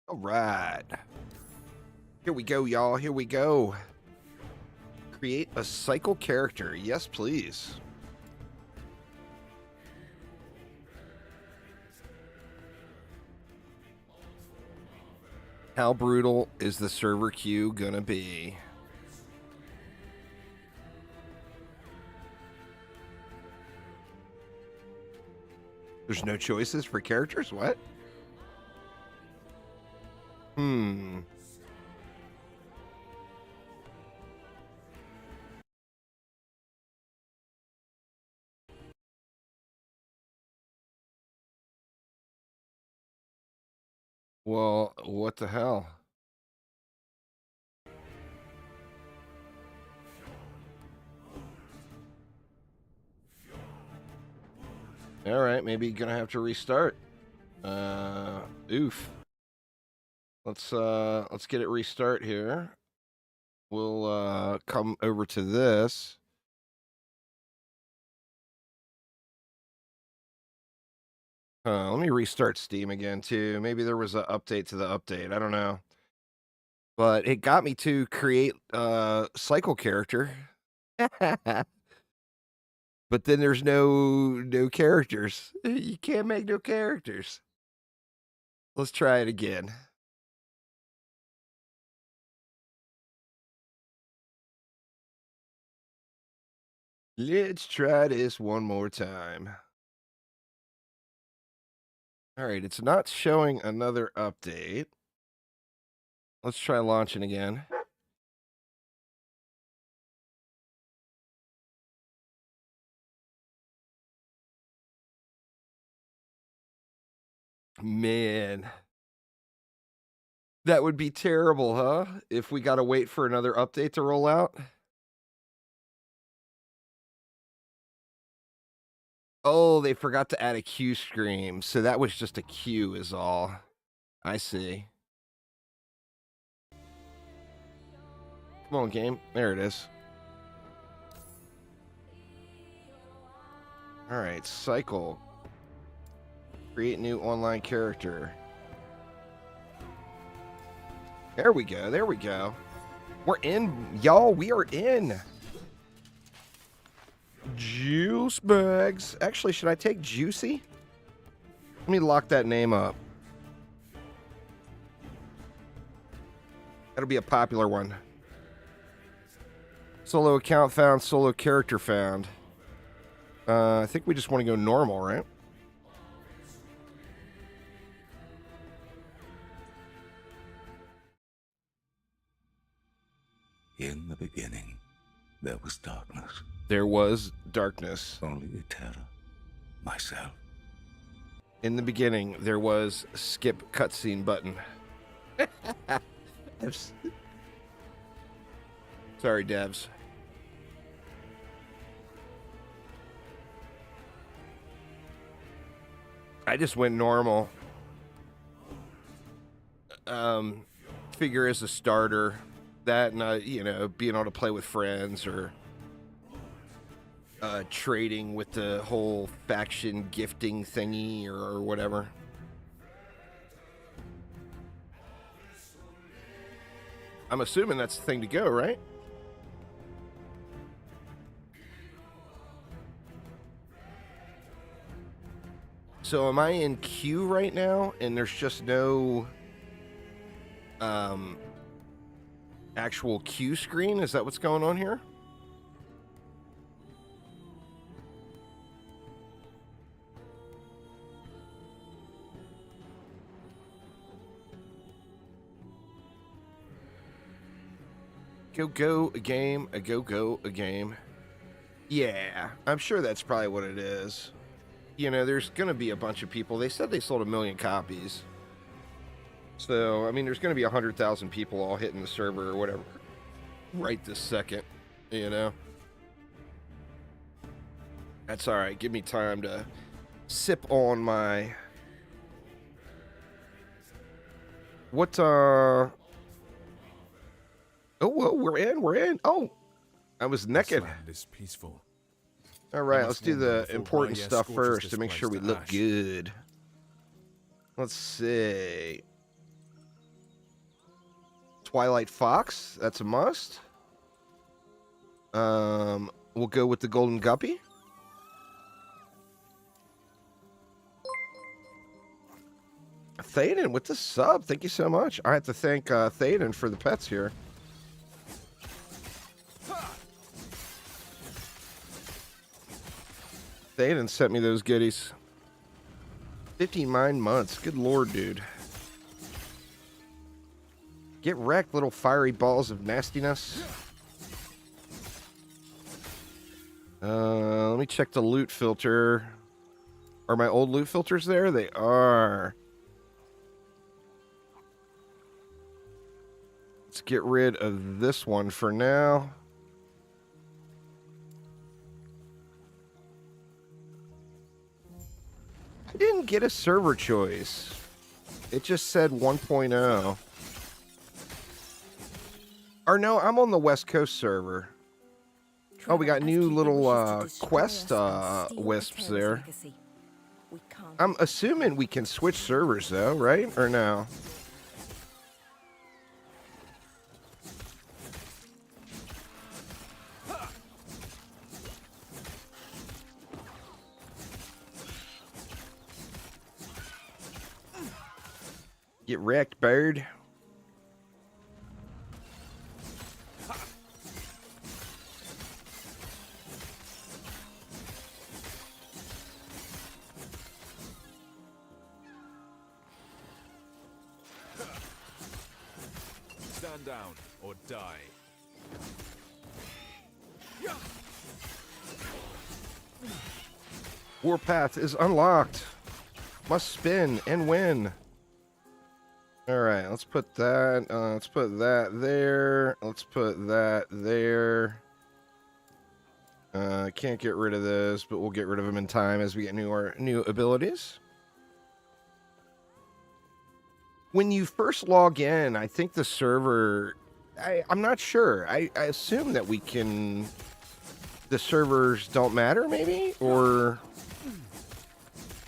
All right. Here we go, y'all. Here we go. Create a cycle character. Yes, please. How brutal is the server queue gonna be? There's no choices for characters? What? Well, what the hell? All right, maybe gonna have to restart. Oof. Let's get it restart here. We'll come over to this. Let me restart Steam again too. Maybe there was an update to the update. I don't know. But it got me to create a cycle character. But then there's no characters. You can't make no characters. Let's try it again. Let's try this one more time. All right, it's not showing another update. Let's try launching again. Man, that would be terrible, huh? If we got to wait for another update to roll out. Oh, they forgot to add a queue screen. So that was just a queue is all. I see. Come on, game. There it is. All right, cycle. Create new online character. There we go. There we go. We're in, y'all. We are in. Juice bags. Actually, should I take Juicy? Let me lock that name up. That'll be a popular one. Solo account found, solo character found. I think we just want to go normal, right? In the beginning, there was darkness. There was darkness. Only terror. Myself. In the beginning, there was skip cutscene button. Sorry, devs. I just went normal. Figure as a starter. That and, you know, being able to play with friends or trading with the whole faction gifting thingy or whatever. I'm assuming that's the thing to go, right? So am I in queue right now and there's just no actual queue screen? Is that what's going on here? Go a game, a go a game. Yeah, I'm sure that's probably what it is. You know, there's gonna be a bunch of people. They said they sold 1 million copies. So, I mean, there's gonna be 100,000 people all hitting the server or whatever right this second, you know? That's alright. Give me time to sip on my... What, Oh, whoa, we're in. Oh, I was naked. This land is peaceful. All right, let's do the important stuff first to make sure we look good. Let's see. Twilight Fox, that's a must. We'll go with the Golden Guppy. Thaden with the sub, thank you so much. I have to thank Thaden for the pets here. Thaden sent me those goodies. 59 months, good lord, dude. Get wrecked, little fiery balls of nastiness. Let me check the loot filter. Are my old loot filters there? They are. Let's get rid of this one for now. I didn't get a server choice. It just said 1.0. Or no, I'm on the West Coast server. Oh, we got new little quest wisps there. I'm assuming we can switch servers though, right? Or no? Get wrecked, bird. Stand down or die. Warpath is unlocked. Must spin and win. All right, let's put that. Let's put that there. Let's put that there. Can't get rid of this, but we'll get rid of them in time as we get new abilities. When you first log in, I think the server. I'm not sure. I assume that we can. The servers don't matter, maybe, or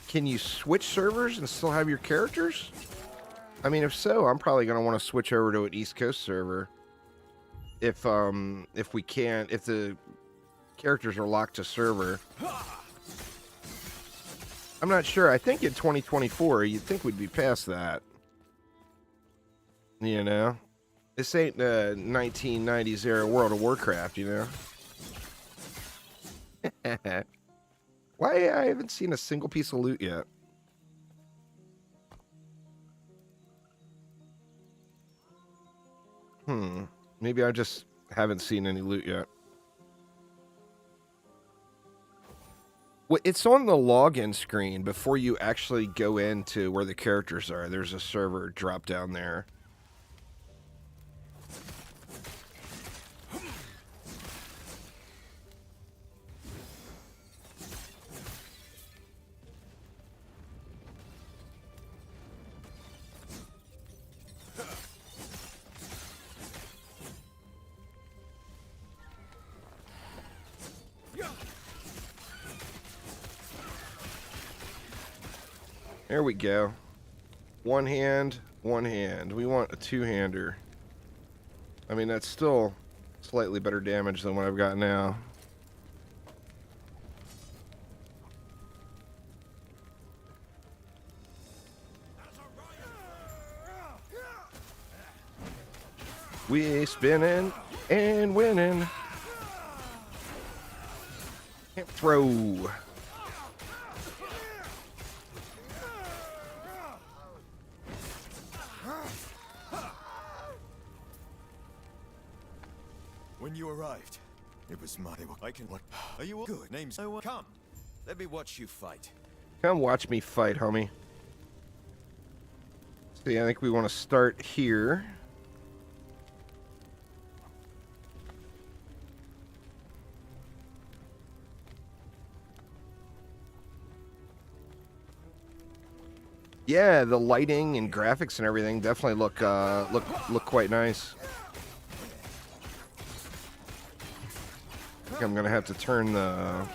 can you switch servers and still have your characters? I mean, if so, I'm probably going to want to switch over to an East Coast server. If we can't, if the characters are locked to server. I'm not sure. I think in 2024, you'd think we'd be past that. You know? This ain't the 1990s era World of Warcraft, you know? Why I haven't seen a single piece of loot yet? Maybe I just haven't seen any loot yet. Well, it's on the login screen before you actually go into where the characters are. There's a server drop down there. There we go. One hand, one hand. We want a two-hander. I mean, that's still slightly better damage than what I've got now. We spinning and winning. Can't throw. When you arrived, it was my... I can... What? Are you all good? Names... Come. Let me watch you fight. Come watch me fight, homie. See, I think we want to start here. Yeah, the lighting and graphics and everything definitely look quite nice. I think I'm gonna have to turn the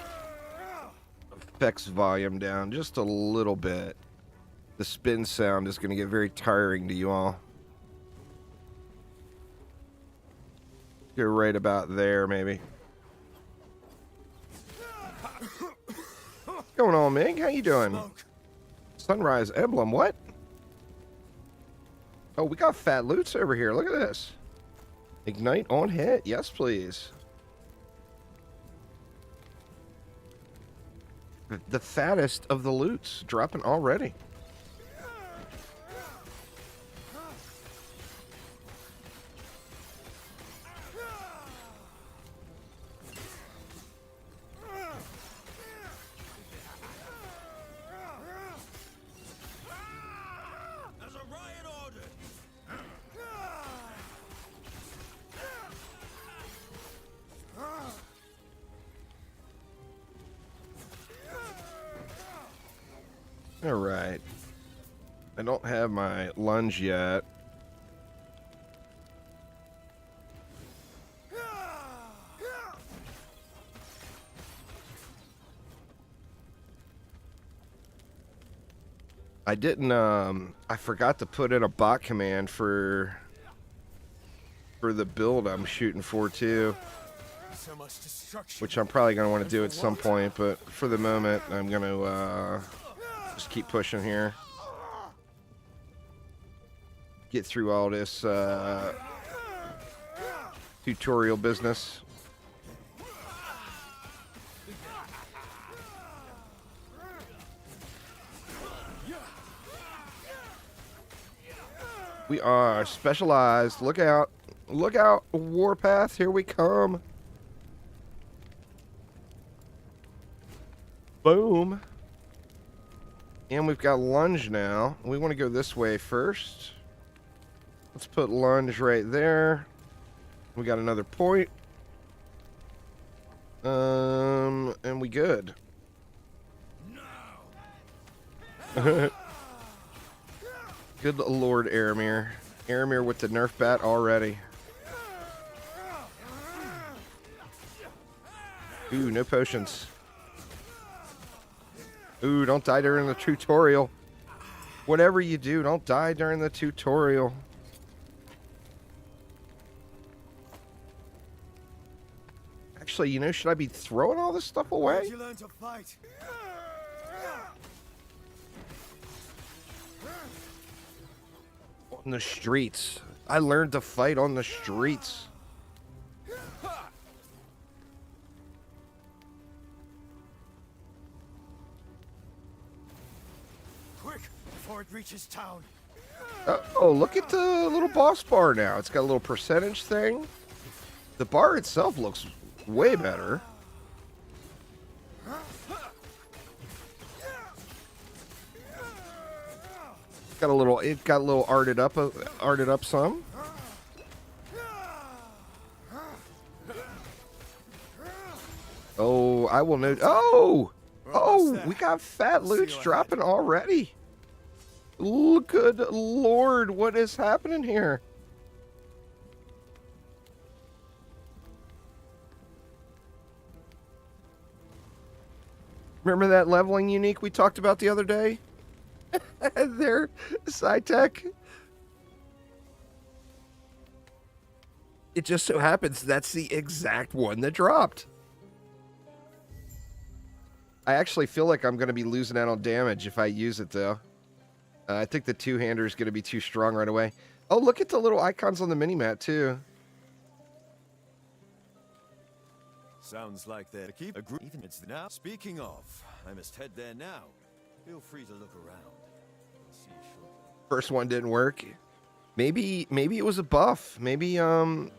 effects volume down just a little bit. The spin sound is gonna get very tiring to you all. Go right about there, maybe. What's going on, Mig? How you doing? Smoke. Sunrise Emblem, what? Oh, we got fat loots over here. Look at this. Ignite on hit. Yes, please. The fattest of the loots dropping already. There's a riot order. All right. I don't have my lunge yet. I didn't, I forgot to put in a bot command for the build I'm shooting for too, So much destruction. which I'm probably going to want to do at some point, but for the moment, I'm going to, just keep pushing here. Get through all this, tutorial business. We are specialized. Look out. Look out, Warpath. Here we come. Boom. And we've got lunge now. We want to go this way first. Let's put lunge right there. We got another point. And we good. Good Lord, Aramir. Aramir with the Nerf bat already. Ooh, no potions. Ooh, don't die during the tutorial. Whatever you do, don't die during the tutorial. Actually, you know, should I be throwing all this stuff away? Where'd you learn to fight? On the streets. I learned to fight on the streets. Quick, before it reaches town. Oh, look at the little boss bar now. It's got a little percentage thing. The bar itself looks way better. It got a little arted up some. Oh, I will note. Oh, we got fat loots dropping already. Good Lord, what is happening here? Remember that leveling unique we talked about the other day? There, SciTech. It just so happens that's the exact one that dropped. I actually feel like I'm going to be losing out on damage if I use it, though. I think the two-hander is going to be too strong right away. Oh, look at the little icons on the mini-map, too. Sounds like they're keep a group. Even it's now. Speaking of, I must head there now. Feel free to look around. I'll see you shortly. First one didn't work. Maybe it was a buff. Maybe it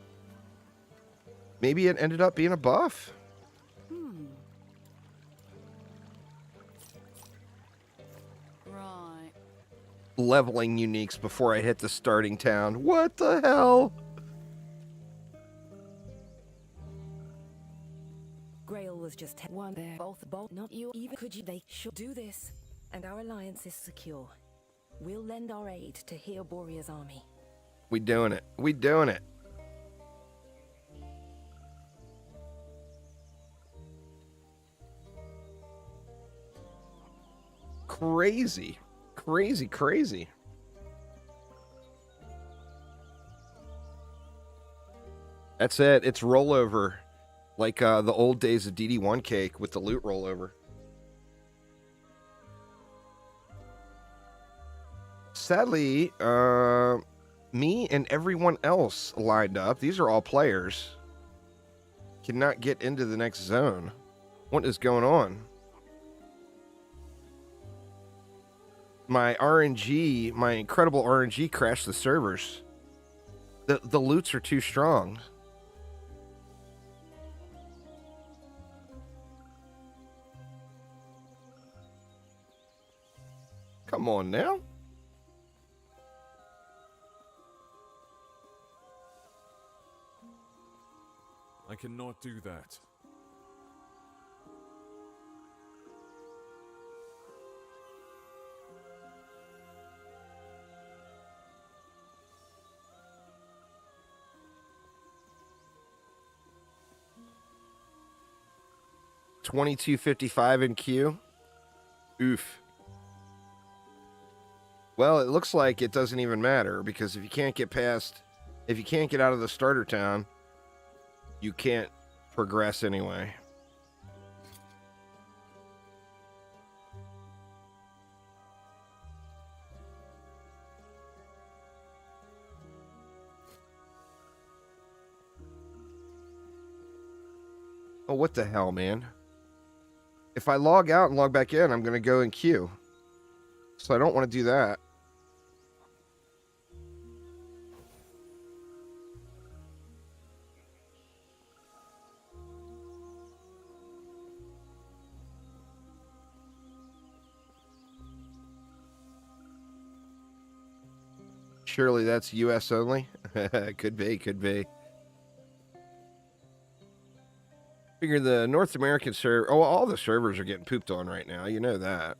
ended up being a buff. Right. Leveling uniques before I hit the starting town. What the hell? Grail was just one there. Both, not you even. Could you? They should do this. And our alliance is secure. We'll lend our aid to heal Borea's army. We doing it. We doing it. Crazy. Crazy, crazy. That's it. It's rollover. Like the old days of DD1 cake with the loot rollover. Sadly, me and everyone else lined up, these are all players, cannot get into the next zone. What is going on? My RNG, my incredible RNG crashed the servers. The loots are too strong. Come on now. I cannot do that. $22.55 in queue. Oof. Well, it looks like it doesn't even matter, because if you can't get out of the starter town, you can't progress anyway. Oh, what the hell, man? If I log out and log back in, I'm going to go in queue. So I don't want to do that. Surely that's US only? Could be, could be. Figure the North American server... Oh, all the servers are getting pooped on right now. You know that.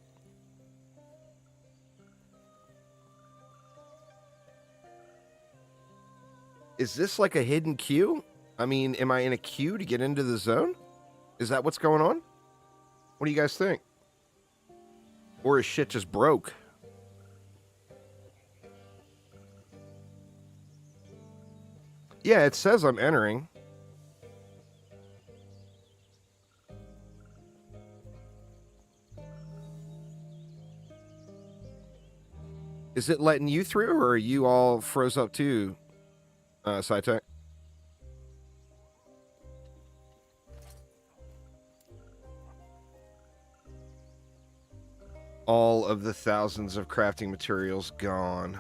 Is this like a hidden queue? I mean, am I in a queue to get into the zone? Is that what's going on? What do you guys think? Or is shit just broke? Yeah, it says I'm entering. Is it letting you through, or are you all froze up too, SciTech? All of the thousands of crafting materials gone.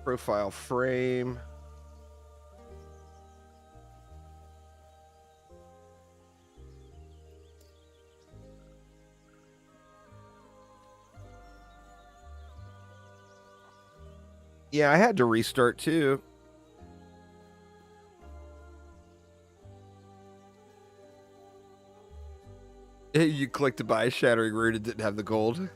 Profile frame. Yeah, I had to restart too. You clicked to buy a Shattering Rune and didn't have the gold.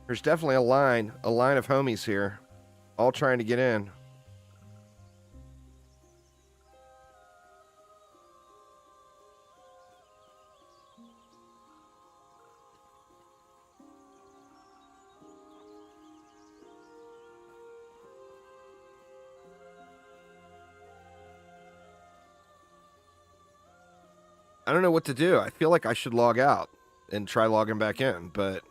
There's definitely a line of homies here, all trying to get in. I don't know what to do. I feel like I should log out and try logging back in, but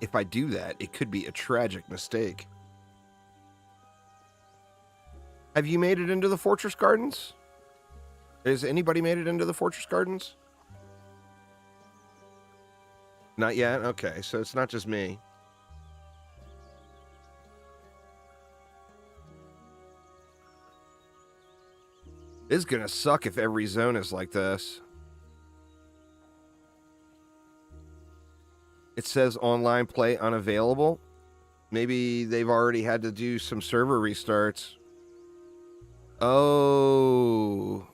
if I do that, it could be a tragic mistake. Have you made it into the Fortress Gardens? Has anybody made it into the Fortress Gardens? Not yet? Okay, so it's not just me. It's gonna suck if every zone is like this. It says online play unavailable. Maybe they've already had to do some server restarts. Oh.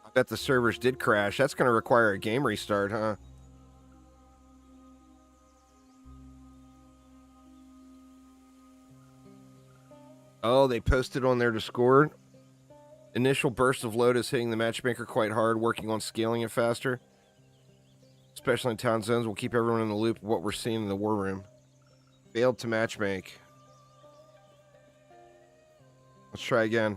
I bet the servers did crash. That's gonna require a game restart, huh? Oh, they posted on their Discord. Initial burst of load is hitting the matchmaker quite hard, working on scaling it faster. Especially in town zones, we'll keep everyone in the loop of what we're seeing in the war room. Failed to matchmake. Let's try again.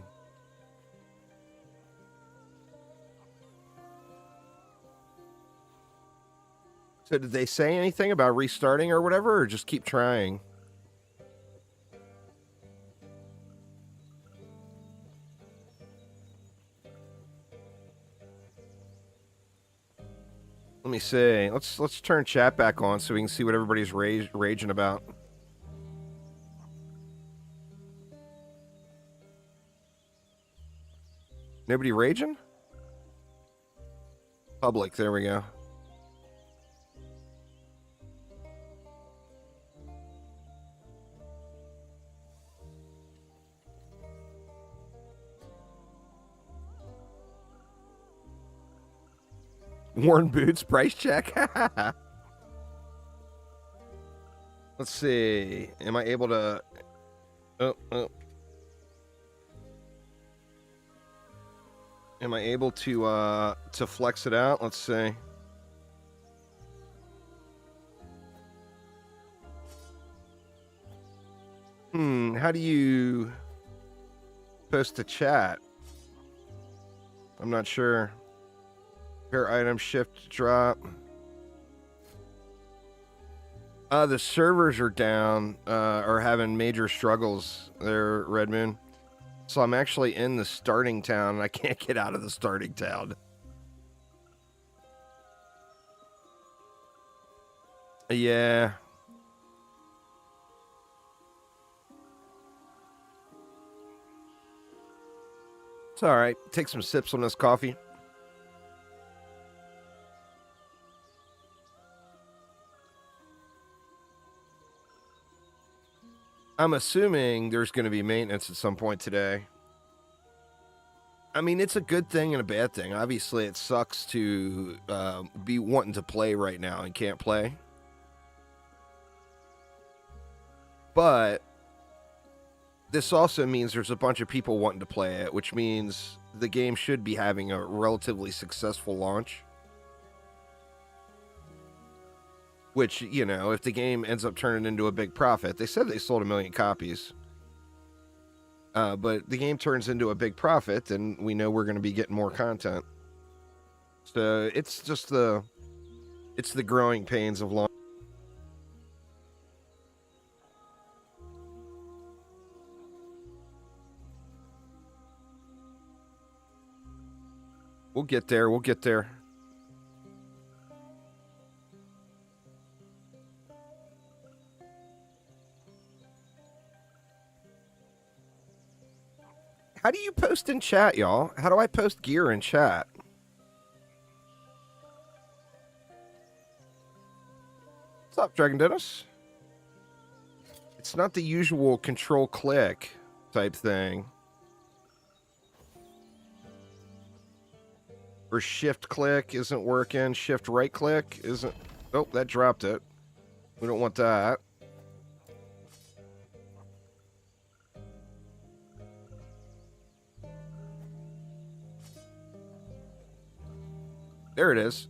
So did they say anything about restarting or whatever, or just keep trying? Let me see. Let's turn chat back on so we can see what everybody's raging about. Nobody raging? Public, there we go. Worn boots, price check. Let's see. Am I able to... Oh. Am I able to flex it out? Let's see. How do you post to chat? I'm not sure. Pair item, shift, drop. The servers are down, are having major struggles there, Red Moon. So I'm actually in the starting town, and I can't get out of the starting town. Yeah. It's alright. Take some sips on this coffee. I'm assuming there's going to be maintenance at some point today. I mean, it's a good thing and a bad thing. Obviously, it sucks to be wanting to play right now and can't play. But this also means there's a bunch of people wanting to play it, which means the game should be having a relatively successful launch. Which, you know, if the game ends up turning into a big profit, they said they sold 1 million copies. But the game turns into a big profit, then we know we're going to be getting more content. So it's just the growing pains of launch. We'll get there. We'll get there. How do you post in chat, y'all? How do I post gear in chat? What's up, Dragon Dennis? It's not the usual control-click type thing. Or shift-click isn't working. Shift-right-click isn't... Oh, that dropped it. We don't want that. There it is.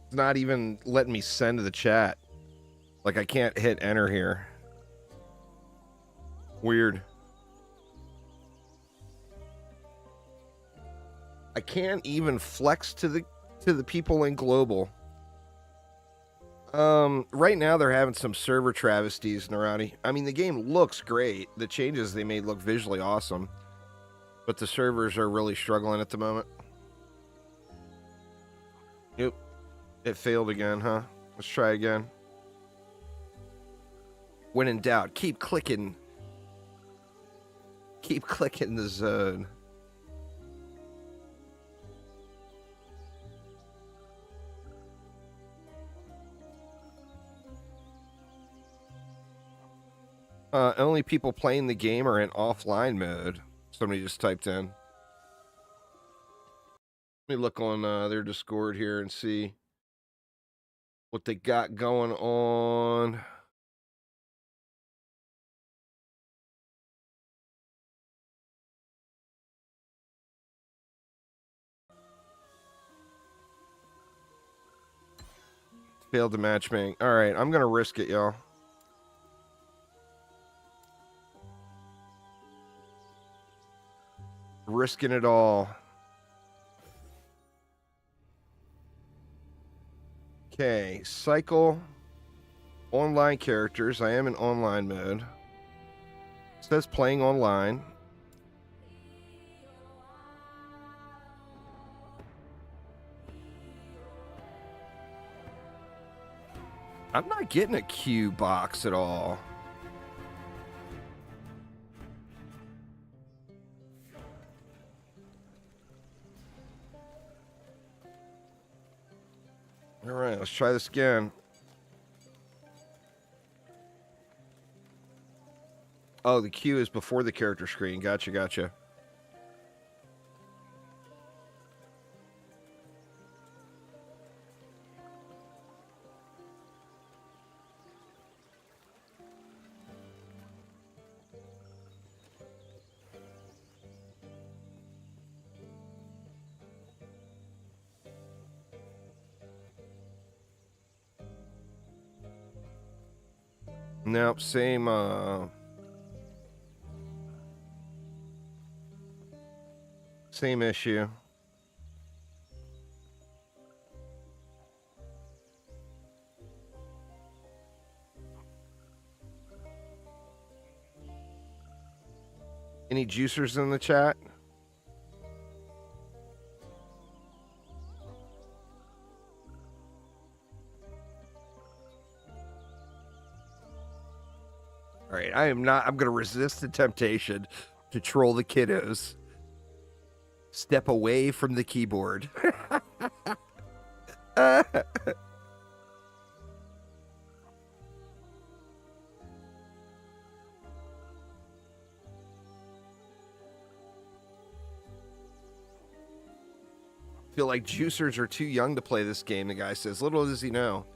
It's not even letting me send to the chat. Like, I can't hit enter here. Weird. I can't even flex to the people in global. Right now they're having some server travesties, Narati. I mean, the game looks great. The changes they made look visually awesome. But the servers are really struggling at the moment. Yep. It failed again, huh? Let's try again. When in doubt, keep clicking. Keep clicking the zone. Only people playing the game are in offline mode. Somebody just typed in. Let me look on their Discord here and see what they got going on. Failed the matchmaking. All right, I'm gonna risk it, y'all. Risking it all. Okay, cycle. Online characters. I am in online mode. It says playing online. I'm not getting a Q box at all. All right, let's try this again. Oh, the Q is before the character screen. Gotcha. Nope, same issue. Any juicers in the chat? All right, I'm going to resist the temptation to troll the kiddos. Step away from the keyboard. Feel like juicers are too young to play this game, the guy says. Little does he know.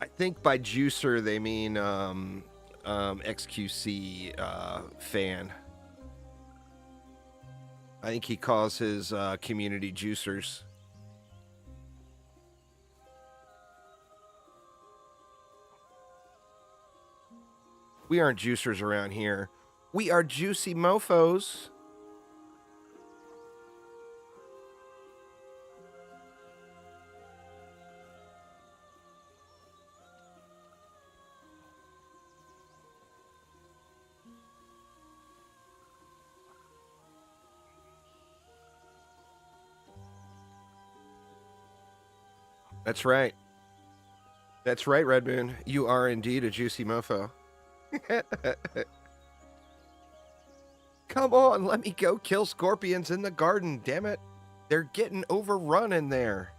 I think by juicer they mean XQC fan. I think he calls his community juicers. We aren't juicers around here. We are juicy mofos. That's right. That's right, Red Moon. You are indeed a juicy mofo. Come on, let me go kill scorpions in the garden, damn it. They're getting overrun in there.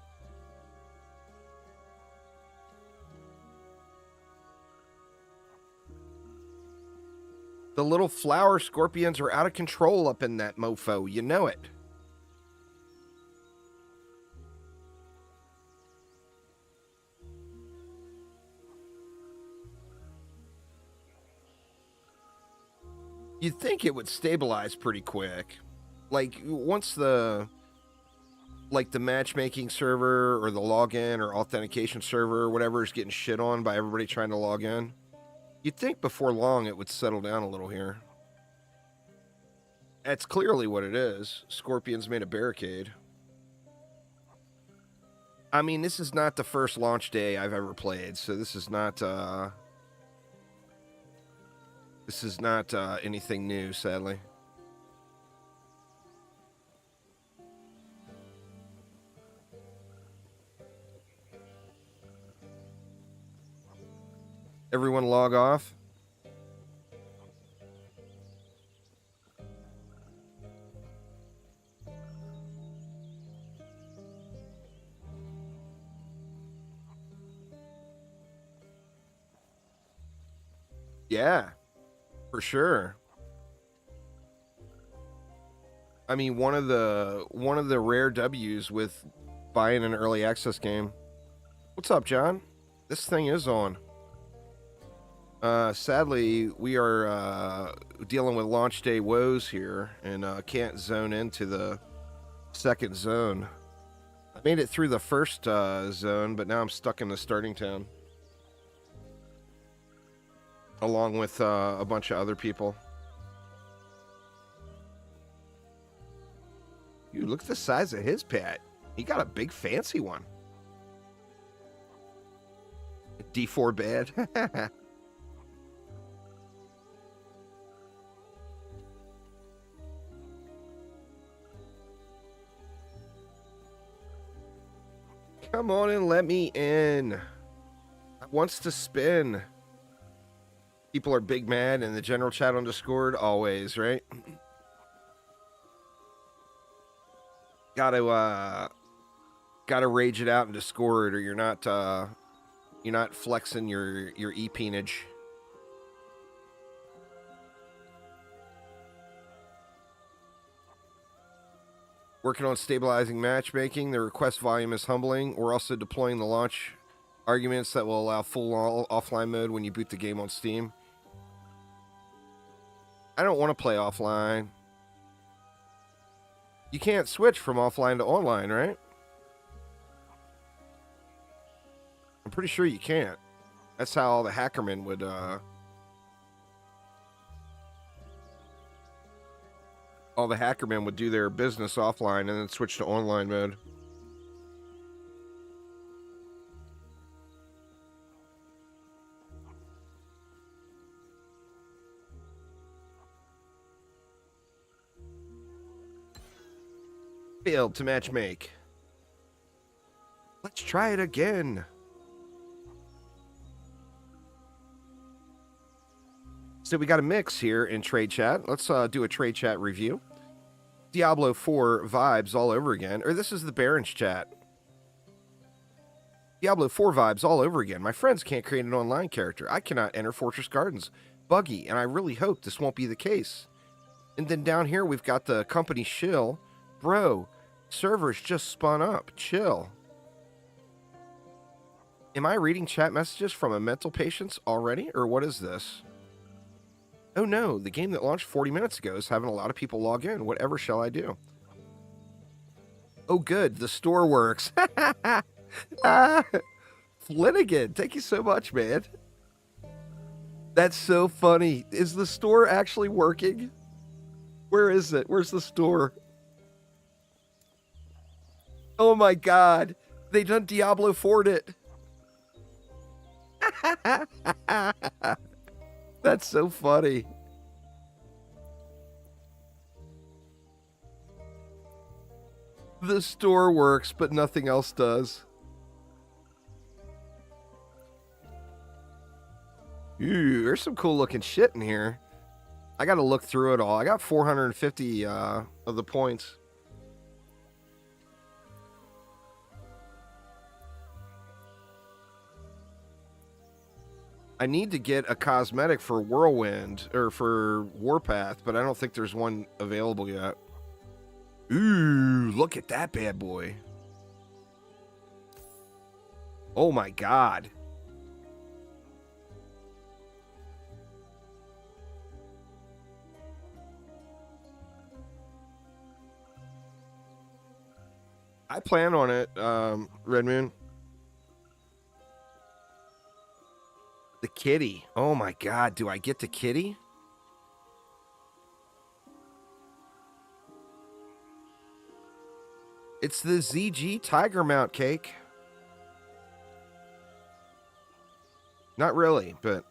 The little flower scorpions are out of control up in that mofo. You know it. You'd think it would stabilize pretty quick. Like, once the matchmaking server or the login or authentication server or whatever is getting shit on by everybody trying to log in, you'd think before long it would settle down a little here. That's clearly what it is. Scorpions made a barricade. I mean, this is not the first launch day I've ever played, so this is not anything new, sadly. Everyone log off. Yeah, for sure. I mean, one of the rare W's with buying an early access game. What's up, John? This thing is on. Sadly, we are dealing with launch day woes here and can't zone into the second zone. I made it through the first zone, but now I'm stuck in the starting town. Along with a bunch of other people. Dude, look at the size of his pet. He got a big fancy one. D4 bed. Come on and let me in. Wants to spin. People are big mad in the general chat on Discord, always, right? Gotta rage it out in Discord, or you're not flexing your e-penage. Working on stabilizing matchmaking. The request volume is humbling. We're also deploying the launch arguments that will allow full offline mode when you boot the game on Steam. I don't want to play offline. You can't switch from offline to online, right? I'm pretty sure you can't. That's how all the hackermen would, all the hackermen would do their business offline and then switch to online mode. Failed to matchmake. Let's try it again. So we got a mix here in trade chat. Let's do a trade chat review. Diablo 4 vibes all over again. Or this is the Baron's chat. Diablo 4 vibes all over again. My friends can't create an online character. I cannot enter Fortress Gardens. Buggy, and I really hope this won't be the case. And then down here we've got the company shill. Bro, servers just spun up. Chill. Am I reading chat messages from a mental patient already? Or what is this? Oh no, the game that launched 40 minutes ago is having a lot of people log in. Whatever shall I do? Oh good, the store works. Flanagan, thank you so much, man. That's so funny. Is the store actually working? Where is it? Where's the store? Oh my god, they done Diablo 4'd it. That's so funny. The store works, but nothing else does. Ooh, there's some cool looking shit in here. I gotta look through it all. I got 450 of the points. I need to get a cosmetic for Whirlwind, or for Warpath, but I don't think there's one available yet. Ooh, look at that bad boy. Oh my god. I plan on it, Red Moon. The kitty. Oh my god, do I get the kitty? It's the ZG Tiger Mount cake. Not really, but...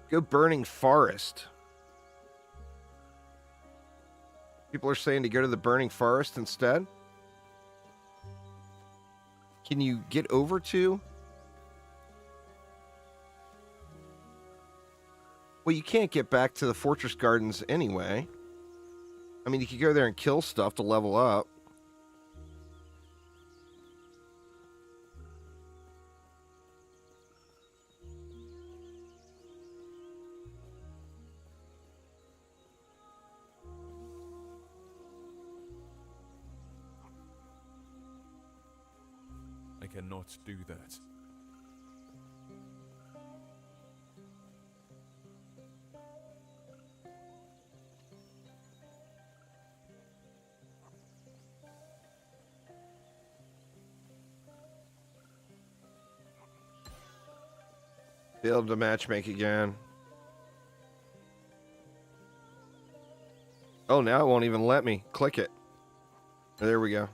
Go Burning Forest. People are saying to go to the Burning Forest instead. Can you get over to? Well, you can't get back to the Fortress Gardens anyway. I mean, you could go there and kill stuff to level up. I cannot do that. Failed to matchmake again. Oh, now it won't even let me click it. There we go.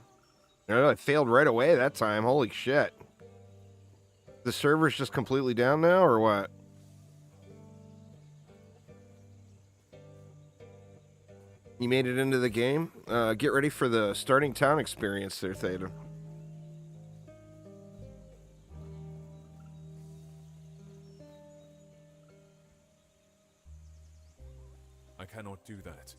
No, it failed right away that time. Holy shit. The server's just completely down now, or what? You made it into the game? Get ready for the starting town experience there, Theta. I cannot do that.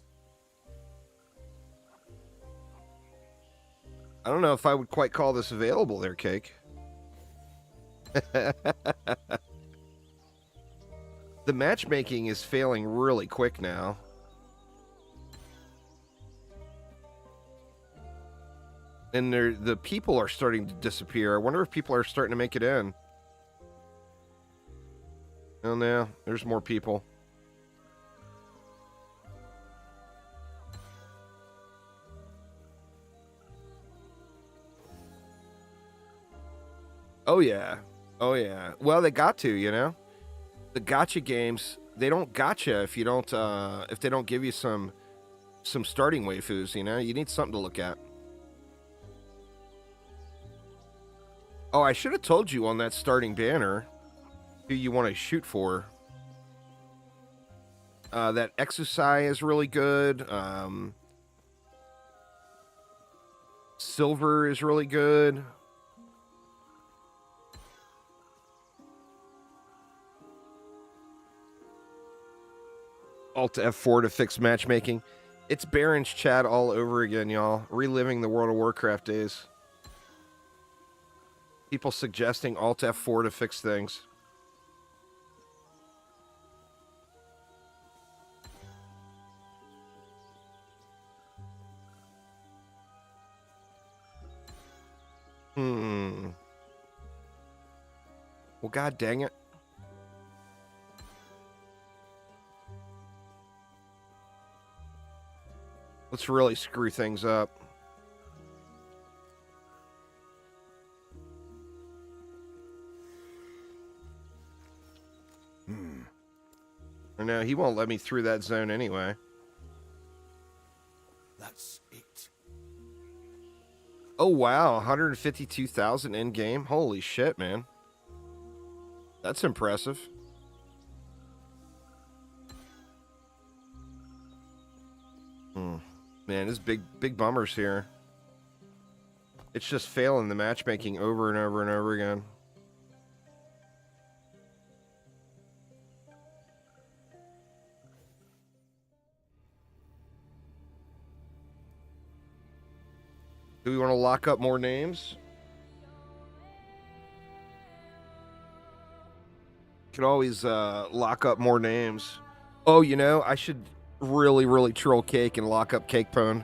I don't know if I would quite call this available there, Cake. The matchmaking is failing really quick now. And the people are starting to disappear. I wonder if people are starting to make it in. Oh, no. There's more people. Oh, yeah. Oh, yeah. Well, they got to, you know? The gotcha games, they don't gotcha if you don't, if they don't give you some starting waifus, you know? You need something to look at. Oh, I should have told you on that starting banner who you want to shoot for. That Exercise is really good. Silver is really good. Alt F4 to fix matchmaking. It's Baron's chat all over again, y'all. Reliving the World of Warcraft days. People suggesting Alt F4 to fix things. Well, god dang it. Let's really screw things up. Or no, he won't let me through that zone anyway. That's it. Oh, wow. 152,000 in-game? Holy shit, man. That's impressive. Man, there's big bummers here. It's just failing the matchmaking over and over and over again. Do we want to lock up more names? Could always lock up more names. Oh, you know, I should really troll Cake and lock up Cake Pone.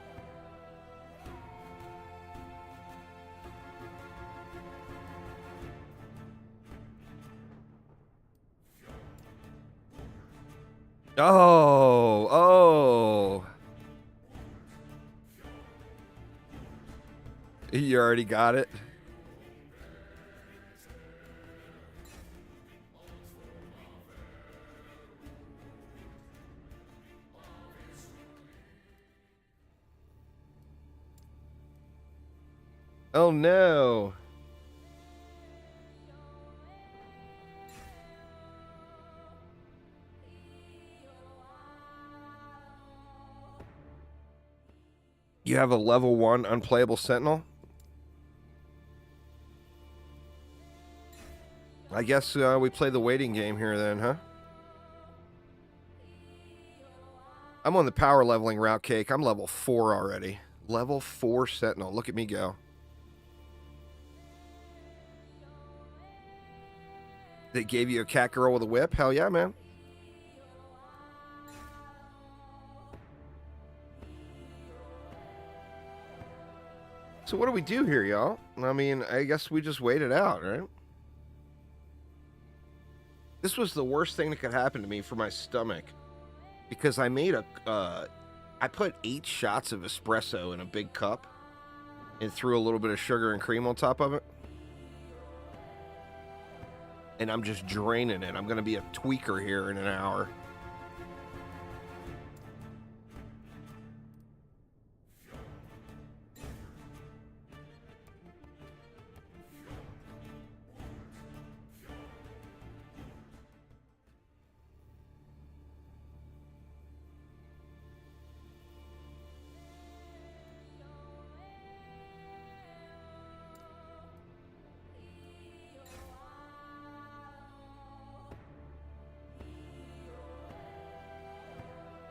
Oh. You already got it. Oh no. You have a level 1 unplayable sentinel? I guess we play the waiting game here then, huh? I'm on the power leveling route, Cake. I'm level 4 already. Level 4 Sentinel. Look at me go. They gave you a cat girl with a whip? Hell yeah, man. So what do we do here, y'all? I mean, I guess we just wait it out, right? This was the worst thing that could happen to me for my stomach. Because I made I put 8 shots of espresso in a big cup and threw a little bit of sugar and cream on top of it. And I'm just draining it. I'm going to be a tweaker here in an hour.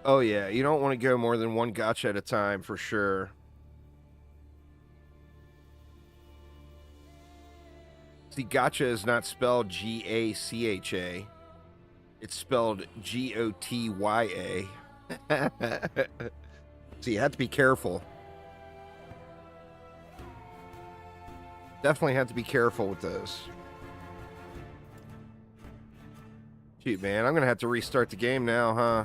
Oh yeah, you don't want to go more than one gacha at a time for sure. See, gacha is not spelled G-A-C-H-A. It's spelled G-O-T-Y-A. So you have to be careful. Definitely have to be careful with those. Shoot, man, I'm going to have to restart the game now, huh?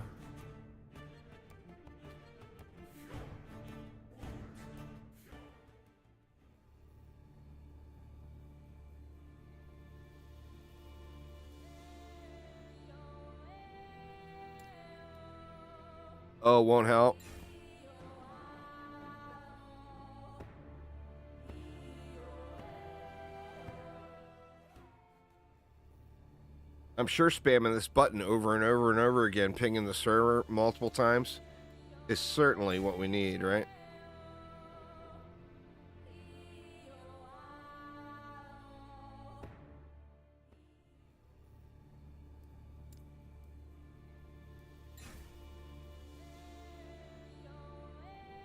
Oh, won't help. I'm sure spamming this button over and over and over again, pinging the server multiple times, is certainly what we need, right?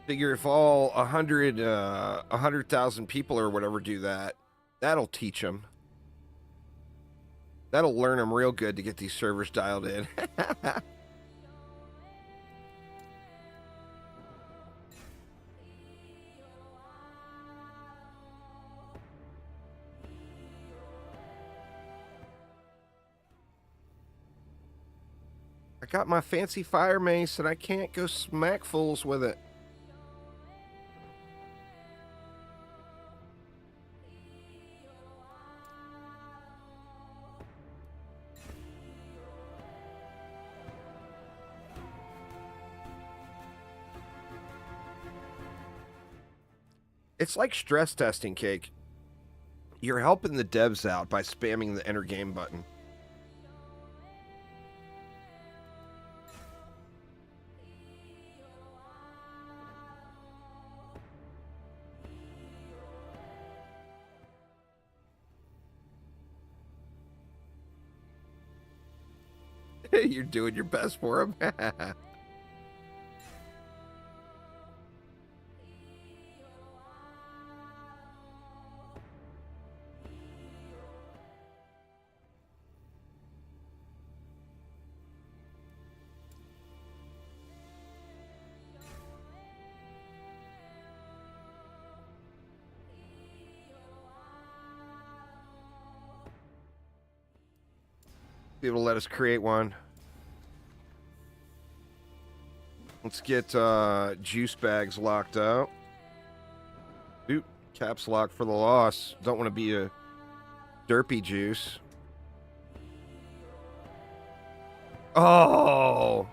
Figure if all 100,000 people or whatever do that, that'll teach them. That'll learn them real good to get these servers dialed in. I got my fancy fire mace and I can't go smack fools with it. It's like stress testing, Cake. You're helping the devs out by spamming the enter game button. You're doing your best for him. People let us create one. Let's get juice bags locked out. Oop, caps lock for the loss. Don't want to be a derpy juice. Oh!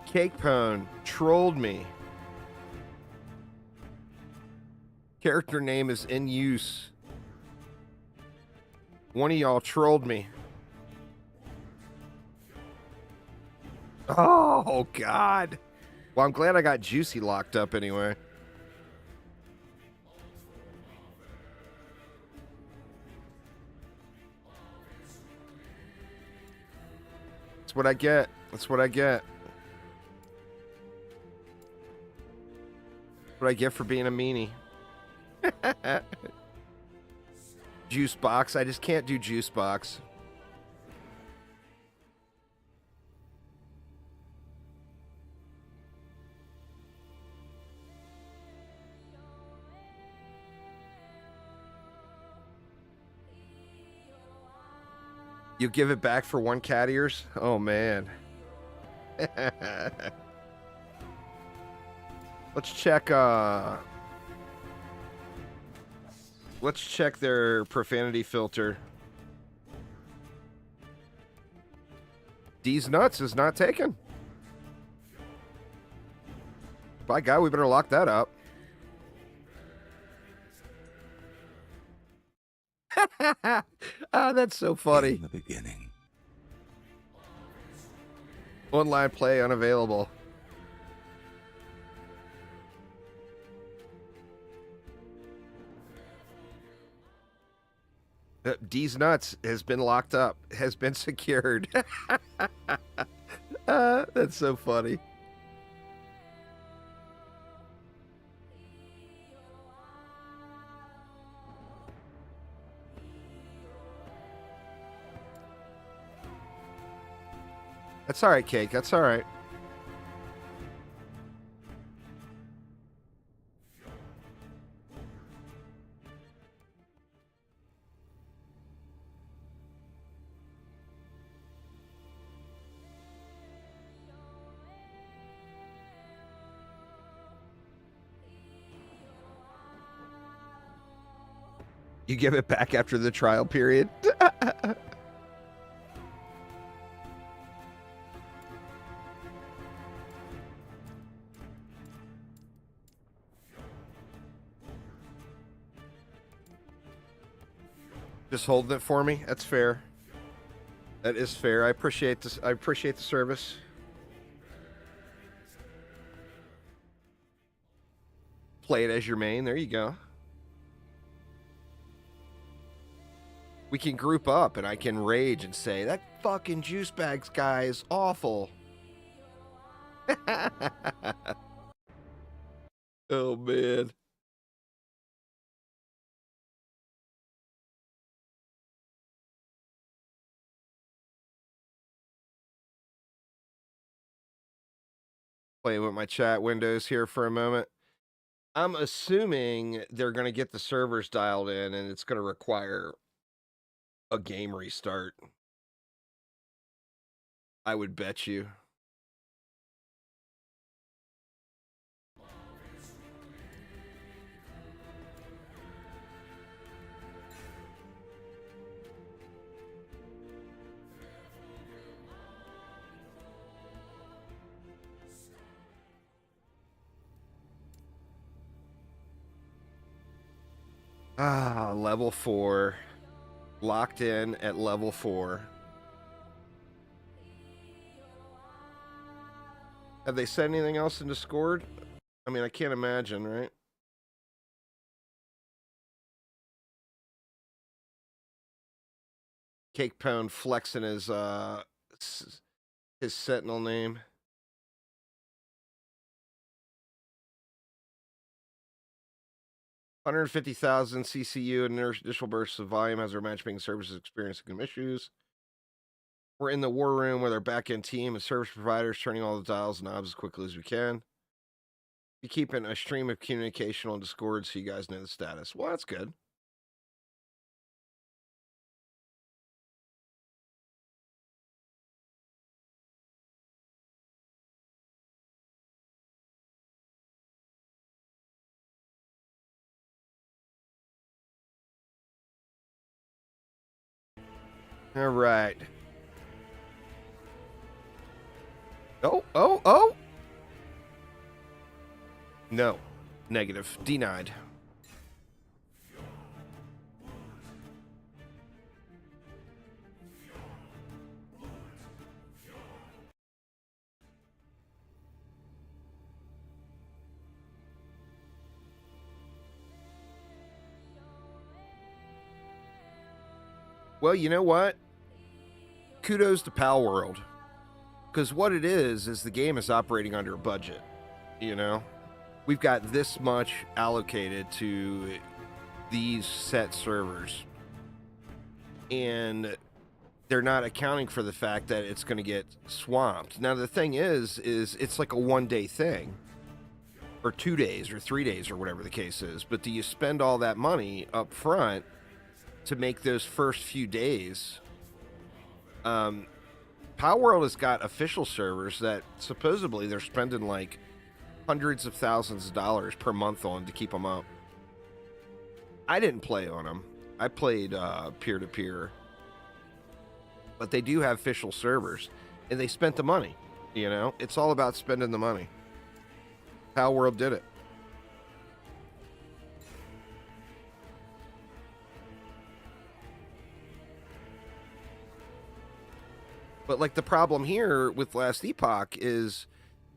Cake Pone trolled me. Character name is in use. One of y'all trolled me. Oh, God. Well, I'm glad I got Juicy locked up anyway. That's what I get. That's what I get. What I get for being a meanie. Juice box. I just can't do juice box. You give it back for 1 cat ears? Oh, man. Let's check their profanity filter. D's nuts is not taken. By God, we better lock that up. Ah, that's so funny. In the beginning, Online play unavailable. D's nuts has been locked up, has been secured. That's so funny. That's all right, Cake. That's all right. You give it back after the trial period? Just holding it for me. That's fair. That is fair. I appreciate this. I appreciate the service. Play it as your main. There you go. We can group up and I can rage and say, that fucking juice bags guy is awful. Oh, man. Playing with my chat windows here for a moment. I'm assuming they're going to get the servers dialed in and it's going to require a game restart. I would bet you. Ah, level 4. Locked in at level 4. Have they said anything else in Discord? I mean, I can't imagine, right? Cake Pound flexing his Sentinel name. $150,000 CCU and initial bursts of volume as our matchmaking services experiencing some issues. We're in the war room with our back-end team and service providers, turning all the dials and knobs as quickly as we can. Be keeping a stream of communication on Discord so you guys know the status. Well, that's good. All right. Oh. No. Negative. Denied. Well, you know what? Kudos to Pal World. Because what it is the game is operating under a budget, you know? we've got this much allocated to these set servers, and they're not accounting for the fact that it's going to get swamped. Now the thing is it's like a 1-day thing, or 2 days, or 3 days, or whatever the case is. But do you spend all that money up front to make those first few days? Palworld has got official servers that supposedly they're spending like hundreds of thousands of dollars per month on to keep them up. I didn't play on them. I played peer-to-peer. But they do have official servers, and they spent the money. You know, it's all about spending the money. Palworld did it. But like the problem here with Last Epoch is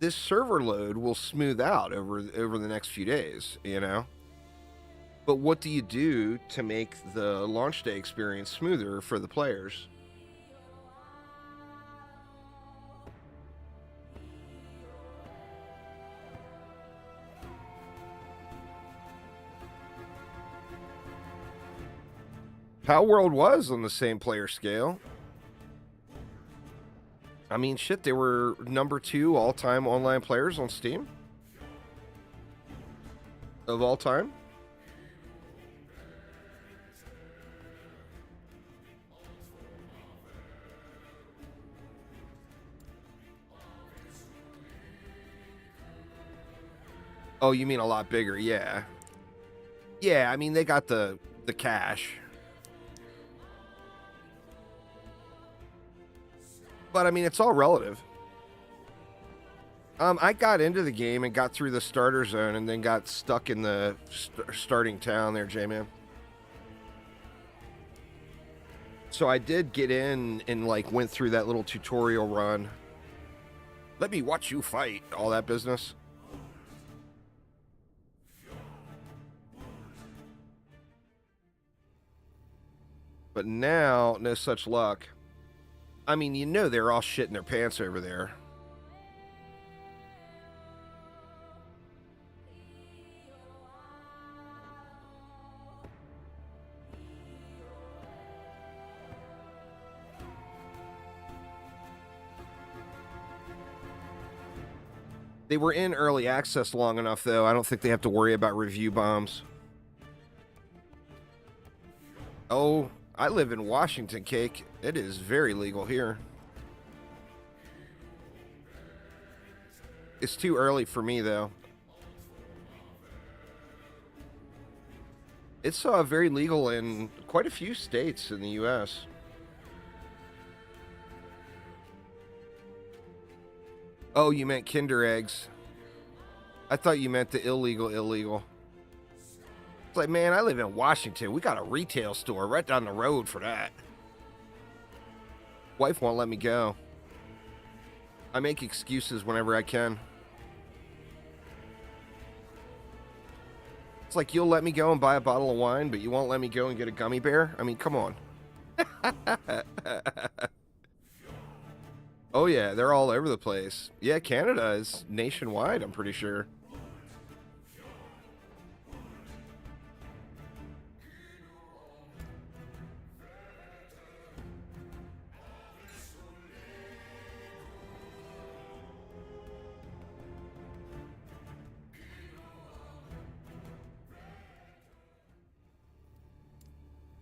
this server load will smooth out over the next few days, you know? But what do you do to make the launch day experience smoother for the players? Palworld was on the same player scale. I mean, shit, they were number 2 all-time online players on Steam. Of all time. Oh, you mean a lot bigger? Yeah. Yeah, I mean, they got the cash. But, I mean, it's all relative. I got into the game and got through the starter zone and then got stuck in the starting town there, J-Man. So I did get in and, like, went through that little tutorial run. Let me watch you fight. All that business. But now, no such luck. I mean, you know they're all shitting their pants over there. They were in early access long enough, though. I don't think they have to worry about review bombs. Oh, I live in Washington, Cake. It is very legal here. It's too early for me, though. It's very legal in quite a few states in the U.S. Oh, you meant Kinder Eggs. I thought you meant the illegal. It's like, man, I live in Washington. We got a retail store right down the road for that. Wife won't let me go. I make excuses whenever I can. It's like, you'll let me go and buy a bottle of wine, but you won't let me go and get a gummy bear? I mean, come on. Oh, yeah, they're all over the place. Yeah, Canada is nationwide, I'm pretty sure.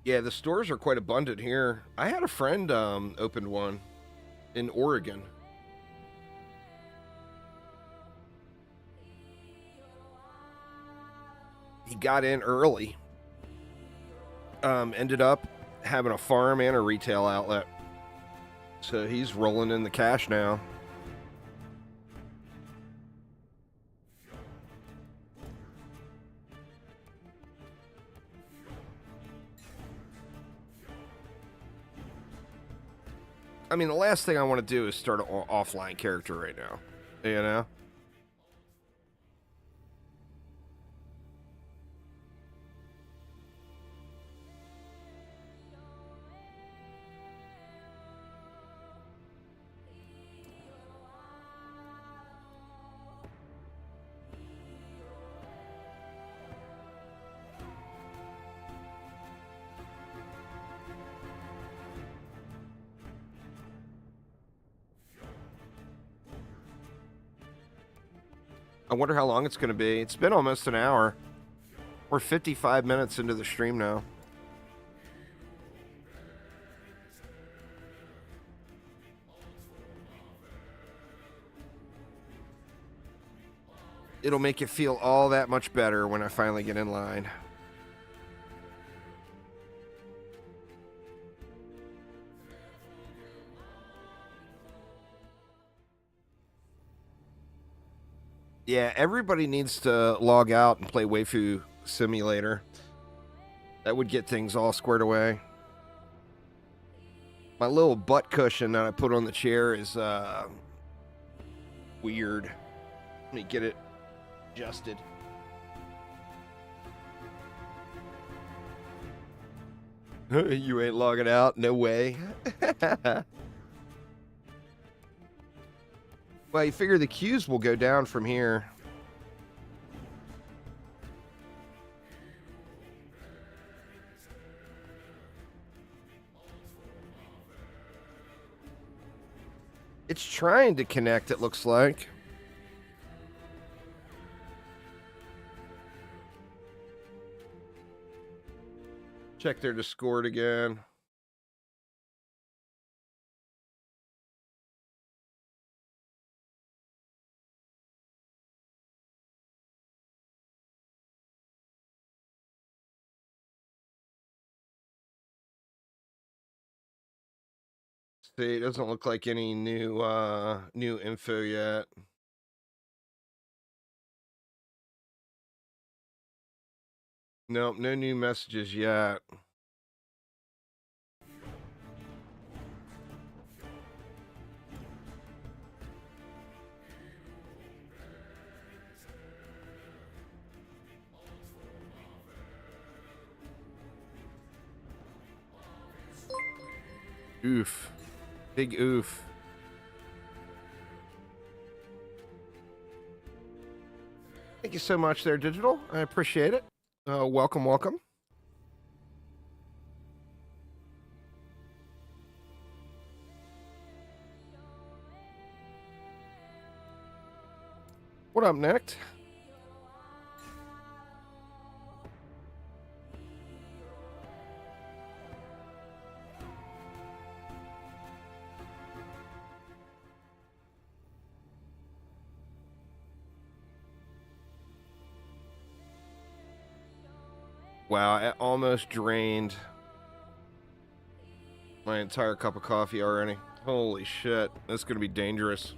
Yeah, the stores are quite abundant here. I had a friend opened one in Oregon. He got in early. Ended up having a farm and a retail outlet. So he's rolling in the cash now. I mean, the last thing I want to do is start an offline character right now. You know? I wonder how long it's going to be. It's been almost an hour. We're 55 minutes into the stream now. It'll make you feel all that much better when I finally get in line. Yeah, everybody needs to log out and play Waifu Simulator. That would get things all squared away. My little butt cushion that I put on the chair is weird. Let me get it adjusted. You ain't logging out? No way. Well, you figure the queues will go down from here. It's trying to connect, it looks like. Check their Discord again. See, it doesn't look like any new info yet. Nope, no new messages yet. Oof. Big oof. Thank you so much there, Digital. I appreciate it. Welcome, welcome. What up, Nick? Wow, I almost drained my entire cup of coffee already. Holy shit, that's gonna be dangerous.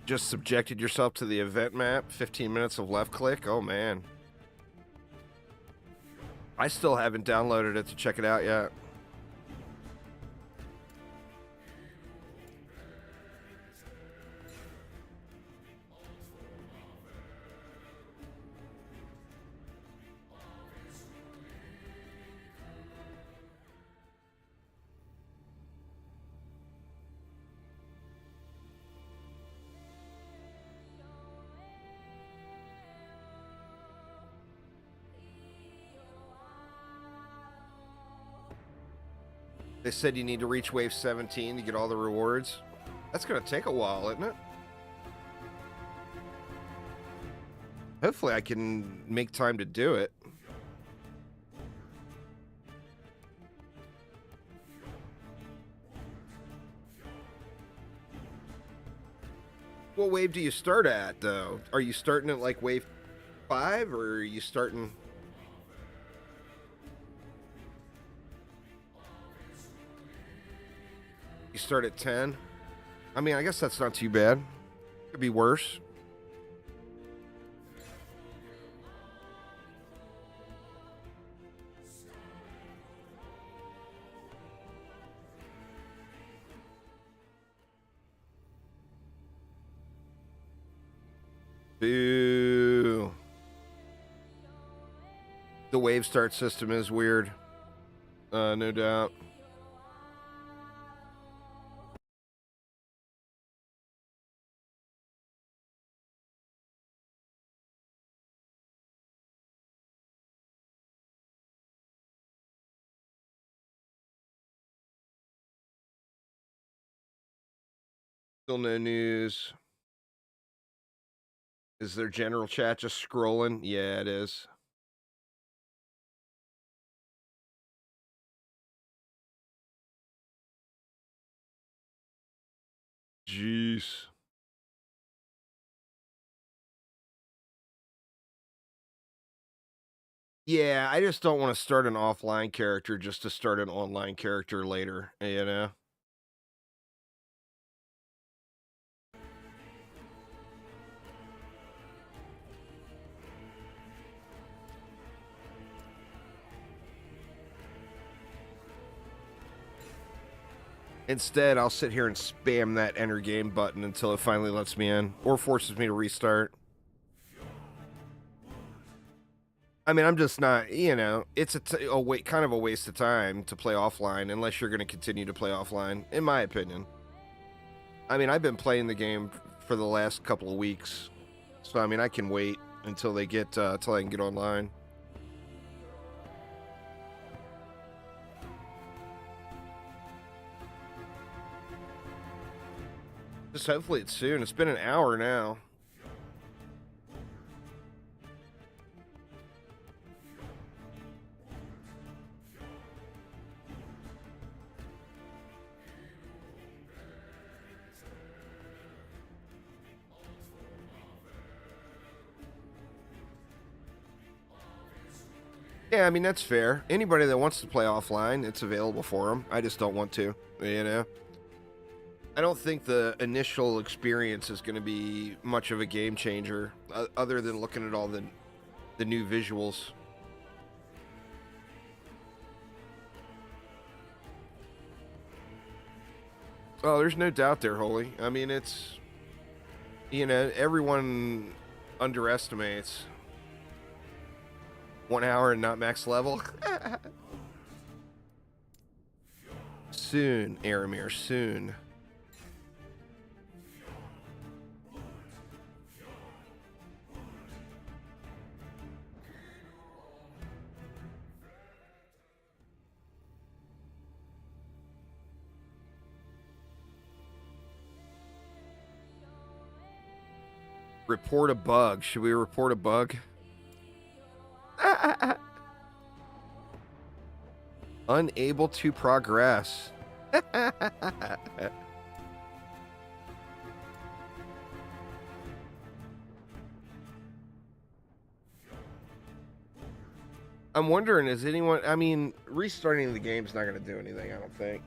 Just subjected yourself to the event map, 15 minutes of left click. Oh man. I still haven't downloaded it to check it out yet. They said you need to reach wave 17 to get all the rewards. That's going to take a while, isn't it? Hopefully I can make time to do it. What wave do you start at, though? Are you starting at, like, wave 5, or are you starting... You start at 10? I mean, I guess that's not too bad. Could be worse. Boo. The wave start system is weird. No doubt. Still no news. Is their general chat just scrolling? Yeah, it is. Jeez. Yeah, I just don't want to start an offline character just to start an online character later, you know? Instead, I'll sit here and spam that enter game button until it finally lets me in or forces me to restart. I mean, I'm just not, you know, it's kind of a waste of time to play offline unless you're going to continue to play offline, in my opinion. I mean, I've been playing the game for the last couple of weeks, so I mean, I can wait until they get, until I can get online. Just hopefully it's soon. It's been an hour now. Yeah, I mean, that's fair. Anybody that wants to play offline, it's available for them. I just don't want to, you know? I don't think the initial experience is going to be much of a game changer, other than looking at all the new visuals. Oh, there's no doubt there, Holy. I mean, it's, you know, everyone underestimates 1 hour and not max level. Soon, Aramir, soon. Report a bug. Should we report a bug? Unable to progress. I'm wondering, is anyone... I mean, restarting the game's not going to do anything, I don't think.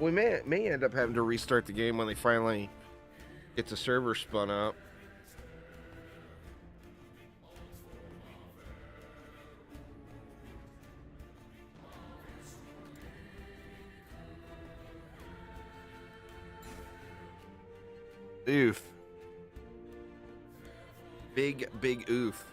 We may end up having to restart the game when they finally get the server spun up. Oof. Big oof.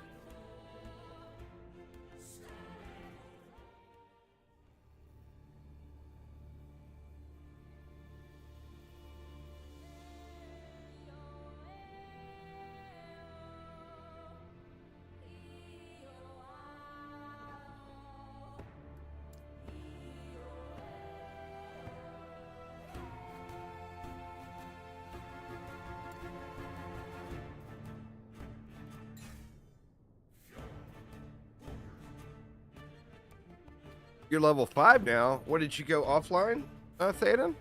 You're level 5 now. What, did you go offline, Thaden?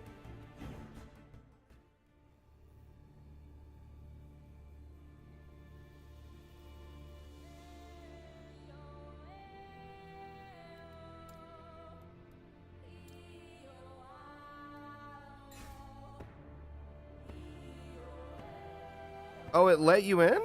Oh, it let you in?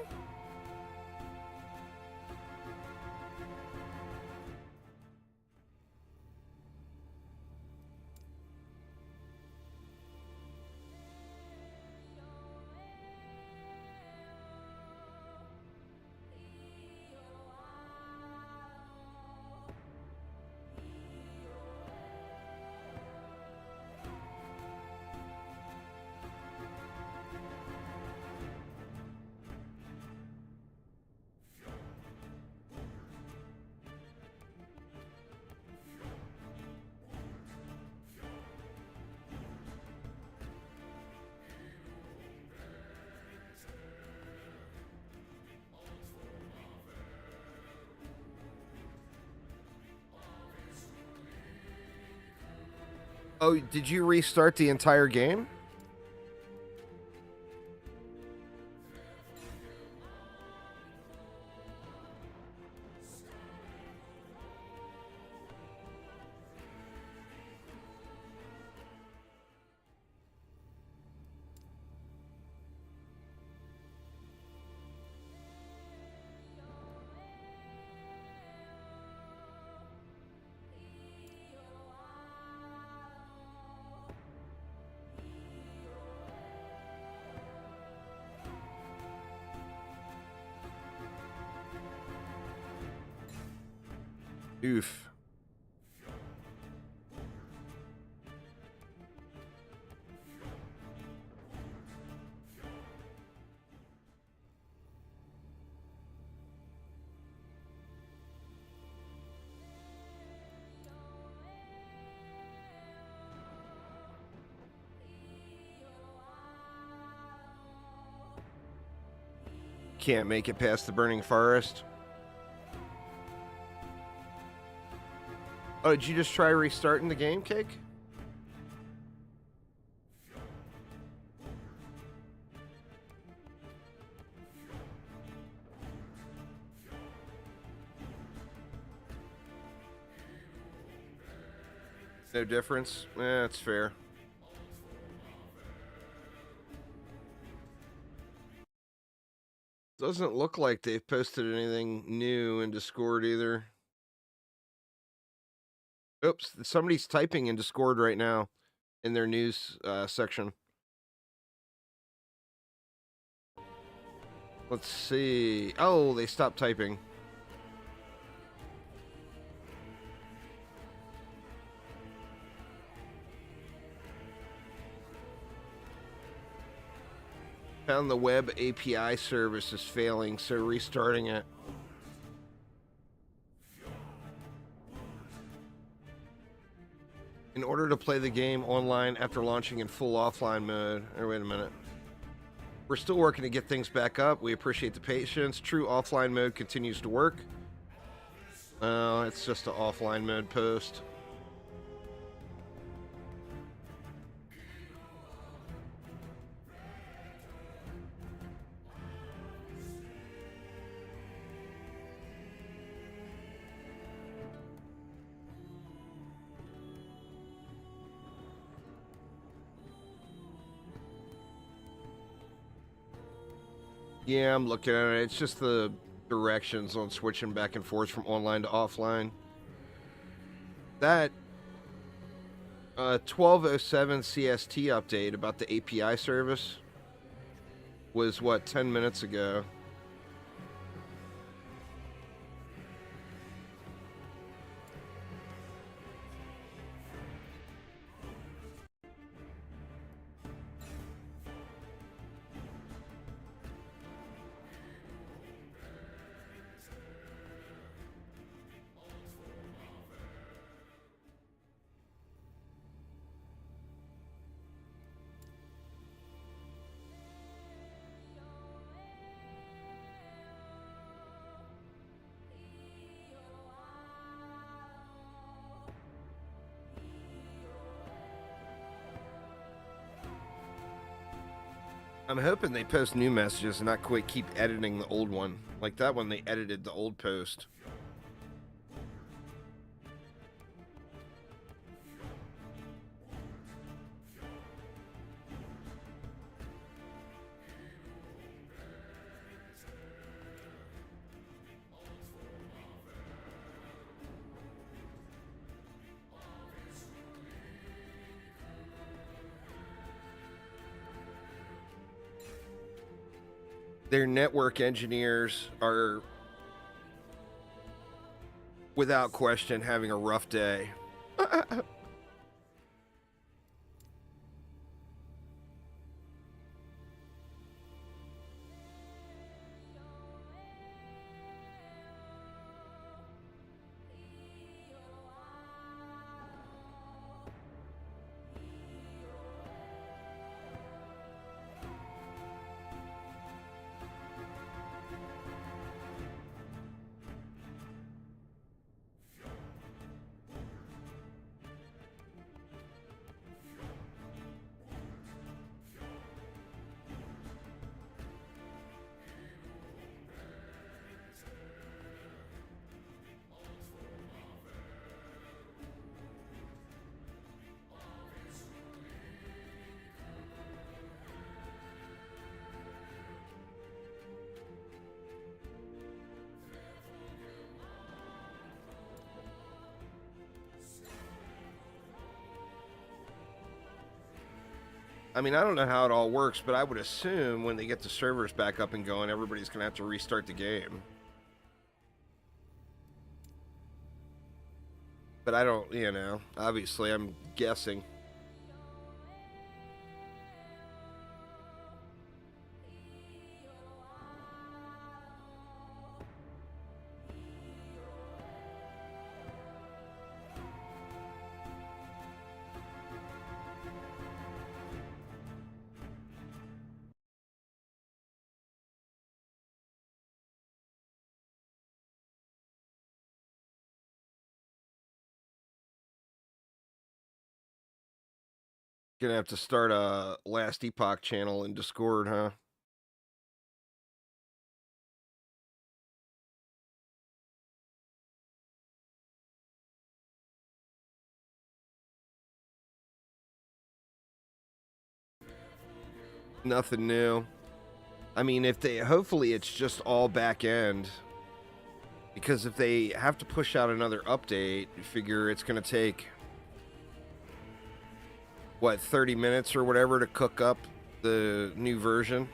Oh, did you restart the entire game? Oof. Can't make it past the burning forest. Oh, did you just try restarting the game, Cake? No difference? That's fair. Doesn't look like they've posted anything new in Discord either. Oops, somebody's typing in Discord right now in their news section. Let's see. Oh, they stopped typing. Found the web API service is failing, so restarting it. In order to play the game online after launching in full offline mode. Or wait a minute. We're still working to get things back up. We appreciate the patience. True offline mode continues to work. Oh, it's just an offline mode post. Yeah, I'm looking at it. It's just the directions on switching back and forth from online to offline. That 12:07 CST update about the API service was, what, 10 minutes ago. I'm hoping they post new messages and not quite keep editing the old one. Like that one, they edited the old post. Their network engineers are, without question, having a rough day. I mean, I don't know how it all works, but I would assume when they get the servers back up and going, everybody's going to have to restart the game. But I don't, you know, obviously I'm guessing. Gonna have to start a Last Epoch channel in Discord, huh? Nothing new. I mean, if they, hopefully it's just all back end. Because if they have to push out another update, you figure it's gonna take, what, 30 minutes or whatever to cook up the new version.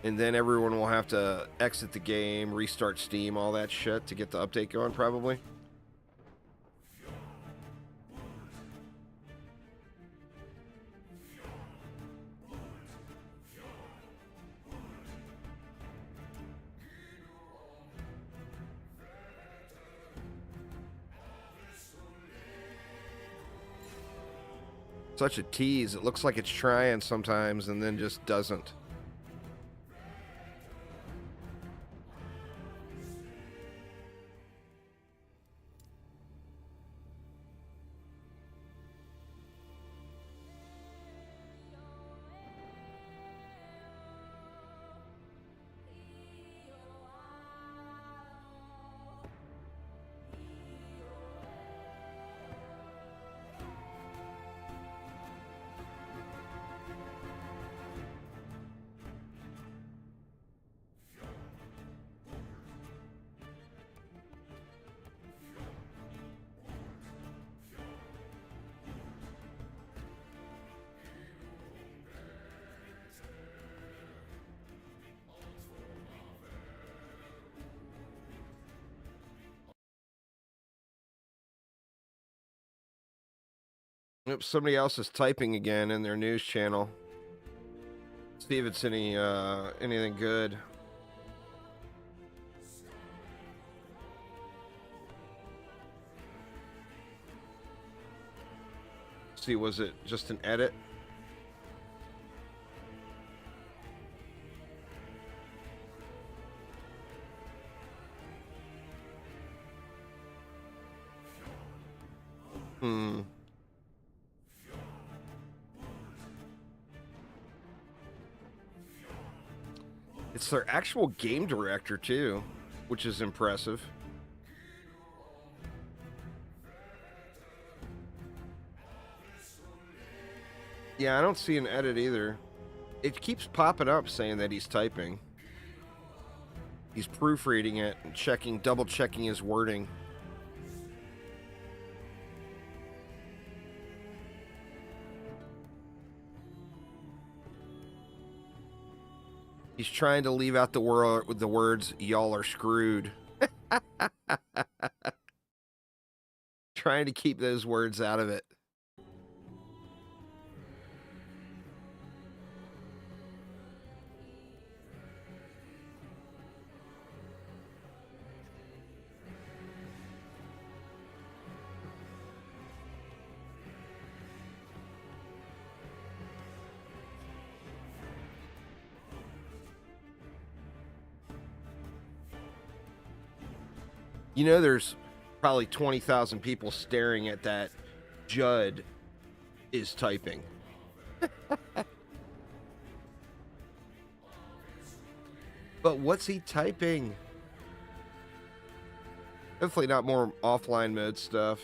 And then everyone will have to exit the game, restart Steam, all that shit to get the update going, probably. Such a tease. It looks like it's trying sometimes and then just doesn't. Oops, somebody else is typing again in their news channel. See if it's anything good. See, was it just an edit? It's their actual game director, too, which is impressive. Yeah, I don't see an edit either. It keeps popping up saying that he's typing. He's proofreading it and double checking his wording. He's trying to leave out the word with the words, "Y'all are screwed." Trying to keep those words out of it. You know, there's probably 20,000 people staring at that. Judd is typing. But what's he typing? Hopefully not more offline mode stuff.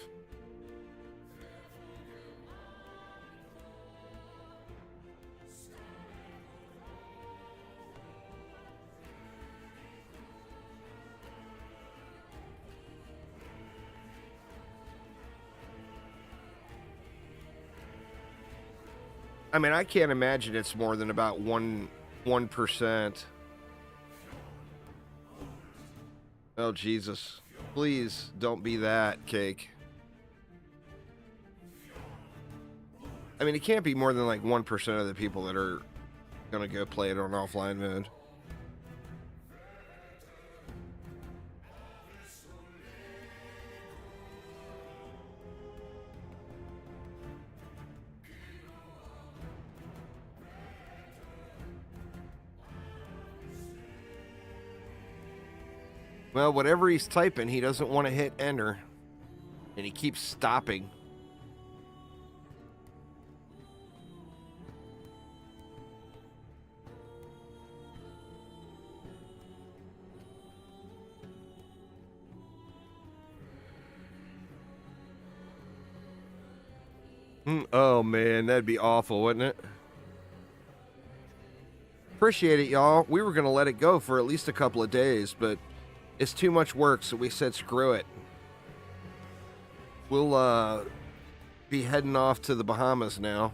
I mean, I can't imagine it's more than about 1%. Oh, Jesus. Please don't be that, Cake. I mean, it can't be more than like 1% of the people that are gonna go play it on offline mode. Well, whatever he's typing, he doesn't want to hit enter. And he keeps stopping. Oh, man, that'd be awful, wouldn't it? Appreciate it, y'all. We were going to let it go for at least a couple of days, but it's too much work, so we said screw it. We'll be heading off to the Bahamas now.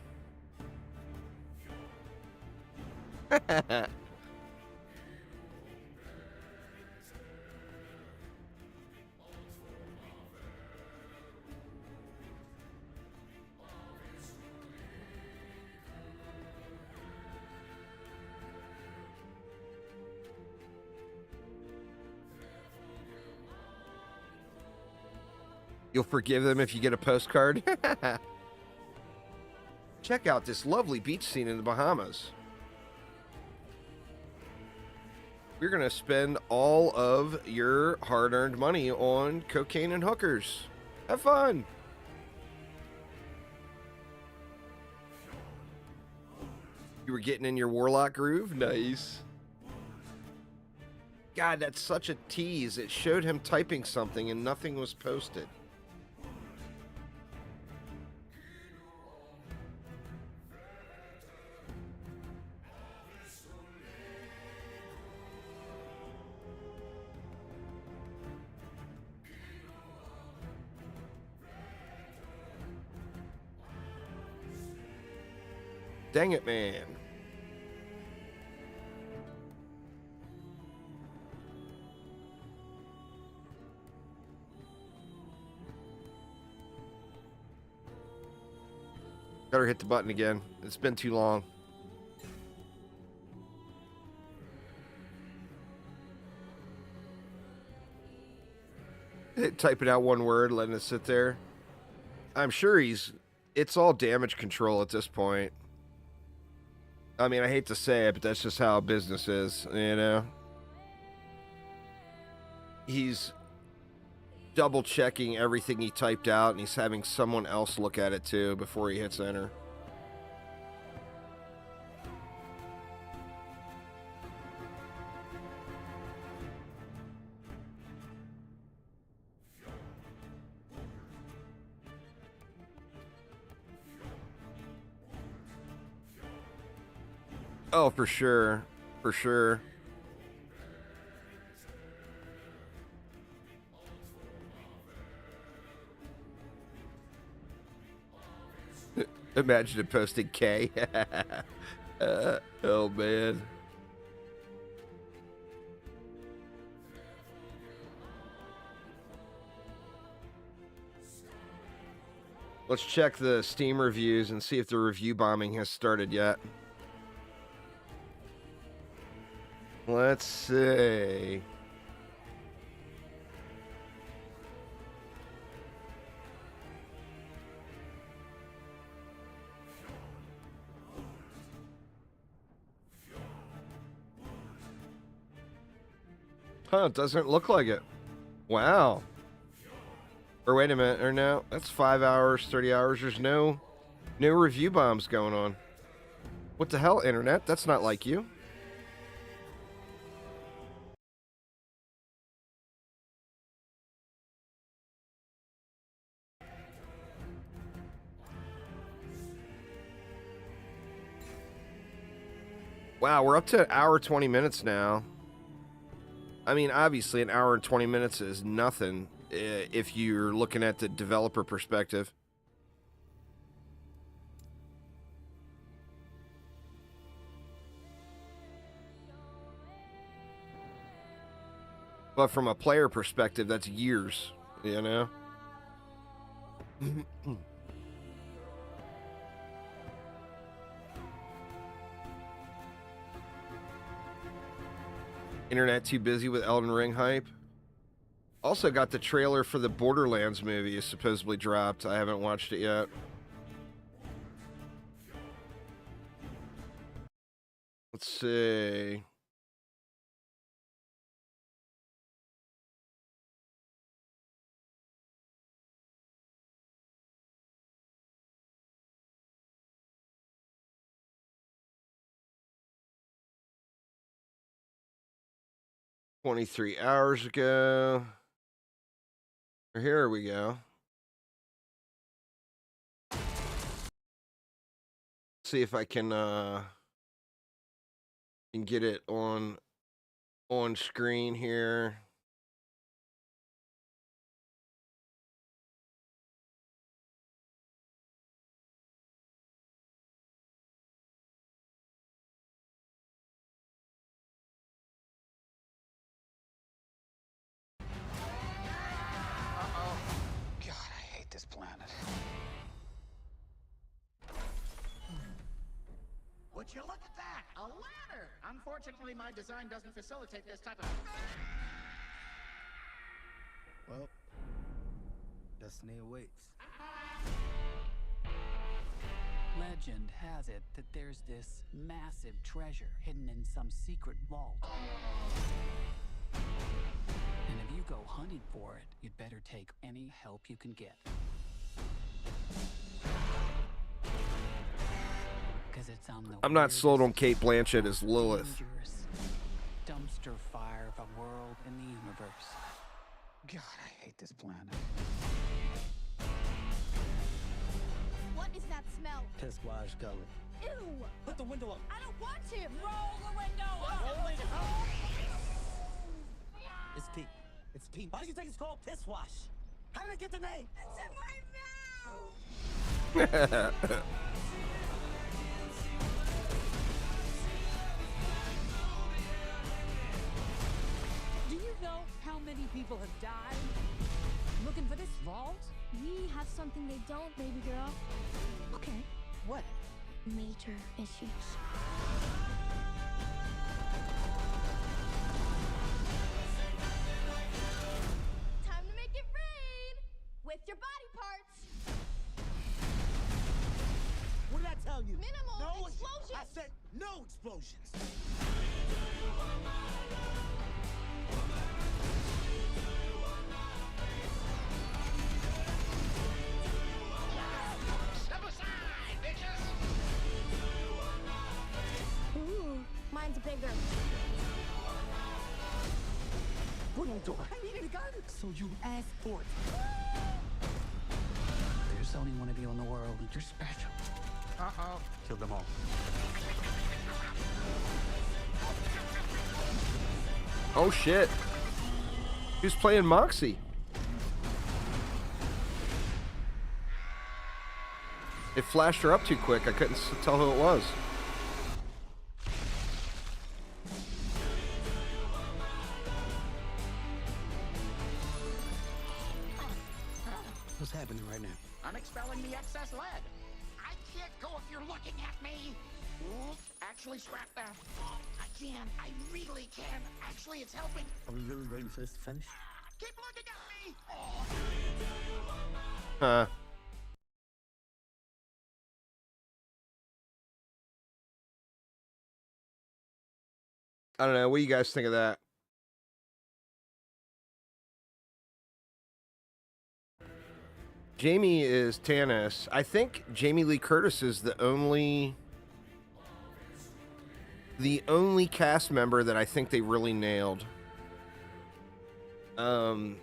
You'll forgive them if you get a postcard? Check out this lovely beach scene in the Bahamas. You're going to spend all of your hard-earned money on cocaine and hookers. Have fun. You were getting in your warlock groove? Nice. God, that's such a tease. It showed him typing something and nothing was posted. Dang it, man. Better hit the button again. It's been too long. Typing out one word, letting it sit there. I'm sure it's all damage control at this point. I mean, I hate to say it, but that's just how business is, you know? He's double checking everything he typed out, and he's having someone else look at it too before he hits enter. Oh, for sure. For sure. Imagine it posting K. Oh, man. Let's check the Steam reviews and see if the review bombing has started yet. Let's see. Huh, it doesn't look like it. Wow. Or wait a minute, or no, that's 5 hours, 30 hours. There's no review bombs going on. What the hell, internet? That's not like you. Wow, we're up to 1 hour 20 minutes now. I mean, obviously, 1 hour and 20 minutes is nothing if you're looking at the developer perspective. But from a player perspective, that's years, you know? Internet too busy with Elden Ring hype. Also got the trailer for the Borderlands movie is supposedly dropped. I haven't watched it yet. Let's see. "23 hours ago." Here we go. See if I can get it on screen here. God, I hate this planet. Would you look at that? A ladder! Unfortunately, my design doesn't facilitate this type of... Well, destiny awaits. Legend has it that there's this massive treasure hidden in some secret vault. And if you go hunting for it, you'd better take any help you can get. Because it's on the I'm not sold on weirdest, Kate Blanchett as Lilith. dangerous dumpster fire of a world in the universe. God, I hate this planet. What is that smell? Piss wash gullet. Ew! Put the window up. I don't want to! Roll the window up! Roll it up. It's Pete. It's Pete. Why do you think it's called piss wash? How did I get the name? It's in my mouth! Do you know how many people have died looking for this vault? We have something they don't, baby girl. Okay, what? Major issues. Time to make it rain! With your body parts! What did I tell you? Minimal explosions! I said no explosions. Step aside, bitches! Ooh, mine's bigger. What are you doing? I needed a gun. So you asked for it. There's only one of you in the world, and you're special. Uh-oh. Kill them all. Oh shit. Who's playing Moxie? It flashed her up too quick. I couldn't tell who it was. What's happening right now? I'm expelling the excess lead. I can't go if you're looking at me. Ooh, actually, scrap that. I can. I really can. Actually, it's helping. Are we really waiting for this to finish? Keep looking at me. Huh. I don't know. What do you guys think of that? Jamie is Tanis. I think Jamie Lee Curtis is the only cast member that I think they really nailed. No,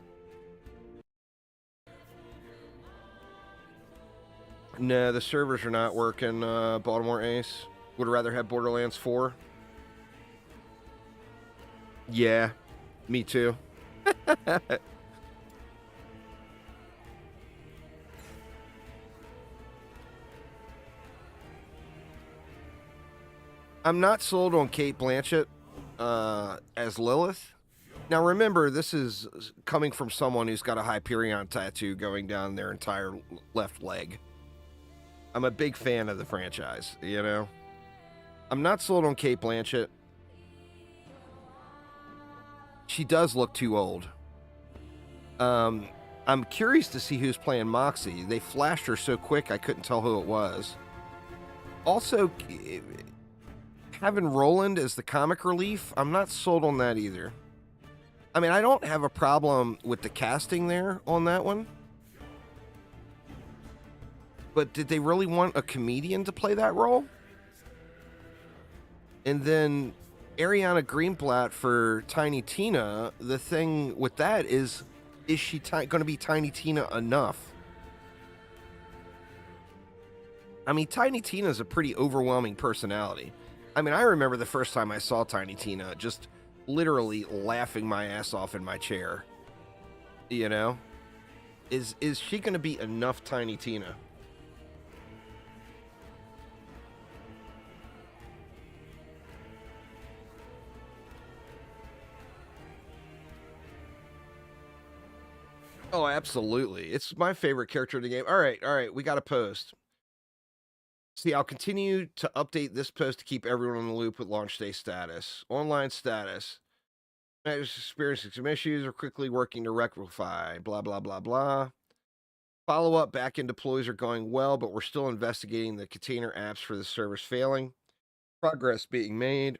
the servers are not working, Baltimore Ace. Would rather have Borderlands 4. Yeah, me too. I'm not sold on Kate Blanchett as Lilith. Now remember, this is coming from someone who's got a Hyperion tattoo going down their entire left leg. I'm a big fan of the franchise, you know? I'm not sold on Kate Blanchett. She does look too old. I'm curious to see who's playing Moxie. They flashed her so quick I couldn't tell who it was. Also, having Roland as the comic relief, I'm not sold on that either. I mean, I don't have a problem with the casting there on that one. But did they really want a comedian to play that role? And then Ariana Greenblatt for Tiny Tina, the thing with that is she going to be Tiny Tina enough? I mean, Tiny Tina is a pretty overwhelming personality. I mean, I remember the first time I saw Tiny Tina, just literally laughing my ass off in my chair. You know? Is she going to be enough Tiny Tina? Oh, absolutely. It's my favorite character in the game. All right. We got a post. See, I'll continue to update this post to keep everyone in the loop with launch day status. Online status. Managers experiencing some issues are quickly working to rectify. Blah, blah, blah, blah. Follow-up backend deploys are going well, but we're still investigating the container apps for the service failing. Progress being made.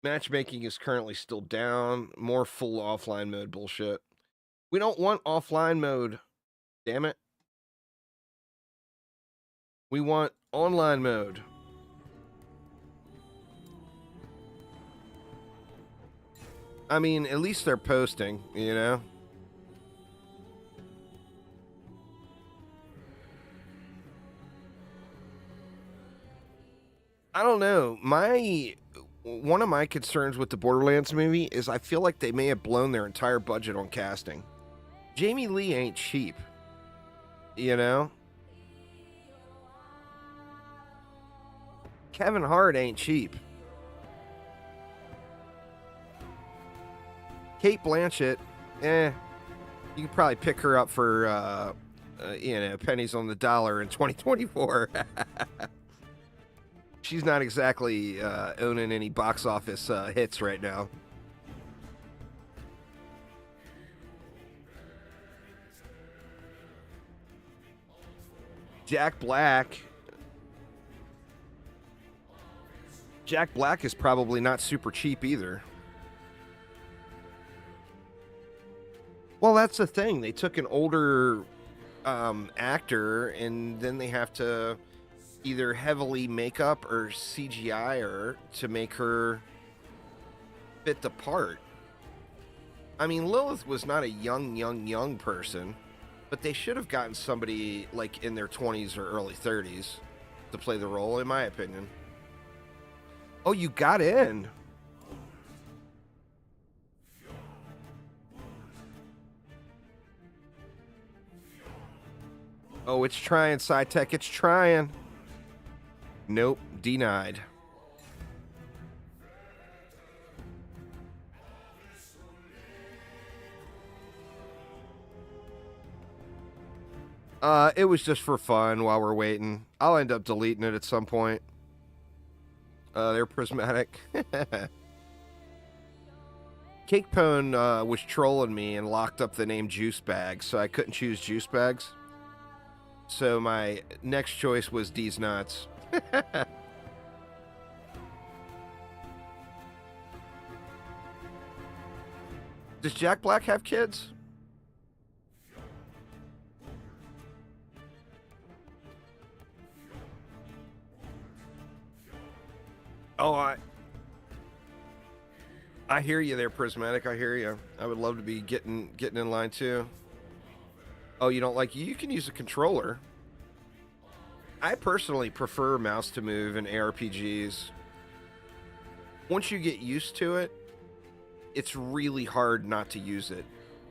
Matchmaking is currently still down. More full offline mode bullshit. We don't want offline mode. Damn it. We want online mode. I mean, at least they're posting, you know? I don't know. One of my concerns with the Borderlands movie is I feel like they may have blown their entire budget on casting. Jamie Lee ain't cheap. You know? Kevin Hart ain't cheap. Kate Blanchett, you could probably pick her up for, pennies on the dollar in 2024. She's not exactly owning any box office hits right now. Jack Black is probably not super cheap either. Well, that's the thing. They took an older actor, and then they have to either heavily makeup or CGI her to make her fit the part. I mean, Lilith was not a young person, but they should have gotten somebody like in their 20s or early 30s to play the role, in my opinion. Oh, you got in. Oh, it's trying, SciTech. It's trying. Nope, denied. It was just for fun while we're waiting. I'll end up deleting it at some point. They're prismatic. Cakepone was trolling me and locked up the name Juice Bags, so I couldn't choose Juice Bags. So my next choice was D's Nuts. Does Jack Black have kids? Oh, I hear you there, Prismatic. I hear you. I would love to be getting in line too. Oh, you don't like... You can use a controller. I personally prefer mouse to move in ARPGs. Once you get used to it, it's really hard not to use it.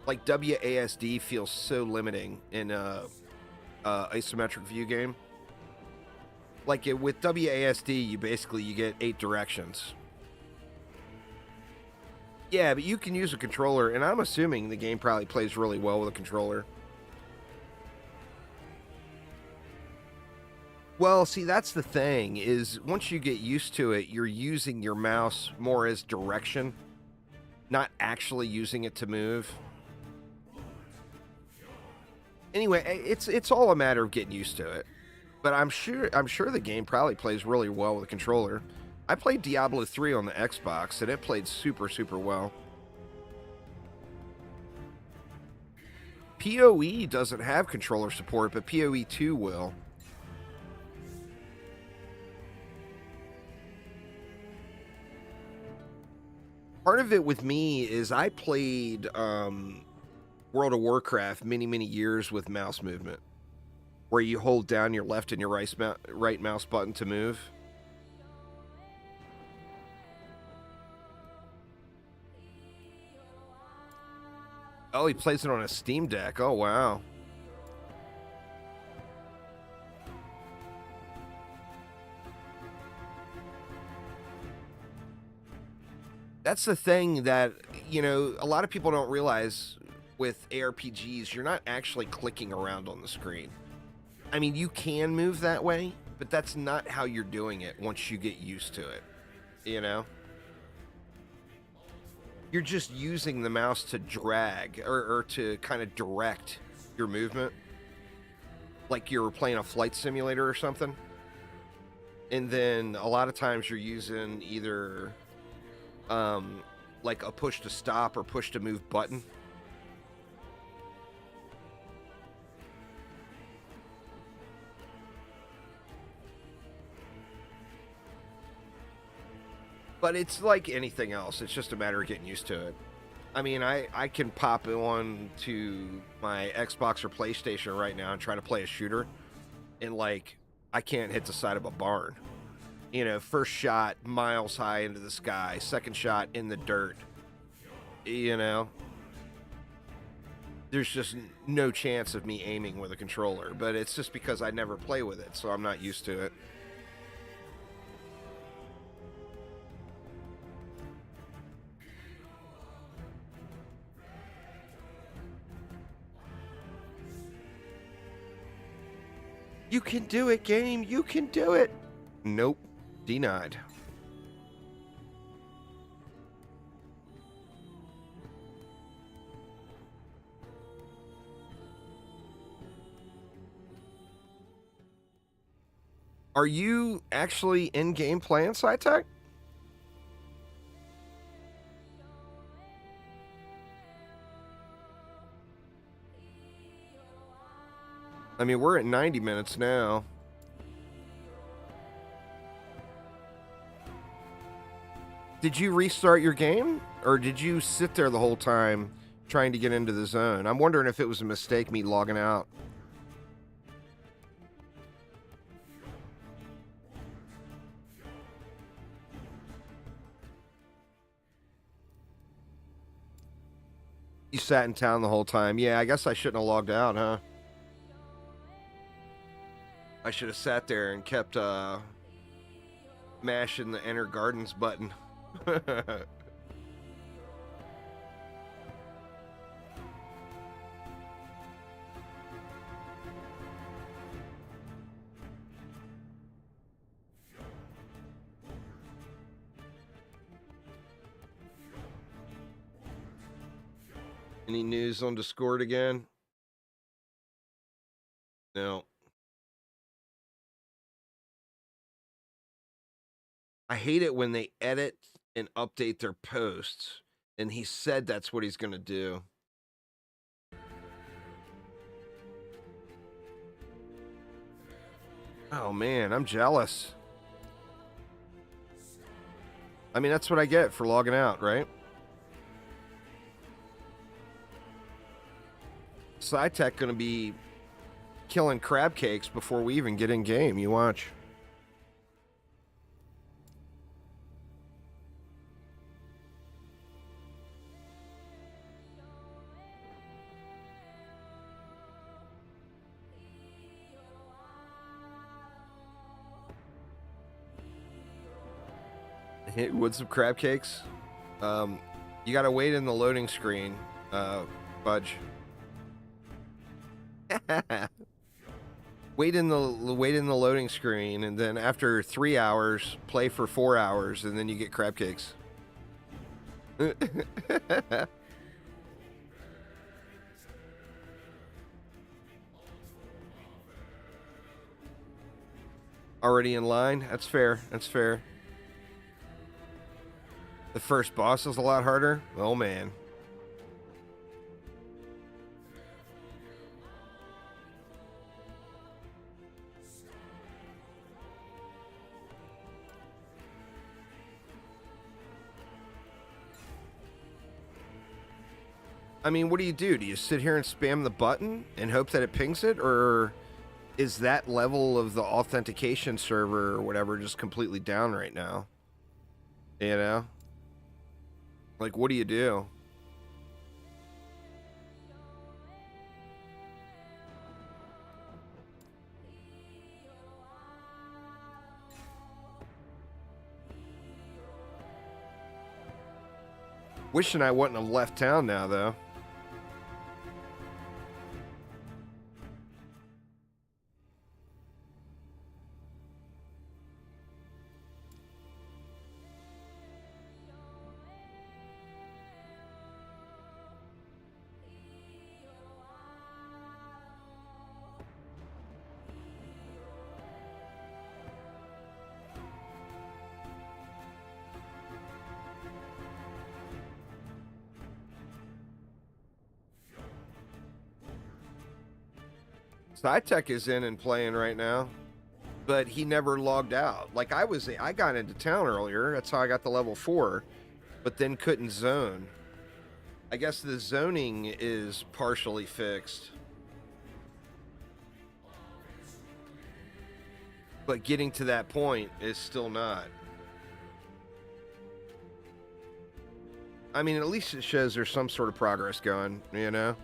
Like, WASD feels so limiting in a isometric view game. Like, with WASD, you get 8 directions. Yeah, but you can use a controller, and I'm assuming the game probably plays really well with a controller. Well, see, that's the thing, is once you get used to it, you're using your mouse more as direction, not actually using it to move. Anyway, it's all a matter of getting used to it. But I'm sure the game probably plays really well with a controller. I played Diablo 3 on the Xbox, and it played super, super well. PoE doesn't have controller support, but PoE 2 will. Part of it with me is I played World of Warcraft many, many years with mouse movement, where you hold down your left and your right mouse button to move. Oh, he plays it on a Steam Deck. Oh, wow. That's the thing that, you know, a lot of people don't realize with ARPGs, you're not actually clicking around on the screen. I mean, you can move that way, but that's not how you're doing it once you get used to it, you know? You're just using the mouse to drag or to kind of direct your movement, like you're playing a flight simulator or something. And then a lot of times you're using either like a push to stop or push to move button. But it's like anything else. It's just a matter of getting used to it. I mean, I can pop on to my Xbox or PlayStation right now and try to play a shooter, and, like, I can't hit the side of a barn. You know, first shot miles high into the sky, second shot in the dirt. You know? There's just no chance of me aiming with a controller, but it's just because I never play with it, so I'm not used to it. You can do it, game. You can do it. Nope. Denied. Are you actually in-game playing SciTech? I mean, we're at 90 minutes now. Did you restart your game? Or did you sit there the whole time trying to get into the zone? I'm wondering if it was a mistake me logging out. You sat in town the whole time. Yeah, I guess I shouldn't have logged out, huh? I should have sat there and kept mashing the Enter Gardens button. Any news on Discord again? No. I hate it when they edit and update their posts, and he said that's what he's going to do. Oh, man, I'm jealous. I mean, that's what I get for logging out, right? SciTech going to be killing crab cakes before we even get in game. You watch. What's some crab cakes? You gotta wait in the loading screen, Budge. wait in the loading screen, and then after 3 hours, play for 4 hours, and then you get crab cakes. Already in line? That's fair. That's fair. The first boss is a lot harder? Oh, man. I mean, what do? Do you sit here and spam the button and hope that it pings it? Or is that level of the authentication server or whatever just completely down right now? You know? Like, what do you do? Wishing I wouldn't have left town now, though. SciTech is in and playing right now, but he never logged out. Like I got into town earlier. That's how I got to level 4, but then couldn't zone. I guess the zoning is partially fixed, but getting to that point is still not. I mean, at least it shows there's some sort of progress going, you know?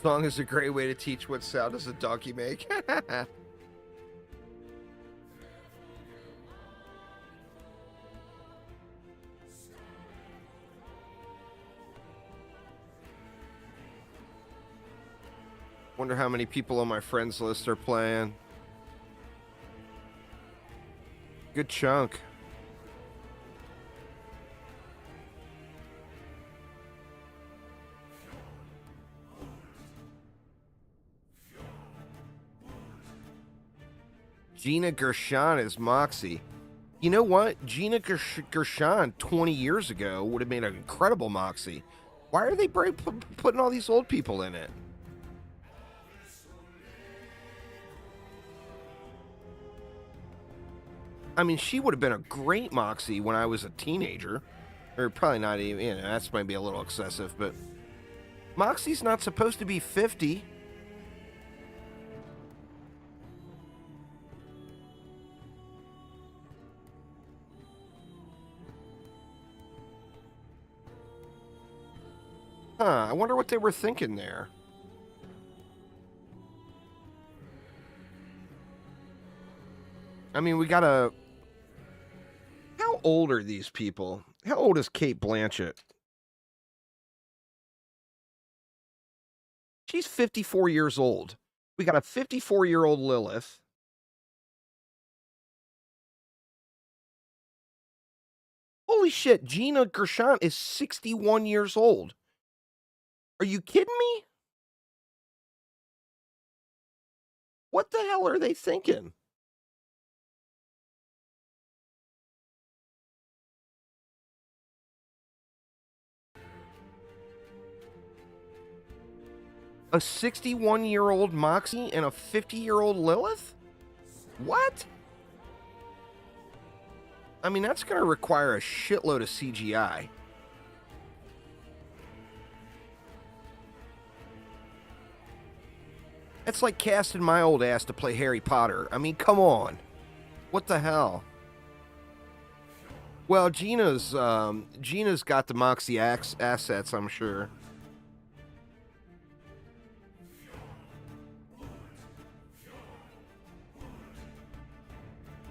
Song is a great way to teach what sound does a donkey make. Wonder how many people on my friends list are playing. Good chunk. Gina Gershon is Moxie. You know what? Gina Gershon 20 years ago would have made an incredible Moxie. Why are they putting all these old people in it? I mean, she would have been a great Moxie when I was a teenager. Or probably not even, you know, that's might be a little excessive, but Moxie's not supposed to be 50. Huh, I wonder what they were thinking there. I mean, we gotta... How old are these people? How old is Kate Blanchett? She's 54 years old. We got a 54-year-old Lilith. Holy shit, Gina Gershon is 61 years old. Are you kidding me? What the hell are they thinking? A 61-year-old Moxie and a 50-year-old Lilith? What? I mean, that's going to require a shitload of CGI. It's like casting my old ass to play Harry Potter. I mean, come on. What the hell? Well, Gina's got the Moxie assets, I'm sure.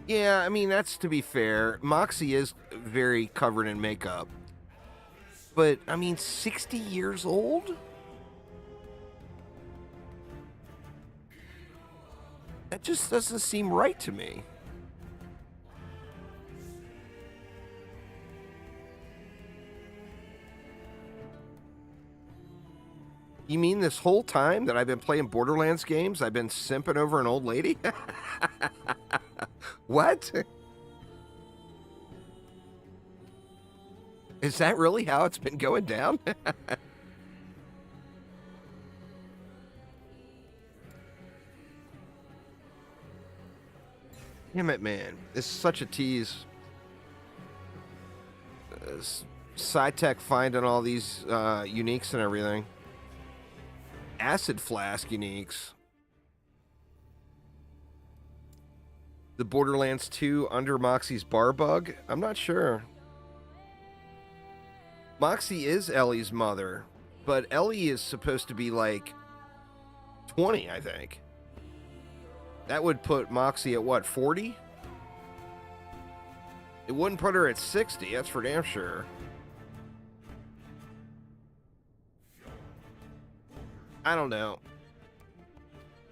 Yeah, I mean, that's to be fair. Moxie is very covered in makeup. But, I mean, 60 years old? That just doesn't seem right to me. You mean this whole time that I've been playing Borderlands games, I've been simping over an old lady? What? Is that really how it's been going down? Damn it, man. This is such a tease. SciTech finding all these uniques and everything. Acid Flask uniques. The Borderlands 2 under Moxie's bar bug? I'm not sure. Moxie is Ellie's mother, but Ellie is supposed to be like 20, I think. That would put Moxie at what, 40? It wouldn't put her at 60, that's for damn sure. I don't know.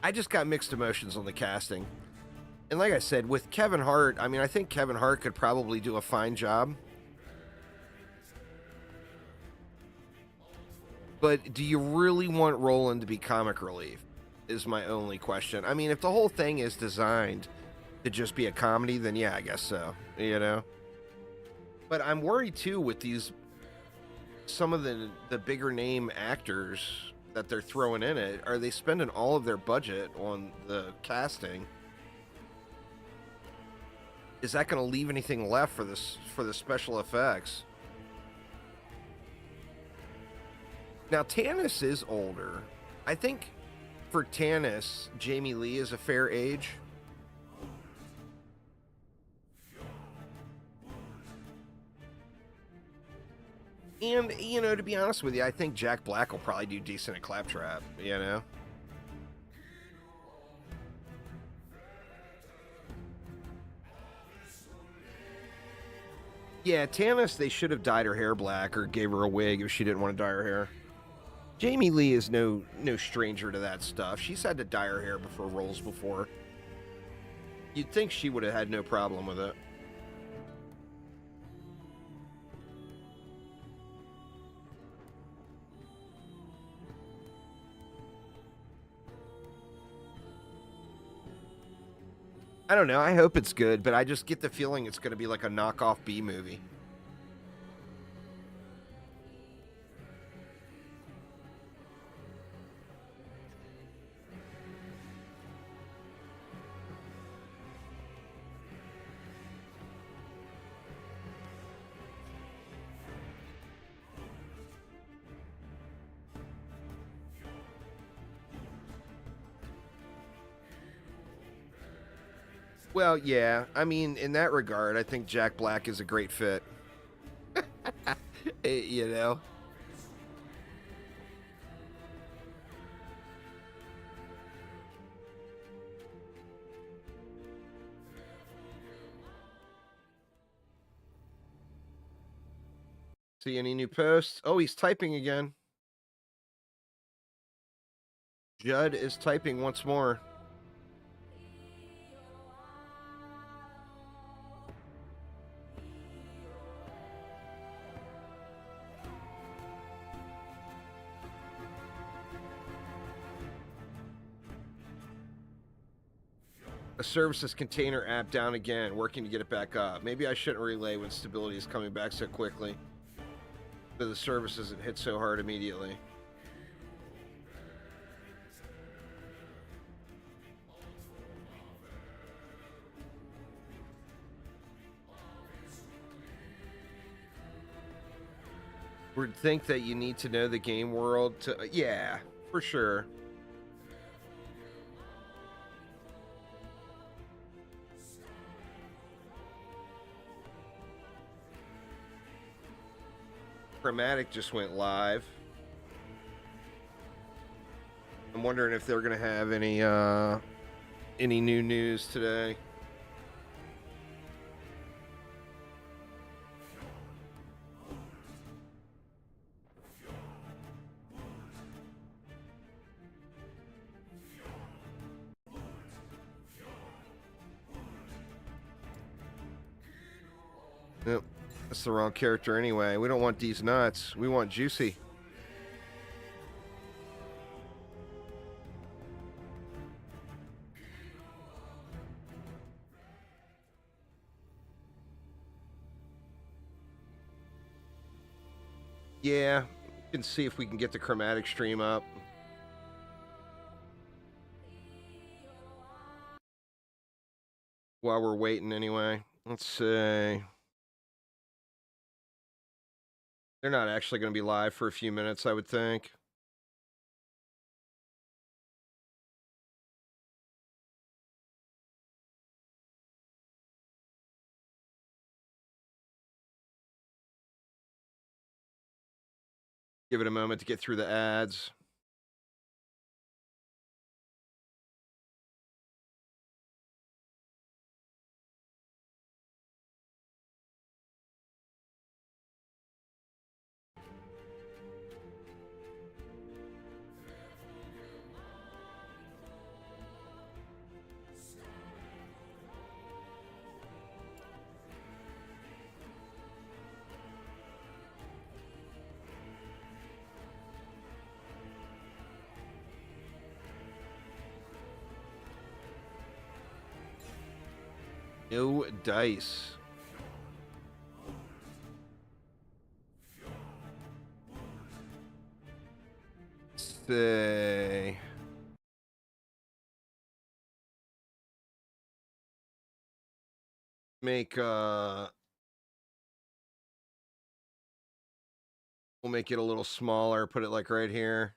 I just got mixed emotions on the casting. And like I said, with Kevin Hart, I mean, I think Kevin Hart could probably do a fine job. But do you really want Roland to be comic relief? Is my only question. I mean, if the whole thing is designed to just be a comedy, then yeah, I guess so. You know? But I'm worried too with these, some of the bigger name actors that they're throwing in it. Are they spending all of their budget on the casting? Is that going to leave anything left for this, for the special effects? Now, Tannis is older. I think for Tannis, Jamie Lee is a fair age. And, you know, to be honest with you, I think Jack Black will probably do decent at Claptrap, you know? Yeah, Tannis, they should have dyed her hair black or gave her a wig if she didn't want to dye her hair. Jamie Lee is no stranger to that stuff. She's had to dye her hair before roles before. You'd think she would have had no problem with it. I don't know. I hope it's good, but I just get the feeling it's going to be like a knockoff B movie. Well, yeah. I mean, in that regard, I think Jack Black is a great fit. You know? See any new posts? Oh, he's typing again. Judd is typing once more. A services container app down again, working to get it back up. Maybe I shouldn't relay when stability is coming back so quickly. So the service isn't hit so hard immediately. Would think that you need to know the game world to... yeah, for sure. Chromatic just went live. I'm wondering if they're gonna have any new news today. Nope. That's the wrong character anyway. We don't want these nuts. We want Juicy. Yeah, we can see if we can get the chromatic stream up. While we're waiting anyway. Let's see. They're not actually going to be live for a few minutes, I would think. Give it a moment to get through the ads. No dice. Say. Make we'll make it a little smaller, put it like right here.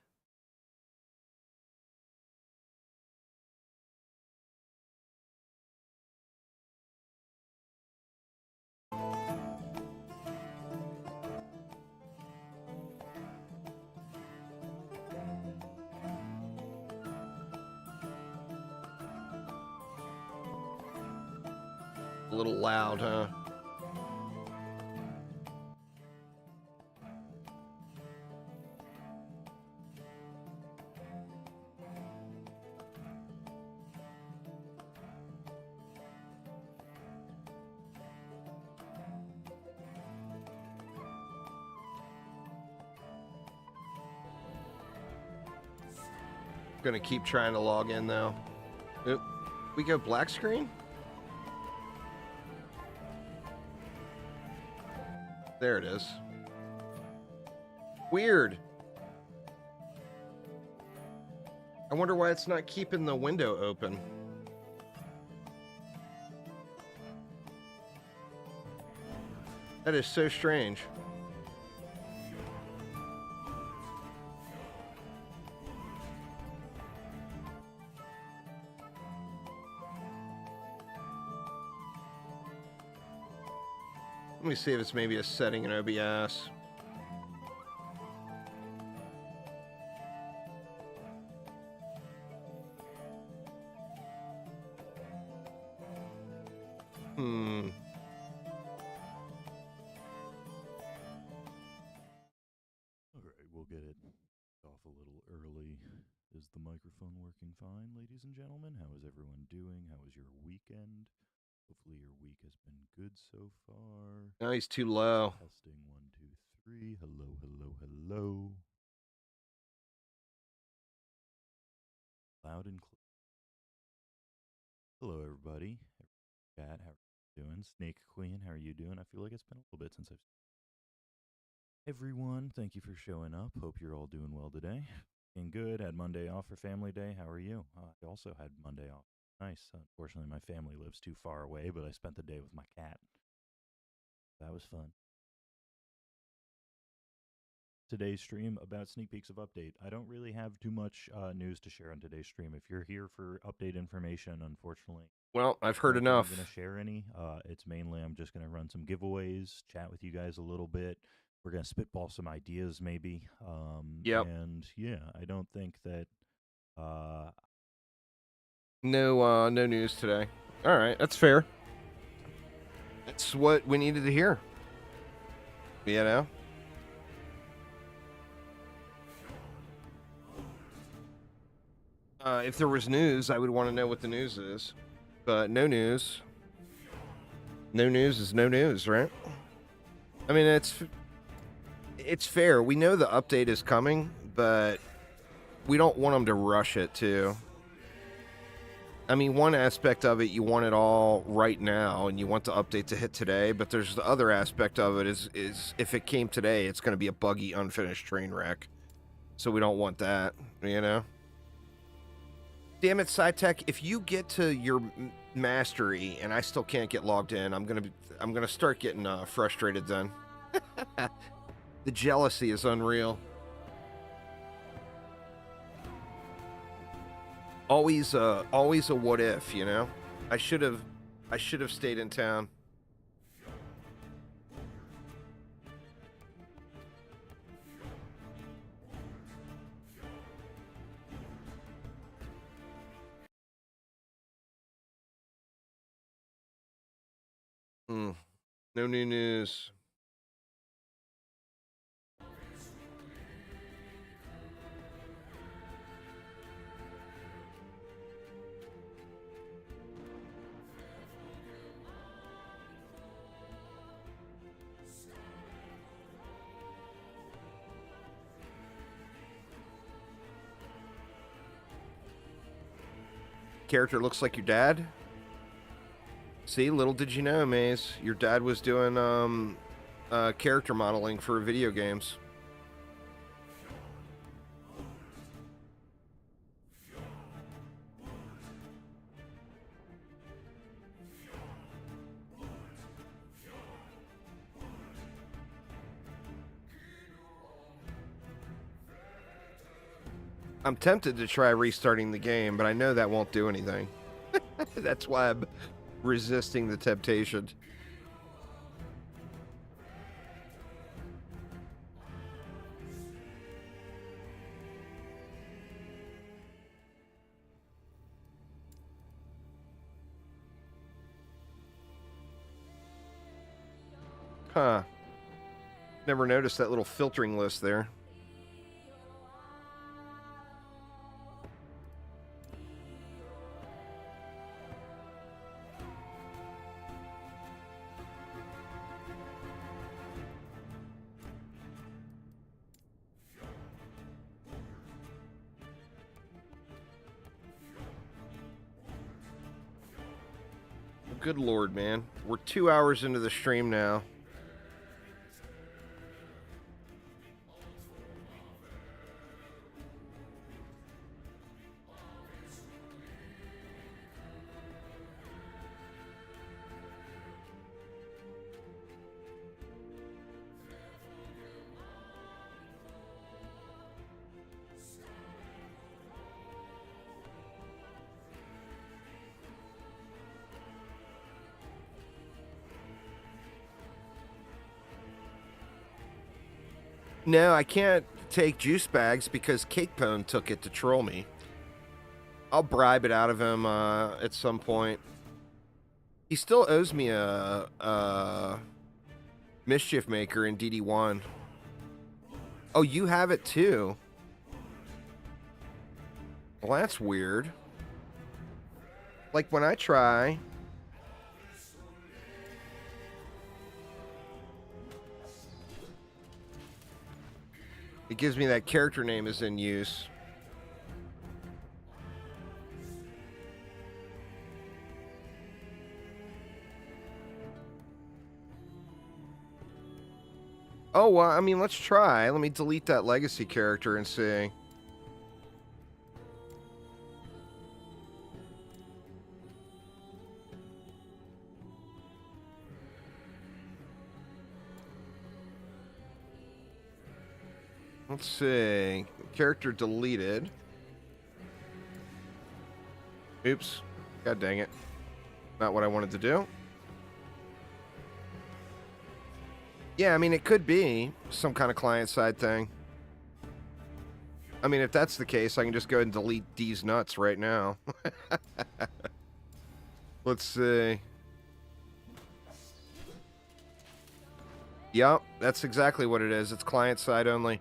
A little loud, huh? Gonna keep trying to log in though. Oop. We go black screen? There it is. Weird. I wonder why it's not keeping the window open. That is so strange. Let me see if it's maybe a setting in OBS. All right, we'll get it off a little early. Is the microphone working fine, ladies and gentlemen? How is everyone doing? How was your weekend? Hopefully your week has been good so far. No, he's too low. Testing 1, 2, 3. Hello, hello, hello. Loud and clear. Hello, everybody. Chat, how are you doing? Snake Queen, how are you doing? I feel like it's been a little bit since I've seen everyone. Thank you for showing up. Hope you're all doing well today. Doing good. Had Monday off for Family Day. How are you? I also had Monday off. Nice. Unfortunately, my family lives too far away, but I spent the day with my cat. That was fun. Today's stream about sneak peeks of update. I don't really have too much news to share on today's stream. If you're here for update information, unfortunately, well, I've heard enough. I'm going to share any. It's mainly I'm just going to run some giveaways, chat with you guys a little bit. We're going to spitball some ideas maybe. Yep. And yeah, I don't think that no news today. All right, that's fair. That's what we needed to hear. You know? If there was news, I would want to know what the news is. But no news. No news is no news, right? I mean, it's fair. We know the update is coming, but we don't want them to rush it, too. I mean, one aspect of it, you want it all right now, and you want the update to hit today, but there's the other aspect of it is if it came today, it's going to be a buggy, unfinished train wreck. So we don't want that, you know? Damn it, SciTech, if you get to your mastery and I still can't get logged in, I'm gonna start getting frustrated then. The jealousy is unreal. Always a what if, you know? I should have stayed in town. No new news. Character looks like your dad. See, little did you know, Maze, your dad was doing character modeling for video games. I'm tempted to try restarting the game, but I know that won't do anything. That's why I'm resisting the temptation. Huh. Never noticed that little filtering list there. Good Lord, man. We're 2 hours into the stream now. No, I can't take juice bags because Cakepone took it to troll me. I'll bribe it out of him at some point. He still owes me a Mischief Maker in DD1. Oh, you have it too? Well, that's weird. Like when I try... It gives me that character name is in use. Oh, well, I mean, let's try. Let me delete that legacy character and see. Let's see. Character deleted. Oops. God dang it. Not what I wanted to do. Yeah, I mean, it could be some kind of client-side thing. I mean, if that's the case, I can just go ahead and delete these nuts right now. Let's see. Yep, that's exactly what it is. It's client-side only.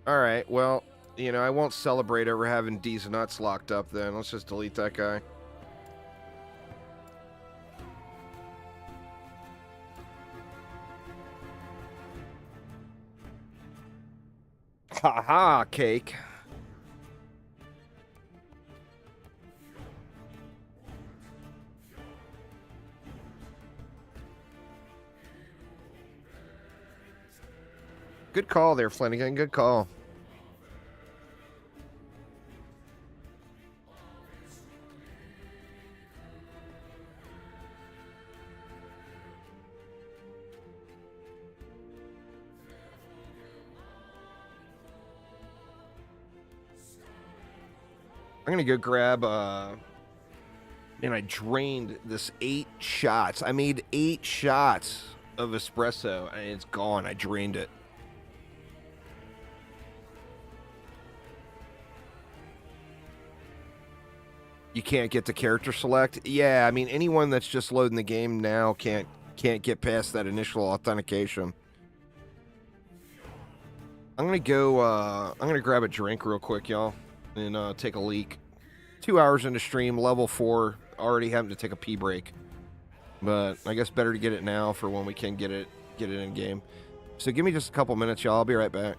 Alright, well, you know, I won't celebrate over having D's nuts locked up then. Let's just delete that guy. Ha-ha, cake. Good call there, Flanagan. Good call. I'm gonna go grab, and I drained this 8 shots. I made 8 shots of espresso, and it's gone. I drained it. You can't get the character select? Yeah, I mean, anyone that's just loading the game now can't get past that initial authentication. I'm gonna go, I'm gonna grab a drink real quick, y'all, and take a leak. 2 hours into stream, level 4, already having to take a pee break. But I guess better to get it now for when we can get it in game. So give me just a couple minutes, y'all. I'll be right back.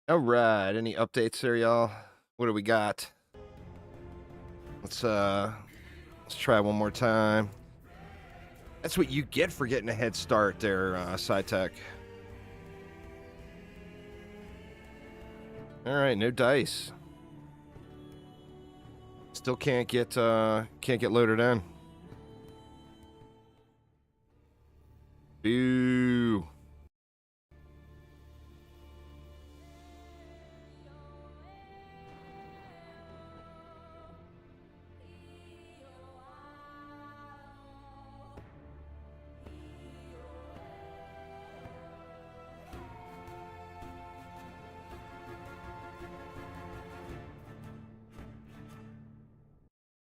All right, any updates there, y'all? What do we got? Let's try one more time. That's what you get for getting a head start there, SciTech. All right, no dice. Still can't get loaded in. Boo.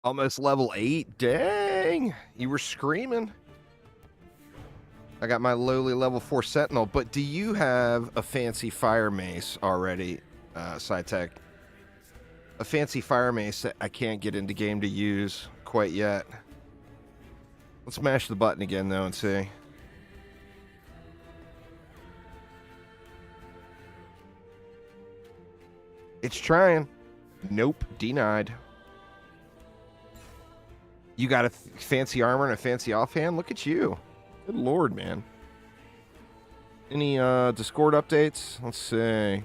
Almost level 8. Dang. You were screaming. I got my lowly level 4 Sentinel, but do you have a fancy fire mace already, SciTech? A fancy fire mace that I can't get into game to use quite yet. Let's mash the button again, though, and see. It's trying. Nope. Denied. You got a fancy armor and a fancy offhand? Look at you. Good lord, man. Any Discord updates? Let's see.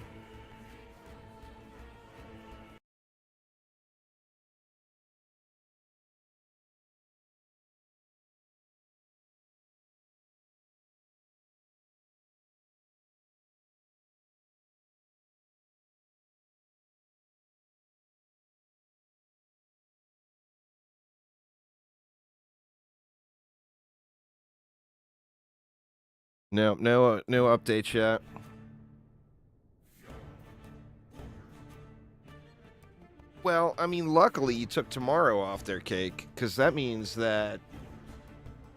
No updates yet. Well, I mean, luckily you took tomorrow off there, Cake, because that means that,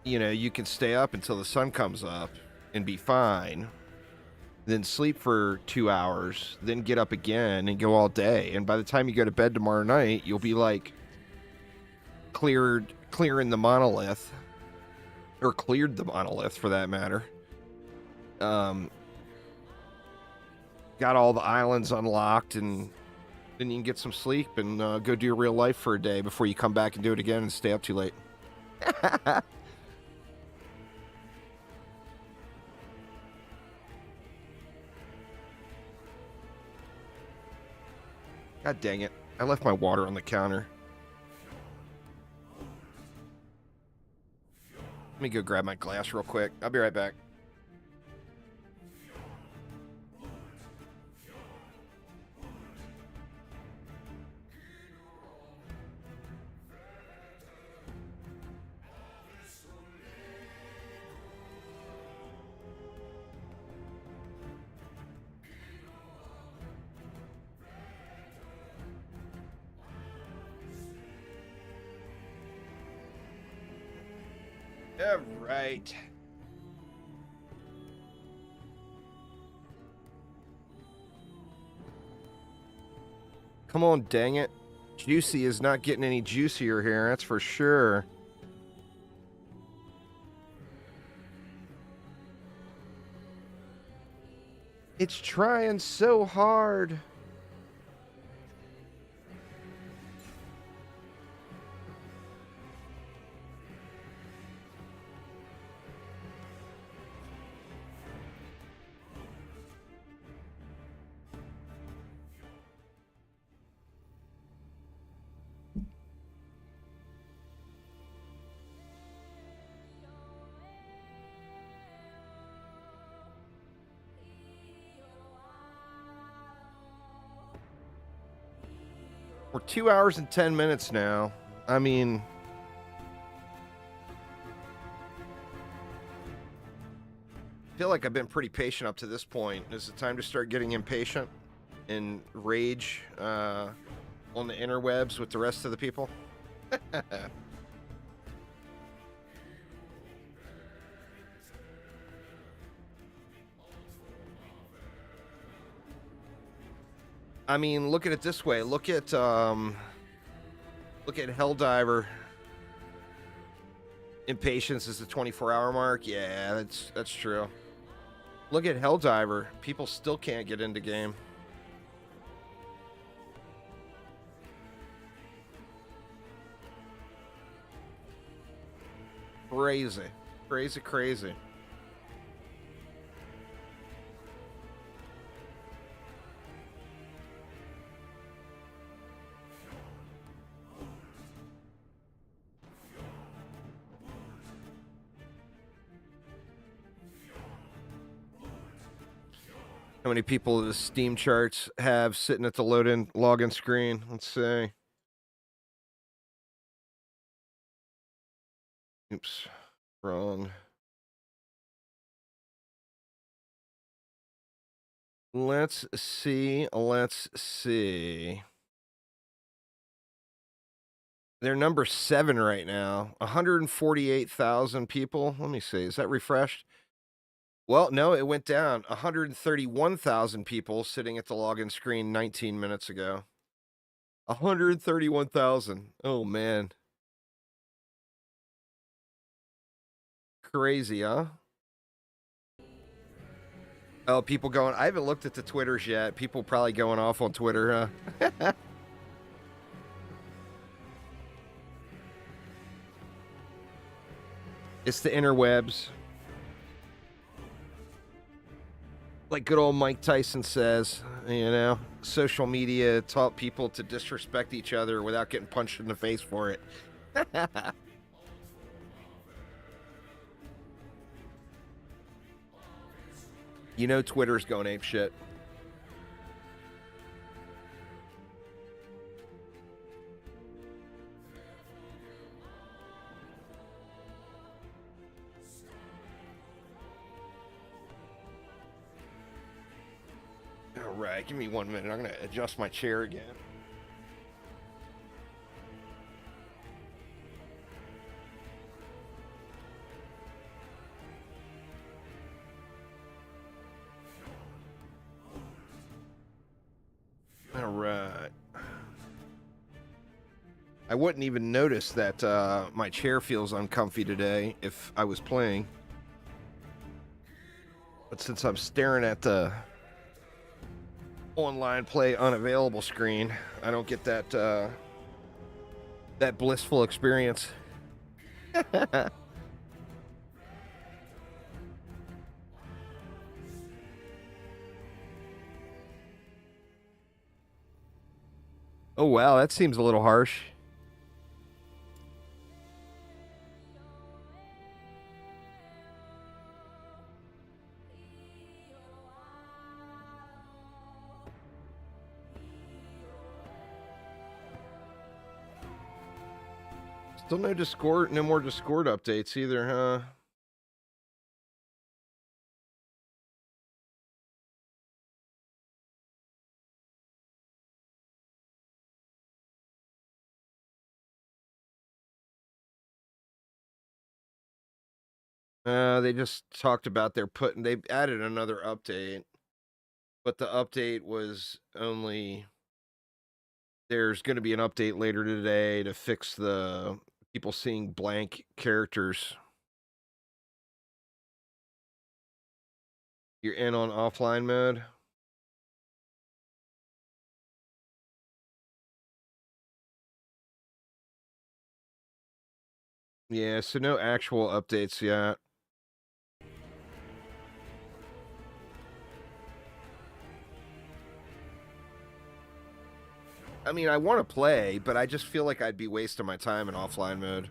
you know, you can stay up until the sun comes up and be fine, then sleep for 2 hours, then get up again and go all day. And by the time you go to bed tomorrow night, you'll be like clearing the monolith, or cleared the monolith for that matter. Got all the islands unlocked, and then you can get some sleep and go do real life for a day before you come back and do it again and stay up too late. God dang it. I left my water on the counter. Let me go grab my glass real quick. I'll be right back. All right. Come on, dang it. Juicy is not getting any juicier here, that's for sure. It's trying so hard. We're 2 hours and 10 minutes now. I mean, I feel like I've been pretty patient up to this point. Is it time to start getting impatient and rage on the interwebs with the rest of the people? I mean, look at it this way. Look at Helldiver. Impatience is the 24-hour mark. Yeah, that's true. Look at Helldiver. People still can't get into game. crazy. Crazy, crazy. How many people do the Steam charts have sitting at the login screen? Let's see. Oops, wrong. Let's see. They're number 7 right now. 148,000 people. Let me see. Is that refreshed? Well, no, it went down. 131,000 people sitting at the login screen 19 minutes ago. 131,000. Oh, man. Crazy, huh? Oh, people going... I haven't looked at the Twitters yet. People probably going off on Twitter, huh? It's the interwebs. Like good old Mike Tyson says, you know, social media taught people to disrespect each other without getting punched in the face for it. You know Twitter's going ape shit. All right, give me 1 minute. I'm going to adjust my chair again. All right. I wouldn't even notice that my chair feels uncomfy today if I was playing. But since I'm staring at the online play unavailable screen, I don't get that that blissful experience. Oh wow, that seems a little harsh. Still no Discord, no more Discord updates either, huh? They just talked about they added another update, but the update was only, there's going to be an update later today to fix the people seeing blank characters. You're in on offline mode? Yeah, so no actual updates yet. I mean, I want to play, but I just feel like I'd be wasting my time in offline mode.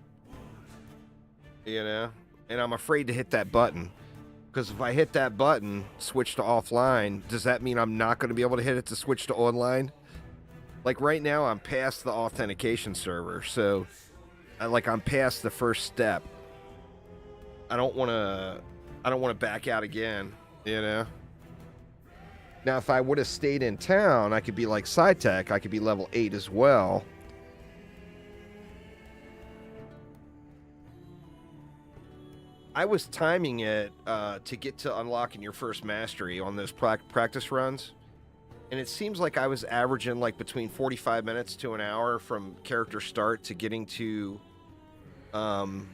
You know? And I'm afraid to hit that button. Because if I hit that button, switch to offline, does that mean I'm not going to be able to hit it to switch to online? Like right now, I'm past the authentication server, so I'm past the first step. I don't want to back out again, you know? Now, if I would have stayed in town, I could be like SciTech. I could be level 8 as well. I was timing it to get to unlocking your first mastery on those practice runs. And it seems like I was averaging like between 45 minutes to an hour from character start to getting to the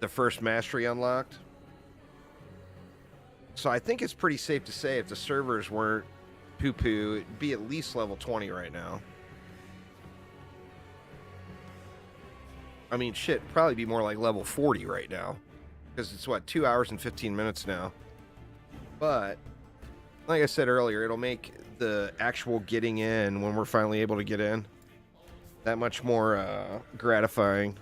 first mastery unlocked. So I think it's pretty safe to say if the servers weren't poo-poo, it'd be at least level 20 right now. I mean, shit, probably be more like level 40 right now. Because it's, what, 2 hours and 15 minutes now. But, like I said earlier, it'll make the actual getting in, when we're finally able to get in, that much more gratifying.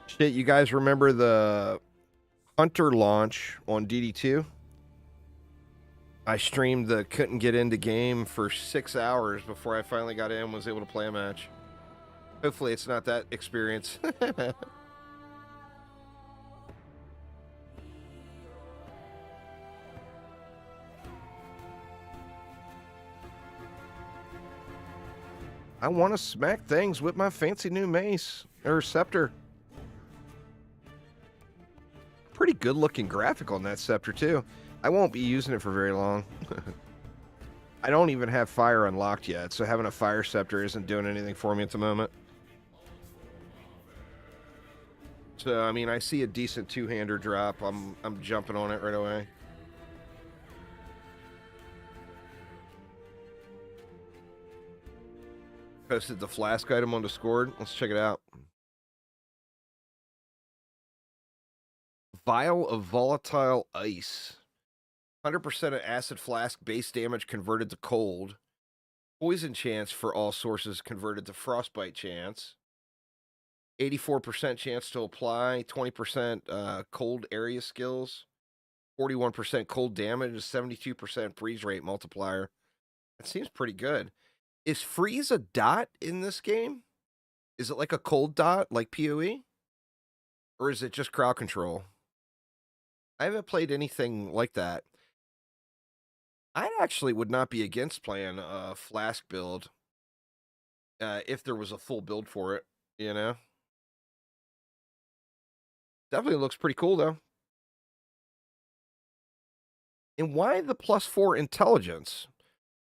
Shit, you guys remember the Hunter launch on DD2? I streamed the couldn't get into game for 6 hours before I finally got in and was able to play a match. Hopefully it's not that experience. I want to smack things with my fancy new mace, or scepter. Pretty good looking graphic on that scepter too. I won't be using it for very long. I don't even have fire unlocked yet, so having a fire scepter isn't doing anything for me at the moment. So, I mean, I see a decent two-hander drop. I'm jumping on it right away. Posted the flask item on Discord. Let's check it out. Vial of volatile ice. 100% of acid flask base damage converted to cold. Poison chance for all sources converted to frostbite chance. 84% chance to apply. 20% cold area skills. 41% cold damage. 72% freeze rate multiplier. That seems pretty good. Is freeze a dot in this game? Is it like a cold dot, like PoE? Or is it just crowd control? I haven't played anything like that. I actually would not be against playing a flask build if there was a full build for it, you know? Definitely looks pretty cool, though. And why the +4 intelligence?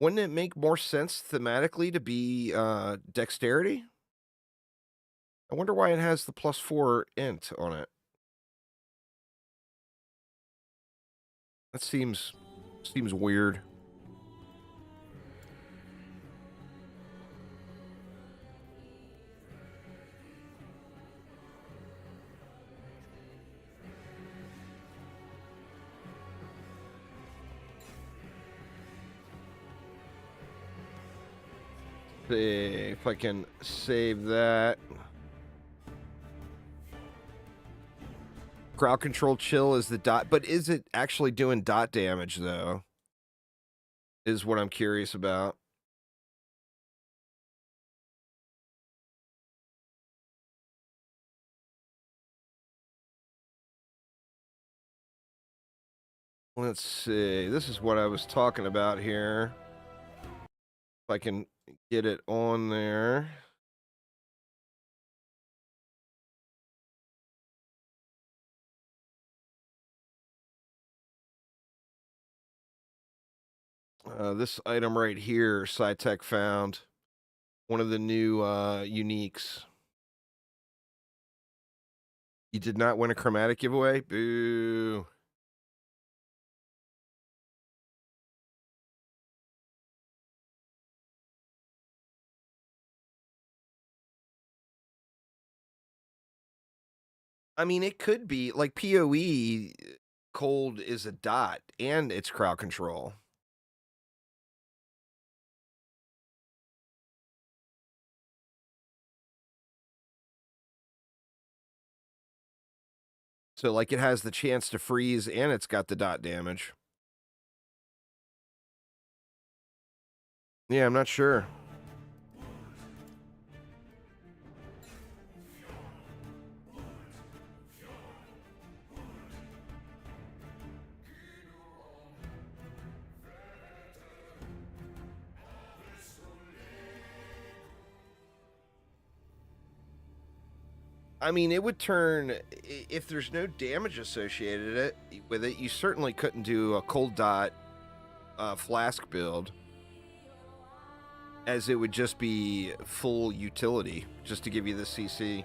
Wouldn't it make more sense thematically to be dexterity? I wonder why it has the +4 int on it. That seems weird. See if I can save that. Crowd control chill is the dot, but is it actually doing dot damage though? Is what I'm curious about. Let's see. This is what I was talking about here. If I can get it on there. This item right here, SciTech found. One of the new uniques. You did not win a chromatic giveaway? Boo. I mean, it could be like PoE cold is a dot and it's crowd control. So like it has the chance to freeze and it's got the dot damage. Yeah, I'm not sure. I mean, it would turn, if there's no damage associated with it, you certainly couldn't do a cold dot flask build, as it would just be full utility, just to give you the CC.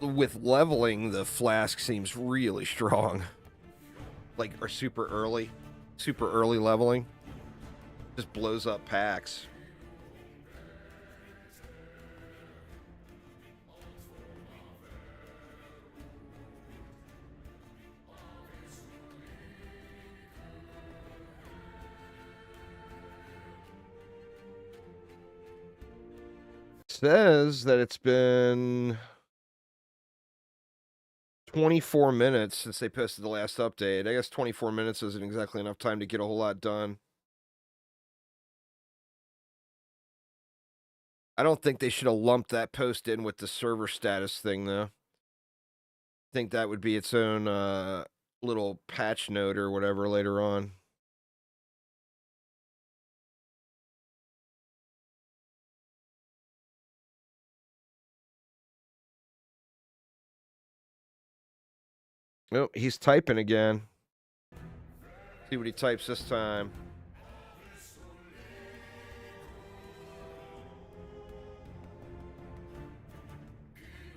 with leveling, the flask seems really strong. Like, or super early leveling. Just blows up packs. Says that it's been 24 minutes since they posted the last update. I guess 24 minutes isn't exactly enough time to get a whole lot done. I don't think they should have lumped that post in with the server status thing, though. I think that would be its own little patch note or whatever later on. Oh, he's typing again. See what he types this time.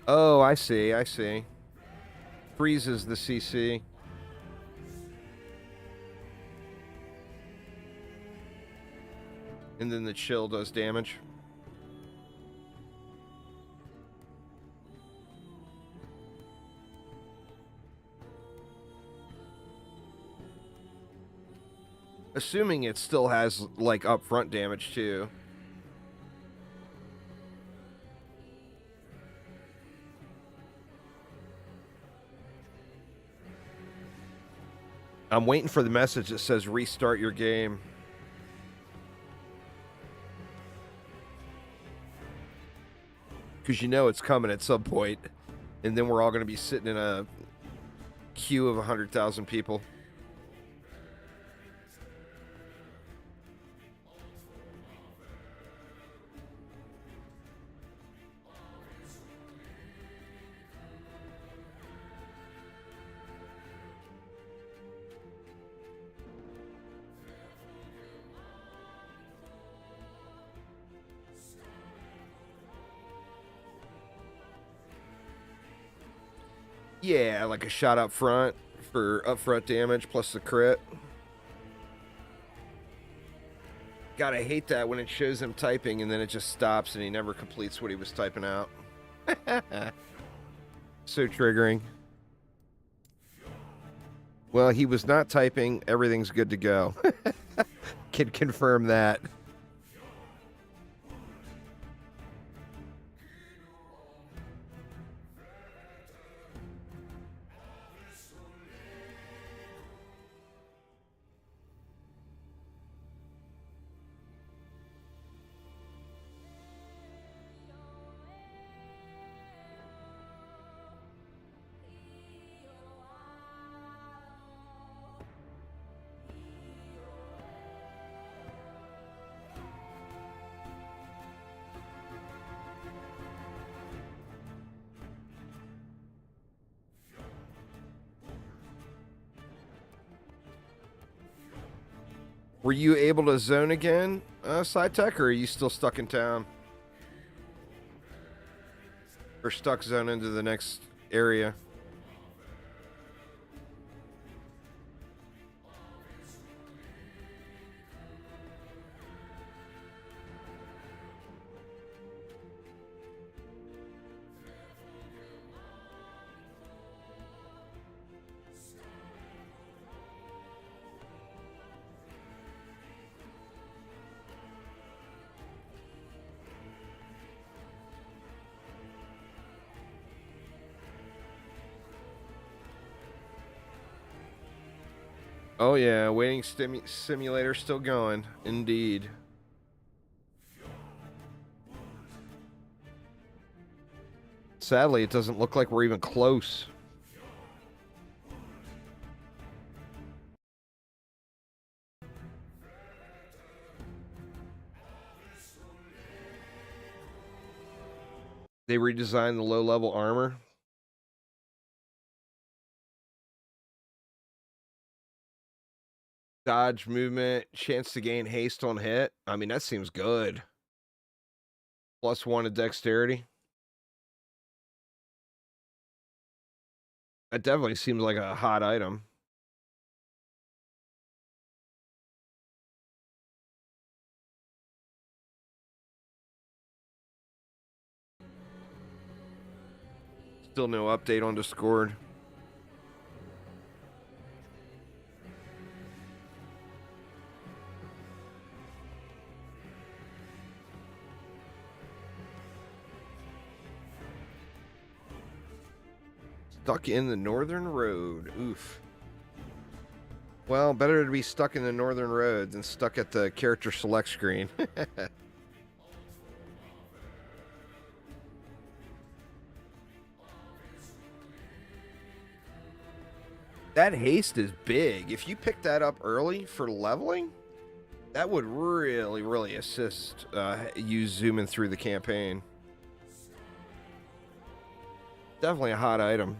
Oh, I see. Freezes the CC. And then the chill does damage. Assuming it still has, like, upfront damage, too. I'm waiting for the message that says restart your game. Because you know it's coming at some point. And then we're all going to be sitting in a queue of 100,000 people. Yeah, like a shot up front for upfront damage plus the crit. God, I hate that when it shows him typing and then it just stops and he never completes what he was typing out. So triggering. Well, he was not typing. Everything's good to go. Can confirm that. Were you able to zone again, Side Tech, or are you still stuck in town? Or stuck zone into the next area? Oh yeah, waiting simulator still going. Indeed. Sadly, it doesn't look like we're even close. They redesigned the low-level armor. Dodge movement, chance to gain haste on hit. I mean, that seems good. +1 to dexterity. It definitely seems like a hot item. Still no update on Discord. Stuck in the Northern Road. Oof. Well, better to be stuck in the Northern Road than stuck at the character select screen. That haste is big. If you pick that up early for leveling, that would really, really assist you zooming through the campaign. Definitely a hot item.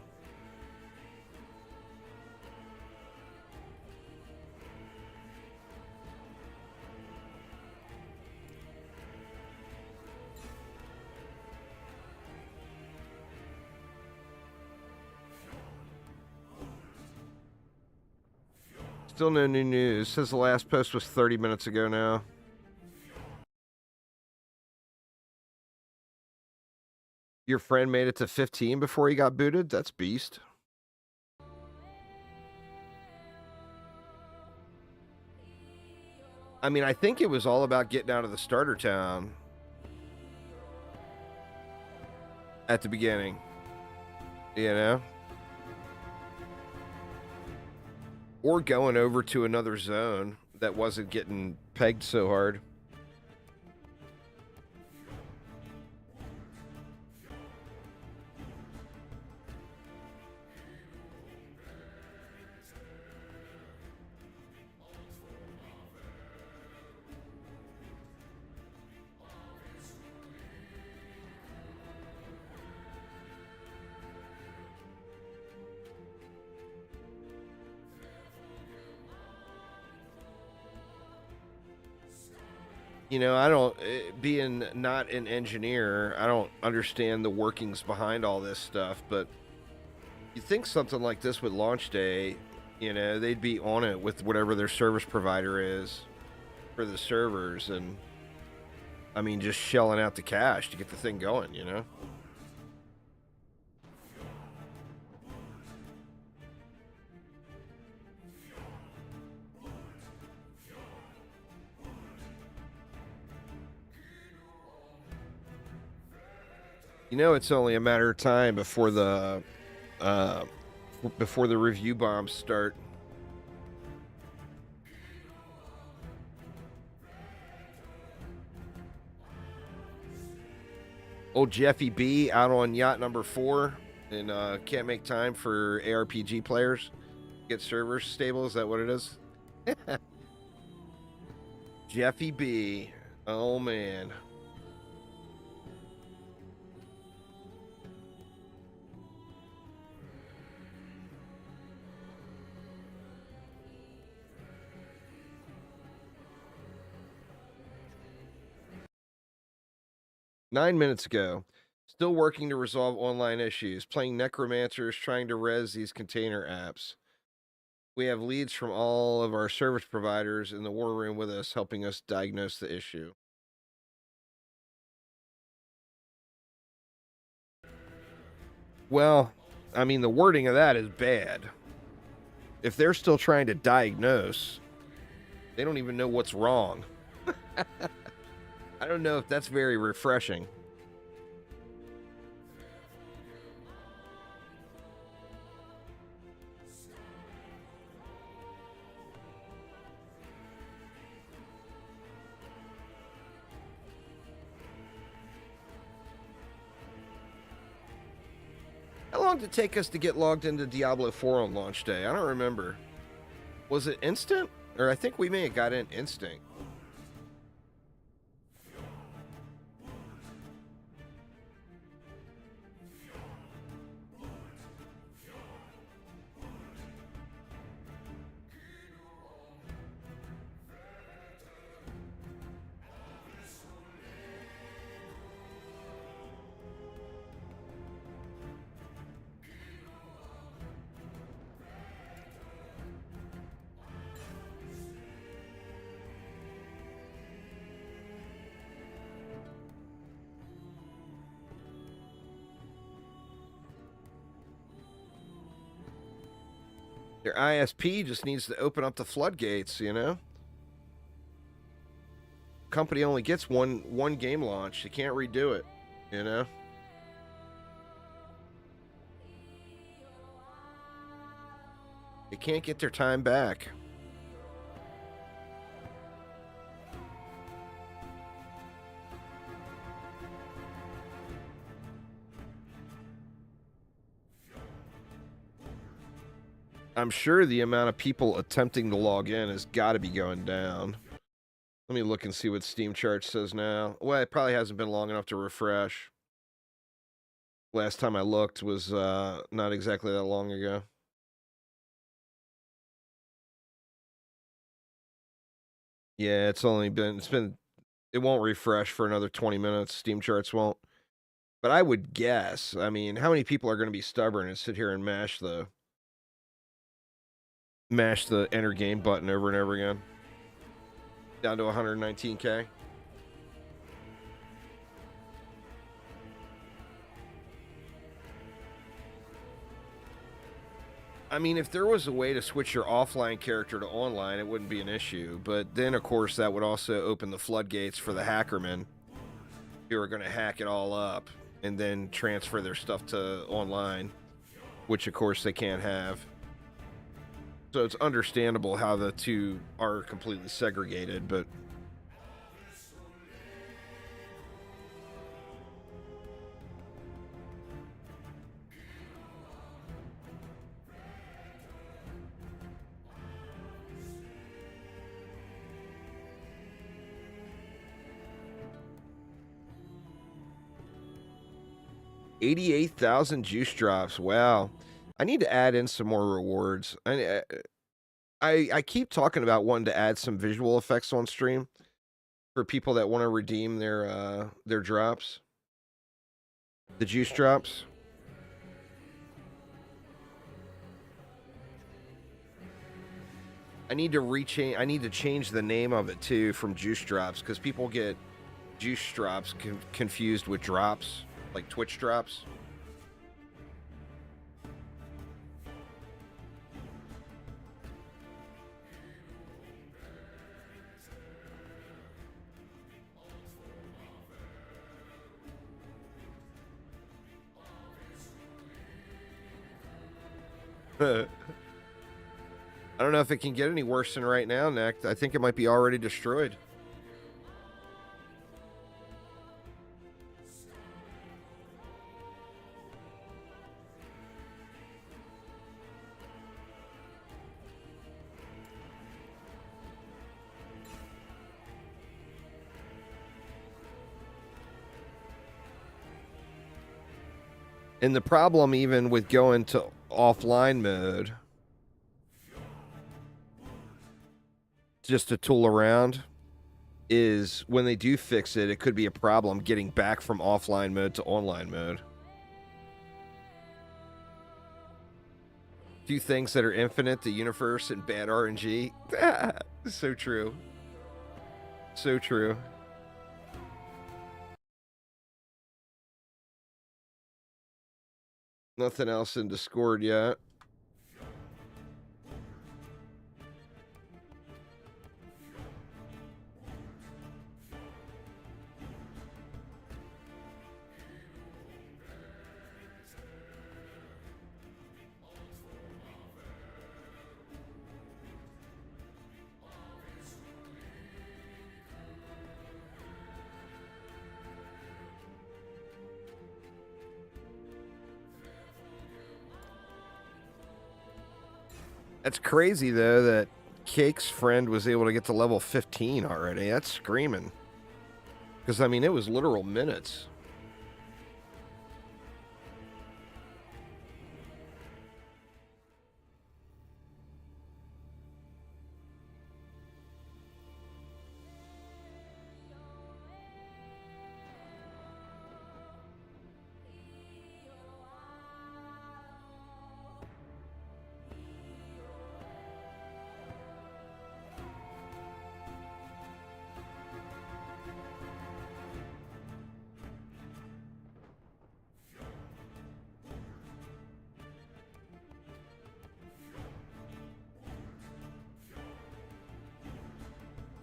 Still no new news. Says the last post was 30 minutes ago now. Your friend made it to 15 before he got booted? That's beast. I mean, I think it was all about getting out of the starter town at the beginning. You know? Or going over to another zone that wasn't getting pegged so hard. You know, I don't, being not an engineer, I don't understand the workings behind all this stuff, but you think something like this with launch day, you know, they'd be on it with whatever their service provider is for the servers, and I mean, just shelling out the cash to get the thing going, you know? You know, it's only a matter of time before the review bombs start. Old Jeffy B out on yacht number 4 and can't make time for ARPG players. Get servers stable, is that what it is? Jeffy B. Oh man. Nine minutes ago. Still working to resolve online issues. Playing necromancers, trying to res these container apps. We have leads from all of our service providers in the war room with us, helping us diagnose the issue. Well, I mean, the wording of that is bad. If they're still trying to diagnose, they don't even know what's wrong. I don't know if that's very refreshing. How long did it take us to get logged into Diablo 4 on launch day? I don't remember. Was it instant? Or I think we may have got in instant. Their ISP just needs to open up the floodgates, you know? Company only gets one game launch. You can't redo it, you know? They can't get their time back. I'm sure the amount of people attempting to log in has got to be going down. Let me look and see what Steam chart says now. Well, it probably hasn't been long enough to refresh. Last time I looked was not exactly that long ago. Yeah, it won't refresh for another 20 minutes. Steam charts won't. But I would guess, I mean, how many people are going to be stubborn and sit here and mash the enter game button over and over again? Down to 119K. I mean, if there was a way to switch your offline character to online, it wouldn't be an issue. But then, of course, that would also open the floodgates for the hackermen who are going to hack it all up and then transfer their stuff to online, which, of course, they can't have. So it's understandable how the two are completely segregated, but... $88,000 juice drops. Wow. I need to add in some more rewards. I keep talking about wanting to add some visual effects on stream for people that want to redeem their drops. The juice drops. I need to change the name of it too from juice drops because people get juice drops confused with drops, like Twitch drops. I don't know if it can get any worse than right now, Nick. I think it might be already destroyed. And the problem even with going to offline mode, just to tool around, is when they do fix it, it could be a problem getting back from offline mode to online mode. Few things that are infinite, the universe, and bad RNG. So true. So true. Nothing else in Discord yet. That's crazy, though, that Cake's friend was able to get to level 15 already. That's screaming. Because, I mean, it was literal minutes.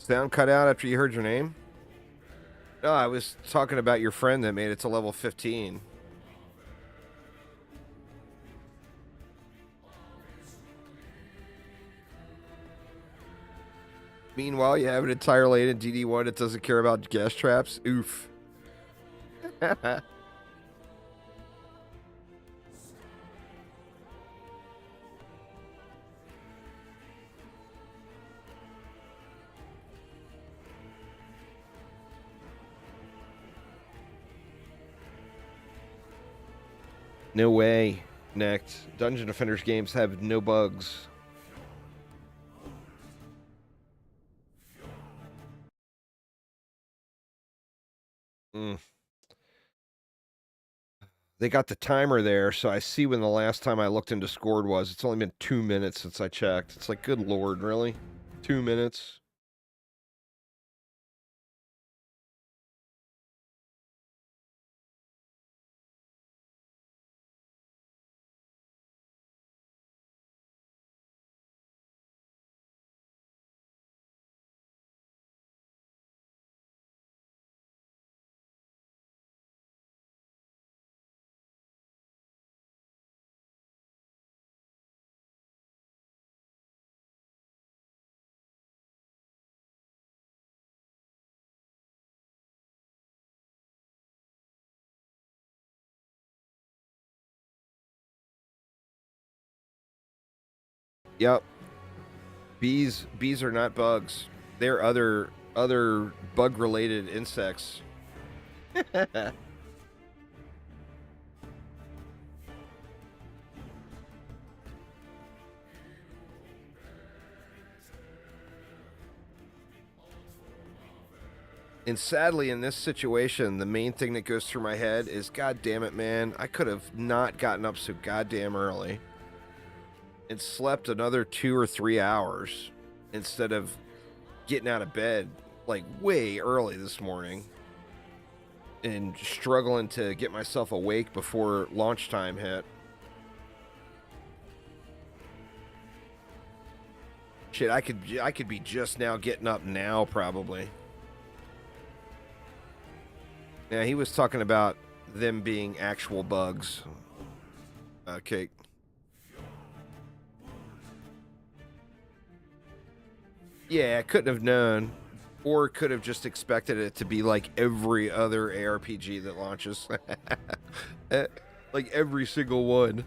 Sound cut out after you heard your name? No, I was talking about your friend that made it to level 15. Meanwhile, you have an entire lane in DD1 that doesn't care about gas traps. Oof. No way. Next. Dungeon Defenders games have no bugs. They got the timer there, so I see when the last time I looked into Discord was. It's only been 2 minutes since I checked. It's like, good lord, really? 2 minutes? Yep. Bees are not bugs. They're other bug-related insects. And sadly, in this situation, the main thing that goes through my head is, God damn it, man, I could have not gotten up so goddamn early and slept another 2 or 3 hours instead of getting out of bed like way early this morning and struggling to get myself awake before launch time hit. Shit, I could be just now getting up now, probably. Yeah, he was talking about them being actual bugs. Okay. Yeah, I couldn't have known. Or could have just expected it to be like every other ARPG that launches. Like every single one.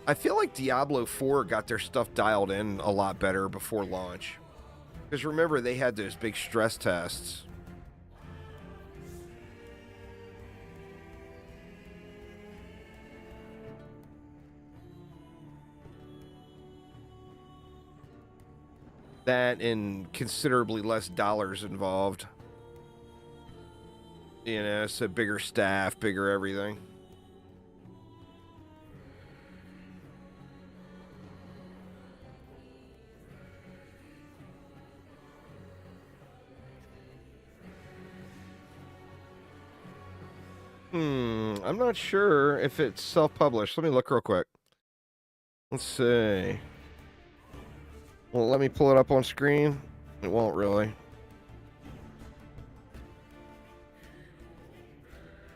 I feel like Diablo 4 got their stuff dialed in a lot better before launch. Because remember, they had those big stress tests. That and considerably less dollars involved. You know, so bigger staff, bigger everything. I'm not sure if it's self-published. Let me look real quick. Let's see. Well, let me pull it up on screen. It won't really.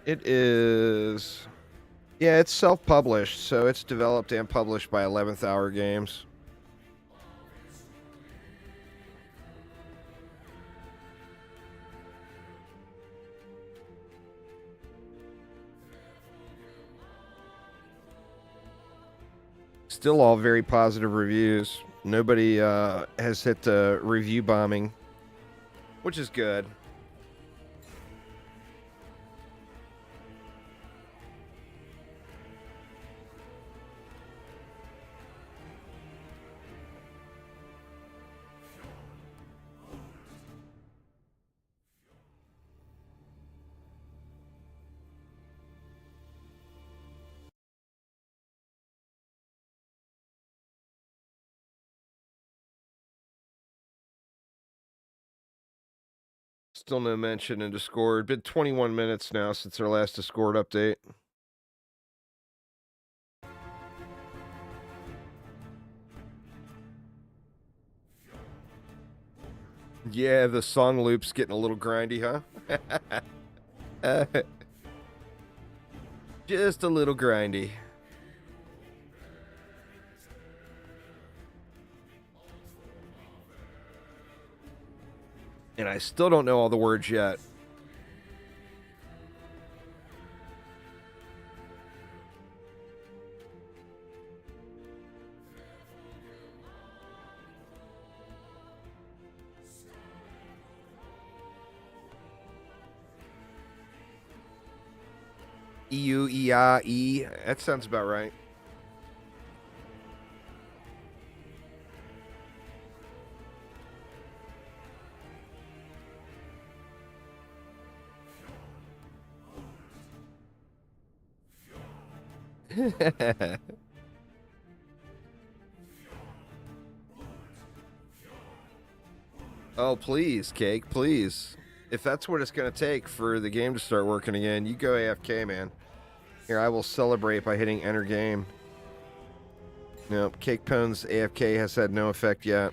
It is... Yeah, it's self-published, so it's developed and published by 11th Hour Games. Still all very positive reviews. Nobody has hit the review bombing, which is good. Still no mention in Discord. Been 21 minutes now since our last Discord update. Yeah, the song loop's getting a little grindy, huh? Just a little grindy. And I still don't know all the words yet. E-U-E-I-E. That sounds about right. Oh, please, Cake, please. If that's what it's going to take for the game to start working again, you go AFK, man. Here, I will celebrate by hitting enter game. Nope, Cake Pone's AFK has had no effect yet.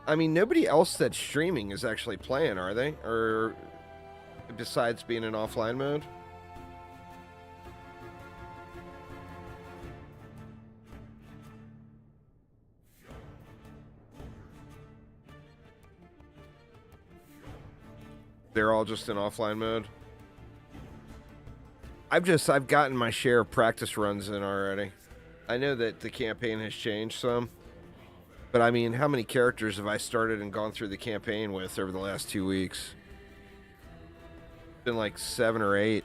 I mean, nobody else that's streaming is actually playing, are they? Or besides being in offline mode? They're all just in offline mode. I've gotten my share of practice runs in already. I know that the campaign has changed some. But I mean, how many characters have I started and gone through the campaign with over the last 2 weeks? Been like 7 or 8.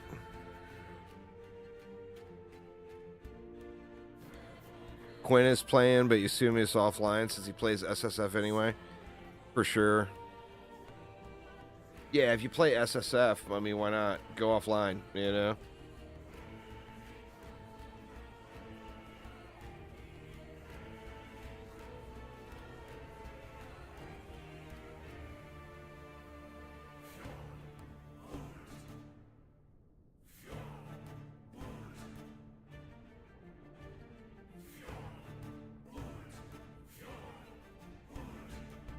Quinn is playing, but you assume he's offline since he plays SSF anyway. For sure. Yeah, if you play SSF, I mean, why not go offline, you know?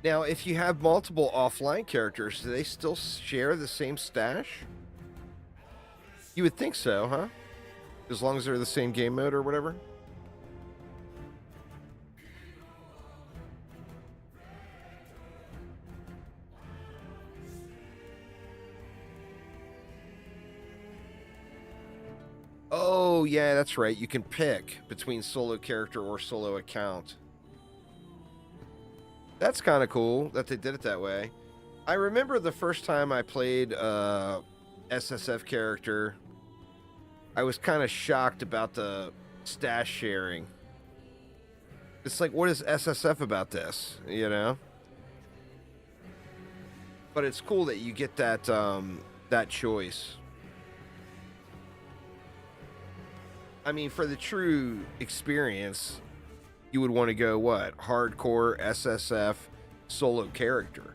Now, if you have multiple offline characters, do they still share the same stash? You would think so, huh? As long as they're the same game mode or whatever? Oh, yeah, that's right. You can pick between solo character or solo account. That's kind of cool that they did it that way. I remember the first time I played SSF character, I was kind of shocked about the stash sharing. It's like, what is SSF about this, you know? But it's cool that you get that that choice. I mean, for the true experience, you would want to go, what? Hardcore SSF solo character.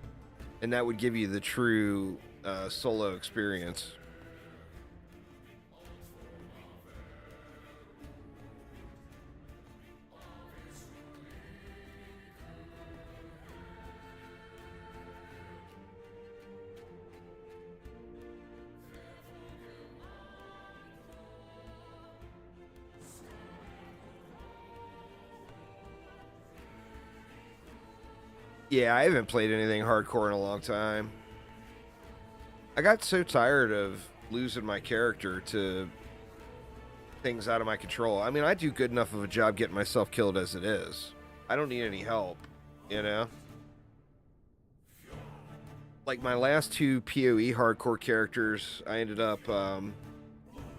And that would give you the true solo experience. Yeah, I haven't played anything hardcore in a long time. I got so tired of losing my character to things out of my control. I mean, I do good enough of a job getting myself killed as it is. I don't need any help, you know? Like my last 2 PoE hardcore characters, I ended up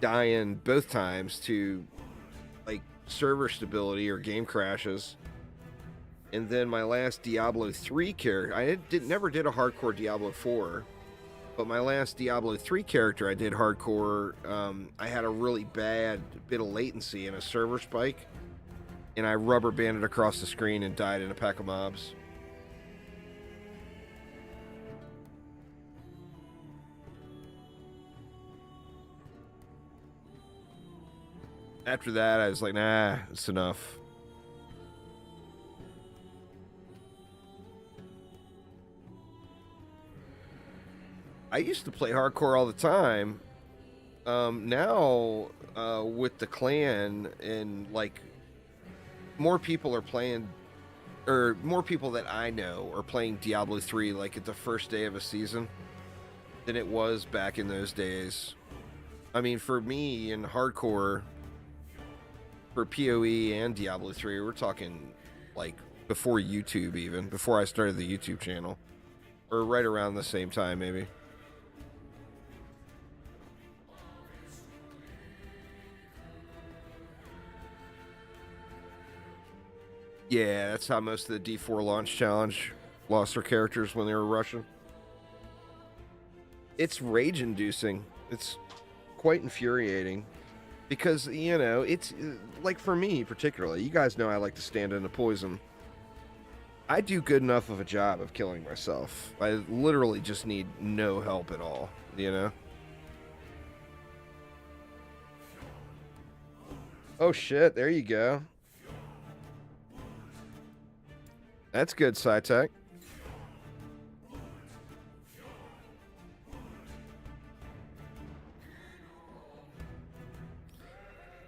dying both times to like server stability or game crashes. And then my last Diablo 3 character, I never did a hardcore Diablo 4. But my last Diablo 3 character I did hardcore, I had a really bad bit of latency and a server spike, and I rubber banded across the screen and died in a pack of mobs. After that, I was like, nah, it's enough. I used to play hardcore all the time. Now, with the clan and like more people are playing, or more people that I know are playing Diablo 3 like at the first day of a season than it was back in those days. I mean, for me in hardcore, for PoE and Diablo 3, we're talking like before YouTube, even before I started the YouTube channel, or right around the same time maybe. Yeah, that's how most of the D4 launch challenge lost their characters when they were rushing. It's rage-inducing. It's quite infuriating. Because, you know, it's like for me particularly, you guys know I like to stand into poison. I do good enough of a job of killing myself. I literally just need no help at all, you know? Oh shit, there you go. That's good, SciTech.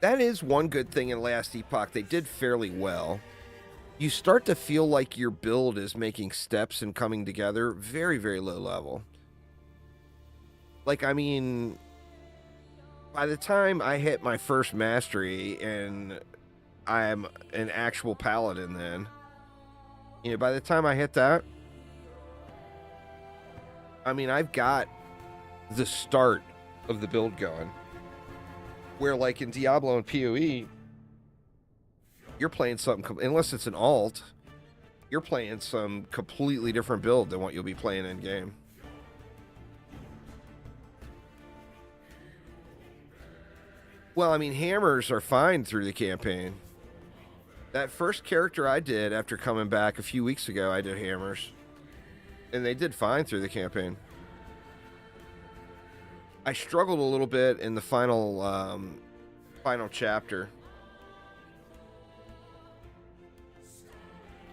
That is one good thing in Last Epoch. They did fairly well. You start to feel like your build is making steps and coming together very, very low level. Like, I mean, by the time I hit my first mastery and I'm an actual Paladin then, you know, by the time I hit that, I mean, I've got the start of the build going. Where, like, in Diablo and PoE, you're playing something, unless it's an alt, you're playing some completely different build than what you'll be playing in-game. Well, I mean, hammers are fine through the campaign. That first character I did after coming back a few weeks ago, I did hammers. And they did fine through the campaign. I struggled a little bit in the final chapter.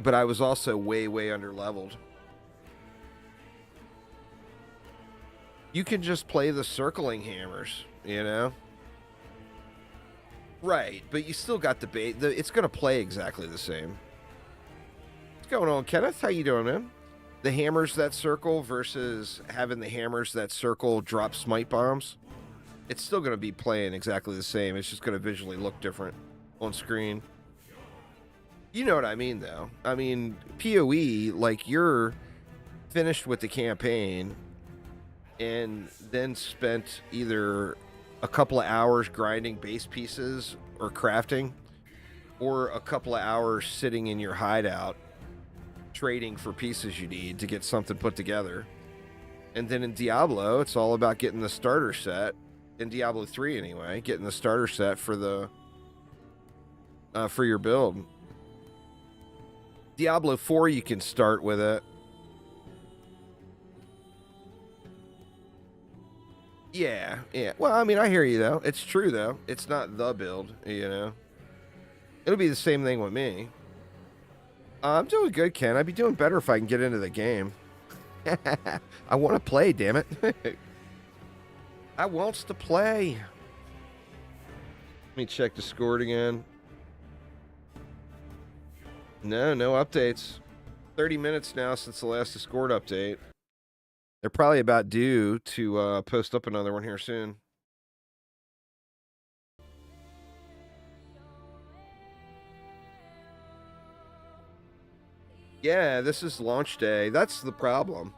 But I was also way, way underleveled. You can just play the circling hammers, you know? Right, but you still got the bait. It's going to play exactly the same. What's going on, Kenneth? How you doing, man? The hammers that circle versus having the hammers that circle drop smite bombs. It's still going to be playing exactly the same. It's just going to visually look different on screen. You know what I mean, though. I mean, PoE, like, you're finished with the campaign and then spent either a couple of hours grinding base pieces or crafting, or a couple of hours sitting in your hideout trading for pieces you need to get something put together. And then in Diablo, it's all about getting the starter set. In Diablo 3 anyway, getting the starter set for the for your build. Diablo 4, you can start with it. Yeah. Well, I mean, I hear you, though. It's true, though. It's not the build, you know. It'll be the same thing with me. I'm doing good, Ken. I'd be doing better if I can get into the game. I want to play, damn it. I wants to play. Let me check Discord again. No updates. 30 minutes now since the last Discord update. They're probably about due to post up another one here soon. Yeah, this is launch day. That's the problem.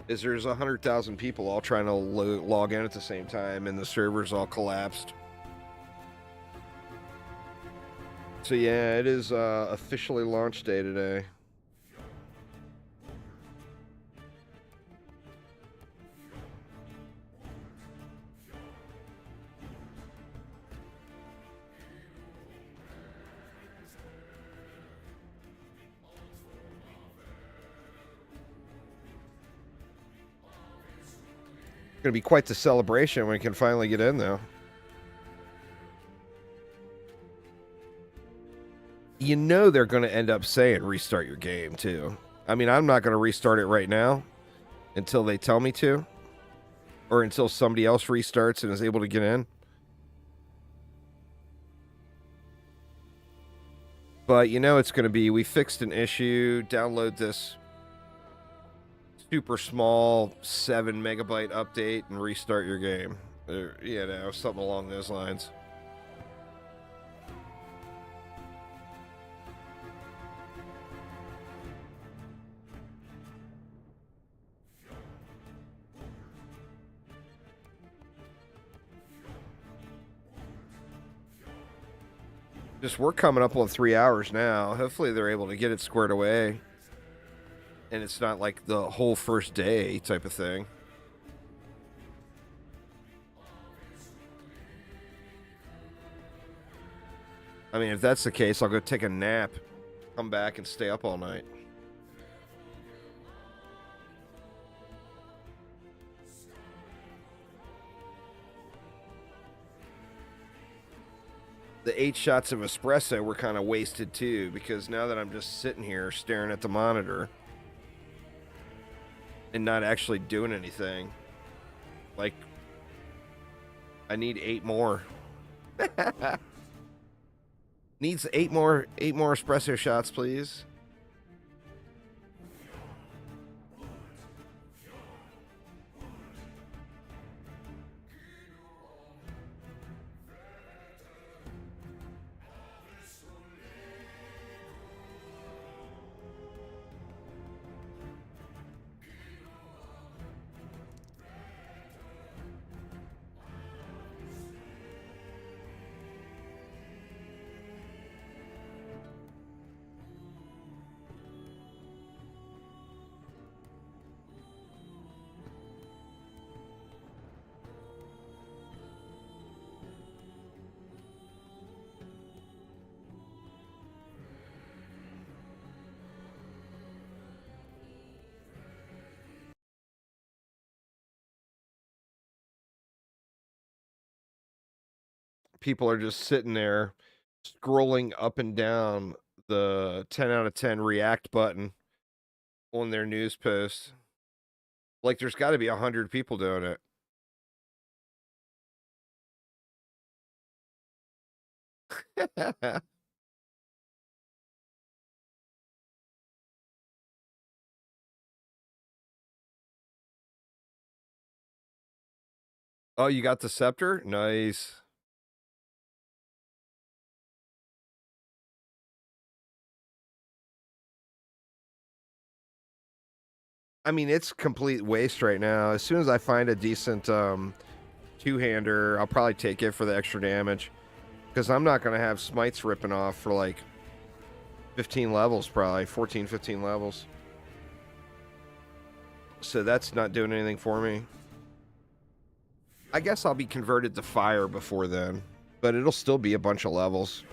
Is there's 100,000 people all trying to log in at the same time, and the servers all collapsed. So yeah, it is officially launch day today. going to be quite the celebration when we can finally get in, though. You know they're going to end up saying restart your game, too. I mean, I'm not going to restart it right now until they tell me to. Or until somebody else restarts and is able to get in. But you know it's going to be, we fixed an issue, download this super small 7 megabyte update and restart your game. Or, you know, something along those lines. Just we're coming up on 3 hours now. Hopefully they're able to get it squared away. And it's not like the whole first day type of thing. I mean, if that's the case, I'll go take a nap, come back and stay up all night. The 8 shots of espresso were kind of wasted too, because now that I'm just sitting here staring at the monitor and not actually doing anything, like, I need 8 more. Needs 8 more espresso shots, please. People are just sitting there scrolling up and down the 10 out of 10 react button on their news posts. Like there's got to be 100 people doing it. Oh, you got the scepter? Nice. I mean, it's complete waste right now. As soon as I find a decent two-hander, I'll probably take it for the extra damage. Because I'm not going to have smites ripping off for like 15 levels, probably 14, 15 levels. So that's not doing anything for me. I guess I'll be converted to fire before then, but it'll still be a bunch of levels.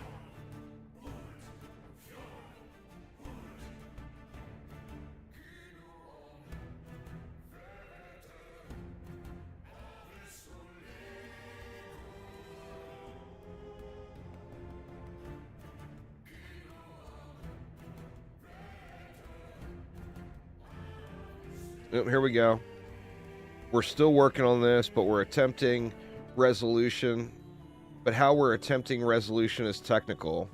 Oh, here we go. We're still working on this, but we're attempting resolution. But how we're attempting resolution is technical.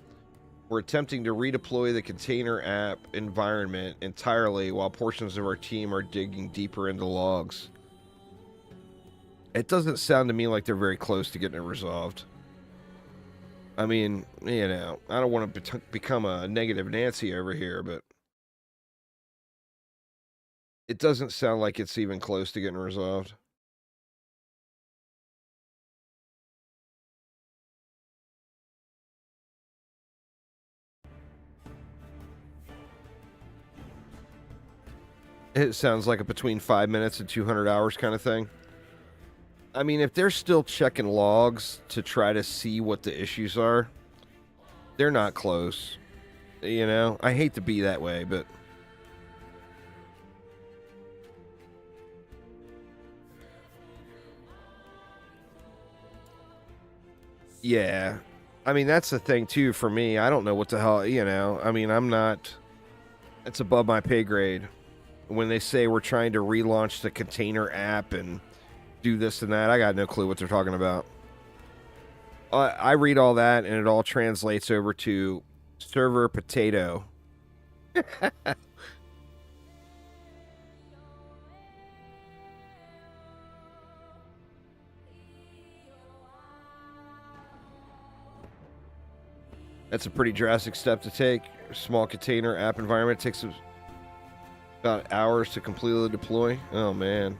We're attempting to redeploy the container app environment entirely while portions of our team are digging deeper into logs. It doesn't sound to me like they're very close to getting it resolved. I mean, you know, I don't want to become a negative Nancy over here, but it doesn't sound like it's even close to getting resolved. It sounds like a between 5 minutes and 200 hours kind of thing. I mean, if they're still checking logs to try to see what the issues are, they're not close. You know, I hate to be that way, but Yeah. I mean, that's the thing, too, for me. I don't know what the hell, you know. I mean, I'm not... It's above my pay grade. When they say we're trying to relaunch the container app and do this and that, I got no clue what they're talking about. I read all that, and it all translates over to server potato. That's a pretty drastic step to take. Small container app environment takes about hours to completely deploy. Oh, man.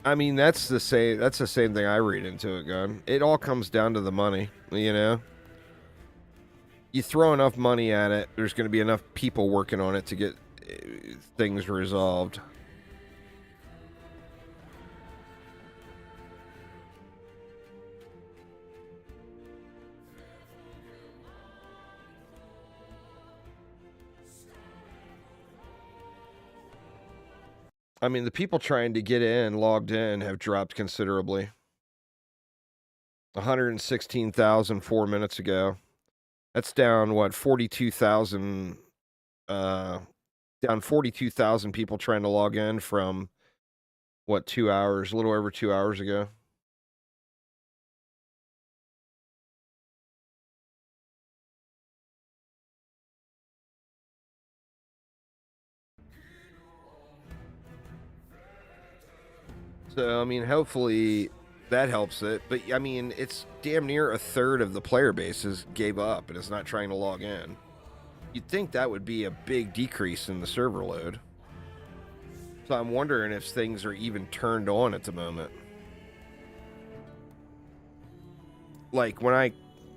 I mean, that's the same thing I read into it, Gun. It all comes down to the money, you know? You throw enough money at it, there's going to be enough people working on it to get things resolved. I mean, the people trying to get in, logged in, have dropped considerably. 116,000 4 minutes ago. That's down, what, 42,000, down 42,000 people trying to log in from, what, 2 hours, a little over 2 hours ago. So, I mean, hopefully that helps it. But, I mean, it's damn near a third of the player bases gave up and is not trying to log in. You'd think that would be a big decrease in the server load. So I'm wondering if things are even turned on at the moment. Like, when I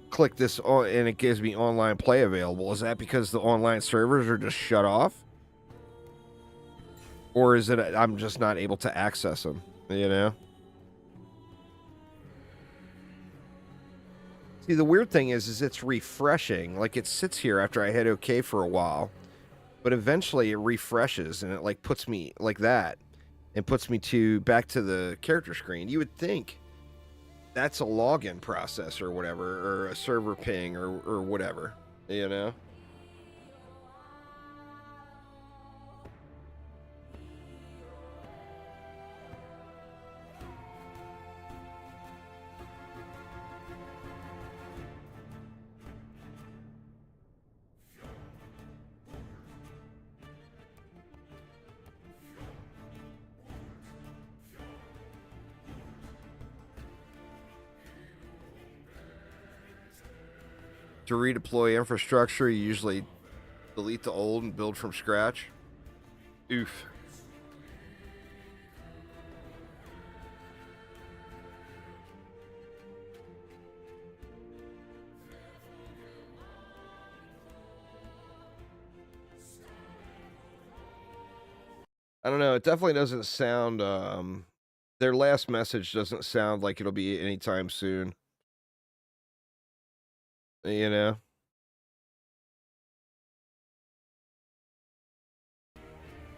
click this on and it gives me online play available, is that because the online servers are just shut off? Or is it I'm just not able to access them, you know? See, the weird thing is it's refreshing. Like, it sits here after I hit OK for a while. But eventually it refreshes and it, like, puts me like that. And puts me back to the character screen. You would think that's a login process or whatever. Or a server ping or whatever. You know? To redeploy infrastructure, you usually delete the old and build from scratch. Oof. I don't know. It definitely doesn't sound, their last message doesn't sound like it'll be anytime soon. You know?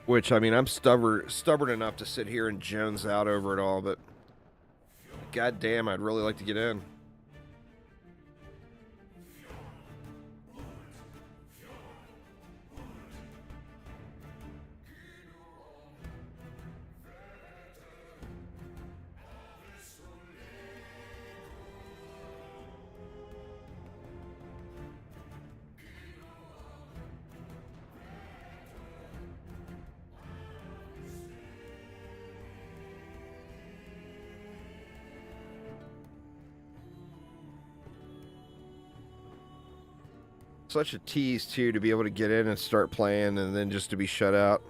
Which, I mean, I'm stubborn enough to sit here and jones out over it all, but god damn, I'd really like to get in. Such a tease, too, to be able to get in and start playing and then just to be shut out.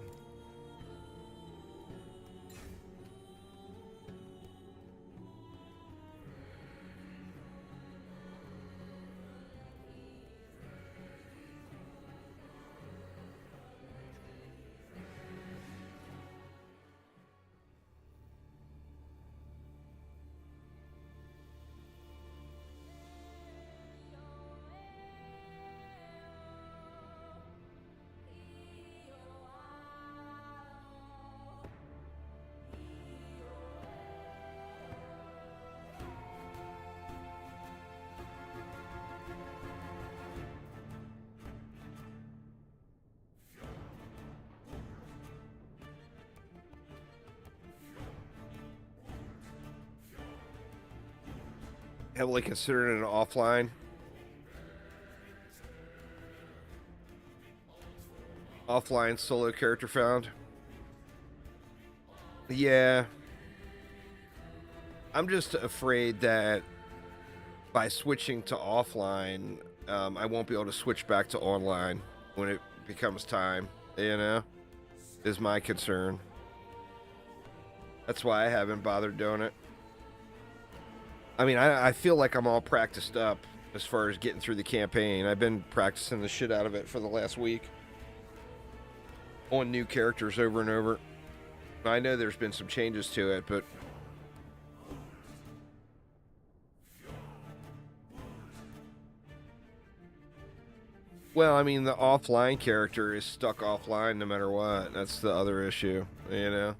heavily considered an offline. Offline solo character found. Yeah. I'm just afraid that by switching to offline, I won't be able to switch back to online when it becomes time, you know? Is my concern. That's why I haven't bothered doing it. I mean, I feel like I'm all practiced up as far as getting through the campaign. I've been practicing the shit out of it for the last week. On new characters over and over. I know there's been some changes to it, but... Well, I mean, the offline character is stuck offline no matter what. That's the other issue, you know?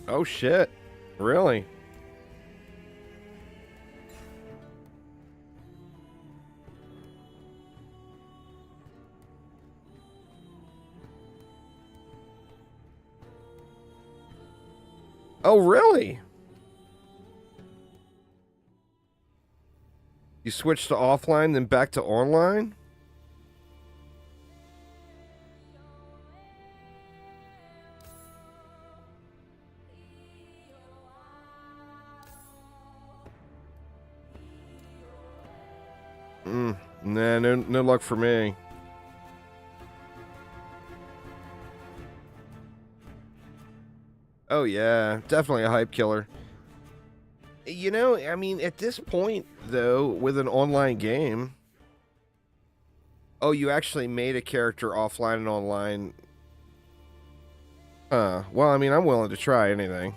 Oh, shit. Really? Oh, really? You switched to offline, then back to online? Nah, no luck for me. Oh yeah, definitely a hype killer. You know, I mean, at this point, though, with an online game... Oh, you actually made a character offline and online. Well, I mean, I'm willing to try anything.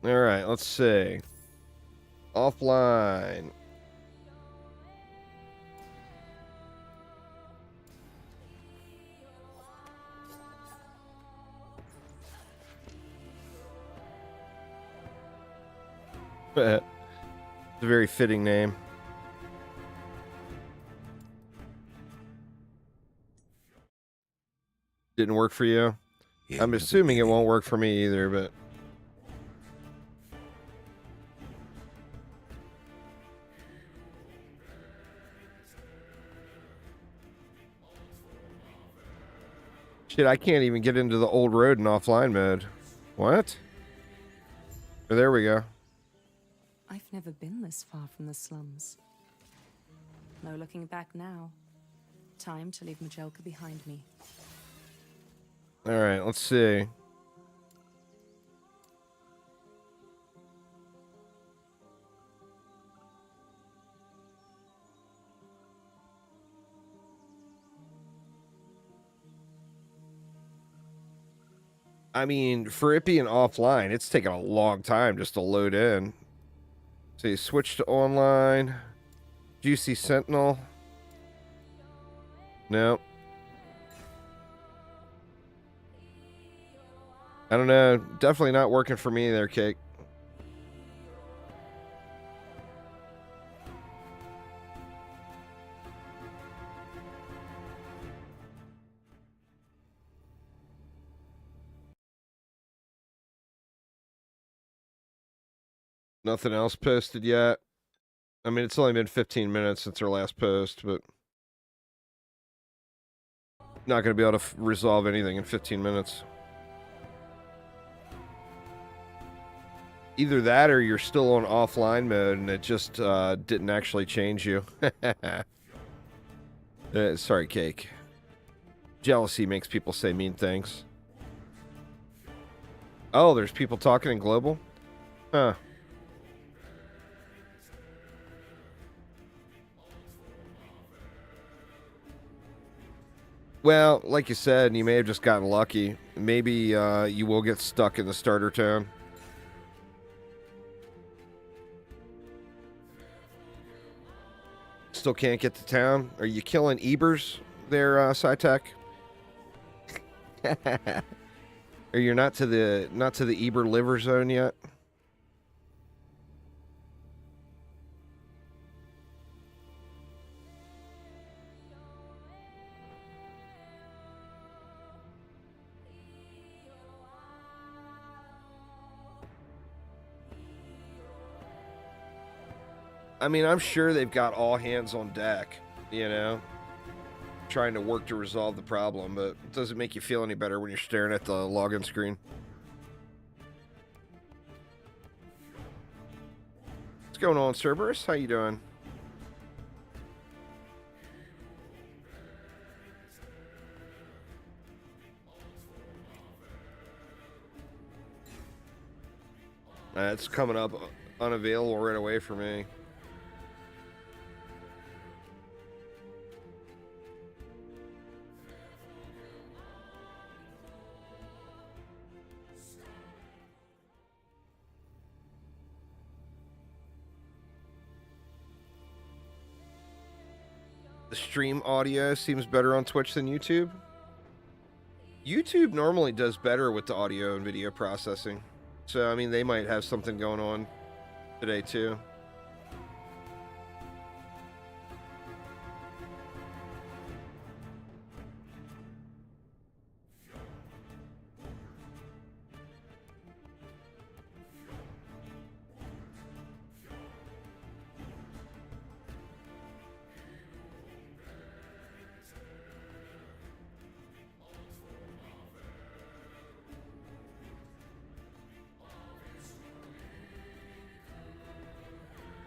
All right, let's see. Offline. It's a very fitting name. Didn't work for you? I'm assuming it won't work for me either, but... Shit, I can't even get into the old road in offline mode. What? Oh, there we go. I've never been this far from the slums. No looking back now. Time to leave Majelka behind me. Alright, let's see. I mean, for it being offline, it's taking a long time just to load in. So you switch to online. Juicy Sentinel. No. I don't know. Definitely not working for me there, Cake. Nothing else posted yet. I mean, it's only been 15 minutes since our last post, but not going to be able to resolve anything in 15 minutes. Either that or you're still on offline mode and it just didn't actually change you. Sorry, Cake. Jealousy makes people say mean things. Oh, there's people talking in global? Huh. Well, like you said, you may have just gotten lucky. Maybe you will get stuck in the starter town. Still can't get to town? Are you killing Ebers there, SciTech? Or you're not to the Eber liver zone yet? I mean, I'm sure they've got all hands on deck, you know, trying to work to resolve the problem, but it doesn't make you feel any better when you're staring at the login screen. What's going on, Cerberus? How you doing? It's coming up unavailable right away for me. The stream audio seems better on Twitch than YouTube. YouTube normally does better with the audio and video processing. So, I mean, they might have something going on today, too.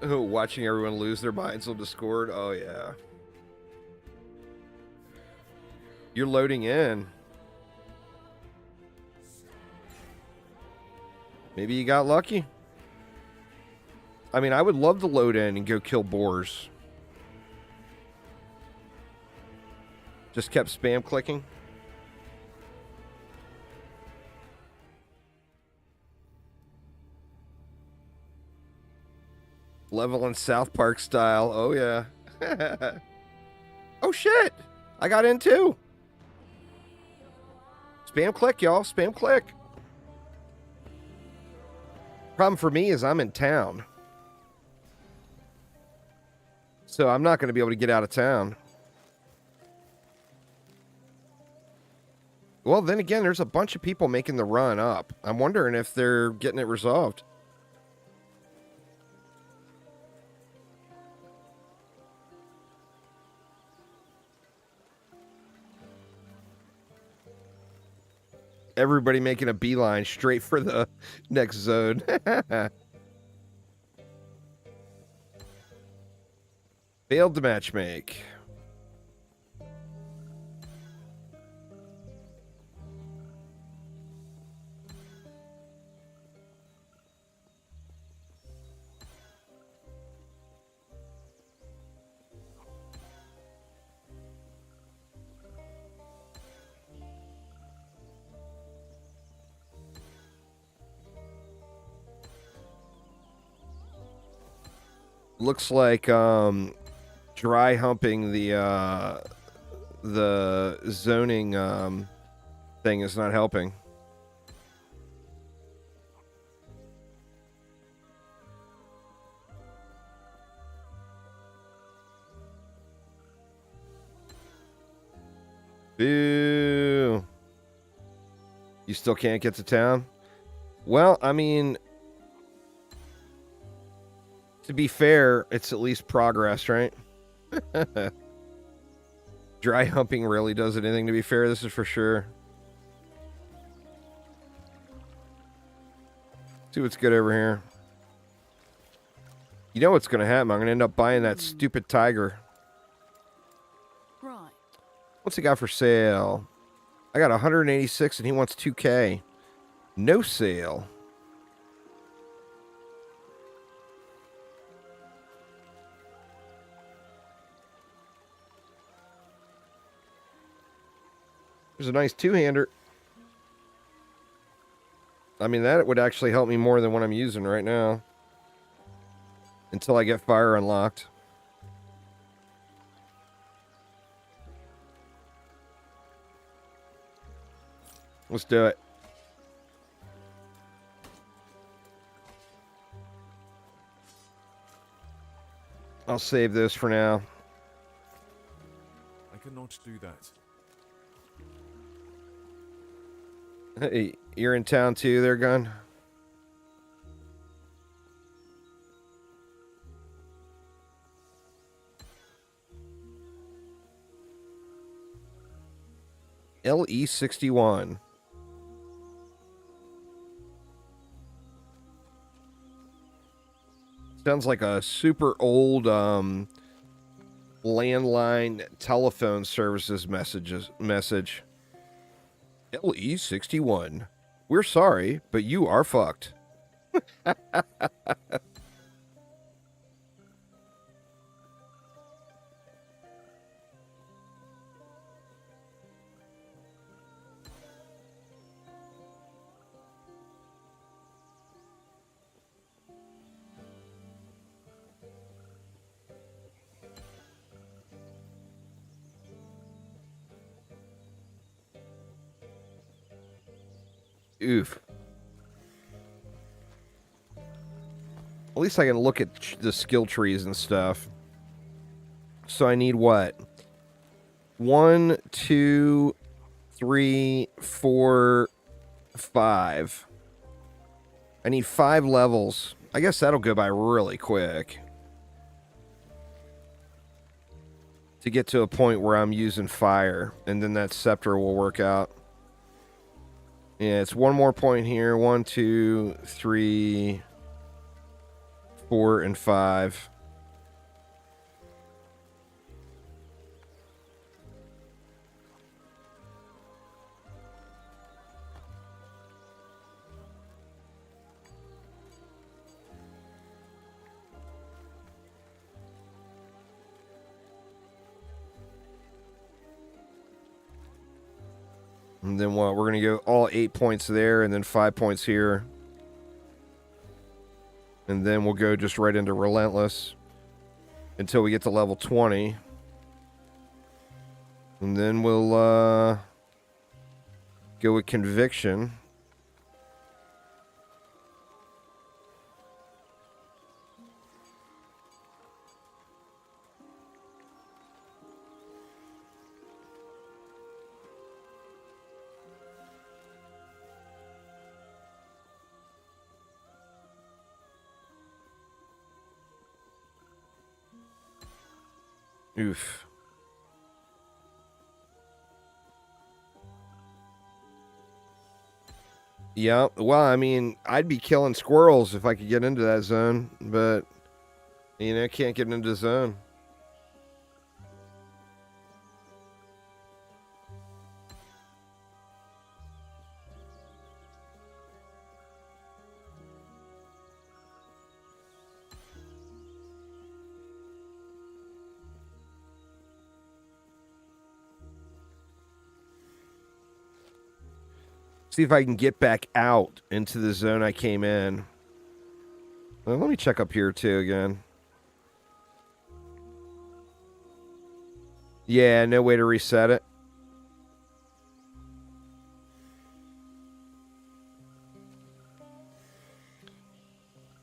Oh, watching everyone lose their minds on Discord. Oh, yeah. You're loading in. Maybe you got lucky. I mean, I would love to load in and go kill boars. Just kept spam clicking. Level in South Park style. Oh, yeah. Oh, shit. I got in, too. Spam click, y'all. Spam click. Problem for me is I'm in town. So I'm not going to be able to get out of town. Well, then again, there's a bunch of people making the run up. I'm wondering if they're getting it resolved. Everybody making a beeline straight for the next zone. Failed to matchmake. Looks like dry humping the zoning thing is not helping. Boo. You still can't get to town? Well, I mean, to be fair, it's at least progress, right? Dry humping really does anything, to be fair. This is for sure. See what's good over here. You know what's going to happen. I'm going to end up buying that stupid tiger. Right. What's he got for sale? I got 186 and he wants 2K. No sale. There's a nice two-hander. I mean, that would actually help me more than what I'm using right now. Until I get fire unlocked. Let's do it. I'll save this for now. I cannot do that. Hey, you're in town too there, Gun? LE61. Sounds like a super old landline telephone services message. LE61. We're sorry, but you are fucked. Oof. At least I can look at the skill trees and stuff. So I need what? 1, 2, 3, 4, 5. I need 5 levels. I guess that'll go by really quick. To get to a point where I'm using fire. And then that scepter will work out. Yeah, it's one more point here. 1, 2, 3, 4, and 5. And then what? We're going to go all 8 points there and then 5 points here. And then we'll go just right into Relentless until we get to level 20. And then we'll go with Conviction. Oof. Yeah, well, I mean, I'd be killing squirrels if I could get into that zone, but, you know, can't get into the zone. See if I can get back out into the zone I came in. Well, let me check up here too again. Yeah, no way to reset it.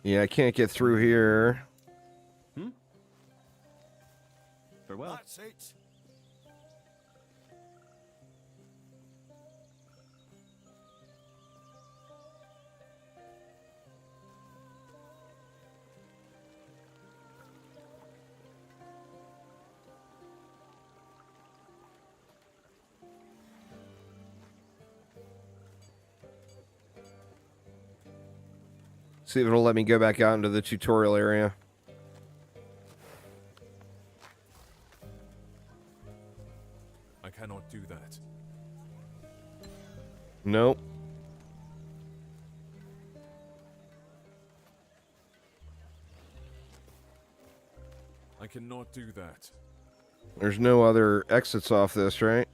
Yeah, I can't get through here. Farewell. Hot seats. See if it'll let me go back out into the tutorial area. I cannot do that. Nope. I cannot do that. There's no other exits off this, right?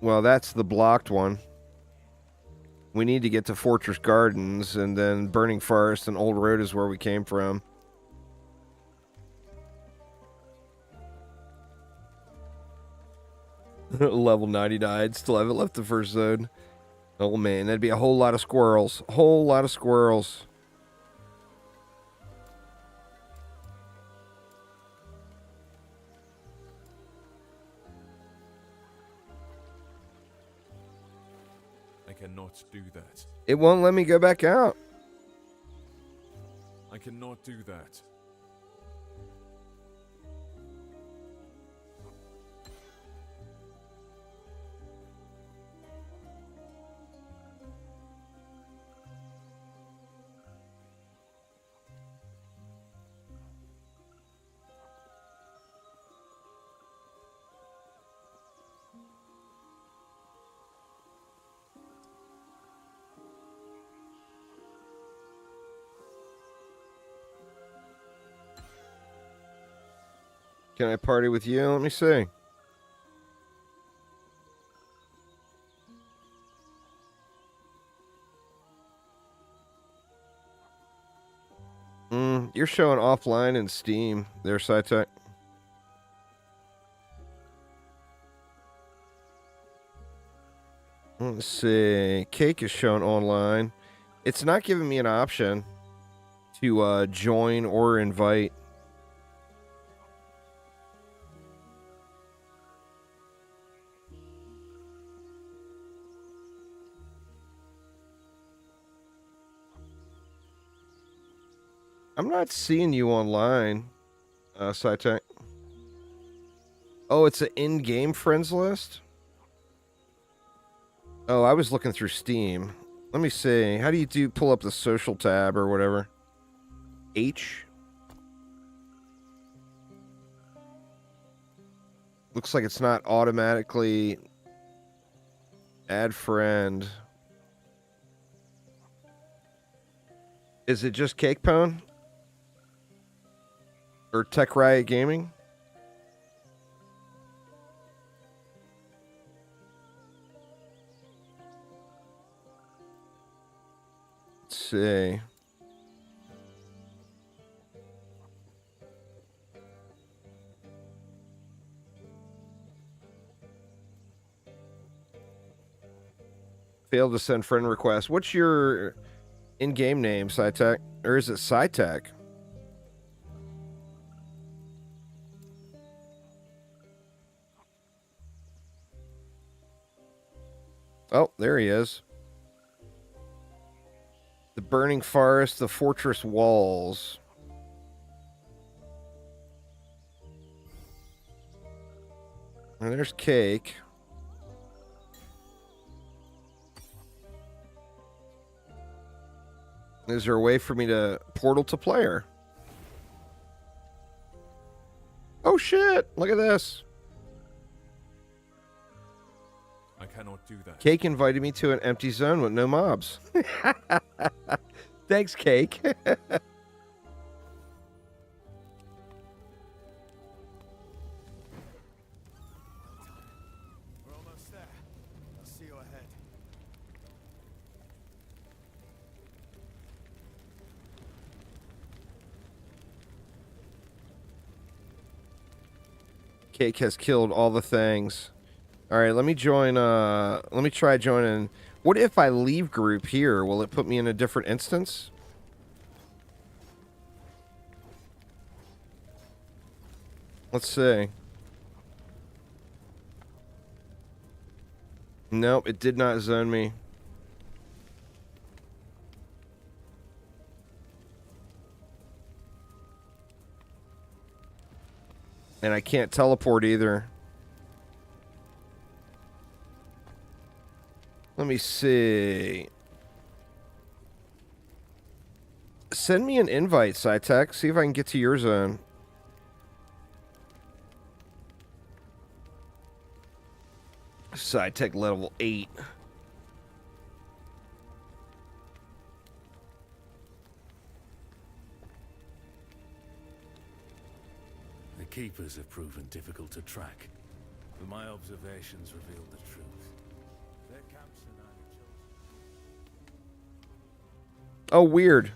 Well, that's the blocked one. We need to get to Fortress Gardens, and then Burning Forest and Old Road is where we came from. Level 99. Still haven't left the first zone. Oh, man. That'd be a whole lot of squirrels. A whole lot of squirrels. I cannot do that. It won't let me go back out. I cannot do that. Can I party with you? Let me see. You're showing offline in Steam there, SciTech. Let's see. Cake is shown online. It's not giving me an option to join or invite. I'm not seeing you online, SciTech. Oh, it's an in-game friends list? Oh, I was looking through Steam. Let me see. How do you pull up the social tab or whatever? H? Looks like it's not automatically add friend. Is it just Cake Pwn? Or Tech Riot Gaming? Let's see. Failed to send friend request. What's your in-game name, SciTech? Or is it SciTech? Oh, there he is. The Burning Forest, the Fortress Walls. And there's Cake. Is there a way for me to portal to player? Oh shit, look at this. I cannot do that. Cake invited me to an empty zone with no mobs. Thanks, Cake. We're almost there. I'll see you ahead. Cake has killed all the things. All right, let me join. Let me try joining. What if I leave group here? Will it put me in a different instance? Let's see. Nope, it did not zone me. And I can't teleport either. Let me see. Send me an invite, SciTech. See if I can get to your zone. SciTech level 8. The Keepers have proven difficult to track, but my observations reveal the truth. Oh, weird.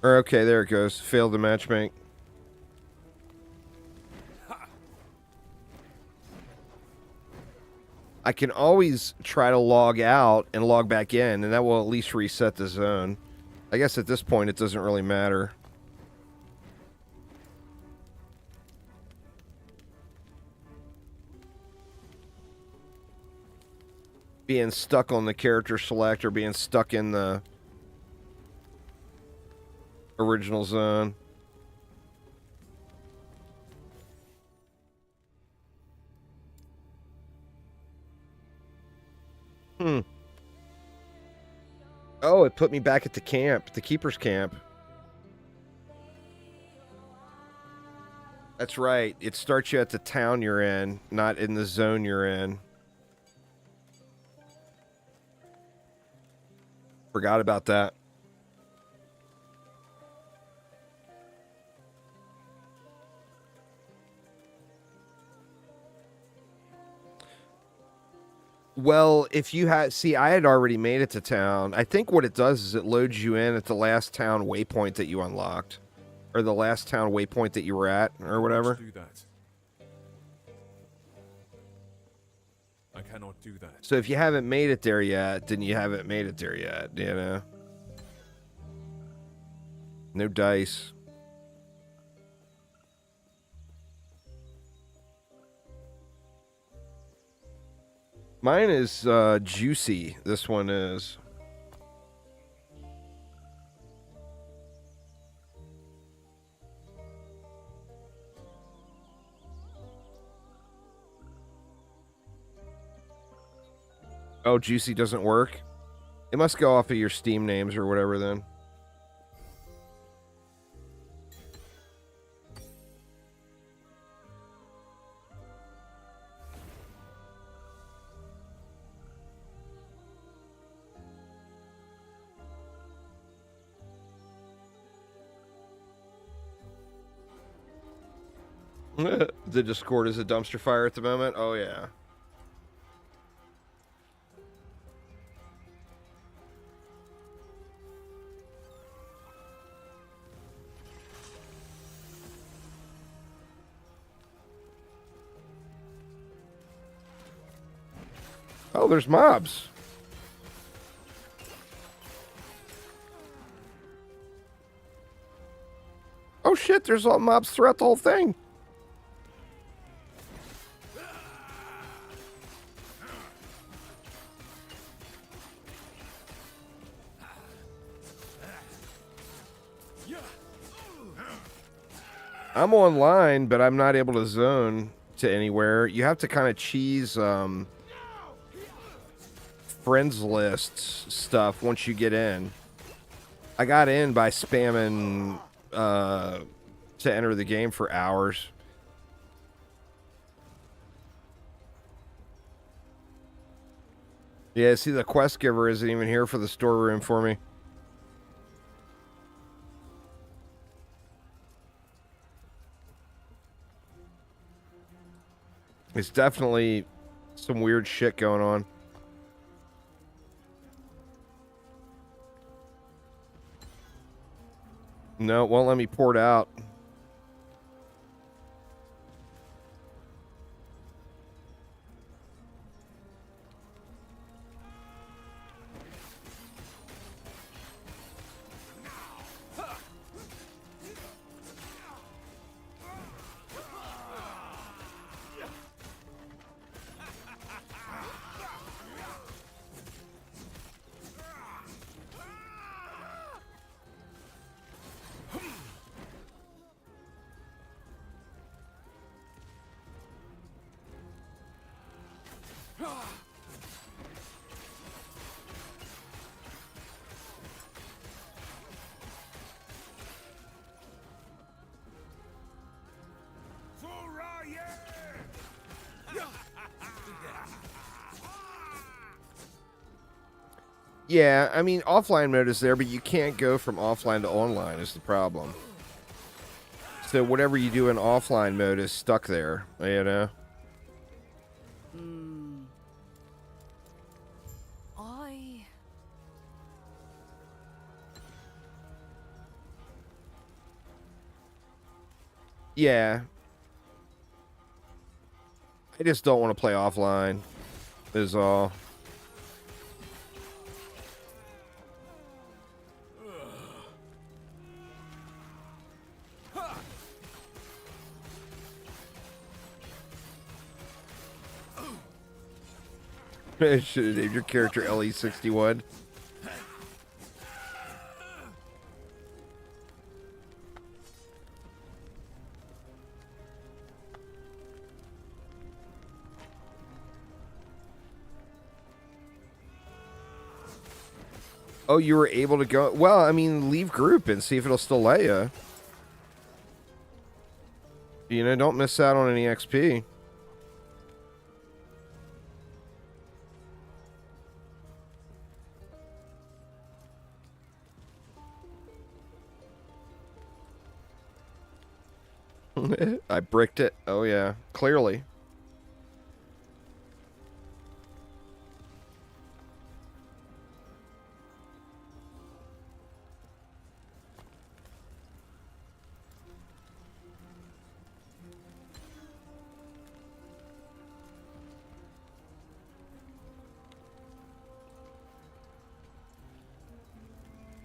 Or okay, there it goes. Failed the matchmake. I can always try to log out and log back in, and that will at least reset the zone. I guess at this point it doesn't really matter. Being stuck on the character select or being stuck in the original zone. Oh, it put me back at the camp, the keeper's camp. That's right. It starts you at the town you're in, not in the zone you're in. Forgot about that. Well, if you had... See, I had already made it to town. I think what it does is it loads you in at the last town waypoint that you unlocked. Or the last town waypoint that you were at, or whatever. Do that. I cannot do that. So if you haven't made it there yet, then you haven't made it there yet, you know? No dice. Mine is juicy. This one is. Oh, juicy doesn't work? It must go off of your Steam names or whatever then. The Discord is a dumpster fire at the moment? Oh, yeah. Oh, there's mobs. Oh, shit, there's all mobs throughout the whole thing. I'm online, but I'm not able to zone to anywhere. You have to kind of cheese friends lists stuff once you get in. I got in by spamming to enter the game for hours. Yeah, see, the quest giver isn't even here for the storeroom for me. It's definitely some weird shit going on. No, it won't let me port out. Yeah, I mean, offline mode is there, but you can't go from offline to online is the problem. So whatever you do in offline mode is stuck there, you know? Yeah. I just don't want to play offline, is all. Should have named your character LE61. Oh, you were able to go... Well, I mean, leave group and see if it'll still let you. You know, don't miss out on any XP. I bricked it. Oh, yeah. Clearly.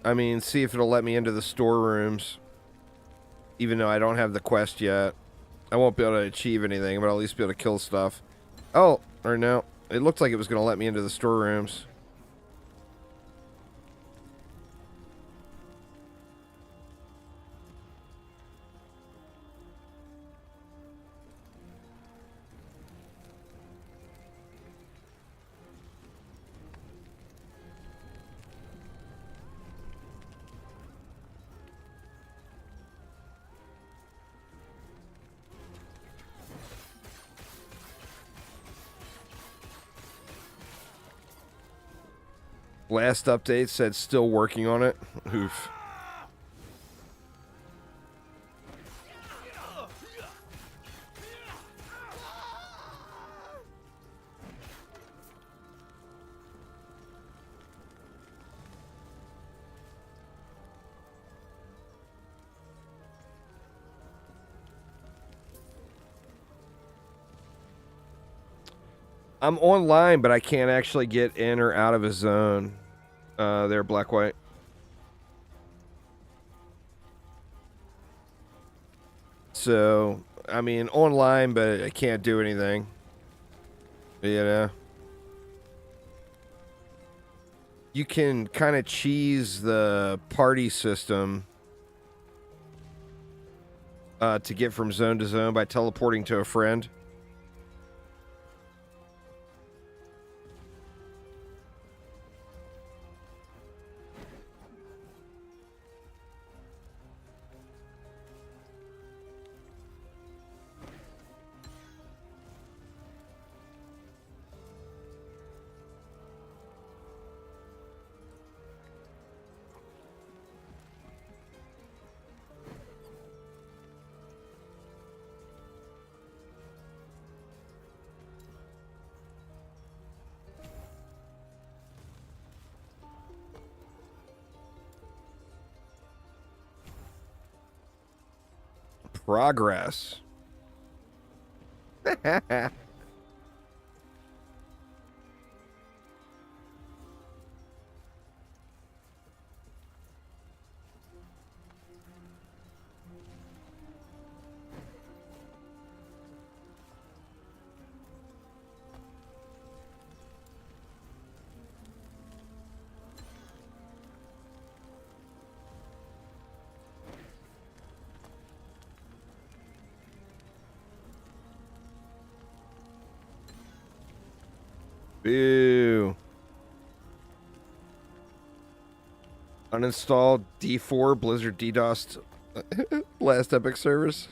I mean, see if it'll let me into the storerooms. Even though I don't have the quest yet. I won't be able to achieve anything, but I'll at least be able to kill stuff. Oh, or no. It looked like it was going to let me into the storerooms. Last update said still working on it. Oof. I'm online, but I can't actually get in or out of a zone. There, black white. So, I mean, online, but I can't do anything. You know? You can kind of cheese the party system to get from zone to zone by teleporting to a friend. Progress. Boo. Uninstall D4 Blizzard DDoS Last Epoch servers.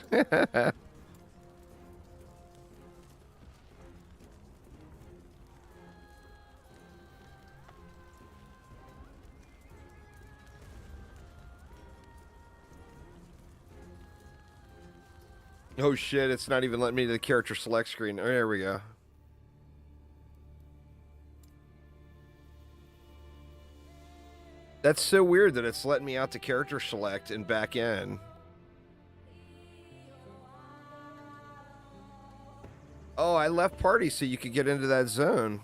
Oh shit, it's not even letting me to the character select screen. Oh, there we go. That's so weird that it's letting me out to character select and back in. I left party so you could get into that zone,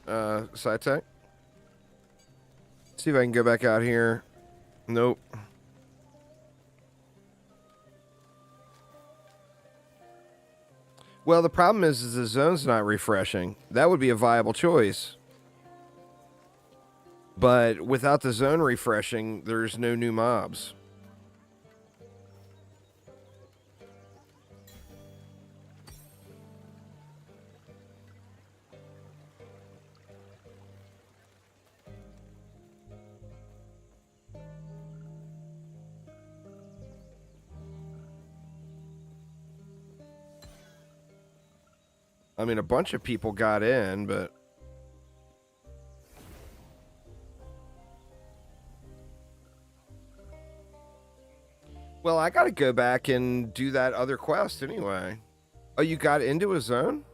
SciTech. See if I can go back out here. Nope. Well, the problem is the zone's not refreshing. That would be a viable choice. But without the zone refreshing, there's no new mobs. I mean, a bunch of people got in, but... Well, I gotta go back and do that other quest anyway. Oh, you got into a zone?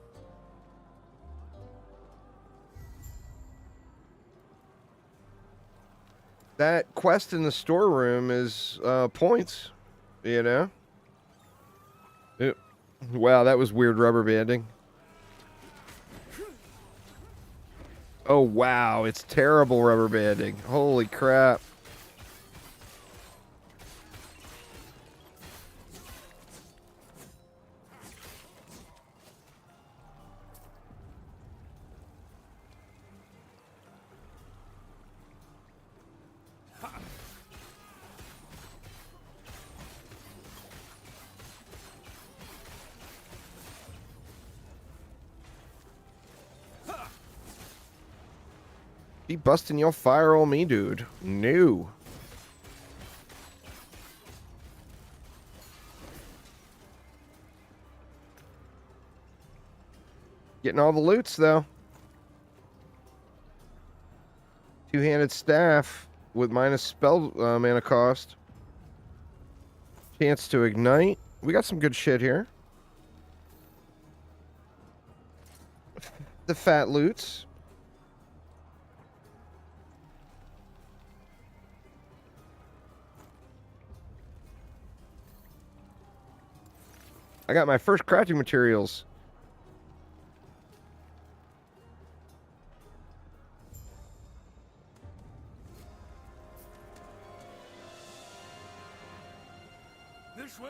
That quest in the storeroom is points, you know? Wow, that was weird rubber banding. Oh, wow, it's terrible rubber banding. Holy crap. Be busting your fire on me, dude. No. Getting all the loots, though. Two-handed staff with minus spell mana cost. Chance to ignite. We got some good shit here. The fat loots. I got my first crafting materials. This way.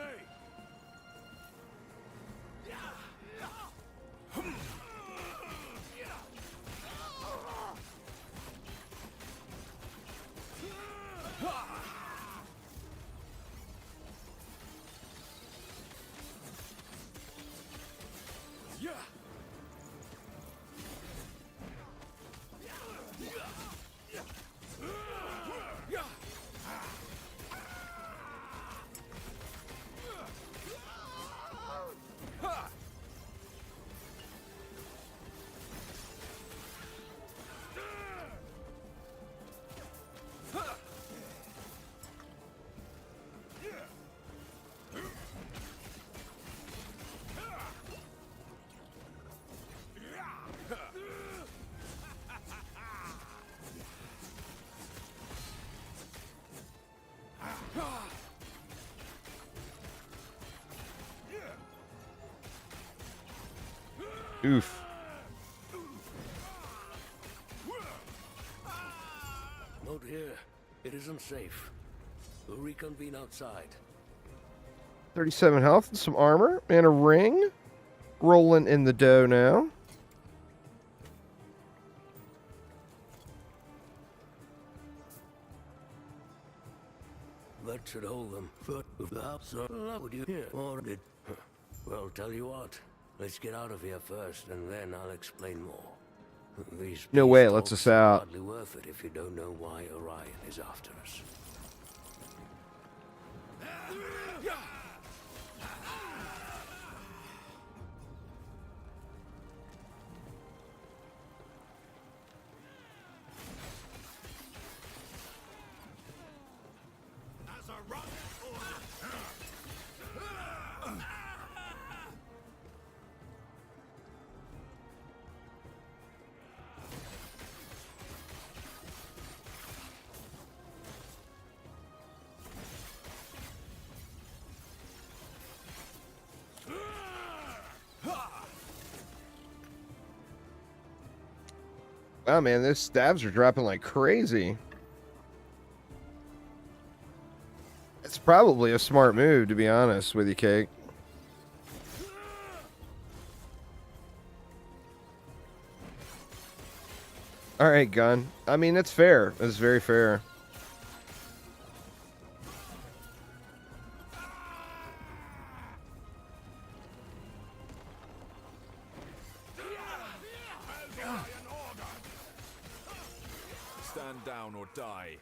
Oof. Note here, it isn't safe. We'll reconvene outside. 37 health and some armor and a ring. Rolling in the dough now. That should hold them. But perhaps would you hear or did? Well, tell you what. Let's get out of here first, and then I'll explain more. These No way, it peace lets us talks are out. hardly worth it if you don't know why Orion is after us. Oh man, those stabs are dropping like crazy. It's probably a smart move, to be honest with you, Cake. All right, Gun. I mean, it's fair. It's very fair. Stand down or die.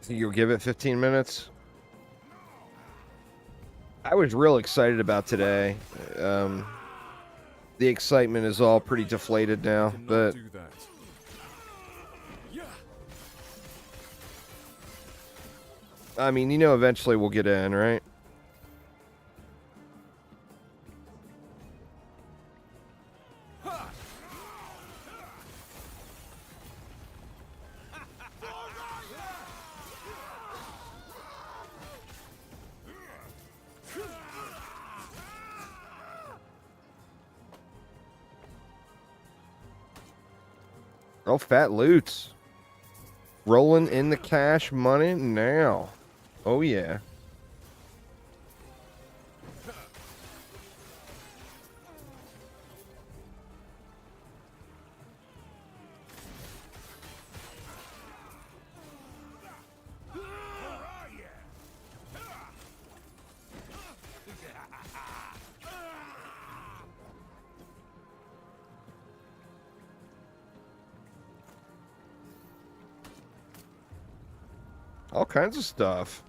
Think you'll give it 15 minutes? I was real excited about today. The excitement is all pretty deflated now, but Do that. I mean, you know, eventually we'll get in, right? Oh, fat loots. Rolling in the cash money now. Oh, yeah. All kinds of stuff.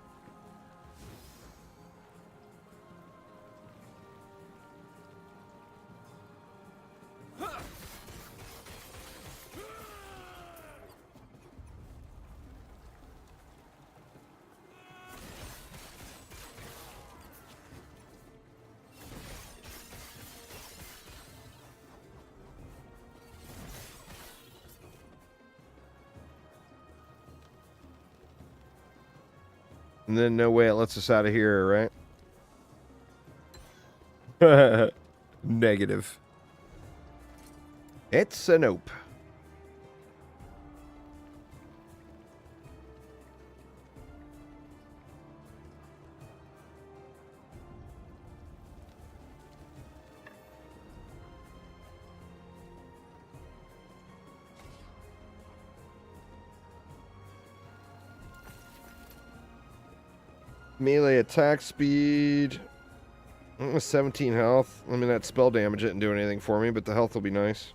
And then no way it lets us out of here, right? Negative. It's a nope. Melee attack speed. 17 health. I mean, that spell damage didn't do anything for me, but the health will be nice.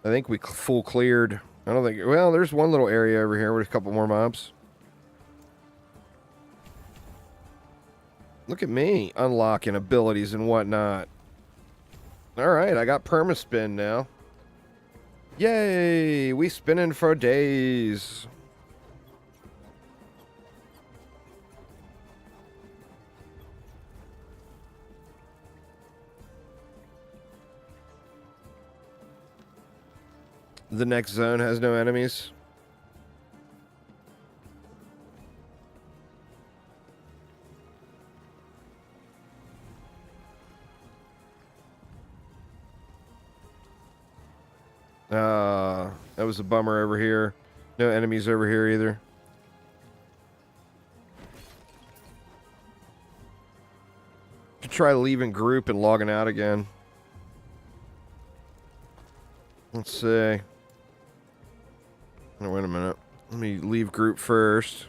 I think we full cleared. I don't think... Well, there's one little area over here with a couple more mobs. Look at me. Unlocking abilities and whatnot. Alright, I got permaspin now. Yay! We spinning for days. The next zone has no enemies. That was a bummer over here. No enemies over here either. Could try leaving group and logging out again. Let's see. Oh, wait a minute. Let me leave group first.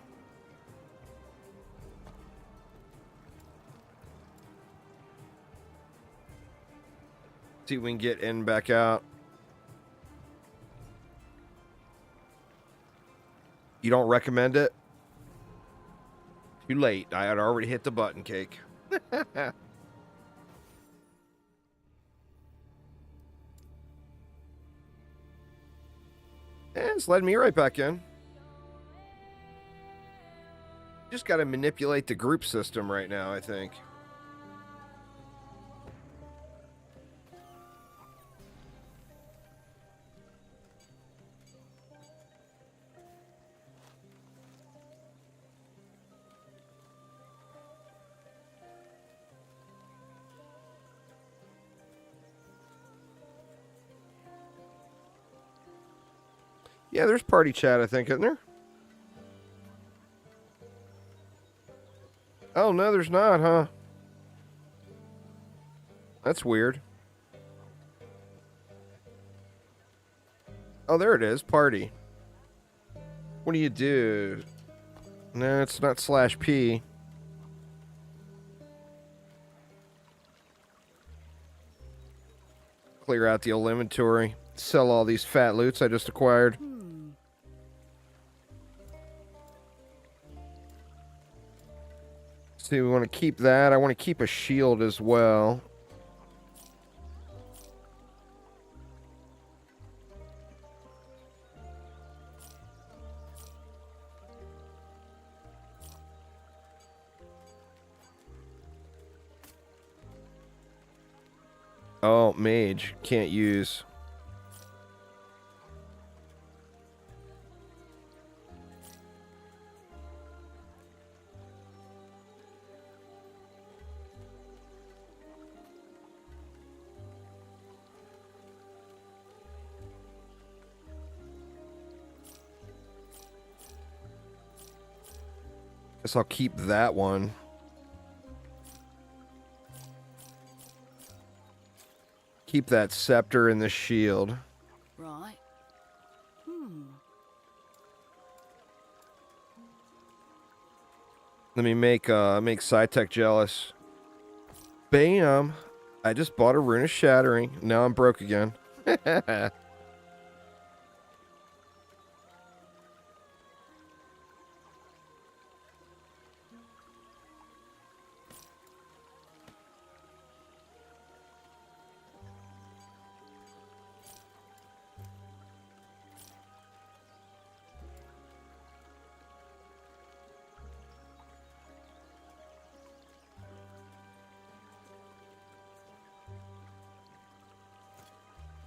See if we can get in and back out. You don't recommend it? Too late. I had already hit the button, Cake. And it's letting me right back in. Just got to manipulate the group system right now, I think. Yeah, there's party chat, I think, isn't there? Oh, no, there's not, huh? That's weird. Oh, there it is. Party. What do you do? No, it's not /P. Clear out the old inventory. Sell all these fat loots I just acquired. See, we want to keep that. I want to keep a shield as well. Oh, mage. Can't use. Guess I'll keep that one. Keep that scepter and the shield. Right. Let me make Psytech jealous. Bam! I just bought a Rune of Shattering. Now I'm broke again.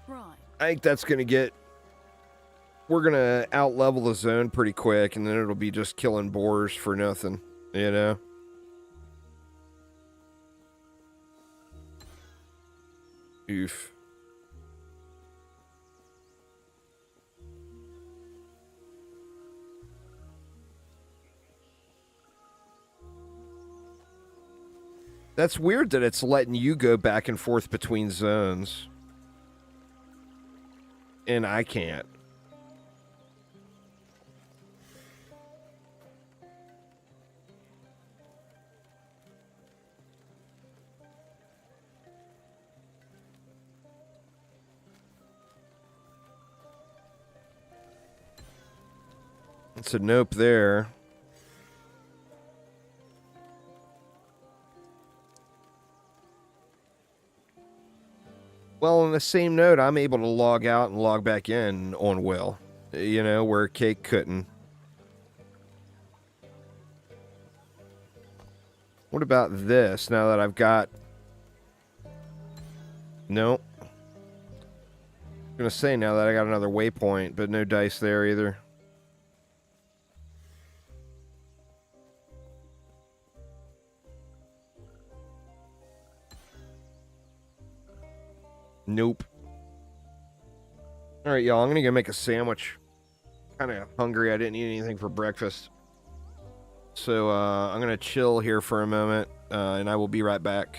Right. I think that's going to get... We're going to out-level the zone pretty quick, and then it'll be just killing boars for nothing, you know? Oof. That's weird that it's letting you go back and forth between zones. And I can't. It's a nope there. Well, on the same note, I'm able to log out and log back in on Will. You know, where Cake couldn't. What about this, now that I've got... Nope. I'm gonna say now that I got another waypoint, but no dice there either. Nope. Alright, y'all, I'm gonna go make a sandwich. Kinda hungry, I didn't eat anything for breakfast. So, I'm gonna chill here for a moment, and I will be right back.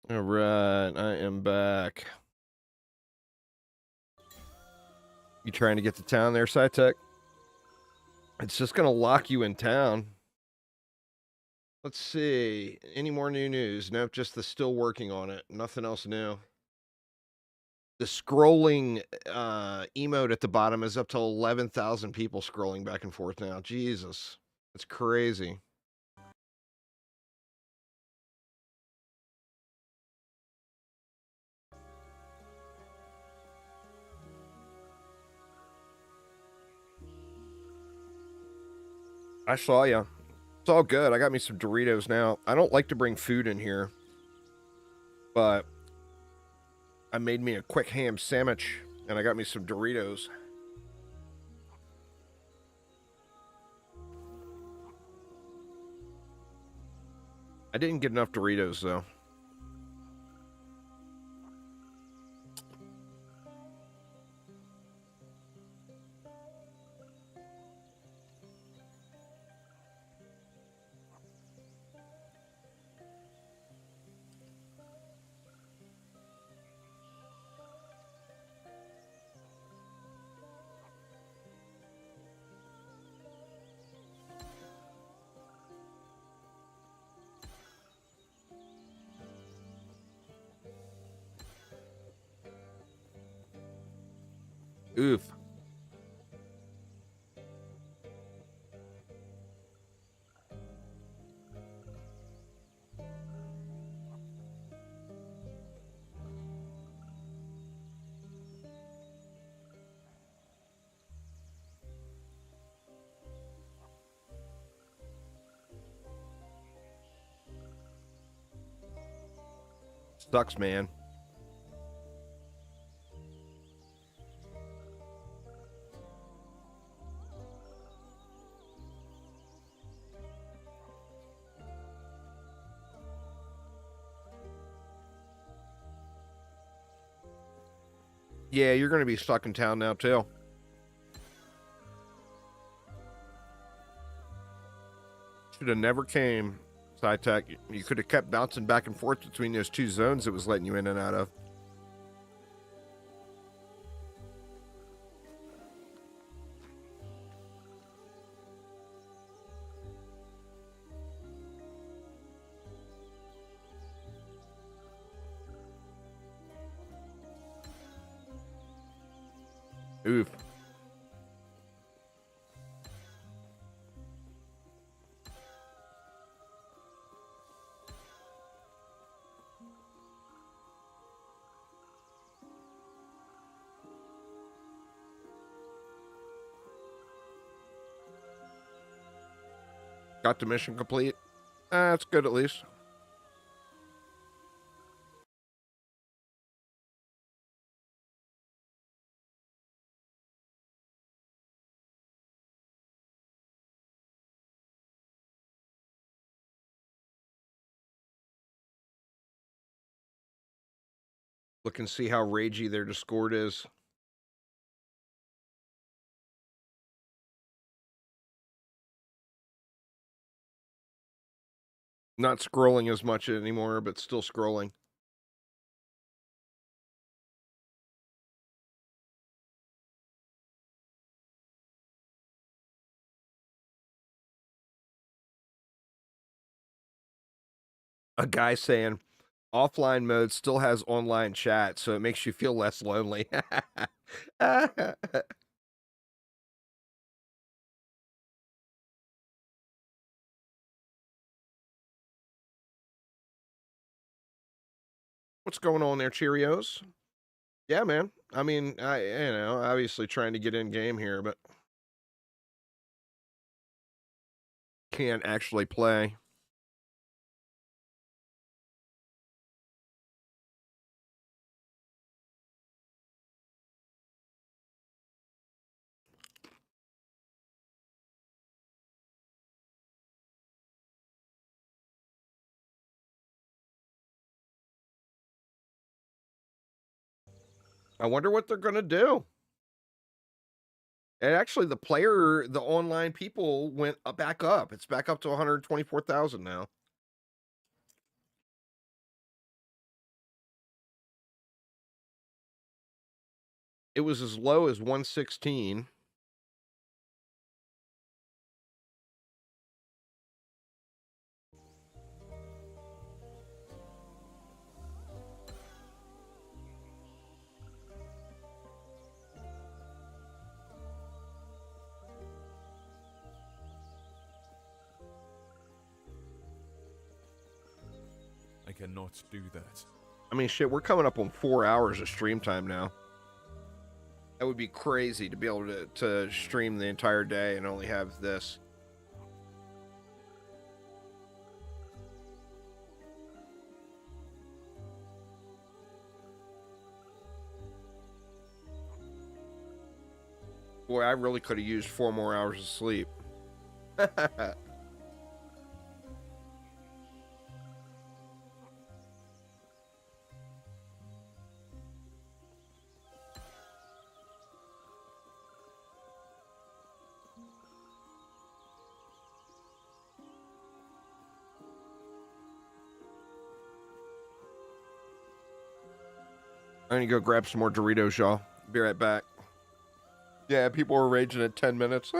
All right, I am back. You trying to get to town there, SciTech? It's just going to lock you in town. Let's see. Any more new news? Nope, just the still working on it. Nothing else new. The scrolling emote at the bottom is up to 11,000 people scrolling back and forth now. Jesus. That's crazy. I saw ya. It's all good. I got me some Doritos now. I don't like to bring food in here, but I made me a quick ham sandwich, and I got me some Doritos. I didn't get enough Doritos, though. Oof. Sucks, man. Yeah, you're going to be stuck in town now, too. Should have never came, SciTech. You could have kept bouncing back and forth between those two zones it was letting you in and out of. Oof. Got the mission complete. That's good at least. Look and see how ragey their Discord is. Not scrolling as much anymore, but still scrolling. A guy saying offline mode still has online chat, so it makes you feel less lonely. What's going on there, Cheerios? Yeah, man. I mean, obviously trying to get in game here, but can't actually play. I wonder what they're going to do. And actually, the online people went back up. It's back up to 124,000 now. It was as low as 116. I cannot do that. I mean, shit, we're coming up on 4 hours of stream time now. That would be crazy to be able to stream the entire day and only have this. Boy, I really could have used 4 more hours of sleep. I'm gonna go grab some more Doritos, y'all. Be right back. Yeah, people were raging at 10 minutes.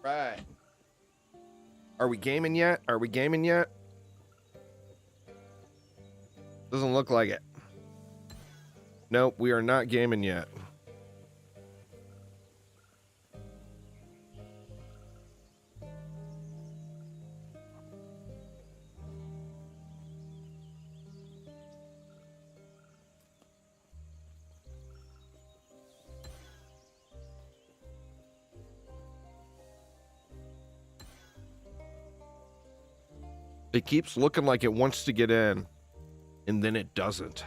Right. Are we gaming yet? Are we gaming yet? Doesn't look like it. Nope, we are not gaming yet. It keeps looking like it wants to get in, and then it doesn't.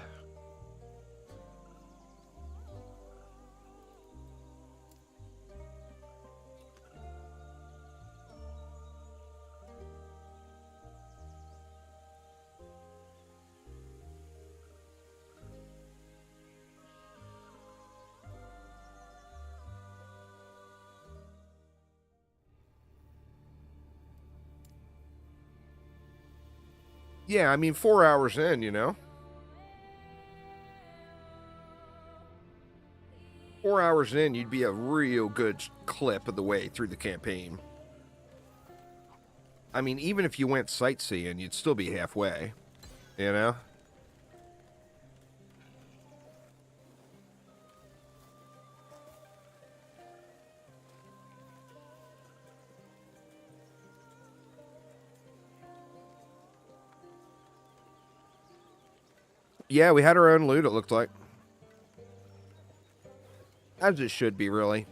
Yeah, I mean, 4 hours in, you know? 4 hours in, you'd be a real good clip of the way through the campaign. I mean, even if you went sightseeing, you'd still be halfway, you know? Yeah, we had our own loot, it looked like. As it should be, really.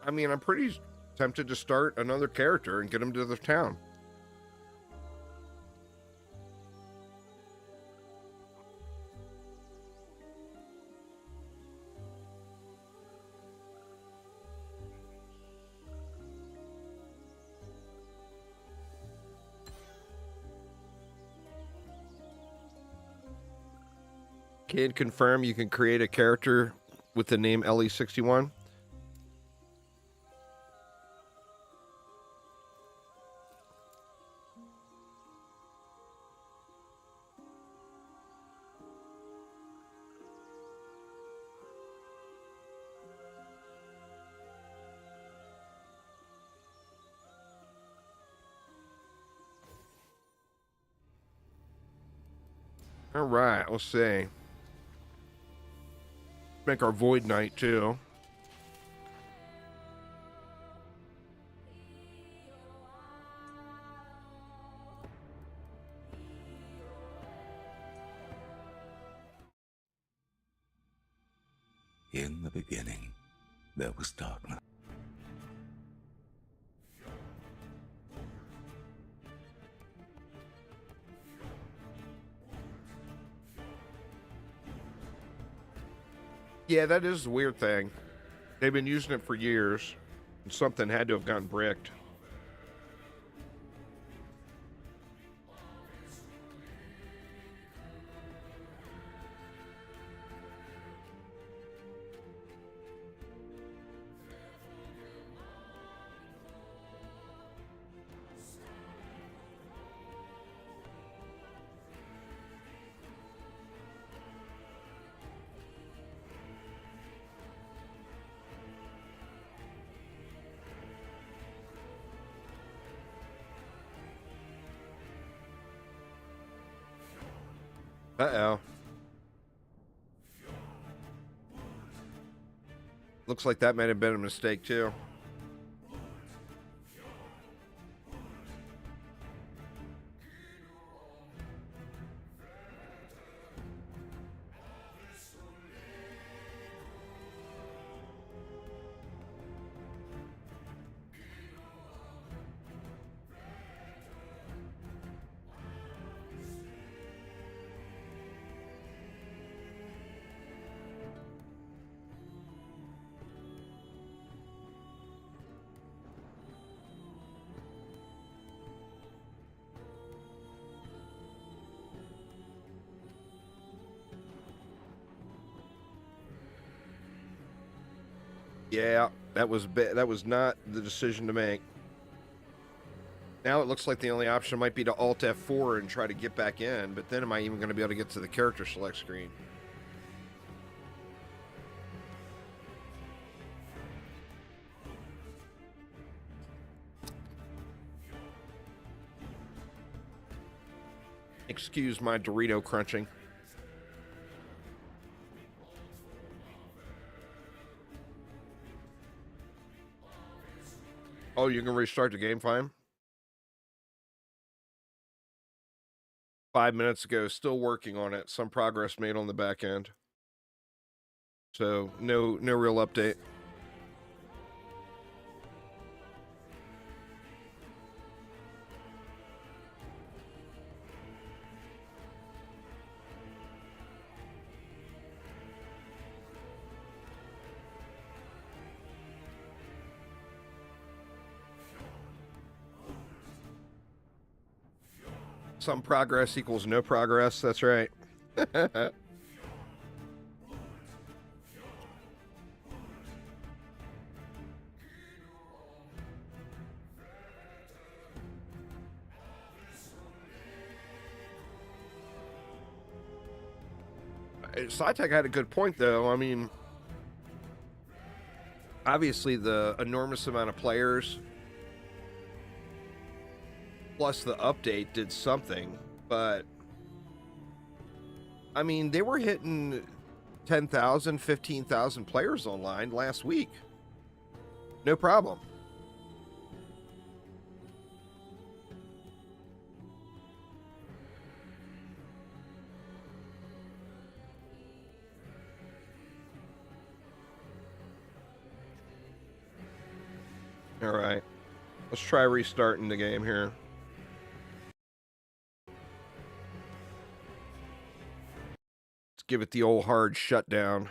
I mean, I'm pretty tempted to start another character and get him to the town. Can confirm you can create a character with the name LE61. All right, let's see. Make our Void Knight too. In the beginning, there was darkness. Yeah, that is the weird thing. They've been using it for years, and something had to have gotten bricked. Uh-oh. Looks like that might have been a mistake, too. Yeah, that was not the decision to make. Now it looks like the only option might be to Alt F4 and try to get back in, but then am I even going to be able to get to the character select screen? Excuse my Dorito crunching. Oh, you can restart the game, fine. 5 minutes ago, still working on it. Some progress made on the back end. So, no real update. Some progress equals no progress. That's right. SciTech had a good point, though. I mean, obviously the enormous amount of players plus the update did something, but I mean, they were hitting 10,000, 15,000 players online last week. No problem. All right. Let's try restarting the game here. Let's give it the old hard shutdown.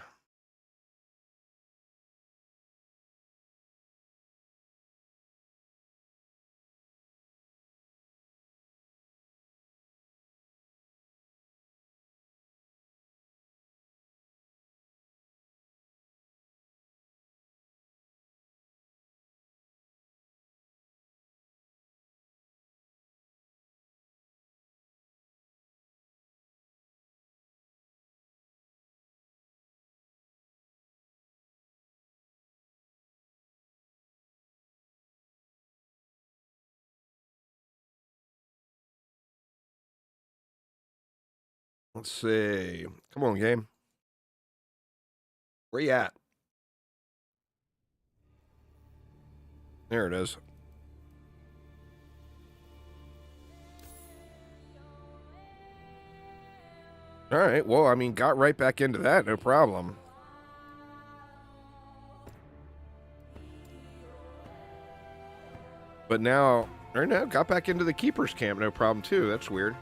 Let's see. Come on, game. Where you at? There it is. All right. Well, I mean, got right back into that. No problem. But now, or no, got back into the Keeper's Camp. No problem, too. That's weird.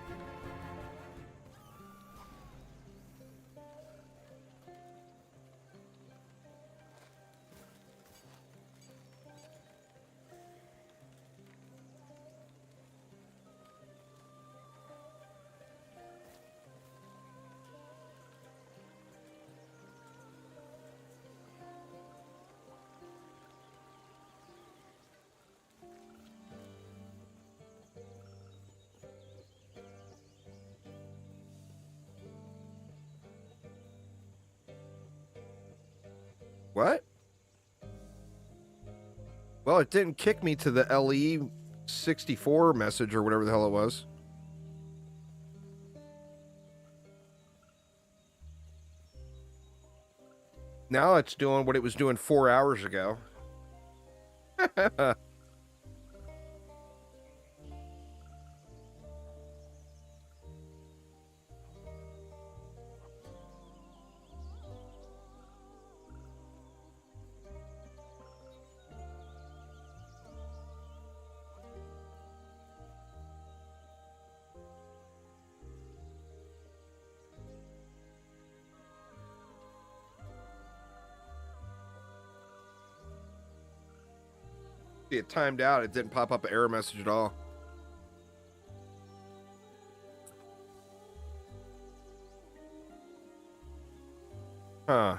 What? Well, it didn't kick me to the LE64 message or whatever the hell it was. Now it's doing what it was doing 4 hours ago. It timed out. It didn't pop up an error message at all. Huh.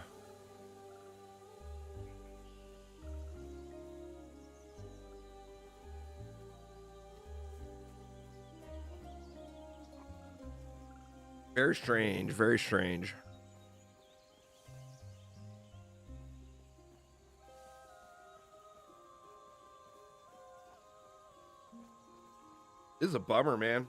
Very strange. Very strange. This is a bummer, man.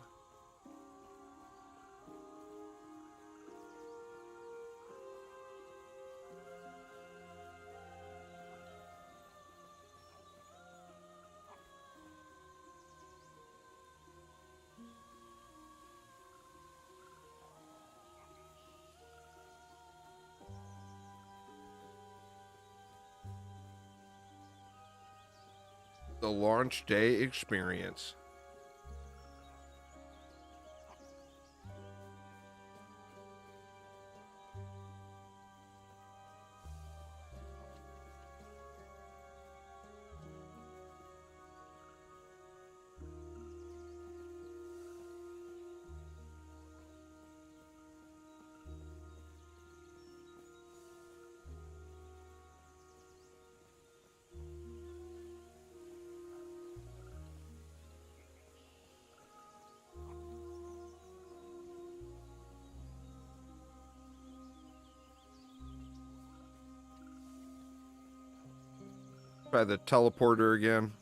The launch day experience. Try the teleporter again.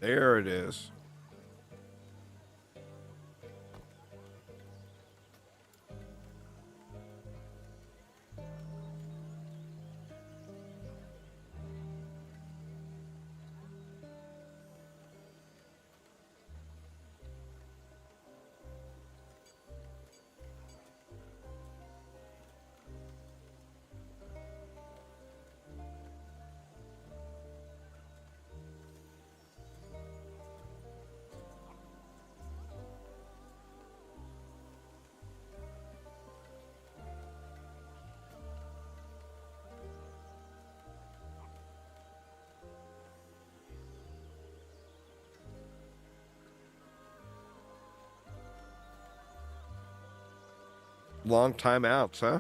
There it is. Long time outs, huh?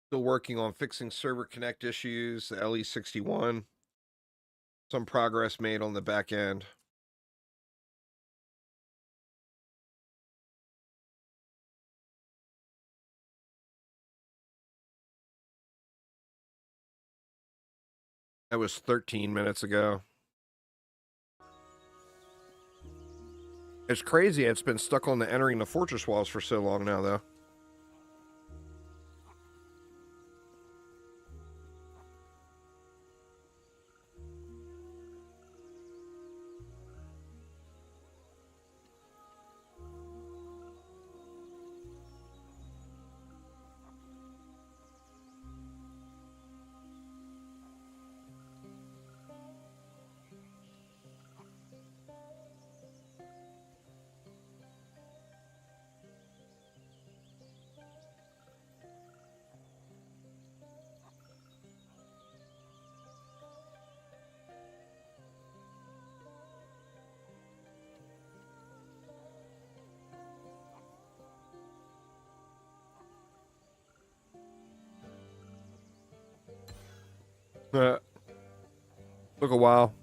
Still working on fixing server connect issues, the LE61. Some progress made on the back end. That was 13 minutes ago. It's crazy it's been stuck on the entering the fortress walls for so long now, though. Took a while.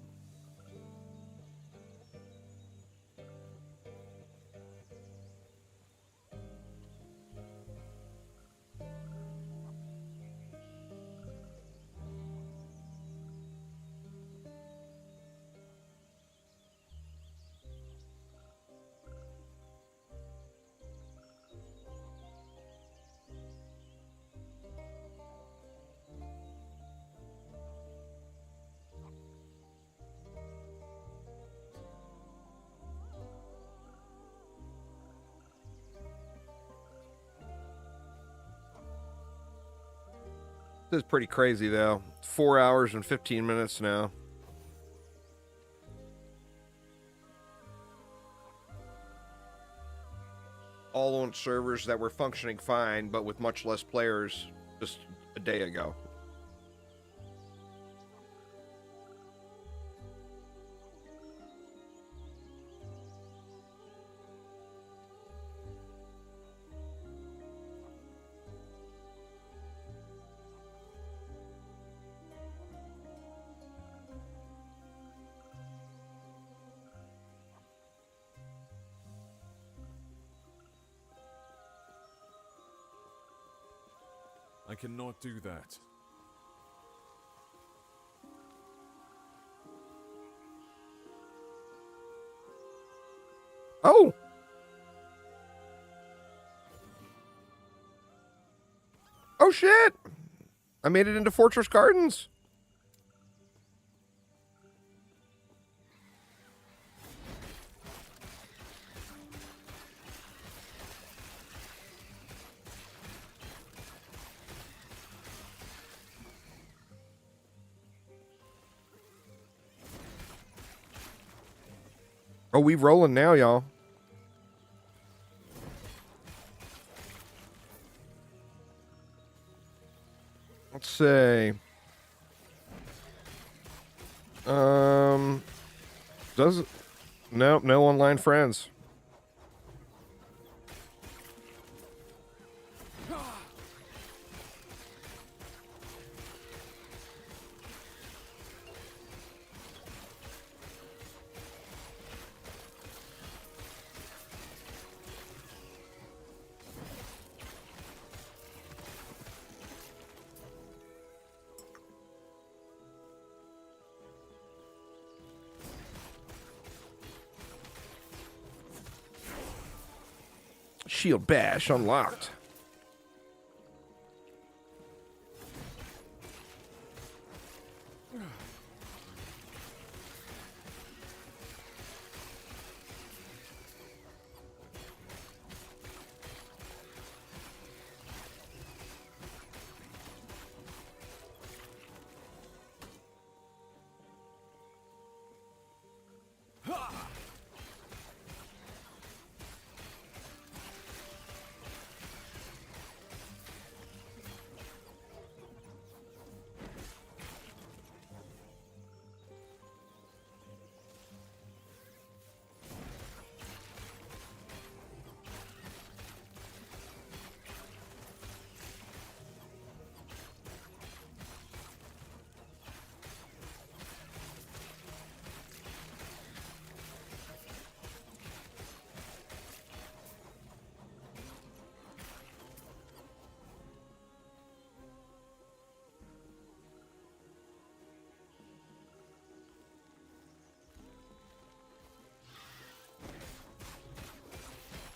This is pretty crazy, though. 4 hours and 15 minutes now. All on servers that were functioning fine, but with much less players just a day ago. I cannot do that. Oh! Oh shit! I made it into Fortress Gardens. Oh, we rolling now, y'all. Let's see. Does it? No online friends. Shield bash unlocked.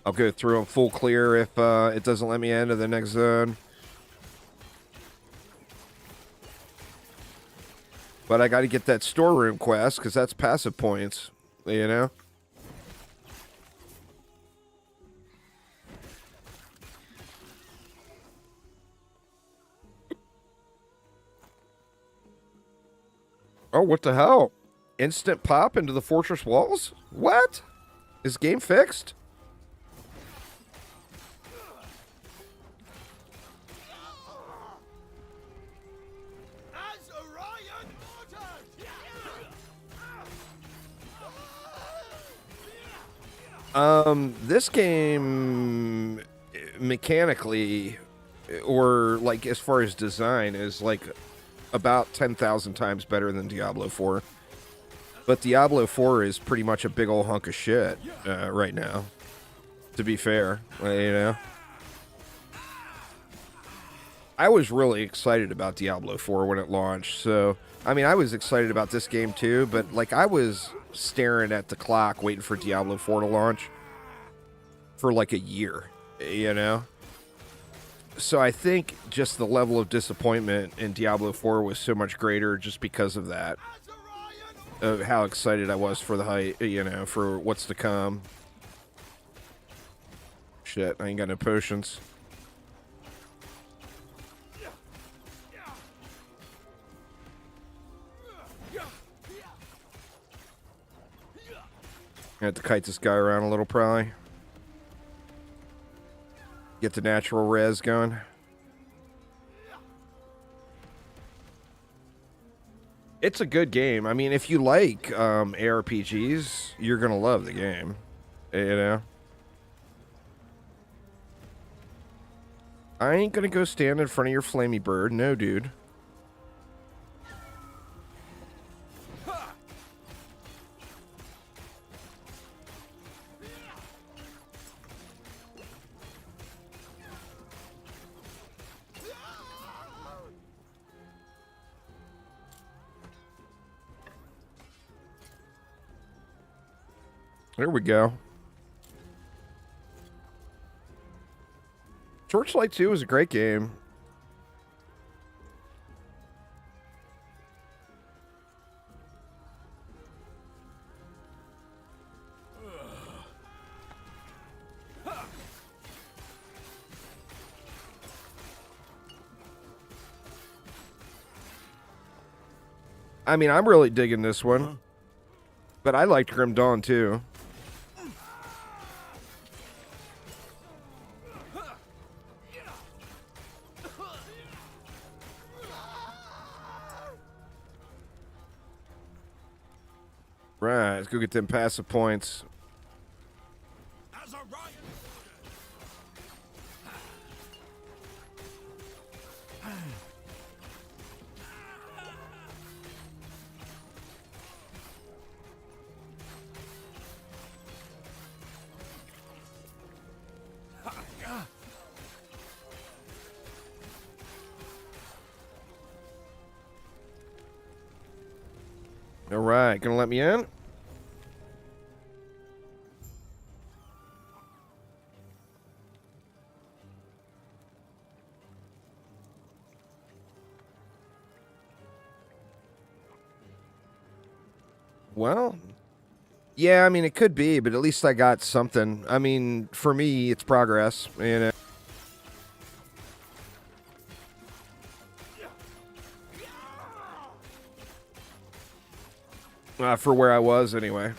I'll go through them full clear if it doesn't let me into the next zone. But I got to get that storeroom quest because that's passive points, you know? Oh, what the hell? Instant pop into the fortress walls? What? Is game fixed? This game mechanically, or like as far as design, is like about 10,000 times better than Diablo 4. But Diablo 4 is pretty much a big old hunk of shit right now, to be fair, you know. I was really excited about Diablo 4 when it launched, so, I mean, I was excited about this game too, but like I was staring at the clock waiting for Diablo 4 to launch for like a year, you know? So I think just the level of disappointment in Diablo 4 was so much greater just because of that. Of how excited I was for the hype, you know, for what's to come. Shit, I ain't got no potions. I have to kite this guy around a little, probably. Get the natural res going. It's a good game. I mean, if you like ARPGs, you're going to love the game. You know? I ain't going to go stand in front of your flamey bird. No, dude. There we go. Torchlight 2 is a great game. I mean, I'm really digging this one. But I liked Grim Dawn too. Right, let's go get them passive points. As a riot All right, gonna let me in? Well, yeah, I mean, it could be, but at least I got something. I mean, for me, it's progress, you know. For where I was, anyway.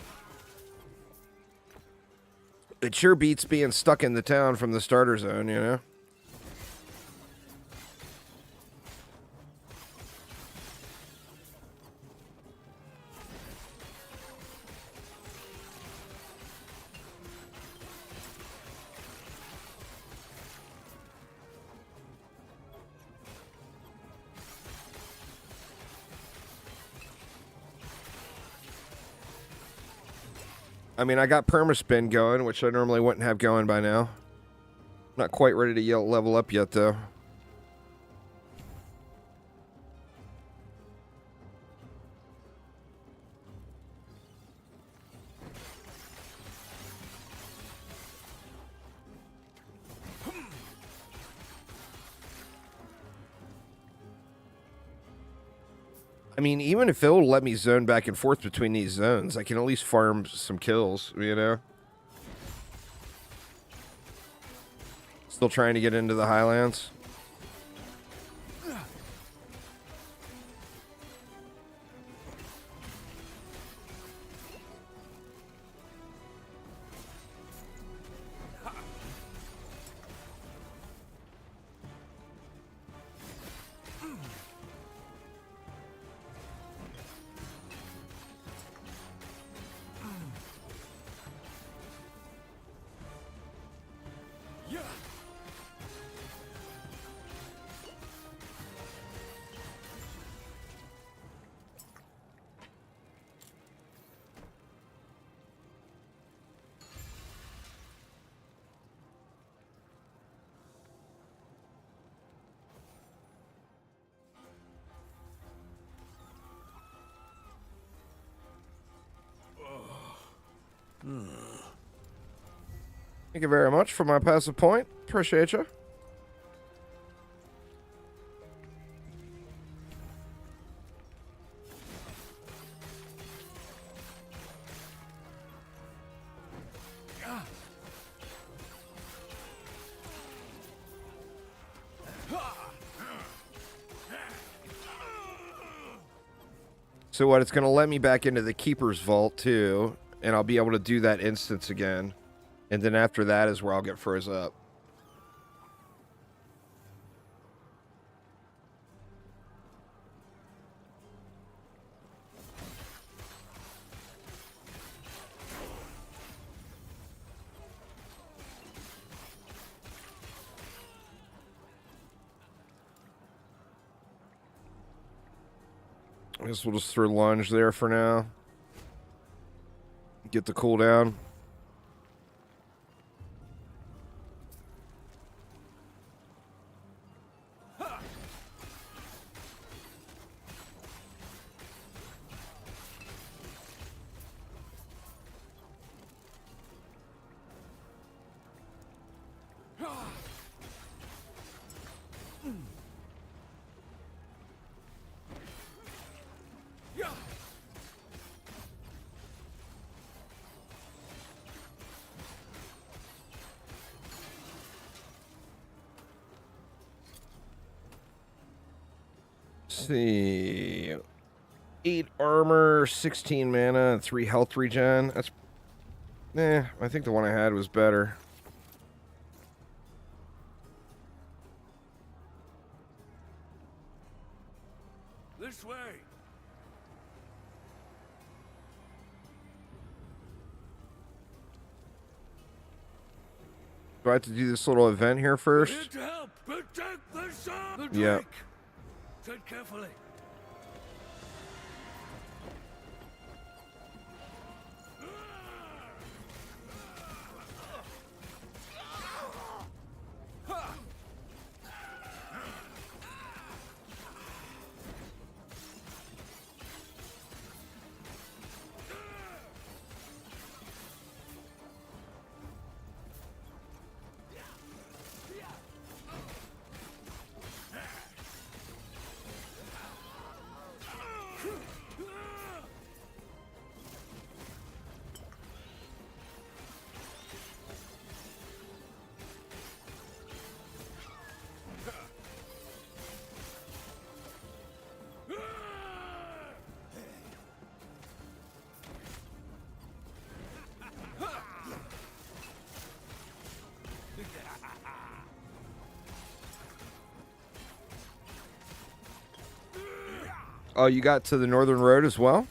It sure beats being stuck in the town from the starter zone, you know? I mean, I got permaspin going, which I normally wouldn't have going by now. Not quite ready to level up yet, though. I mean, even if it'll let me zone back and forth between these zones, I can at least farm some kills, you know? Still trying to get into the Highlands. Thank you very much for my passive point. Appreciate you. So what, it's going to let me back into the Keeper's Vault, too, and I'll be able to do that instance again. And then after that is where I'll get froze up. I guess we'll just throw lunge there for now. Get the cooldown. See, 8 armor, 16 mana, and 3 health regen. That's, I think the one I had was better. This way. Do I have to do this little event here first? Here to help protect the sun. The Yeah. drake. Tread carefully. Oh, you got to the Northern Road as well?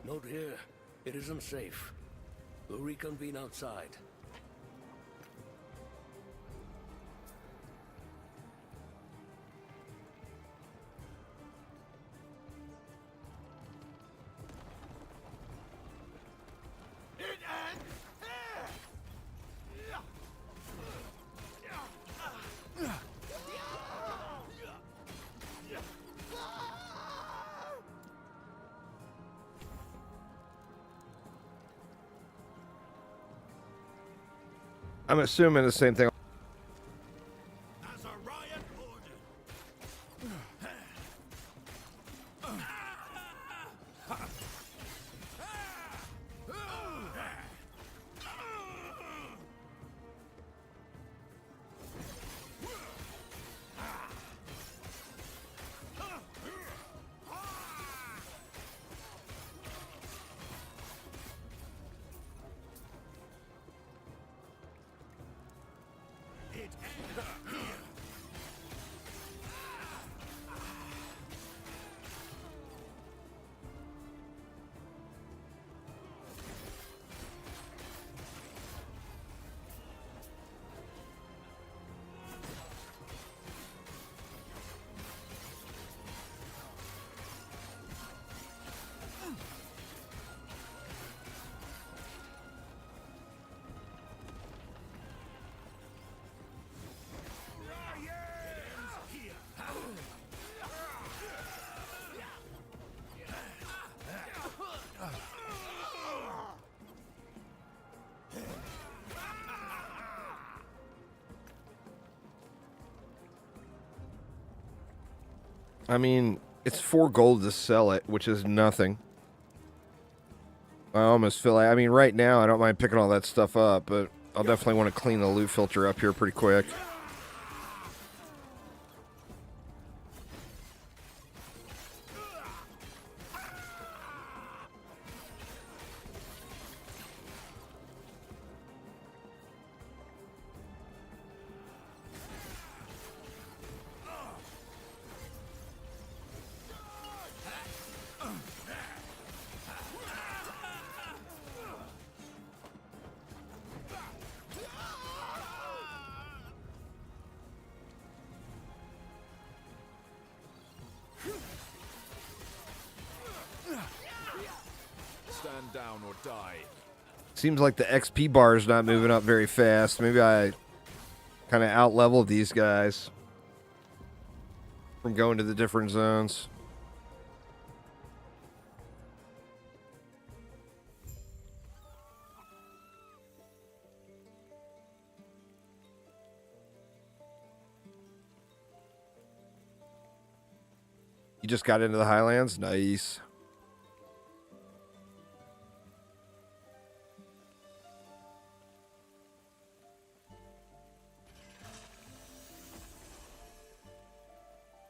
Note here, it isn't safe. We'll reconvene outside. I'm assuming the same thing. I mean, it's 4 gold to sell it, which is nothing. I almost feel like, I mean, right now, I don't mind picking all that stuff up, but I'll definitely want to clean the loot filter up here pretty quick. Stand down or die. Seems like the XP bar is not moving up very fast. Maybe I kind of out-leveled these guys from going to the different zones. You just got into the Highlands? Nice.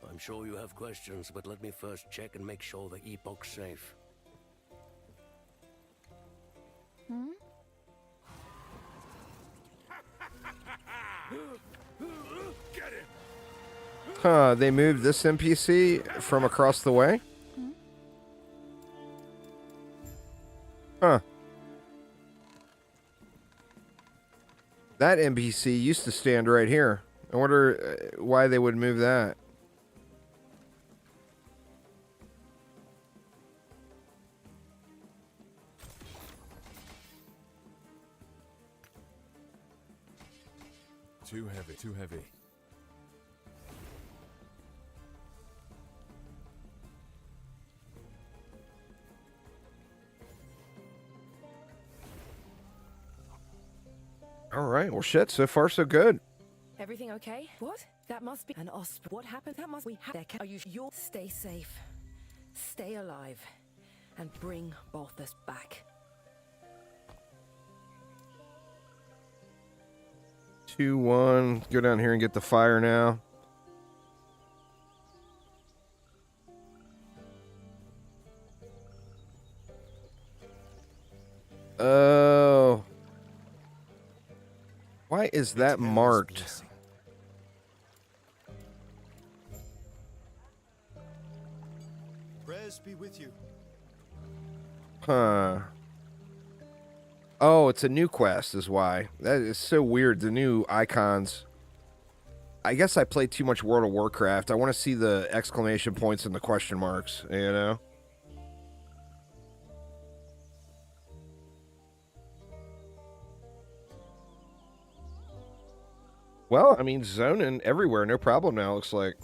I'm sure you have questions, but let me first check and make sure the Epoch's safe. Hmm? Get Huh, they moved this NPC from across the way? Huh. That NPC used to stand right here. I wonder why they would move that. Too heavy, too heavy. All right, well, shit, so far so good. Everything okay? What? That must be an osp. What happened? That must we have. Are you? You'll stay safe, stay alive, and bring Balthus back. 2-1. Go down here and get the fire now. Oh. Why is that marked? Prayers be with you. Huh. Oh, it's a new quest is why. That is so weird. The new icons. I guess I played too much World of Warcraft. I want to see the exclamation points and the question marks, you know? Well, I mean, zoning everywhere, no problem now, looks like.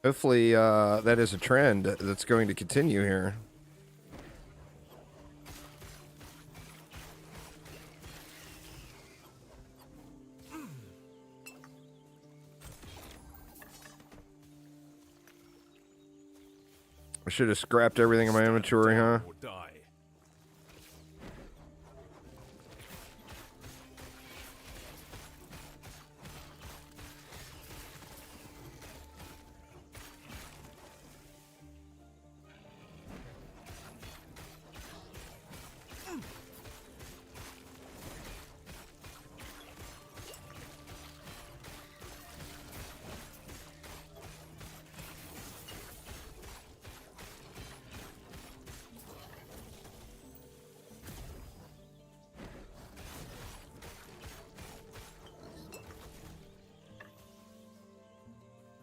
Hopefully, that is a trend that's going to continue here. I should have scrapped everything in my inventory, huh? Or die.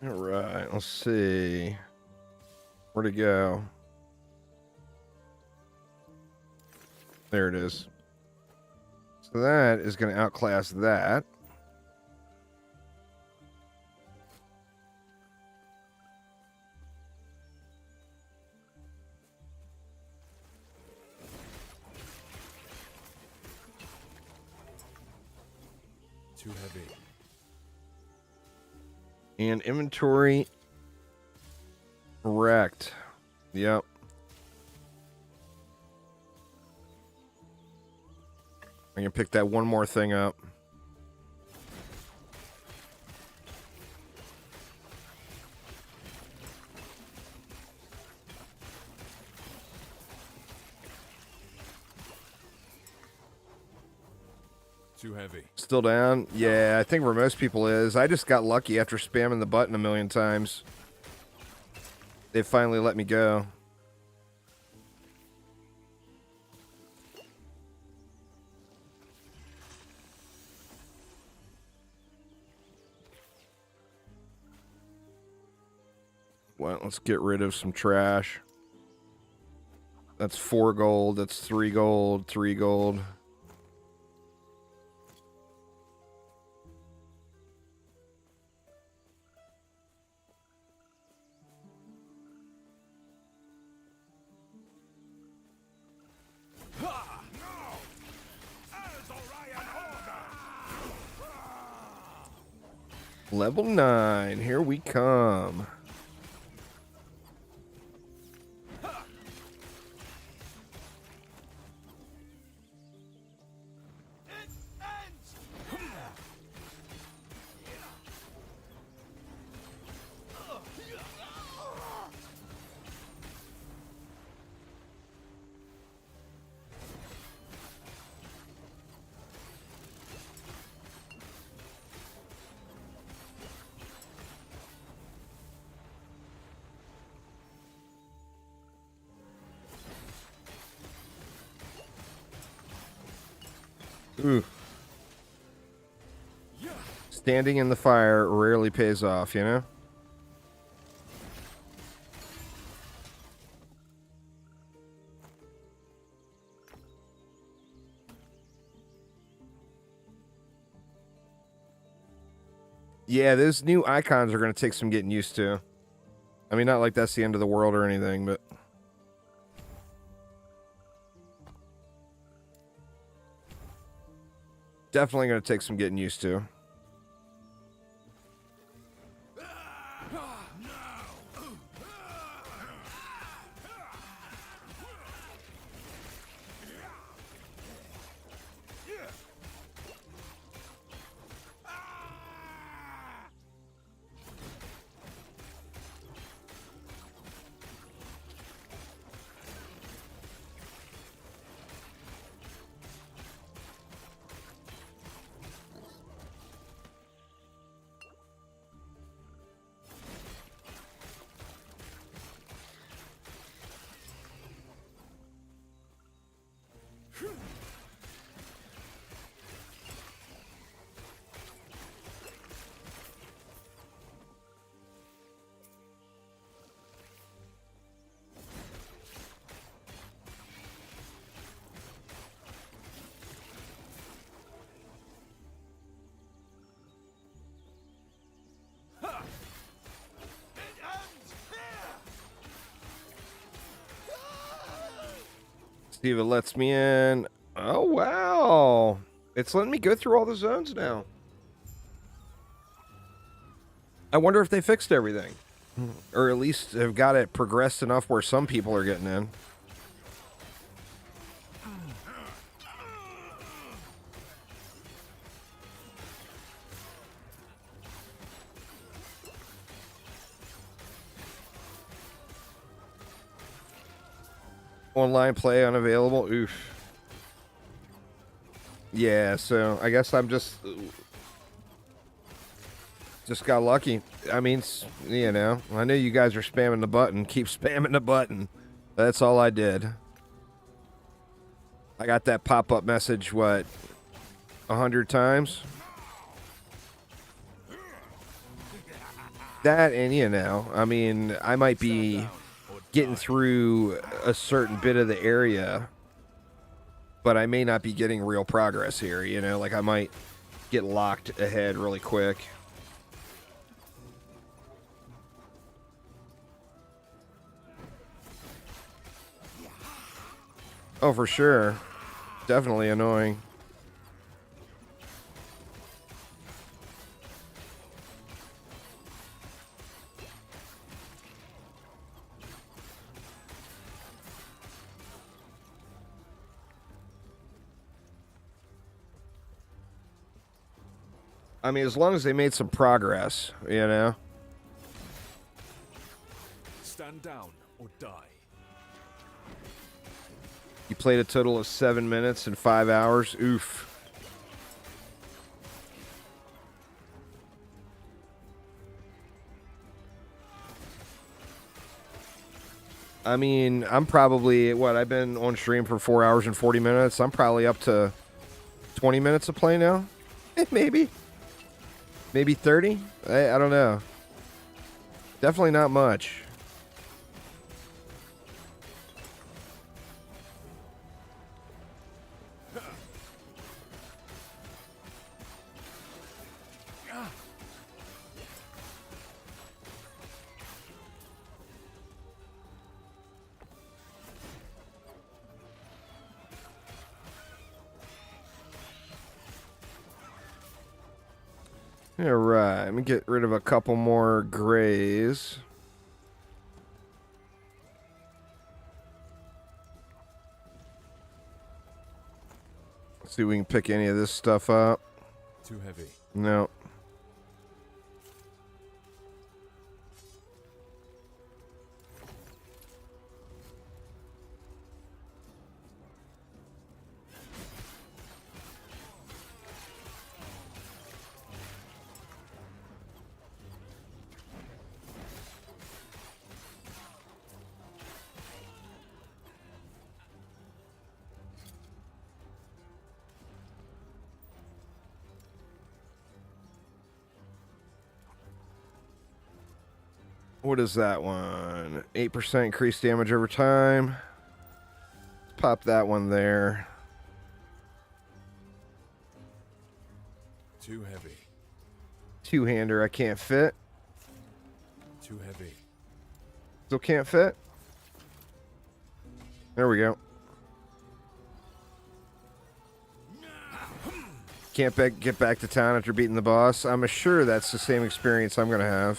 All right, let's see. Where'd it go? There it is. So that is going to outclass that. Too heavy. And inventory wrecked. Yep. I can pick that one more thing up. Too heavy. Still down? Yeah, I think where most people is. I just got lucky after spamming the button a million times. They finally let me go. Well, let's get rid of some trash. That's 4 gold. That's 3 gold. 3 gold. Level 9, here we come. Ooh. Standing in the fire rarely pays off, you know? Yeah, those new icons are going to take some getting used to. I mean, not like that's the end of the world or anything, but... Definitely going to take some getting used to. See if it lets me in. Oh, wow. It's letting me go through all the zones now. I wonder if they fixed everything. Or at least have got it progressed enough where some people are getting in. Online play unavailable. Oof. Yeah, so I guess I'm just got lucky. I mean, you know, I know you guys are spamming the button. Keep spamming the button. That's all I did. I got that pop-up message, what, 100 times? That, and you know, I mean, I might be getting through a certain bit of the area, but I may not be getting real progress here, you know? Like, I might get locked ahead really quick. Oh, for sure. Definitely annoying. I mean, as long as they made some progress, you know? Stand down or die. You played a total of 7 minutes and 5 hours. Oof. I mean, I'm probably, I've been on stream for 4 hours and 40 minutes. I'm probably up to 20 minutes of play now. Maybe. Maybe 30? I don't know. Definitely not much. All right, let me get rid of a couple more grays. Let's see if we can pick any of this stuff up. Too heavy. No. What is that one? 8% increased damage over time. Pop that one there. Too heavy. Two-hander, I can't fit. Too heavy. Still can't fit. There we go. Can't get back to town after beating the boss. I'm sure that's the same experience I'm going to have.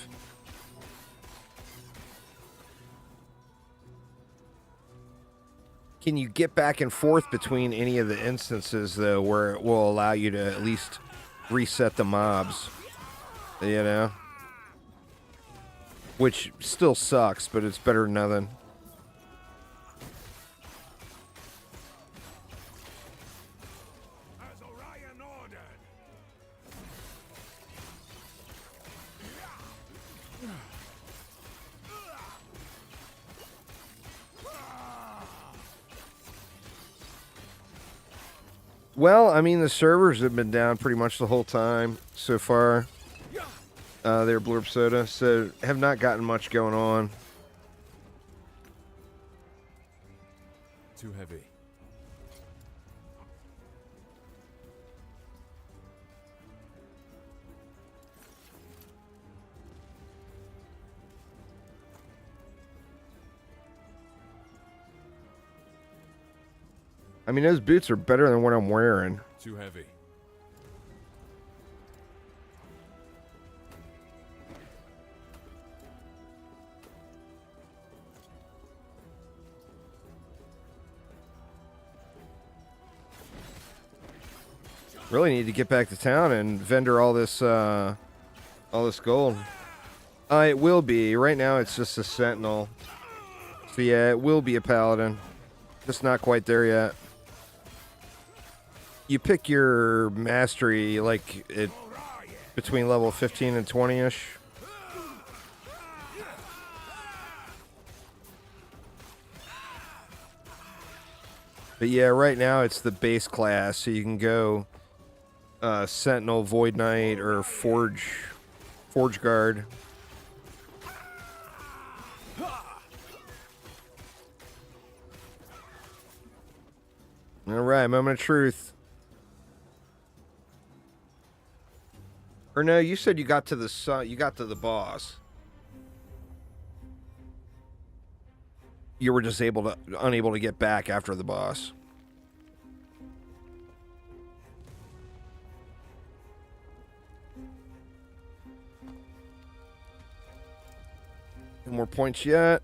Can you get back and forth between any of the instances, though, where it will allow you to at least reset the mobs? You know? Which still sucks, but it's better than nothing. Well, I mean, the servers have been down pretty much the whole time so far. They're Blurb Soda, so have not gotten much going on. Too heavy. I mean, those boots are better than what I'm wearing. Too heavy. Really need to get back to town and vendor all this gold. It will be. Right now it's just a sentinel. So yeah, it will be a paladin. Just not quite there yet. You pick your mastery like it between level 15 and 20-ish. But yeah, right now it's the base class, so you can go Sentinel, Void Knight, or Forge Guard. All right, moment of truth. Or no, you said you got to the boss. You were just unable to get back after the boss. No more points yet.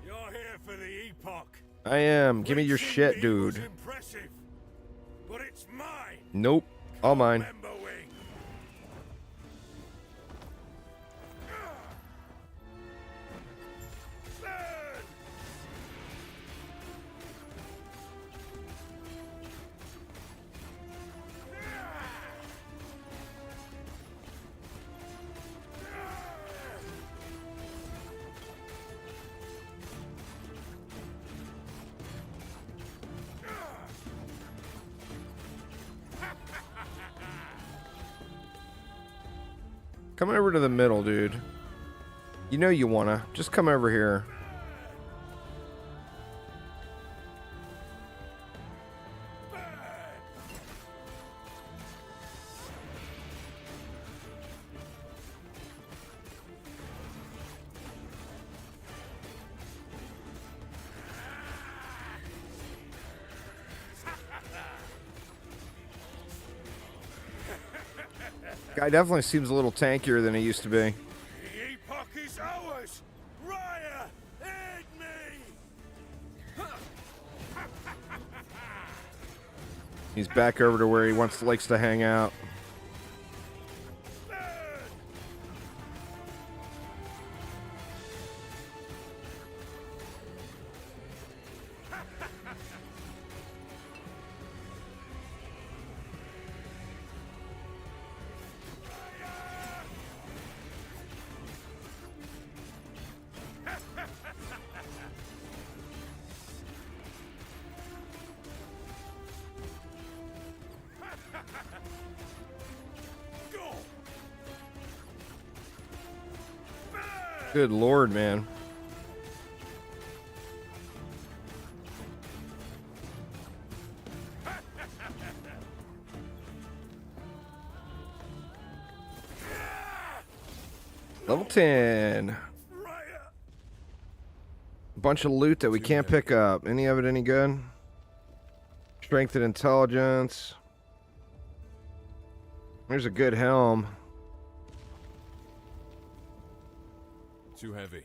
You're here for the Epoch. I am. Give me your shit, dude. Impressive, but it's mine. Nope. All mine. Come over to the middle, dude. You know you wanna. Just come over here. Guy definitely seems a little tankier than he used to be. The Epoch is ours. Raya, aid me. He's back over to where he likes to hang out. Good lord, man. Level 10. Bunch of loot that we can't pick up. Any of it any good? Strength and intelligence. There's a good helm. Too heavy.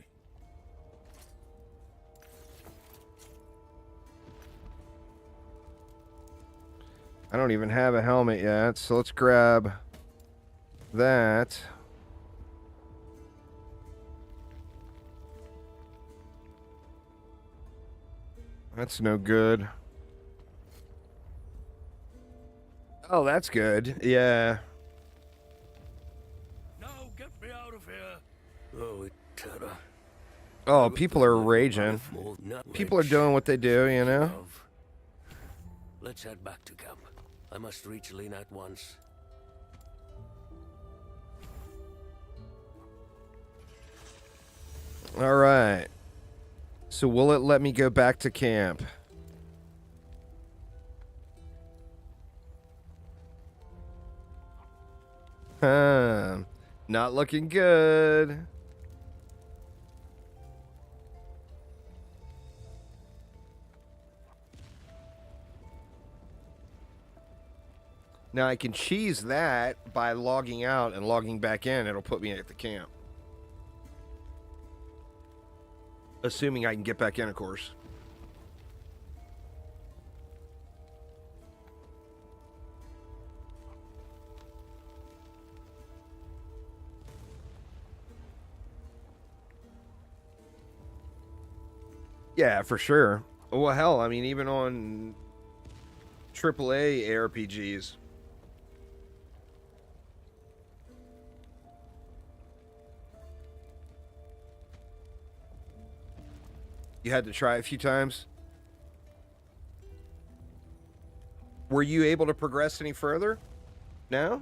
I don't even have a helmet yet, so let's grab that. That's no good. Oh, that's good. Yeah. Now get me out of here. Oh, terror. Oh, people are raging. People are doing what they do, you know? Let's head back to camp. I must reach Lena at once. All right. So will it let me go back to camp? Not looking good. Now I can cheese that by logging out and logging back in. It'll put me at the camp. Assuming I can get back in, of course. Yeah, for sure. Well, hell, I mean, even on AAA ARPGs. You had to try it a few times? Were you able to progress any further? No?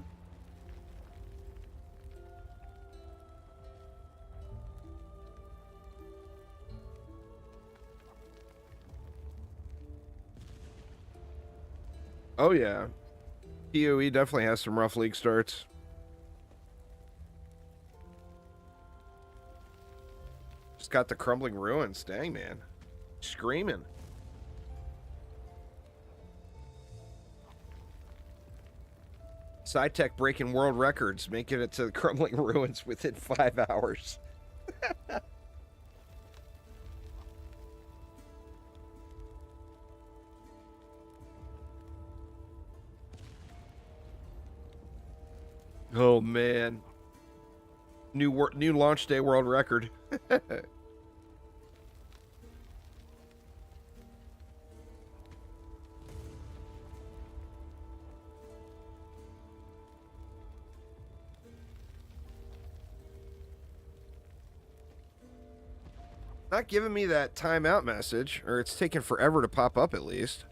Oh, yeah. PoE definitely has some rough league starts. Just got the crumbling ruins. Dang, man. Screaming. SciTech breaking world records, making it to the crumbling ruins within 5 hours. Oh, man. New launch day world record. Not giving me that timeout message, or it's taking forever to pop up at least.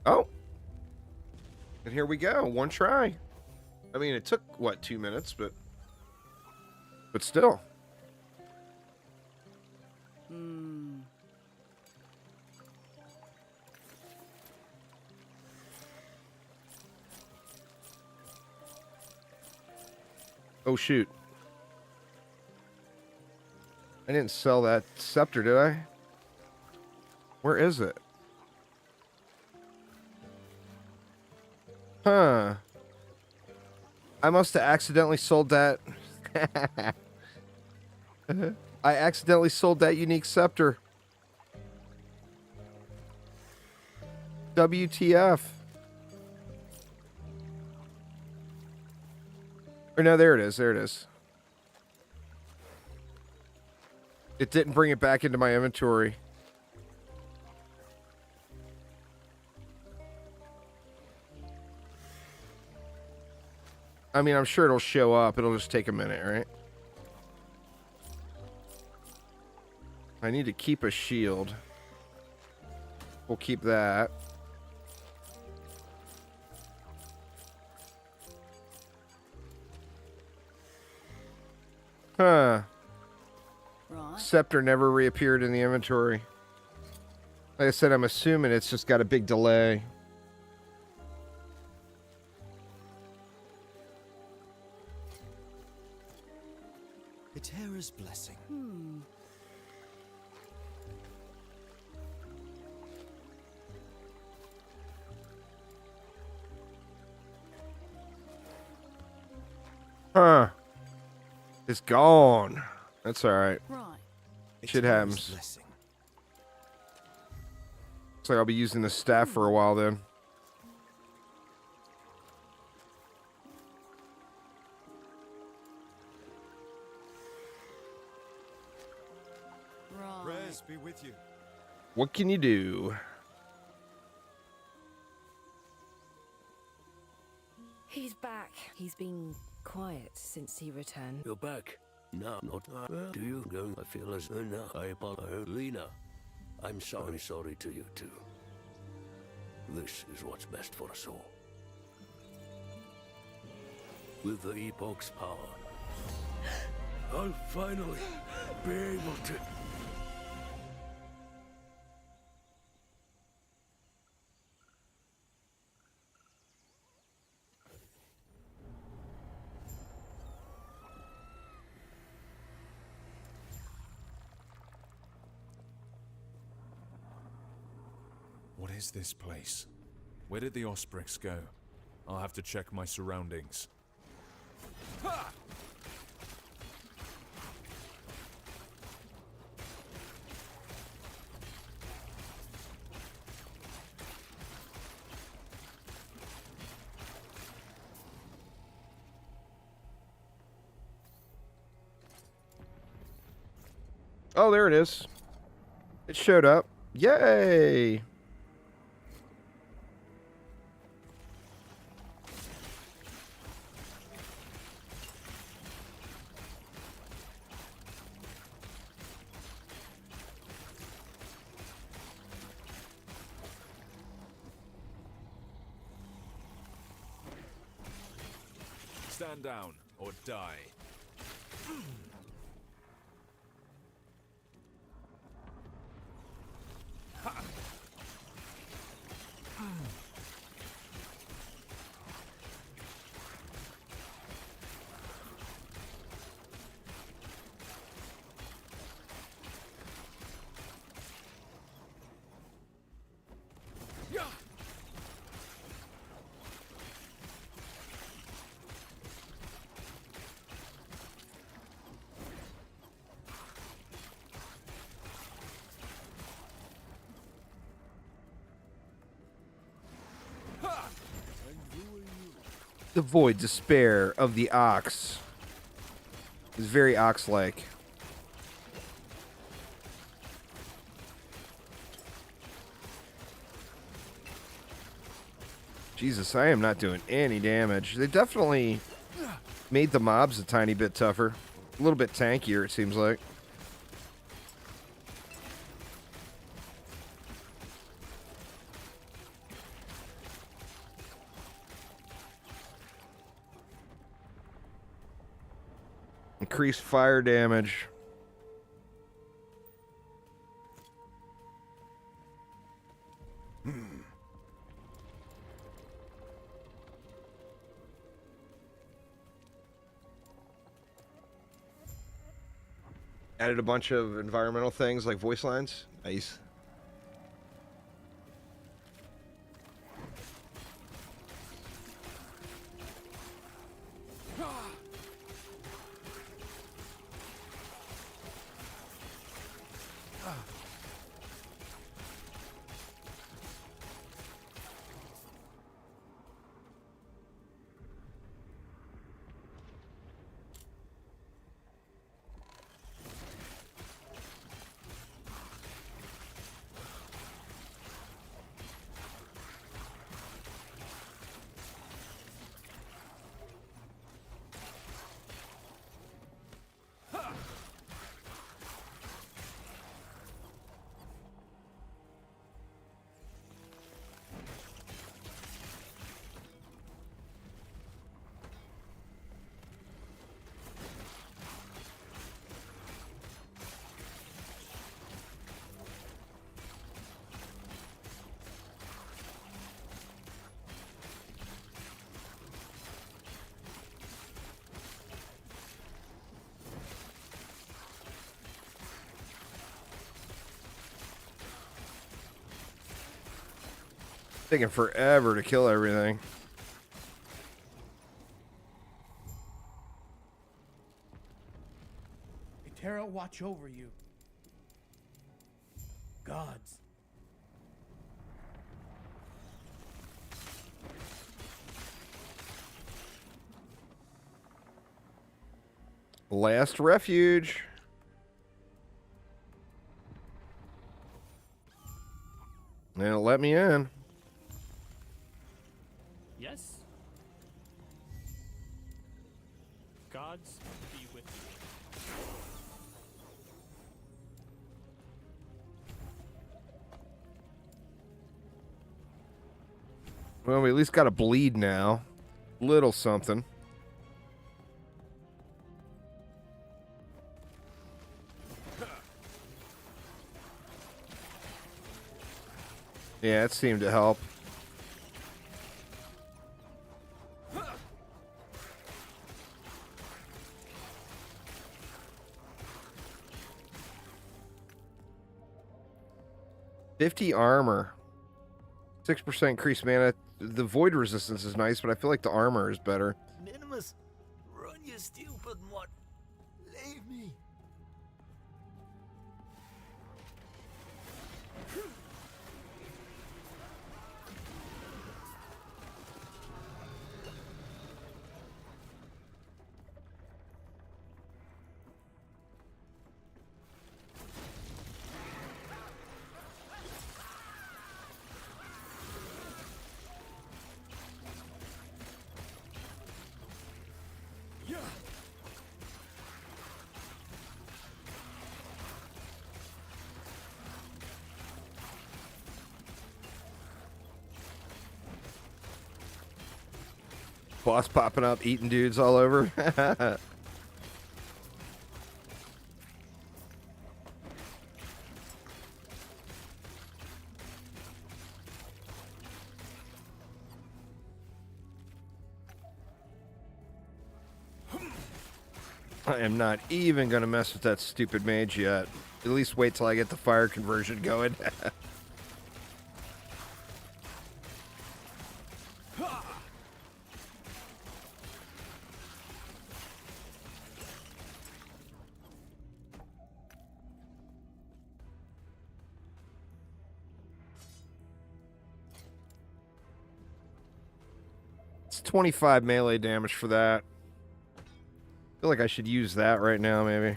Oh. And here we go. One try. I mean, it took, what, 2 minutes, but still. Oh, shoot. I didn't sell that scepter, did I? Where is it? Huh. I must have accidentally sold that. I accidentally sold that unique scepter. WTF. Or no, there it is. There it is. It didn't bring it back into my inventory. I mean, I'm sure it'll show up. It'll just take a minute, right? I need to keep a shield. We'll keep that. Huh. Right. Scepter never reappeared in the inventory. Like I said, I'm assuming it's just got a big delay. Hetera's blessing. Huh. It's gone. That's alright. Right. Shit Hetera's happens. blessing. Looks like I'll be using the staff for a while then. Right. Prayers be with you. What can you do? He's back. He's been quiet since he returned. You're back. No, not do you go? I feel as though now I apologize. Lena, I'm sorry to you too. This is what's best for us all. With the Epoch's power, I'll finally be able to... What is this place? Where did the Osprix go? I'll have to check my surroundings. Ha! Oh, there it is. It showed up. Yay! Stand down or die. The void despair of the ox. It's very ox-like. Jesus, I am not doing any damage. They definitely made the mobs a tiny bit tougher. A little bit tankier, it seems like. Increased fire damage. Added a bunch of environmental things like voice lines. Nice. Taking forever to kill everything. Terra watch over you. Gods. Last refuge. And it'll let me in. Yes. Gods be with you. Well, we at least got a bleed now. Little something. Yeah, it seemed to help. $50 armor. 6% increased mana. The void resistance is nice, but I feel like the armor is better. Minimus, run, you stupid mutt. Leave me. Boss popping up, eating dudes all over. I am not even going to mess with that stupid mage yet. At least wait till I get the fire conversion going. It's 25 melee damage for that. I feel like I should use that right now, maybe.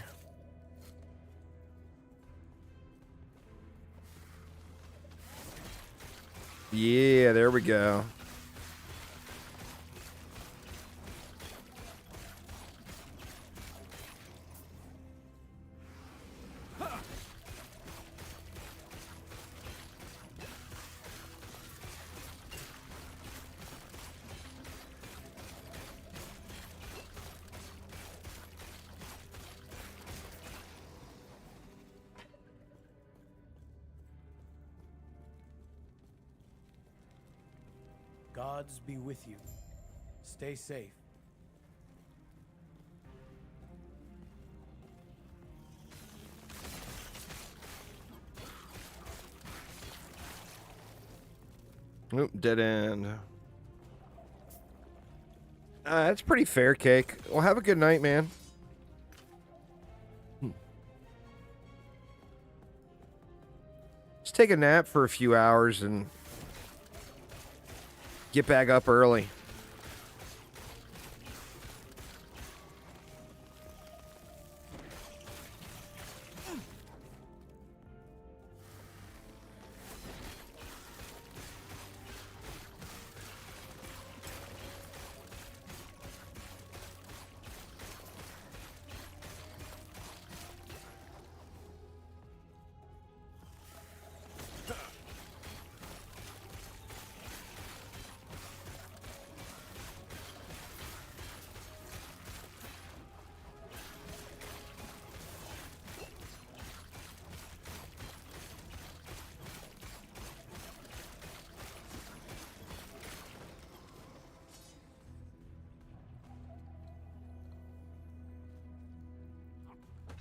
Yeah, there we go. Gods be with you. Stay safe. Oop, dead end. That's pretty fair, Cake. Well, have a good night, man. Just take a nap for a few hours and get back up early.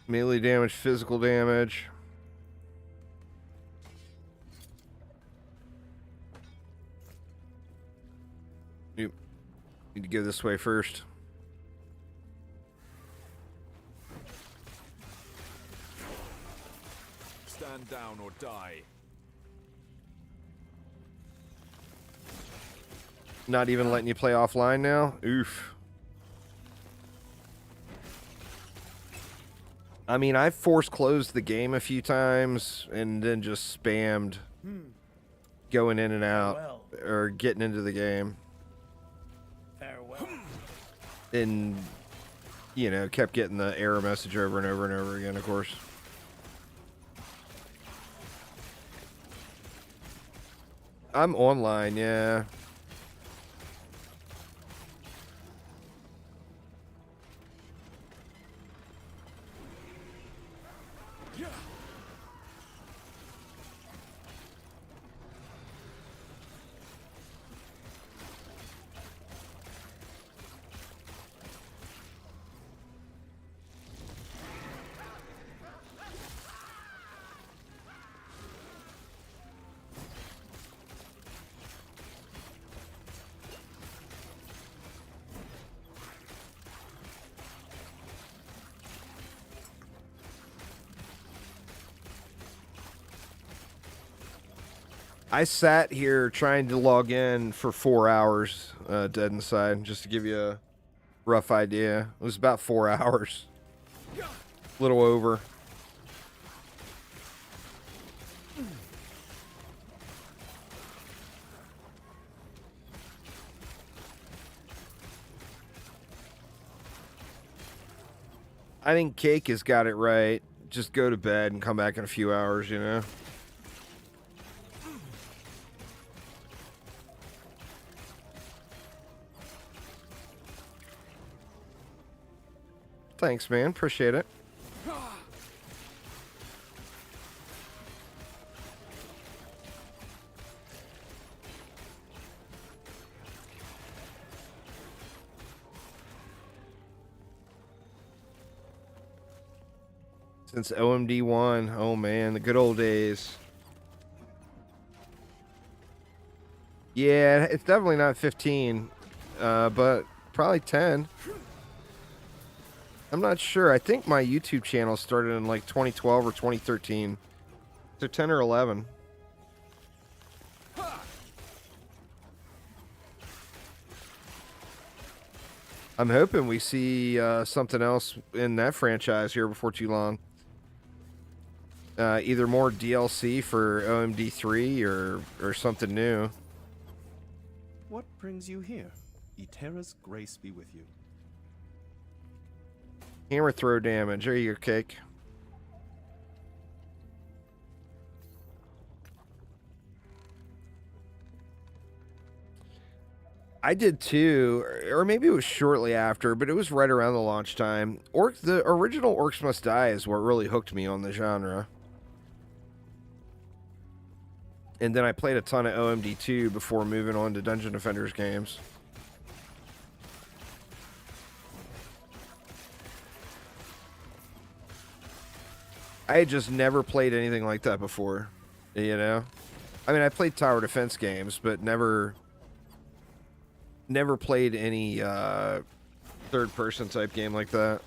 Melee damage, physical damage. You need to go this way first. Stand down or die. Not even letting you play offline now? Oof. I mean, I've force closed the game a few times and then just spammed going in and out or getting into the game. Farewell. And, you know, kept getting the error message over and over and over again, of course. I'm online, yeah. I sat here trying to log in for 4 hours, dead inside, just to give you a rough idea. It was about 4 hours. A little over. I think Cake has got it right. Just go to bed and come back in a few hours, you know? Thanks, man. Appreciate it. Since OMD 1. Oh, man. The good old days. Yeah, it's definitely not 15. But probably 10. I'm not sure. I think my YouTube channel started in like 2012 or 2013. So 10 or 11. I'm hoping we see something else in that franchise here before too long. Either more DLC for OMD 3 or something new. What brings you here? Eterra's grace be with you. Hammer throw damage. There you go, Cake. I did too, or maybe it was shortly after, but it was right around the launch time. The original Orcs Must Die is what really hooked me on the genre. And then I played a ton of OMD 2 before moving on to Dungeon Defenders games. I had just never played anything like that before, you know? I mean, I played tower defense games, but never played any third-person type game like that.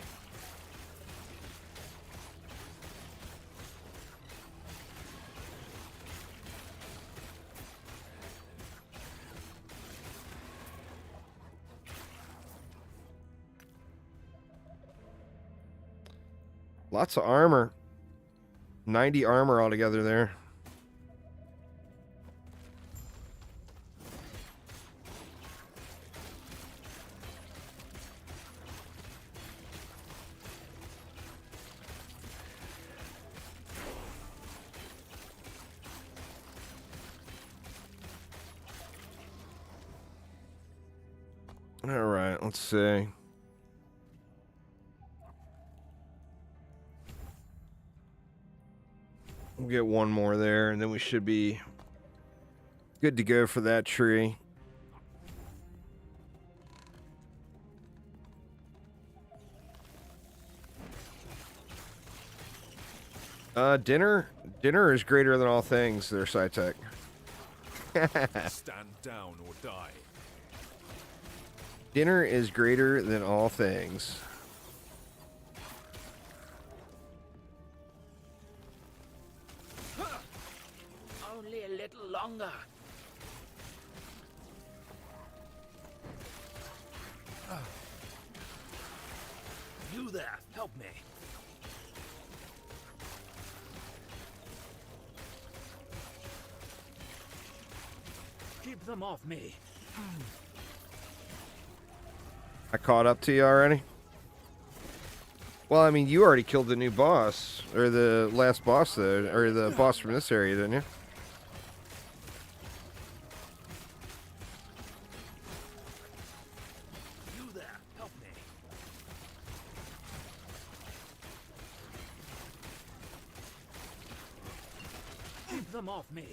Lots of armor. 90 armor altogether there. All right, let's see. We'll get one more there, and then we should be good to go for that tree. Dinner is greater than all things there, SciTech. Stand down or die. Dinner is greater than all things. Only a little longer. You there, help me. Keep them off me. I caught up to you already? Well, I mean, you already killed the new boss, or the last boss, though, or the boss from this area, didn't you? You there, help me. Keep them off me.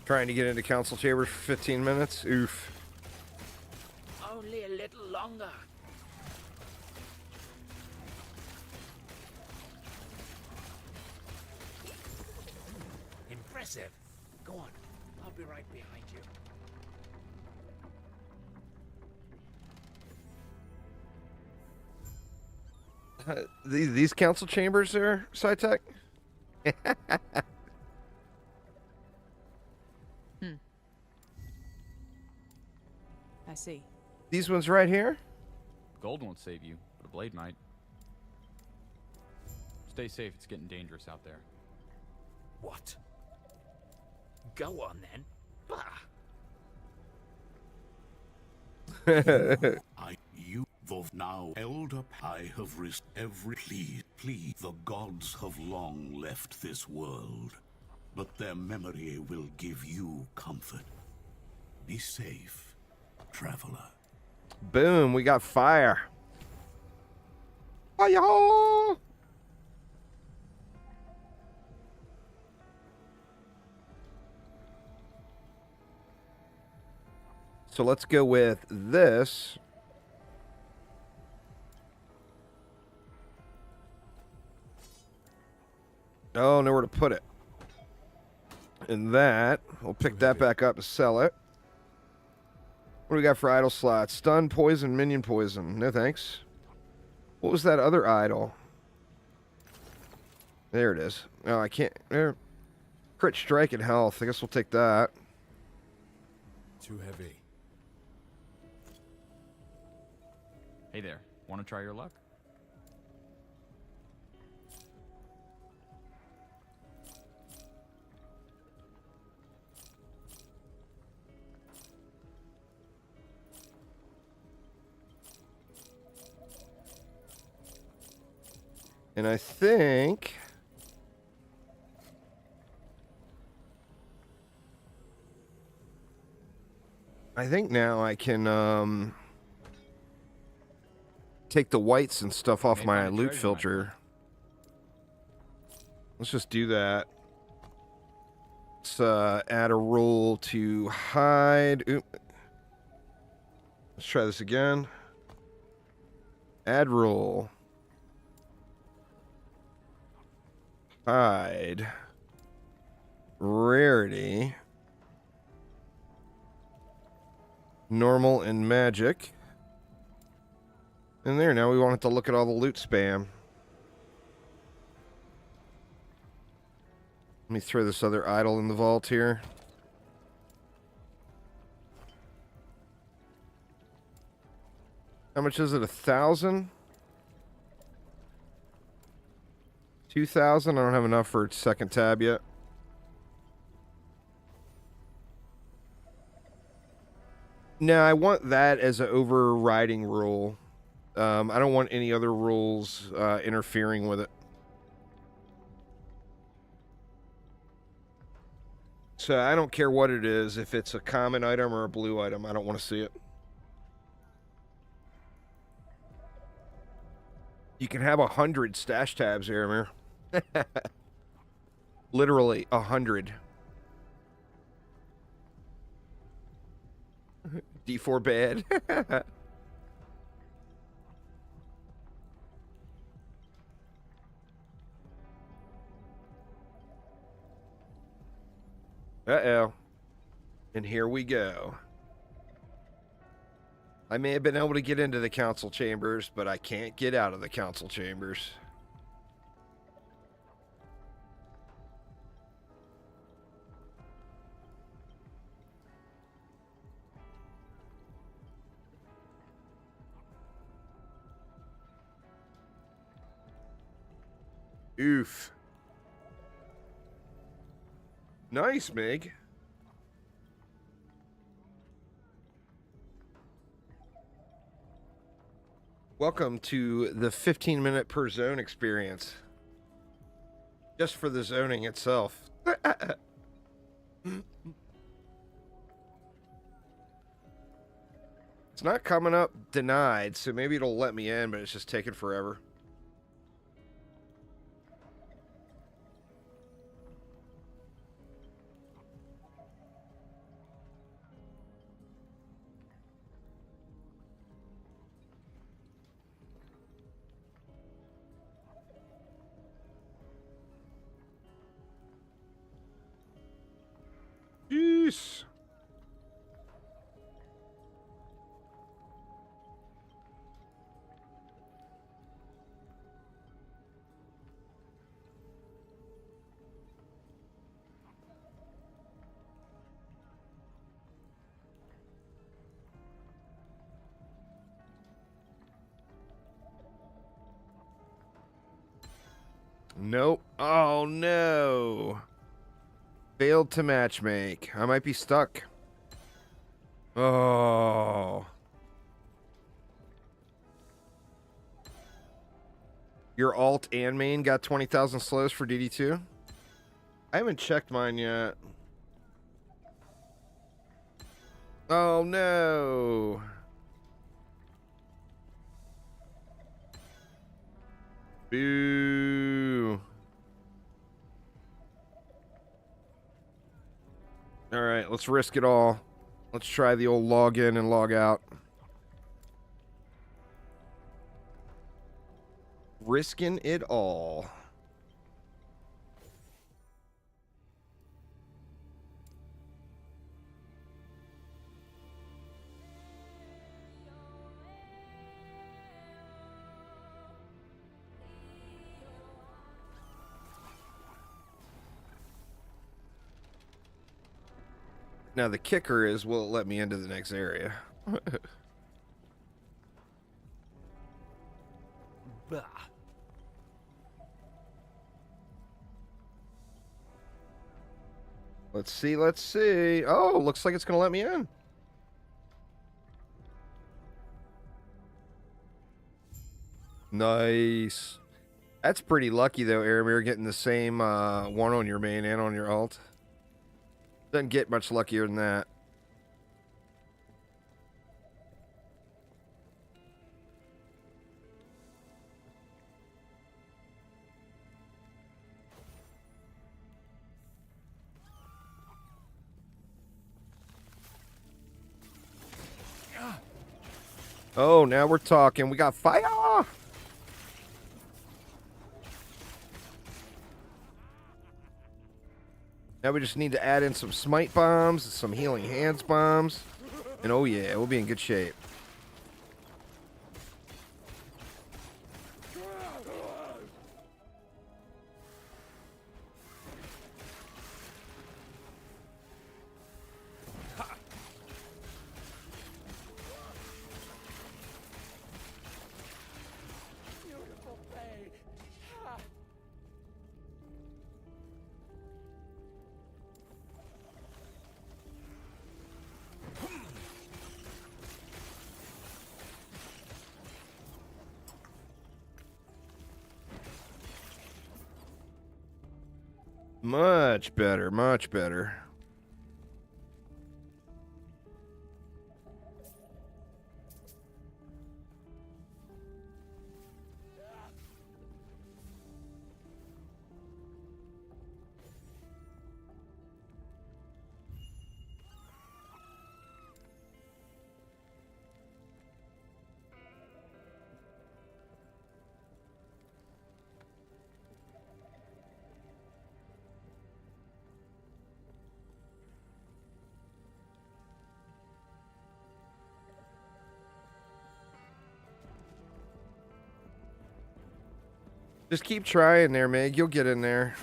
Trying to get into council chambers for 15 minutes? Oof. Only a little longer. Impressive. Go on. I'll be right behind you. These council chambers there, SciTech? I see. These ones right here? Gold won't save you, but a blade might. Stay safe, it's getting dangerous out there. What? Go on then. Though now elder, I have risked every plea. The gods have long left this world, but their memory will give you comfort. Be safe, traveler. Boom, we got fire. Fire! So let's go with this. Oh, nowhere to put it. And that, we'll pick that back up and sell it. What do we got for idle slots? Stun, poison, minion poison. No thanks. What was that other idol? There it is. Oh, I can't. There. Crit strike and health. I guess we'll take that. Too heavy. Hey there, want to try your luck? And I think now I can take the whites and stuff off my loot filter. Let's just do that. Let's add a rule to hide. Oop. Let's try this again. Add rule. Hide. Rarity. Normal and magic. And there, now we won't have to look at all the loot spam. Let me throw this other idol in the vault here. How much is it? 1,000? 2,000? I don't have enough for second tab yet. No, I want that as an overriding rule. I don't want any other rules interfering with it. So I don't care what it is. If it's a common item or a blue item, I don't want to see it. You can have 100 stash tabs here, Amir. Literally 100. D4 bad. Uh-oh. And here we go. I may have been able to get into the council chambers, but I can't get out of the council chambers. Oof. Nice, Meg. Welcome to the 15-minute per zone experience. Just for the zoning itself. It's not coming up denied, so maybe it'll let me in, but it's just taking forever. Jeez. Nope. Oh, no. Failed to matchmake. I might be stuck. Oh. Your alt and main got 20,000 slows for DD2? I haven't checked mine yet. Oh, no. Boo. All right, let's risk it all. Let's try the old log in and log out. Risking it all. Now the kicker is, will it let me into the next area? Bah. Let's see, let's see. Oh, looks like it's going to let me in. Nice. That's pretty lucky, though, Aramir, getting the same one on your main and on your alt. Doesn't get much luckier than that. Oh, now we're talking. We got fire! Now we just need to add in some smite bombs, some healing hands bombs. And oh yeah, we'll be in good shape. Much better, much better. Just keep trying there, Meg. You'll get in there.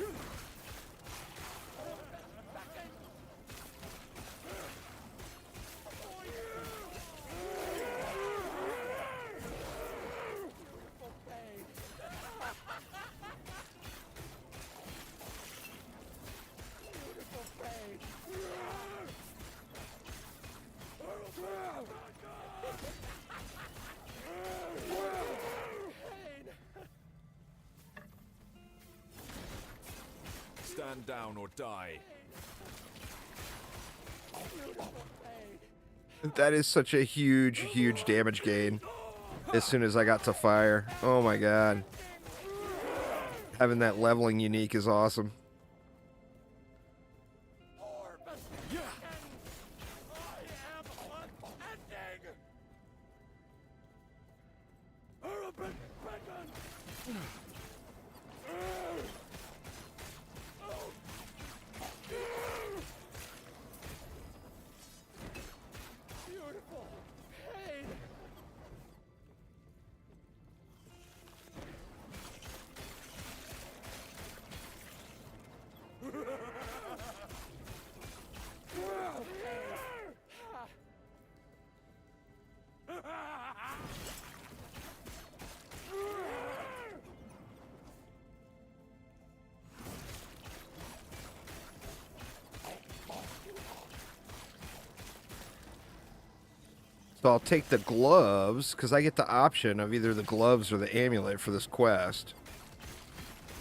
Stand down or die. That is such a huge, huge damage gain as soon as I got to fire. Oh my god. Having that leveling unique is awesome. So I'll take the gloves, because I get the option of either the gloves or the amulet for this quest.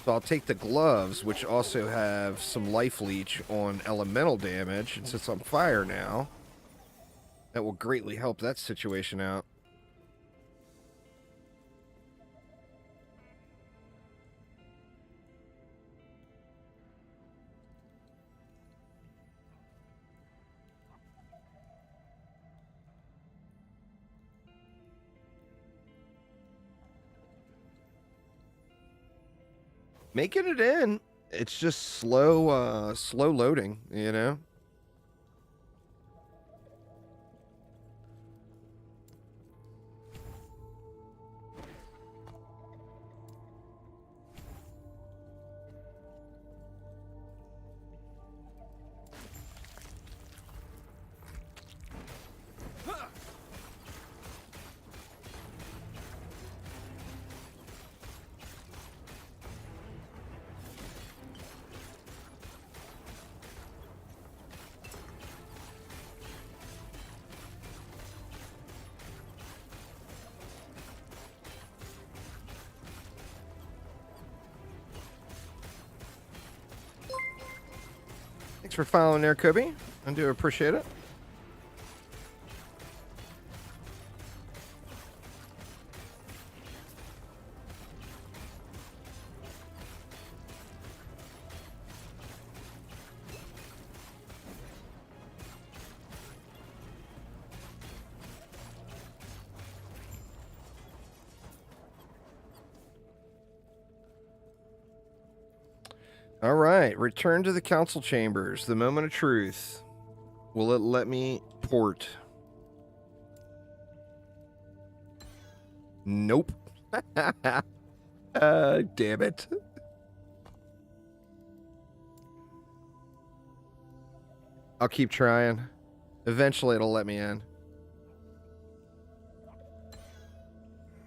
So I'll take the gloves, which also have some life leech on elemental damage, and since I'm fire now, that will greatly help that situation out. Making it in. It's just slow loading, you know? Thanks for following there, Kobe. I do appreciate it. All right, return to the council chambers. The moment of truth. Will it let me port? Nope. Damn it. I'll keep trying. Eventually it'll let me in.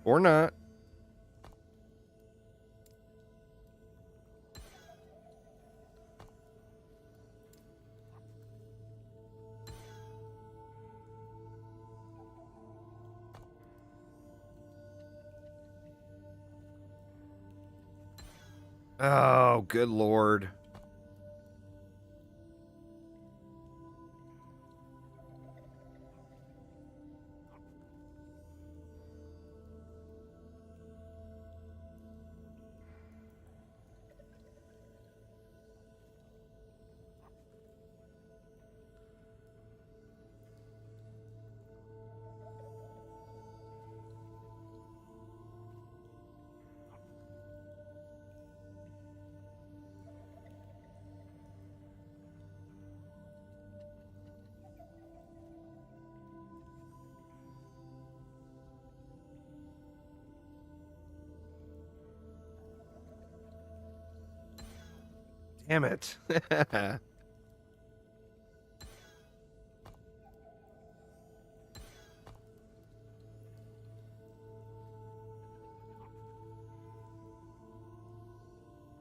Or not. Oh, good lord. Damn it. I'll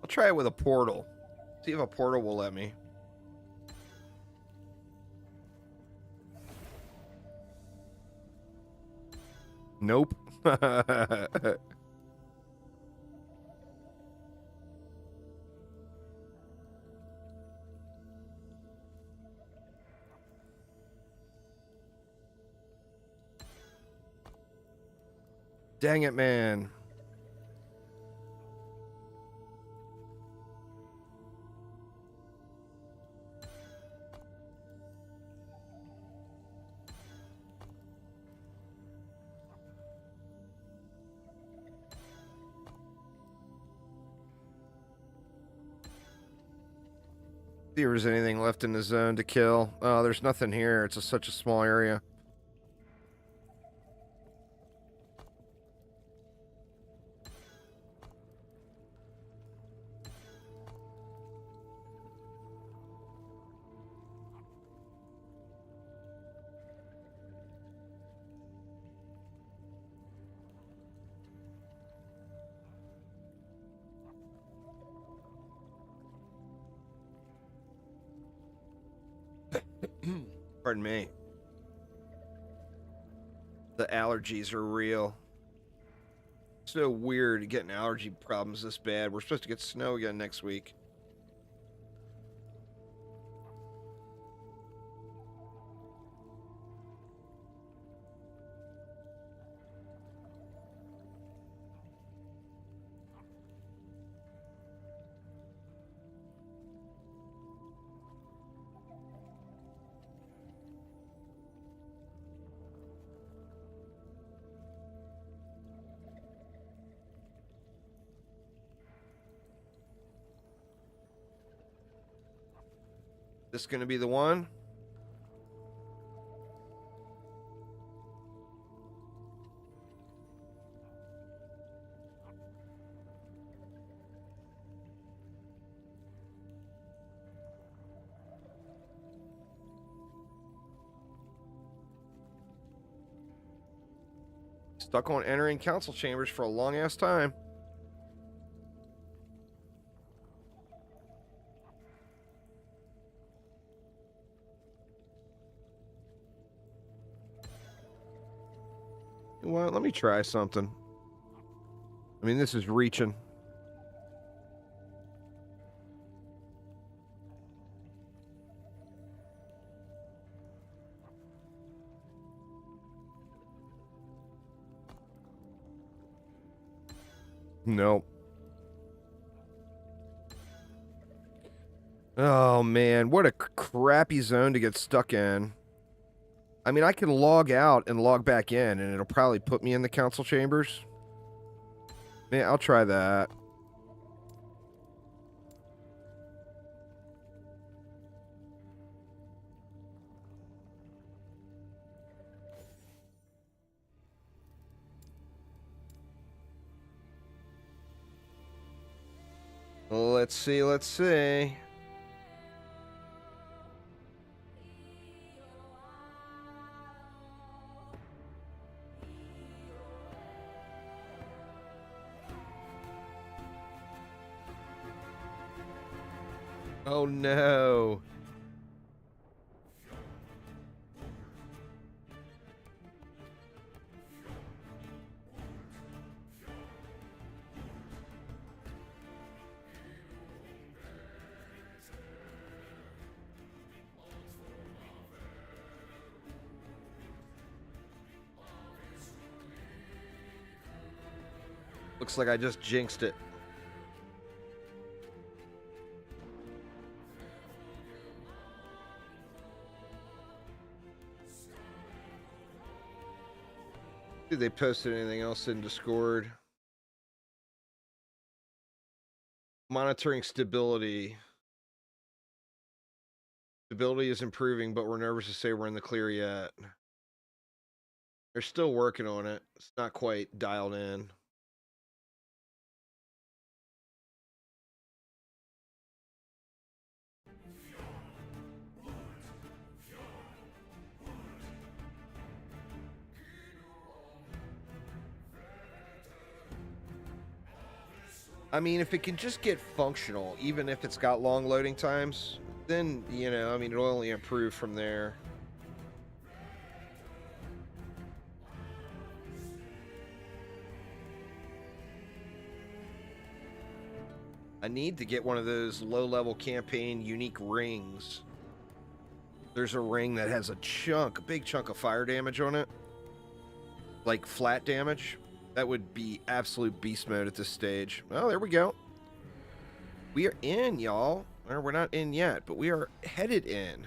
try it with a portal. See if a portal will let me. Nope. Dang it, man. See if there's anything left in the zone to kill. Oh, there's nothing here. It's such a small area. Pardon me. The allergies are real. So weird getting allergy problems this bad. We're supposed to get snow again next week. This gonna be the one? Stuck on entering council chambers for a long ass time. You know what? Let me try something. I mean, this is reaching. Nope. Oh, man. What a crappy zone to get stuck in. I mean, I can log out and log back in, and it'll probably put me in the council chambers. Yeah, I'll try that. Let's see, let's see. Oh no. Looks like I just jinxed it. Did they posted anything else in Discord? Monitoring stability. Stability is improving, but we're nervous to say we're in the clear yet. They're still working on it. It's not quite dialed in. I mean, if it can just get functional, even if it's got long loading times, then, you know, I mean, it'll only improve from there. I need to get one of those low-level campaign unique rings. There's a ring that has a big chunk of fire damage on it. Like flat damage. That would be absolute beast mode at this stage. Oh, there we go. We are in, y'all. Or we're not in yet, but we are headed in.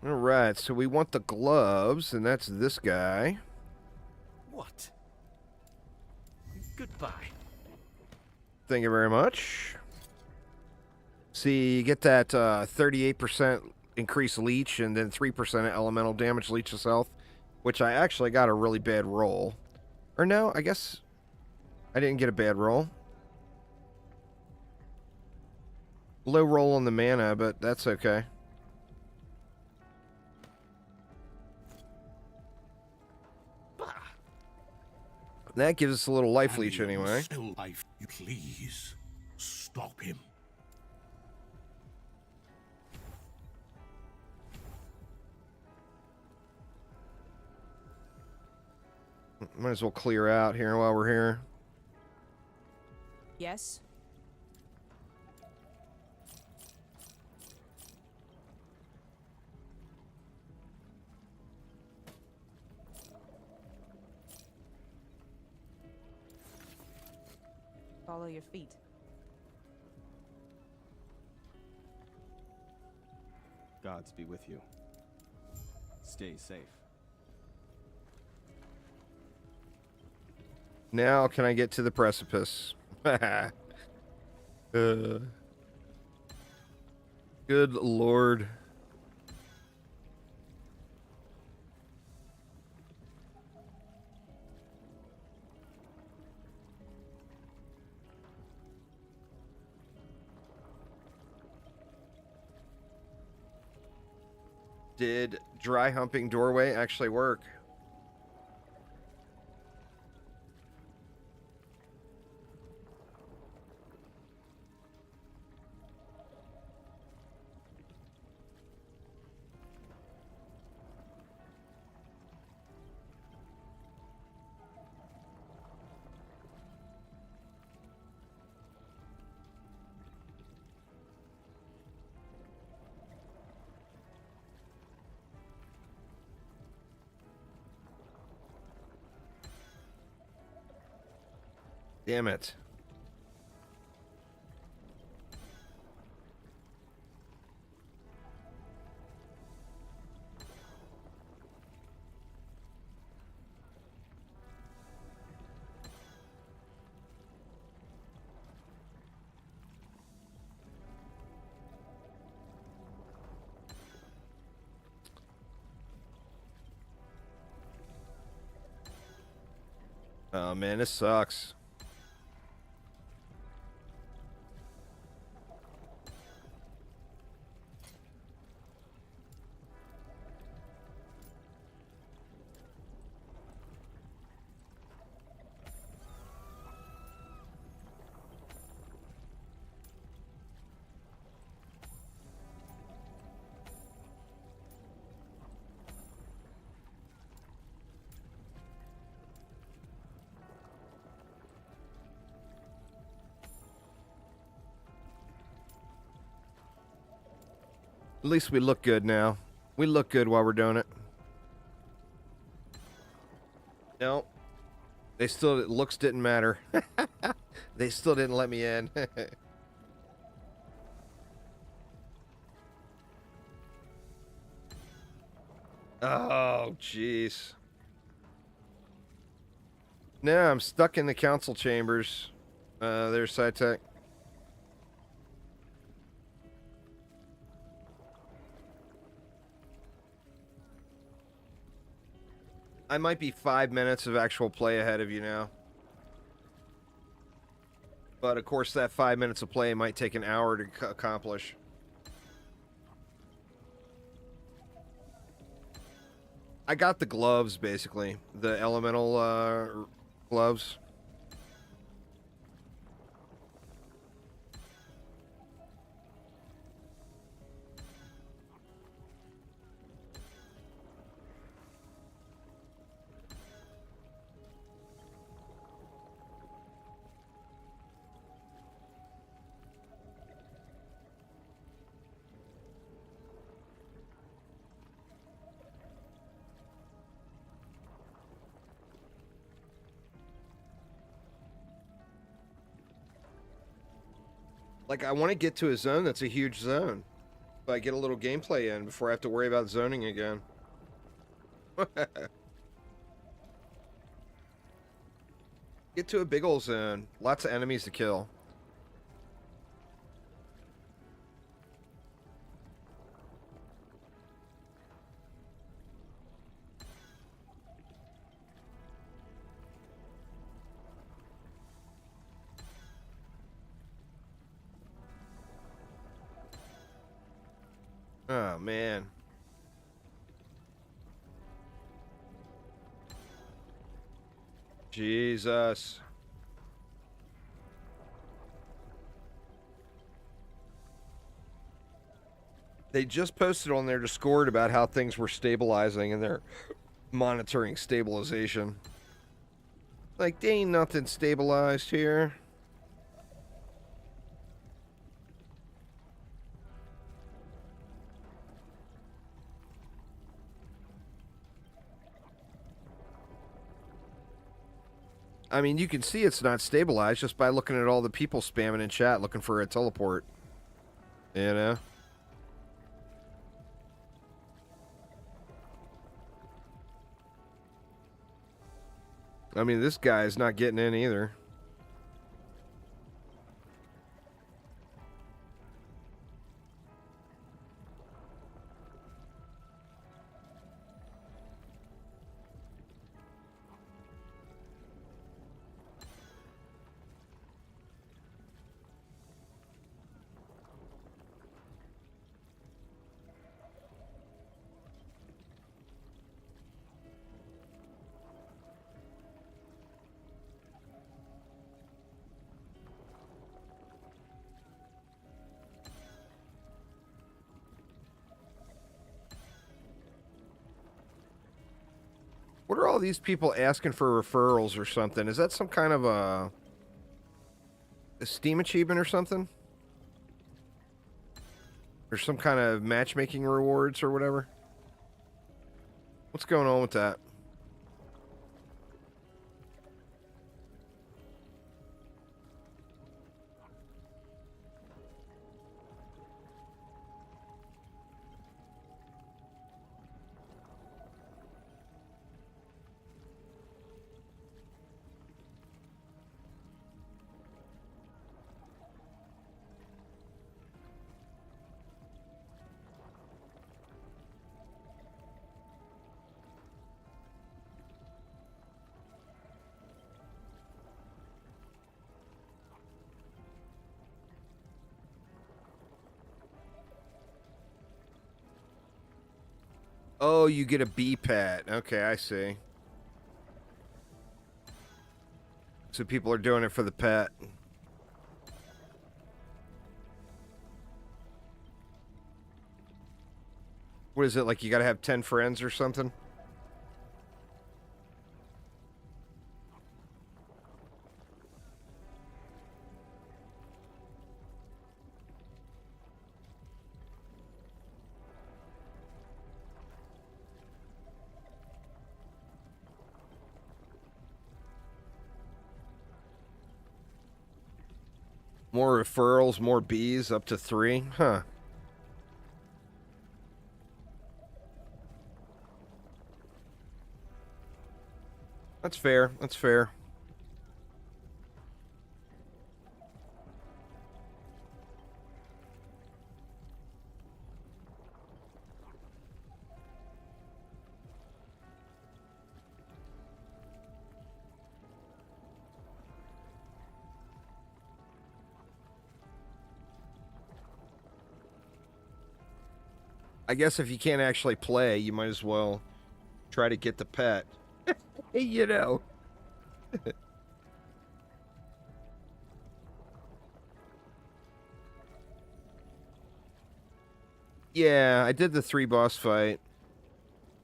All right, so we want the gloves, and that's this guy. What? Goodbye. Thank you very much. See, you get that 38% increased leech and then 3% elemental damage leeches health, which I actually got a really bad roll. Or no, I guess I didn't get a bad roll. Low roll on the mana, but that's okay. That gives us a little life leech anyway. Life, please stop him. Might as well clear out here while we're here. Yes? Follow your feet. Gods be with you. Stay safe. Now can I get to the precipice? Good lord. Did dry humping doorway actually work? Damn it. Oh man, this sucks. At least we look good now. We look good while we're doing it. No. Looks didn't matter. They still didn't let me in. Oh, jeez. Now I'm stuck in the council chambers. There's SciTech. I might be 5 minutes of actual play ahead of you now. But of course, that 5 minutes of play might take an hour to accomplish. I got the gloves, basically. The elemental gloves. Like, I want to get to a zone that's a huge zone. But I get a little gameplay in before I have to worry about zoning again. Get to a big old zone. Lots of enemies to kill. Oh, man. Jesus. They just posted on their Discord about how things were stabilizing and they're monitoring stabilization. Like, there ain't nothing stabilized here. I mean, you can see it's not stabilized just by looking at all the people spamming in chat looking for a teleport. You know? I mean, this guy's not getting in either. What are all these people asking for referrals or something? Is that some kind of a Steam achievement or something? Or some kind of matchmaking rewards or whatever? What's going on with that? Oh, you get a bee pet. Okay, I see. So people are doing it for the pet. What is it, like you gotta have 10 friends or something? More referrals, more bees, up to 3? Huh. That's fair. That's fair. I guess if you can't actually play, you might as well try to get the pet. You know. Yeah, I did the 3 boss fight.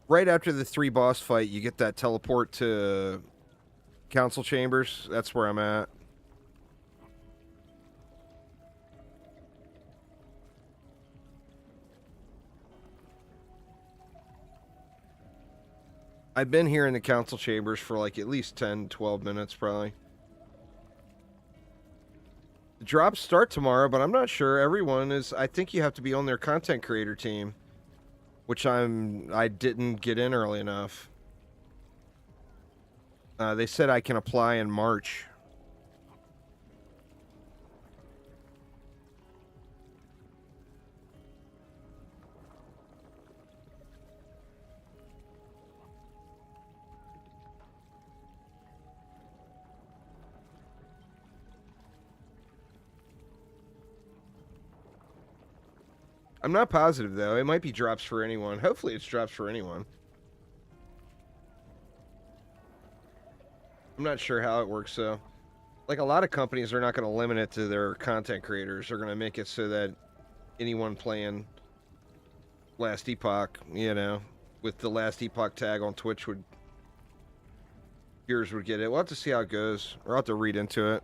Right after the 3 boss fight, you get that teleport to council chambers. That's where I'm at. I've been here in the council chambers for like at least 10, 12 minutes probably. The drops start tomorrow, but I'm not sure. Everyone is... I think you have to be on their content creator team. Which I didn't get in early enough. They said I can apply in March. I'm not positive, though. It might be drops for anyone. Hopefully it's drops for anyone. I'm not sure how it works, though. Like, a lot of companies are not going to limit it to their content creators. They're going to make it so that anyone playing Last Epoch, you know, with the Last Epoch tag on Twitch viewers would get it. We'll have to see how it goes. Or I'll have to read into it.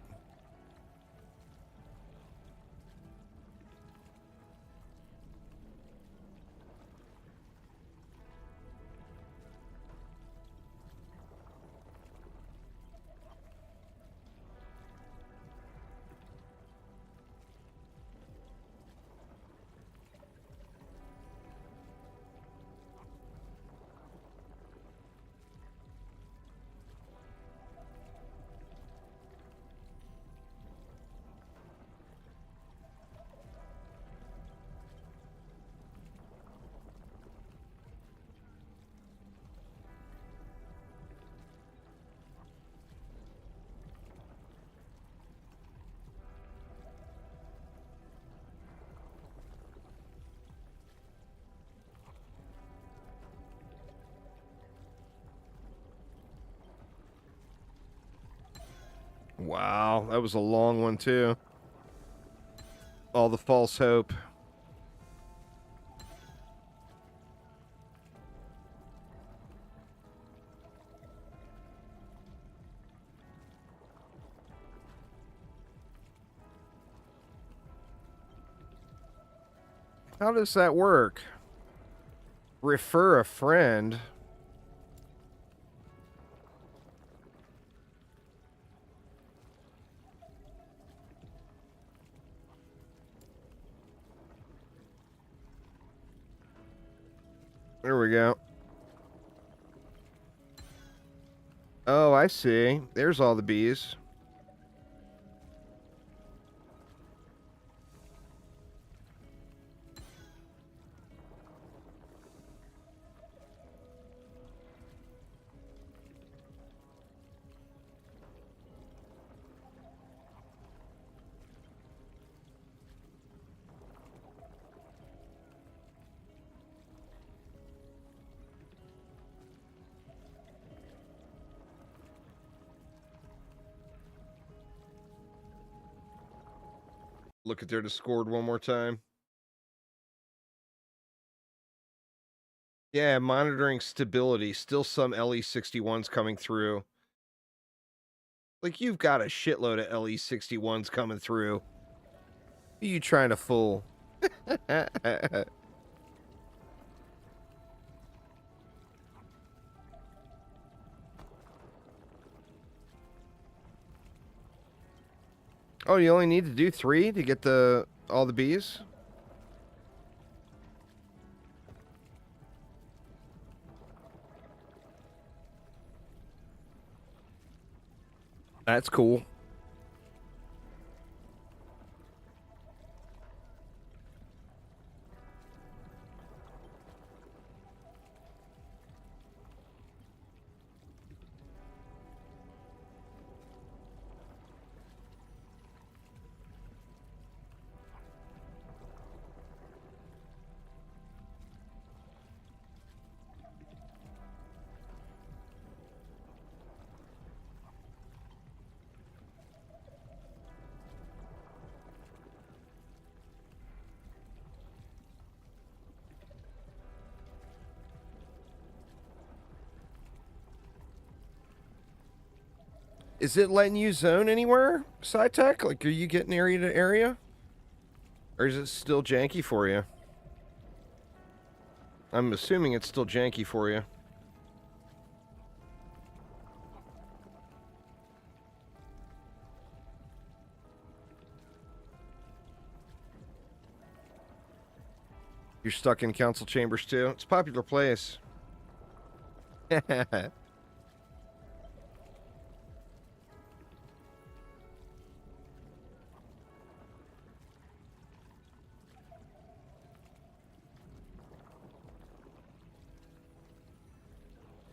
Wow, that was a long one, too. All the false hope. How does that work? Refer a friend. There we go. Oh, I see. There's all the bees. Look at their Discord one more time. Yeah, monitoring stability. Still some LE61s coming through. Like, you've got a shitload of LE61s coming through. Who are you trying to fool? Oh, you only need to do 3 to get all the bees? That's cool. Is it letting you zone anywhere, SciTech? Like, are you getting area to area? Or is it still janky for you? I'm assuming it's still janky for you. You're stuck in council chambers too? It's a popular place.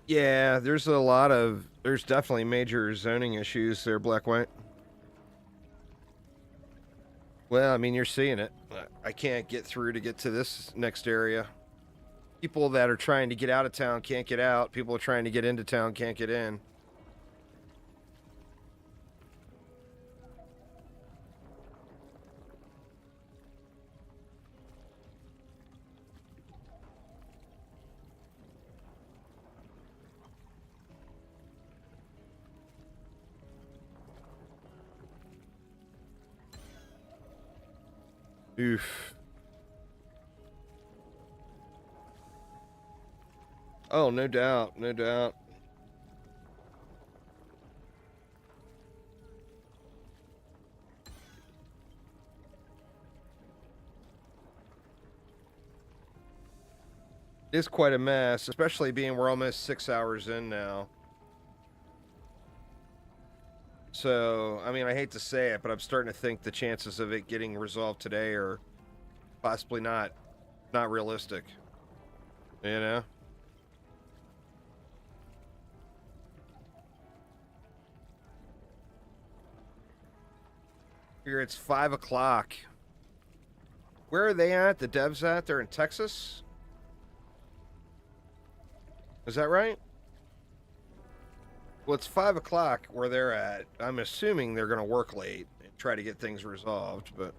Yeah, there's definitely major zoning issues there, Black White. Well, I mean, you're seeing it. I can't get through to get to this next area. People that are trying to get out of town can't get out. People are trying to get into town can't get in. Oof. Oh, no doubt, no doubt. It's quite a mess, especially being we're almost 6 hours in now. So, I mean, I hate to say it, but I'm starting to think the chances of it getting resolved today are possibly not realistic. You know? Here it's 5 o'clock. Where are they at? The devs at? They're in Texas? Is that right? Well, it's 5 o'clock where they're at. I'm assuming they're going to work late and try to get things resolved, but...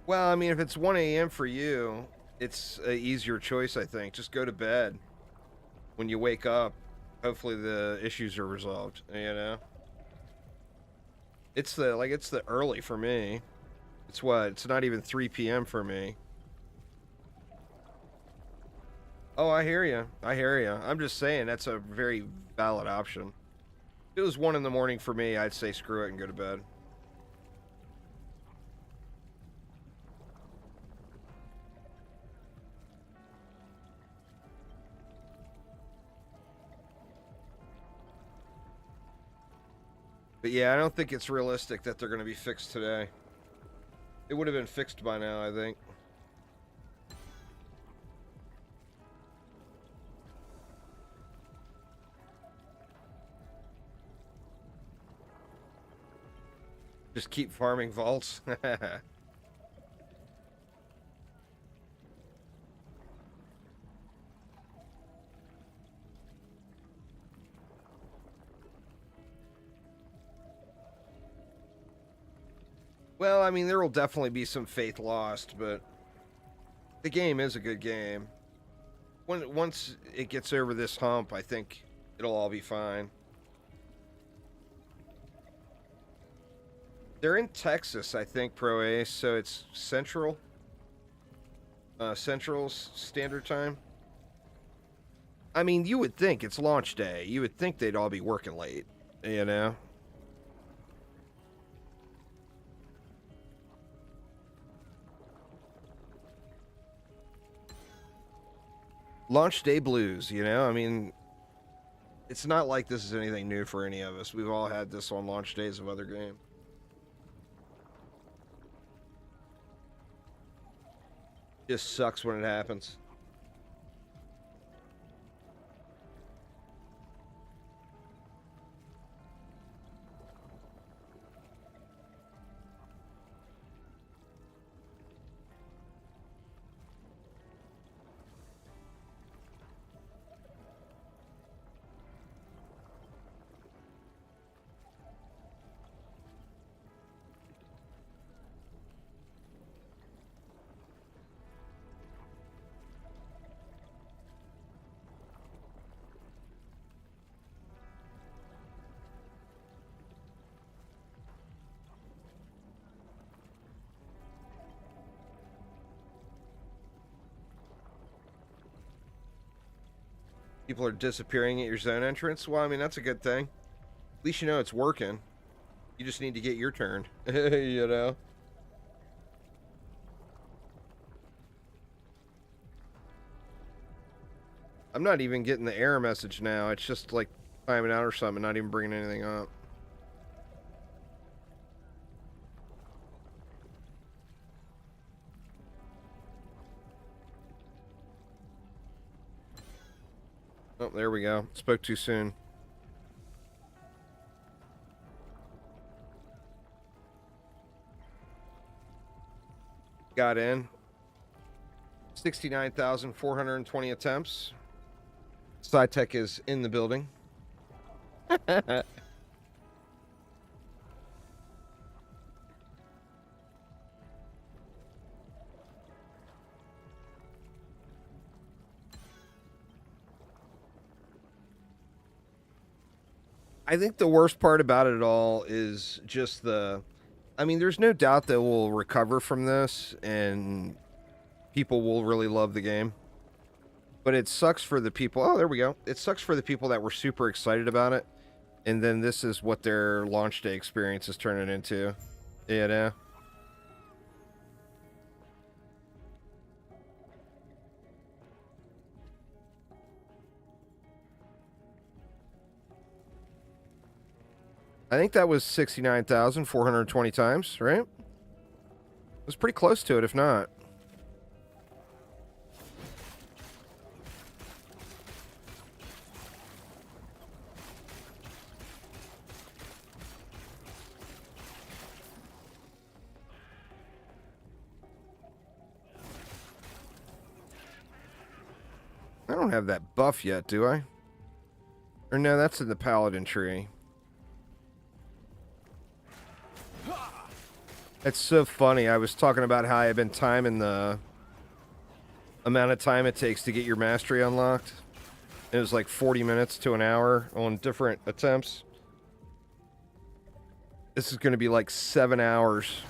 Well, I mean, if it's 1 a.m. for you, it's an easier choice, I think. Just go to bed. When you wake up, hopefully the issues are resolved, you know? It's the early for me. It's what? It's not even 3 p.m. for me. Oh, I hear you. I hear you. I'm just saying that's a very valid option. If it was 1 in the morning for me, I'd say screw it and go to bed. But yeah, I don't think it's realistic that they're going to be fixed today. It would have been fixed by now, I think. Just keep farming vaults. Well, I mean, there will definitely be some faith lost, but the game is a good game. Once it gets over this hump, I think it'll all be fine. They're in Texas, I think, Pro Ace, so it's Central Standard Time. I mean, you would think it's launch day. You would think they'd all be working late, you know? Launch day blues, you know? I mean, it's not like this is anything new for any of us. We've all had this on launch days of other games. Just sucks when it happens. People are disappearing at your zone entrance. Well, I mean, that's a good thing. At least you know it's working. You just need to get your turn, you know? I'm not even getting the error message now. It's just like timing out or something, not even bringing anything up. Oh, there we go. Spoke too soon. Got in. 69,420 attempts. SciTech is in the building. I think the worst part about it all is just the... I mean, there's no doubt that we'll recover from this, and people will really love the game. But it sucks for the people... Oh, there we go. It sucks for the people that were super excited about it, and then this is what their launch day experience is turning into. Yeah. I think that was 69,420 times, right? It was pretty close to it, if not. I don't have that buff yet, do I? Or no, that's in the Paladin tree. It's so funny. I was talking about how I've been timing the amount of time it takes to get your mastery unlocked. It was like 40 minutes to an hour on different attempts. This is going to be like 7 hours.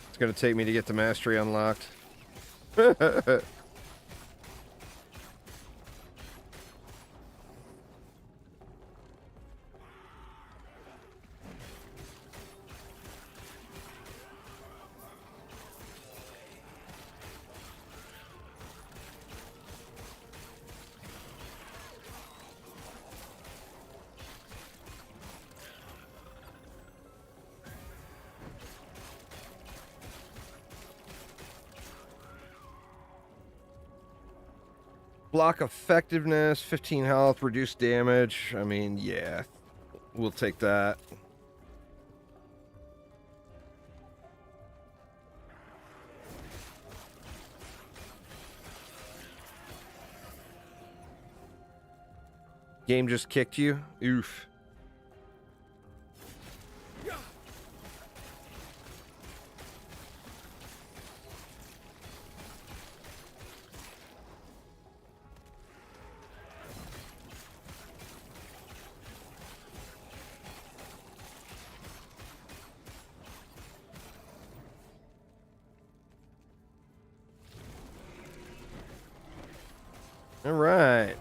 It's going to take me to get the mastery unlocked. Block effectiveness, 15 health, reduced damage. I mean, yeah, we'll take that. Game just kicked you? Oof. All right.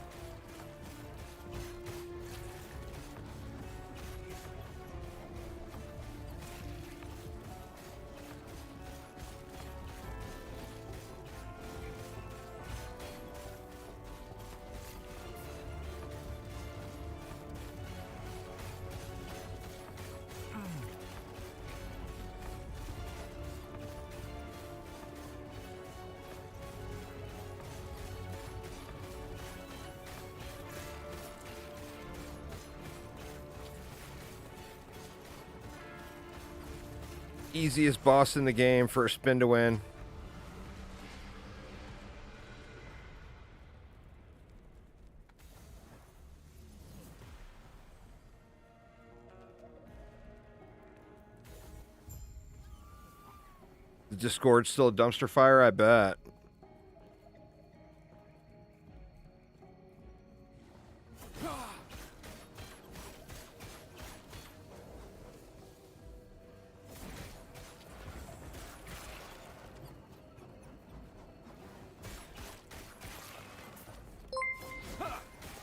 Easiest boss in the game for a spin to win. The Discord's still a dumpster fire, I bet.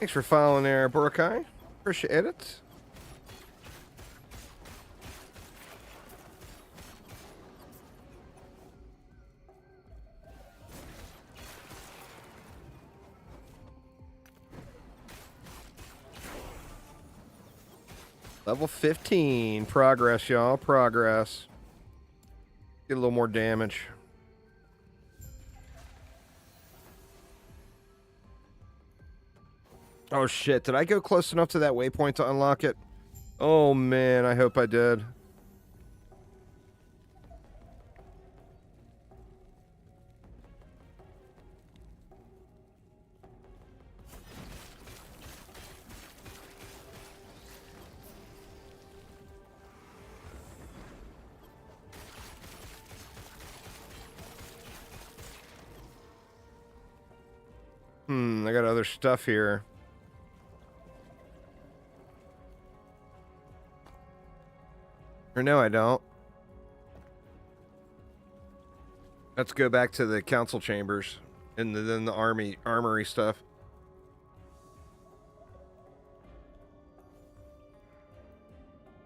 Thanks for following there, Borkai. Appreciate it. Level 15. Progress, y'all. Progress. Get a little more damage. Oh, shit. Did I go close enough to that waypoint to unlock it? Oh, man. I hope I did. I got other stuff here. Or no, I don't. Let's go back to the council chambers and then the armory stuff.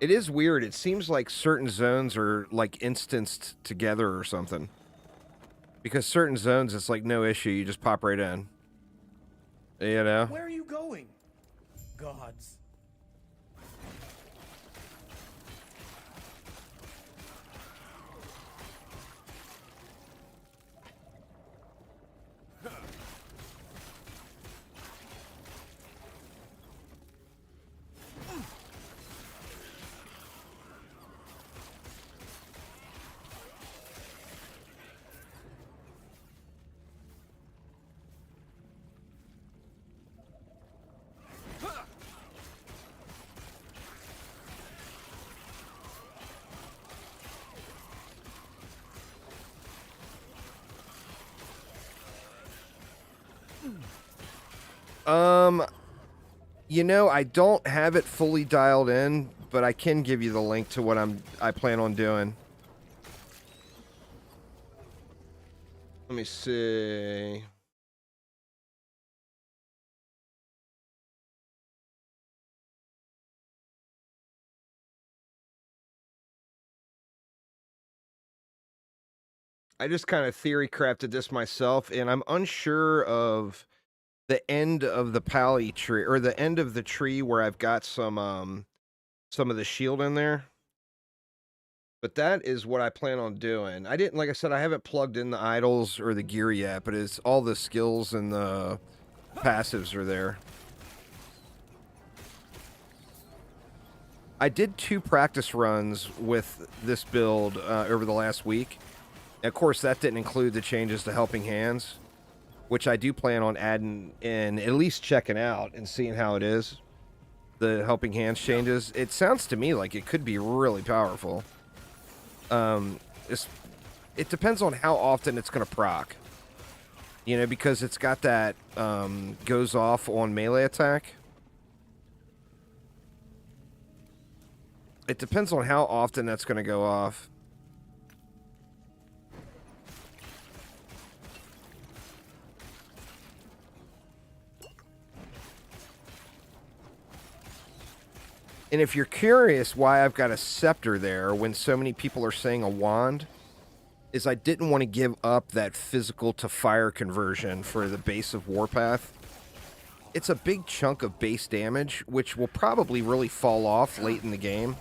It is weird. It seems like certain zones are like instanced together or something. Because certain zones, it's like no issue. You just pop right in. You know? Where are you going? Gods. You know, I don't have it fully dialed in, but I can give you the link to what I plan on doing. Let me see. I just kind of theory crafted this myself, and I'm unsure of the end of the pally tree, or the end of the tree where I've got some of the shield in there. But that is what I plan on doing. I didn't, like I said, I haven't plugged in the idols or the gear yet, but it's all the skills and the passives are there. I did 2 practice runs with this build over the last week. And of course, that didn't include the changes to Helping Hands, which I do plan on adding in, at least checking out and seeing how it is. The Helping Hands changes. It sounds to me like it could be really powerful. It depends on how often it's going to proc. You know, because it's got that goes off on melee attack. It depends on how often that's going to go off. And if you're curious why I've got a scepter there when so many people are saying a wand, is I didn't want to give up that physical to fire conversion for the base of Warpath. It's a big chunk of base damage, which will probably really fall off late in the game.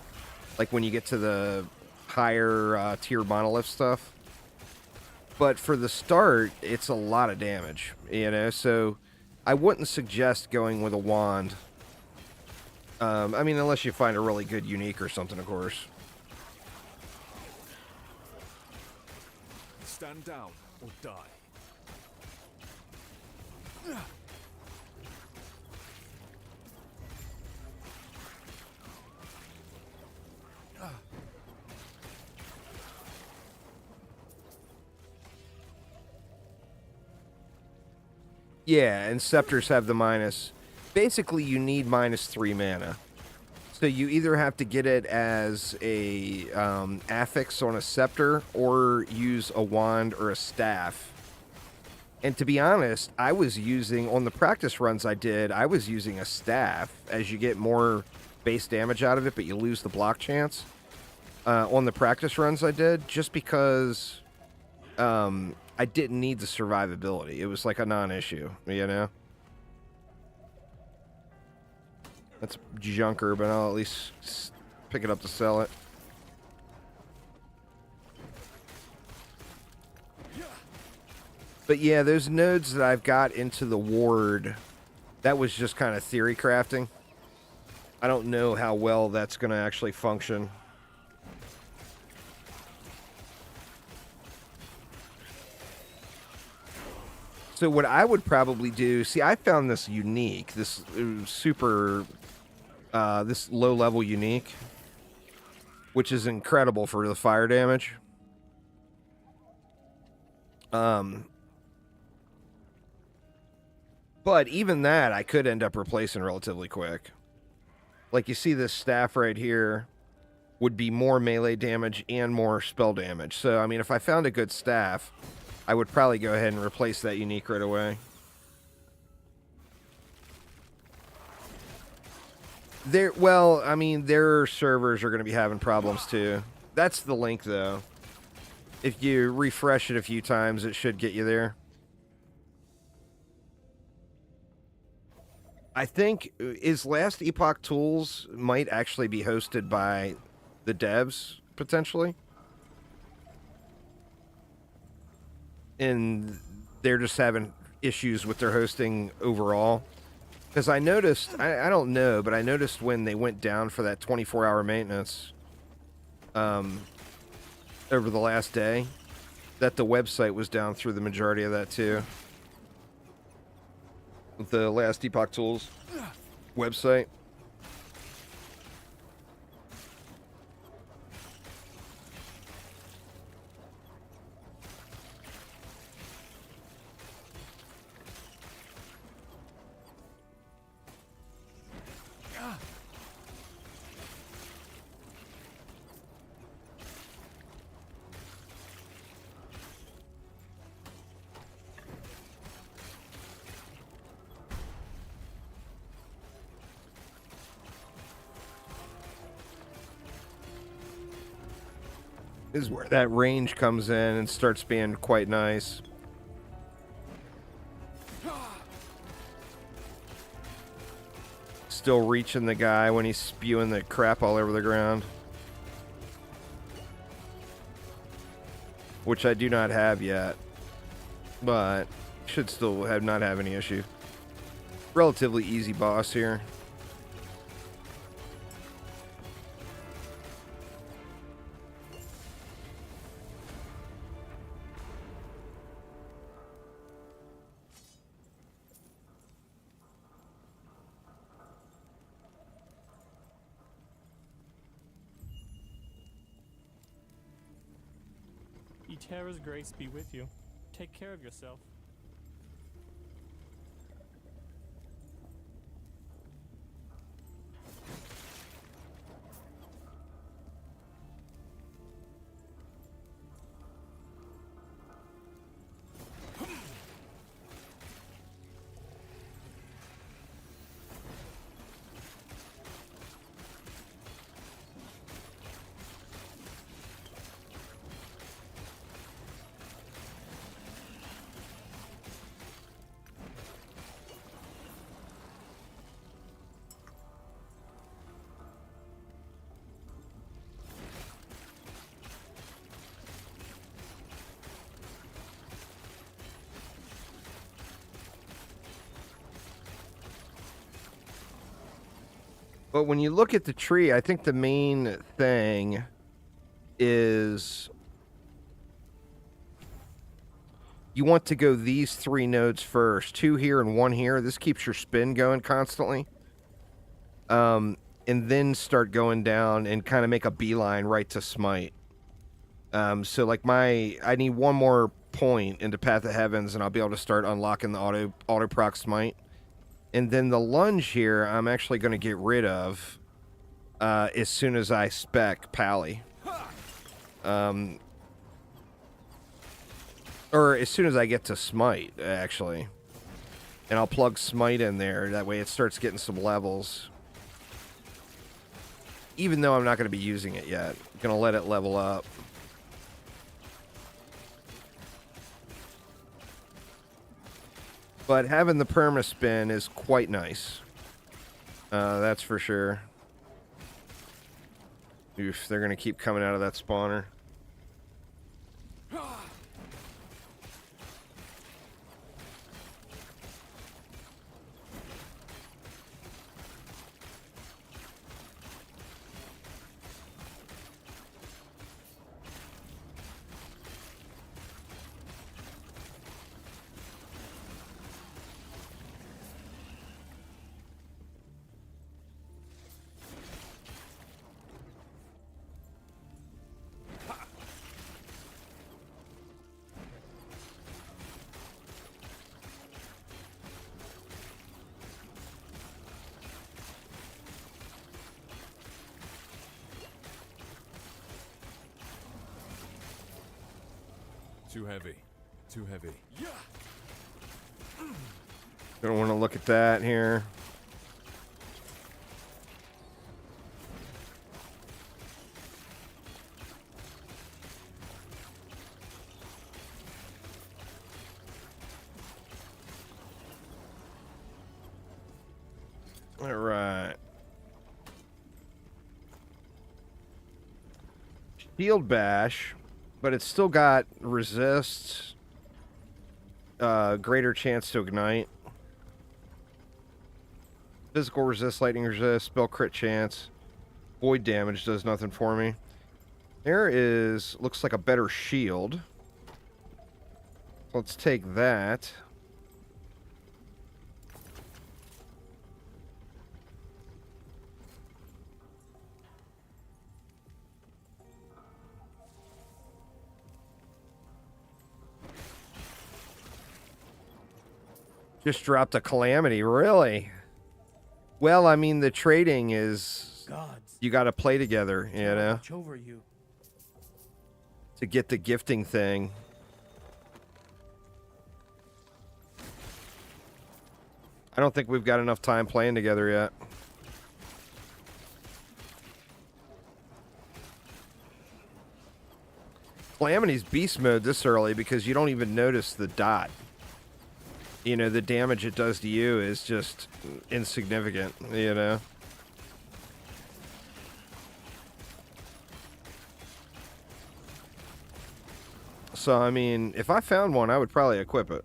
Like when you get to the higher tier monolith stuff. But for the start, it's a lot of damage, you know? So I wouldn't suggest going with a wand. I mean, unless you find a really good unique or something, of course. Stand down or die. Yeah, and scepters have the minus. Basically, you need -3 mana. So you either have to get it as a affix on a scepter or use a wand or a staff And to be honest, I was using, on the practice runs I did, I was using a staff as you get more base damage out of it, but you lose the block chance. On the practice runs I did, just because I didn't need the survivability. It was like a non-issue, you know? That's junker, but I'll at least pick it up to sell it. But yeah, those nodes that I've got into the ward, that was just kind of theory crafting. I don't know how well that's going to actually function. So what I would probably do, see, I found this unique, this super, this low-level unique, which is incredible for the fire damage. But even that, I could end up replacing relatively quick. Like, you see this staff right here would be more melee damage and more spell damage. So, I mean, if I found a good staff, I would probably go ahead and replace that unique right away. Well, I mean, their servers are going to be having problems too. That's the link, though. If you refresh it a few times, it should get you there. I think Last Epoch Tools might actually be hosted by the devs, potentially. And they're just having issues with their hosting overall. Because I noticed, I don't know, but I noticed when they went down for that 24-hour maintenance over the last day, that the website was down through the majority of that too. The Last Epoch Tools website. Is where that range comes in and starts being quite nice. Still reaching the guy when he's spewing the crap all over the ground. Which I do not have yet. But should still not have any issue. Relatively easy boss here. Eterra's grace be with you. Take care of yourself. But when you look at the tree, I think the main thing is you want to go these 3 nodes first. 2 here and 1 here. This keeps your spin going constantly. And then start going down and kind of make a beeline right to smite. So like I need 1 more point into Path of Heavens and I'll be able to start unlocking the auto proc smite. And then the lunge here, I'm actually going to get rid of as soon as I spec Pally. Or as soon as I get to Smite, actually. And I'll plug Smite in there. That way it starts getting some levels. Even though I'm not going to be using it yet. I'm going to let it level up. But having the perma-spin is quite nice. That's for sure. Oof, they're going to keep coming out of that spawner. Too heavy. Too heavy. Don't want to look at that here. All right. Shield bash, but it's still got resist, greater chance to ignite, physical resist, lightning resist, spell crit chance, void damage does nothing for me. There is, looks like a better shield. Let's take that. Just dropped a calamity, really? Well, I mean, the trading is... Gods. You got to play together, you know? Watch over you. To get the gifting thing. I don't think we've got enough time playing together yet. Calamity's beast mode this early because you don't even notice the dot. You know, the damage it does to you is just insignificant, you know? So, I mean, if I found one, I would probably equip it.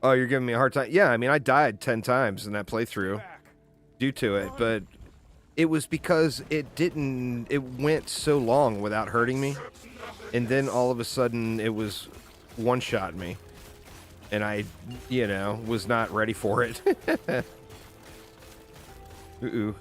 Oh, you're giving me a hard time? Yeah, I mean, I died 10 times in that playthrough due to it, but it was because it went so long without hurting me, and then all of a sudden it was one-shot me, and I, you know, was not ready for it. Ooh.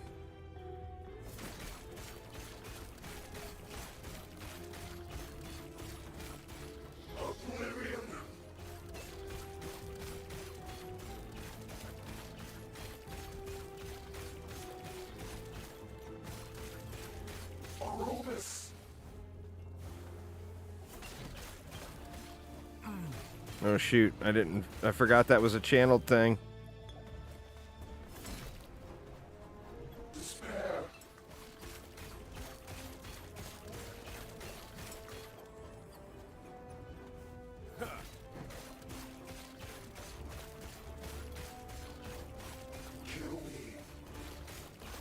Oh shoot, I forgot that was a channeled thing.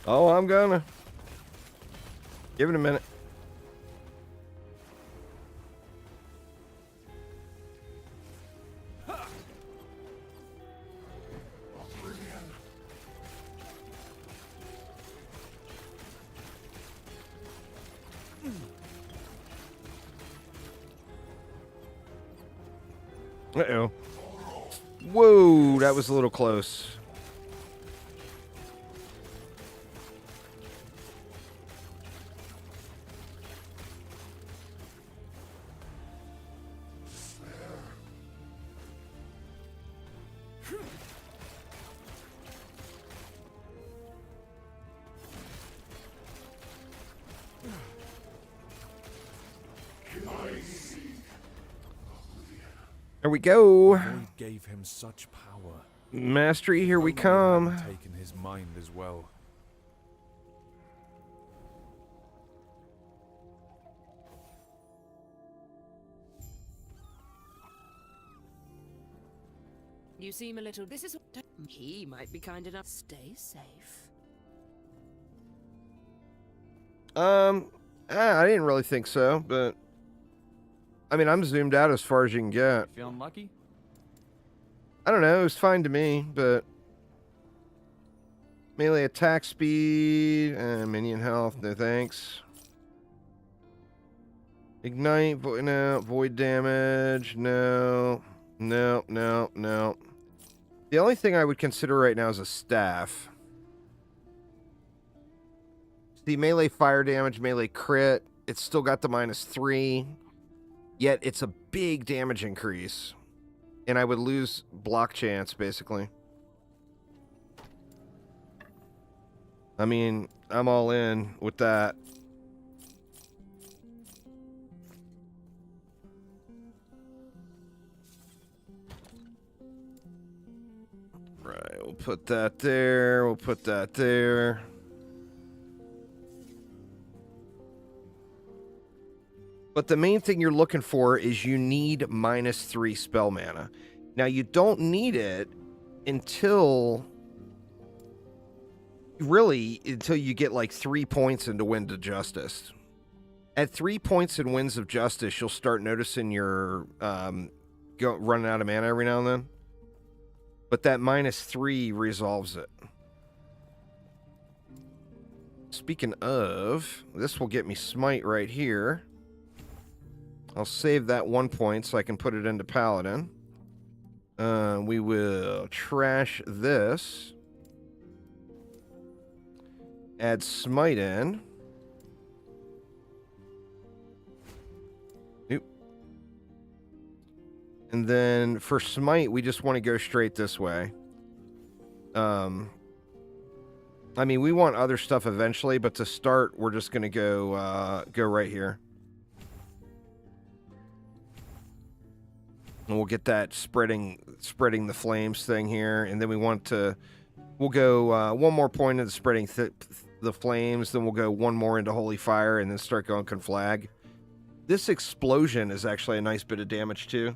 Oh, I'm gonna. Give it a minute. Uh-oh. Whoa, that was a little close. There we go. The void gave him such power. Mastery, here we Only it come. hadn't taken his mind as well. You seem a little. This is. He might be kind enough. Stay safe. I didn't really think so, but I mean, I'm zoomed out as far as you can get. Feeling lucky? I don't know. It was fine to me, but melee attack speed, minion health, no thanks. Ignite, no, void damage, no, no, no, no. The only thing I would consider right now is a staff. The melee fire damage, melee crit, it's still got the -3, yet it's a big damage increase. And I would lose block chance, basically. I mean, I'm all in with that. Right, we'll put that there, we'll put that there. But the main thing you're looking for is you need -3 spell mana. Now, you don't need it until you get like 3 points into Wind of Justice. At 3 points in Winds of Justice, you'll start noticing you're running out of mana every now and then. But that -3 resolves it. Speaking of, this will get me Smite right here. I'll save that 1 point so I can put it into Paladin. We will trash this. Add Smite in. Oop. And then for Smite, we just want to go straight this way. I mean, we want other stuff eventually, but to start, we're just going to go right here. And we'll get that spreading the flames thing here, and then we'll go 1 more point into spreading the flames, then we'll go 1 more into Holy Fire, and then start going Conflag. This explosion is actually a nice bit of damage too.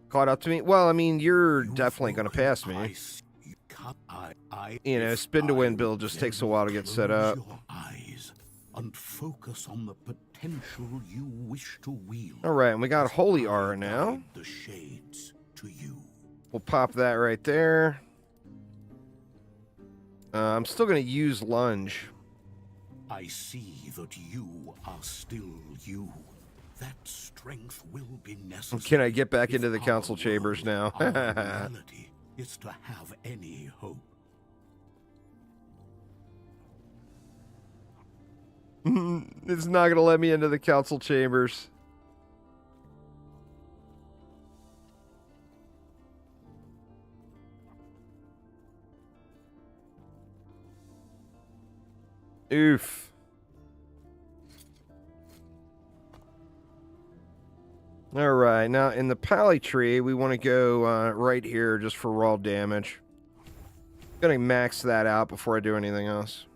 Caught up to me? Well, I mean, you're definitely going to pass me. You know, Spin to Win build just takes a while to get set up. Your eyes and focus on the potential you wish to wield. All right, and we got Holy Aura now. The shades to you. We'll pop that right there. I'm still going to use Lunge. I see that you are still you. That strength will be necessary. Can I get back into the council chambers now? Our reality is to have any hope. It's not going to let me into the council chambers. Oof. All right, now in the Pally tree, we want to go right here just for raw damage. Gonna max that out before I do anything else.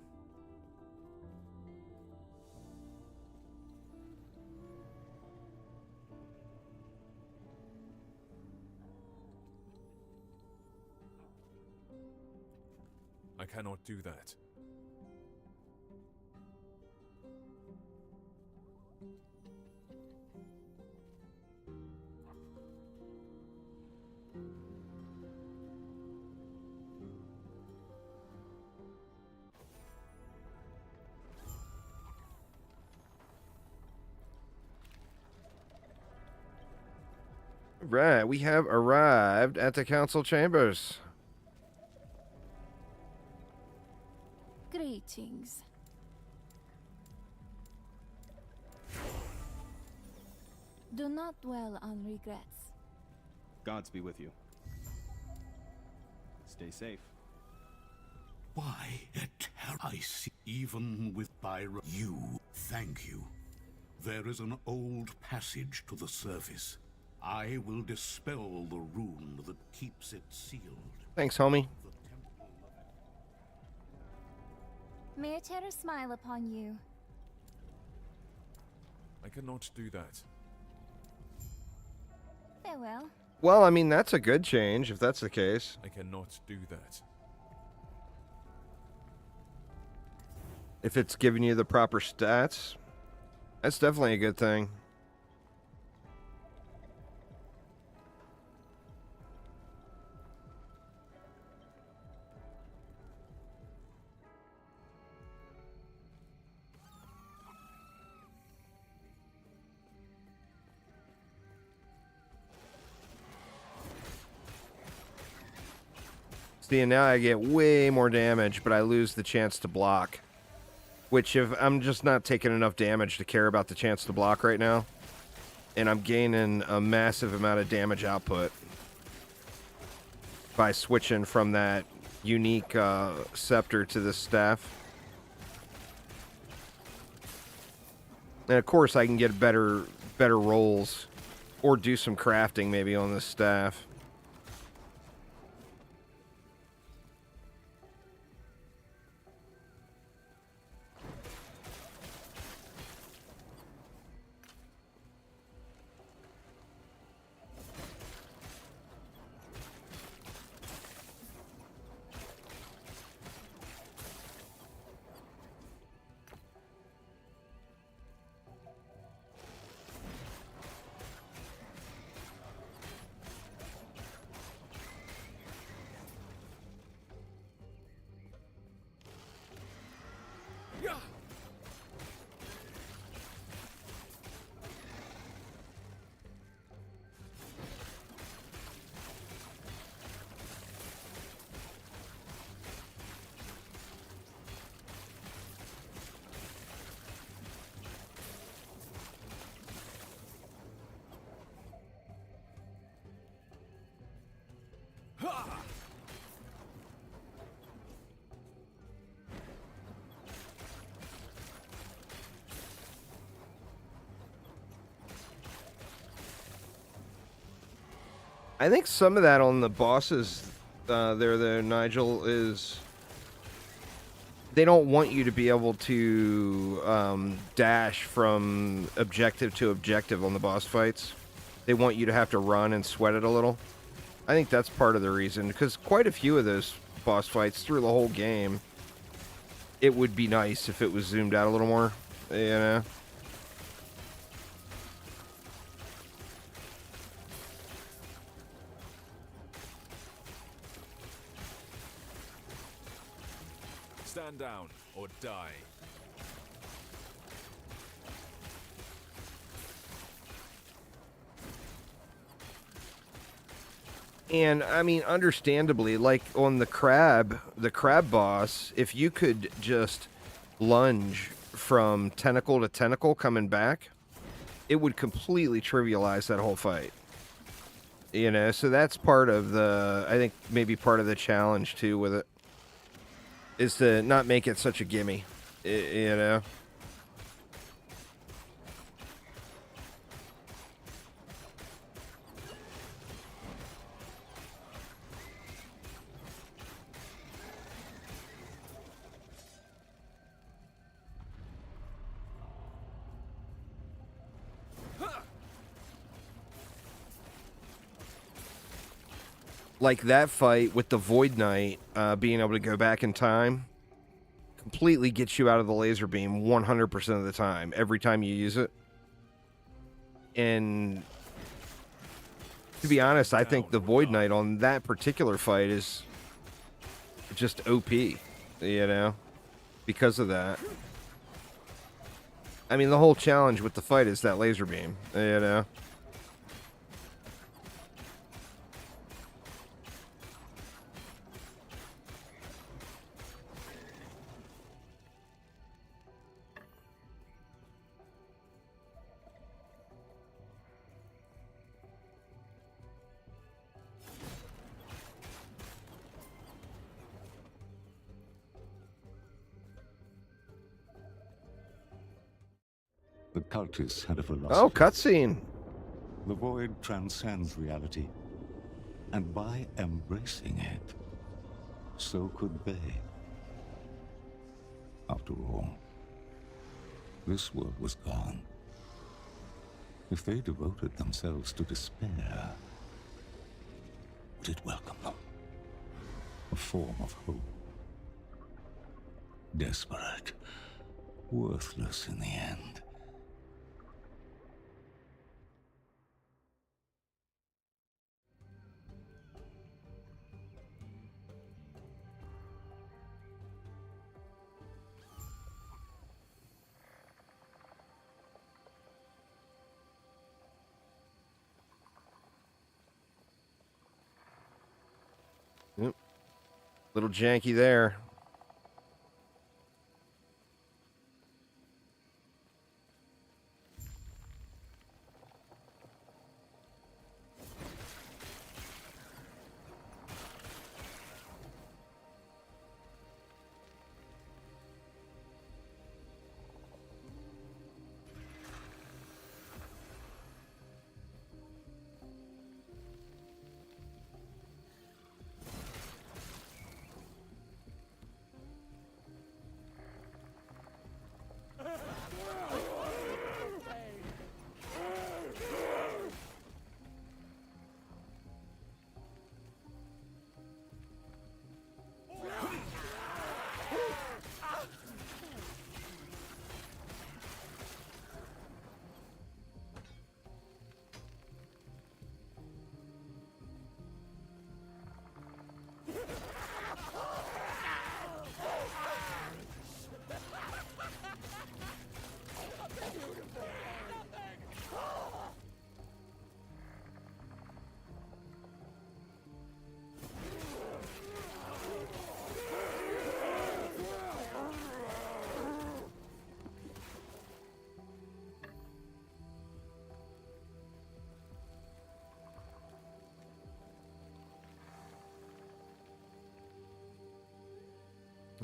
I cannot do that. Right, we have arrived at the council chambers. Greetings. Do not dwell on regrets. Gods be with you. Stay safe. Why, I see. Even with Byron, you, thank you. There is an old passage to the surface. I will dispel the rune that keeps it sealed. Thanks, homie. May Terra smile upon you. I cannot do that. Farewell. Well, I mean, that's a good change, if that's the case. I cannot do that. If it's giving you the proper stats, that's definitely a good thing. See, and now I get way more damage, but I lose the chance to block. Which, if I'm just not taking enough damage to care about the chance to block right now, and I'm gaining a massive amount of damage output by switching from that unique scepter to this staff. And of course, I can get better rolls, or do some crafting maybe on this staff. I think some of that on the bosses there, Nigel, is they don't want you to be able to dash from objective to objective on the boss fights. They want you to have to run and sweat it a little. I think that's part of the reason, because quite a few of those boss fights through the whole game, it would be nice if it was zoomed out a little more, you know? Stand down or die. And I mean, understandably, like on the crab boss, if you could just lunge from tentacle to tentacle coming back, it would completely trivialize that whole fight. You know, so that's part of the, I think maybe part of the challenge too with it, is to not make it such a gimme, you know? Like that fight with the Void Knight being able to go back in time completely gets you out of the laser beam 100% of the time, every time you use it. And to be honest, I think the Void Knight on that particular fight is just OP, you know, because of that. I mean, the whole challenge with the fight is that laser beam, you know. cultists had a philosophy. Oh, cutscene. The void transcends reality. And by embracing it, so could they. After all, this world was gone. If they devoted themselves to despair, would it welcome them? A form of hope. Desperate, worthless in the end. Yep. Little janky there.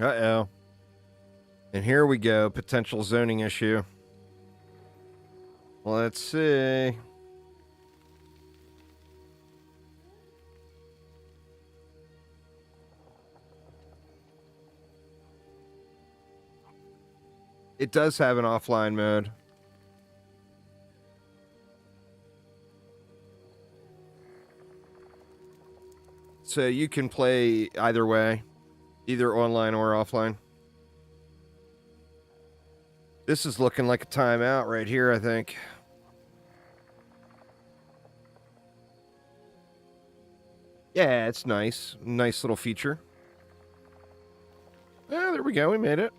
Uh-oh. And here we go. Potential zoning issue. Let's see. It does have an offline mode. So you can play either way. Either online or offline. This is looking like a timeout right here, I think. Yeah, it's nice. Nice little feature. Ah, there we go. We made it.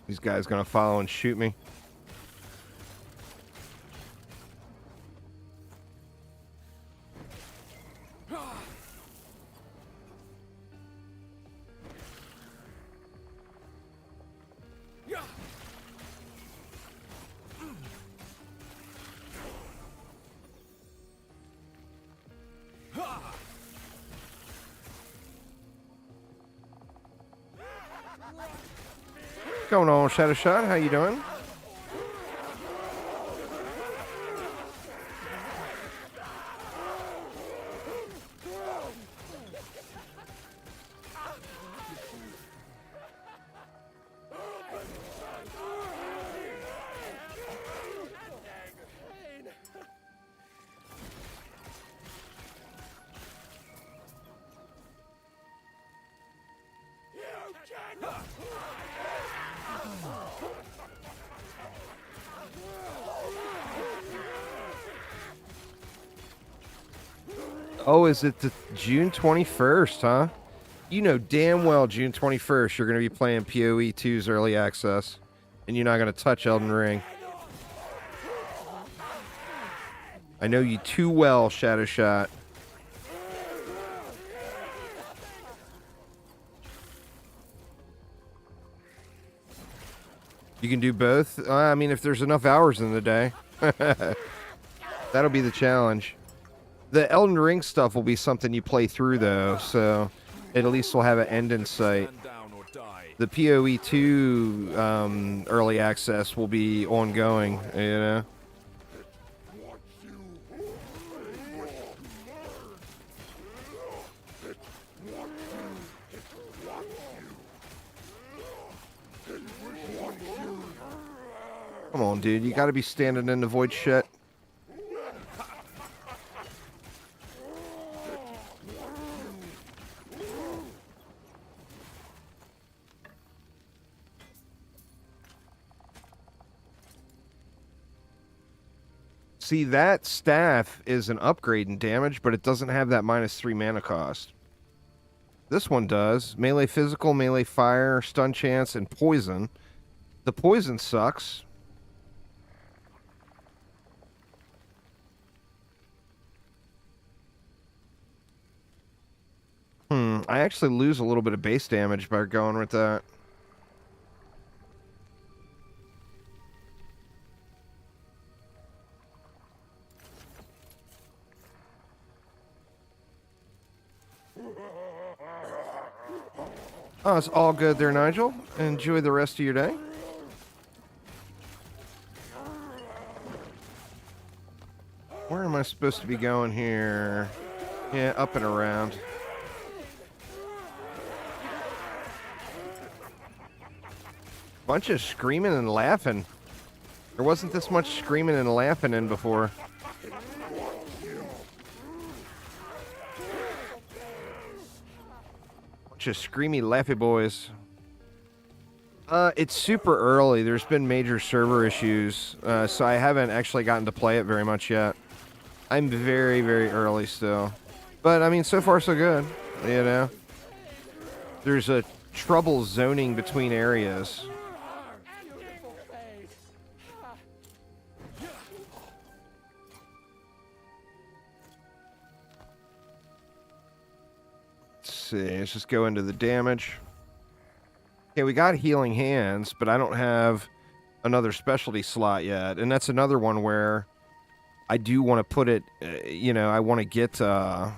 These guys gonna follow and shoot me. What's going on, Shadow Shot? How you doing? Oh, is it the June 21st, huh? You know damn well June 21st you're going to be playing PoE 2's early access. And you're not going to touch Elden Ring. I know you too well, Shadow Shot. You can do both? I mean, if there's enough hours in the day. That'll be the challenge. The Elden Ring stuff will be something you play through, though, so at least we'll have an end in sight. The PoE 2 early access will be ongoing, you know? Come on, dude. You gotta be standing in the void shit. See, that staff is an upgrade in damage, but it doesn't have that -3 mana cost. This one does. Melee physical, melee fire, stun chance, and poison. The poison sucks. I actually lose a little bit of base damage by going with that. Oh, it's all good there, Nigel. Enjoy the rest of your day. Where am I supposed to be going here? Yeah, up and around. Bunch of screaming and laughing. There wasn't this much screaming and laughing in before. Bunch of screamy, laughy boys. It's super early. There's been major server issues, so I haven't actually gotten to play it very much yet. I'm very, very early still. But, I mean, so far so good, you know? There's a trouble zoning between areas. See, let's just go into the damage. Okay, we got healing hands, but I don't have another specialty slot yet. And that's another one where I do want to put it, you know, I want to get that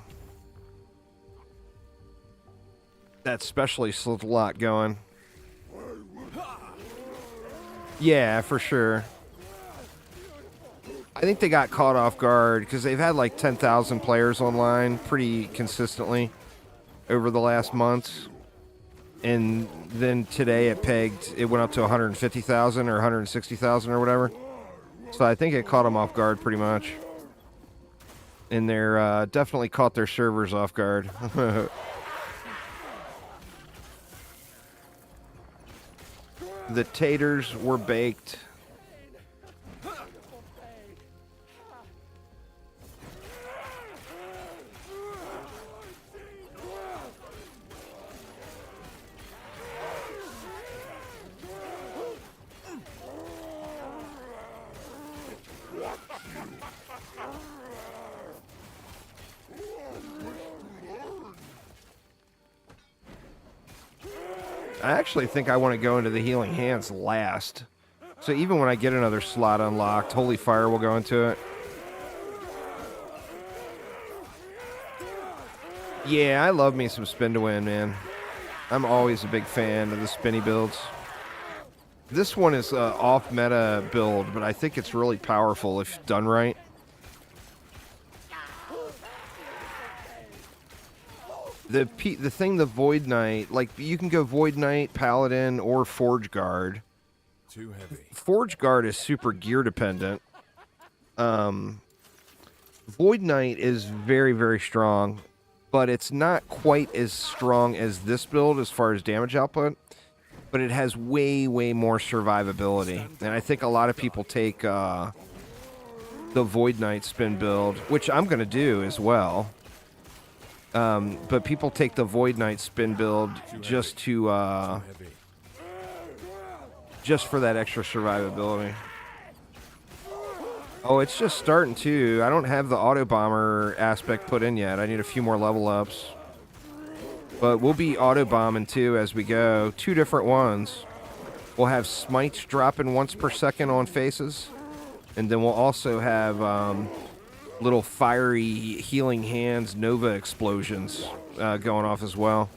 specialty slot going. Yeah, for sure. I think they got caught off guard because they've had like 10,000 players online pretty consistently over the last months, and then today it went up to 150,000 or 160,000 or whatever. So I think it caught them off guard pretty much, and they're definitely caught their servers off guard. The taters were baked. I actually think I want to go into the healing hands last. So even when I get another slot unlocked, Holy Fire will go into it. Yeah, I love me some spin to win, man. I'm always a big fan of the spinny builds. This one is an off-meta build, but I think it's really powerful if done right. The Void Knight, like, you can go Void Knight, Paladin, or Forge Guard. Too heavy. Forge Guard is super gear dependent. Void Knight is very, very strong, but it's not quite as strong as this build as far as damage output, but it has way, way more survivability. And I think a lot of people take the Void Knight spin build, which I'm going to do as well. But people take the Void Knight spin build just to just for that extra survivability. Oh, it's just starting too. I don't have the Autobomber aspect put in yet. I need a few more level ups. But we'll be Autobombing too as we go. 2 different ones. We'll have smites dropping once per second on faces. And then we'll also have little fiery healing hands Nova explosions going off as well.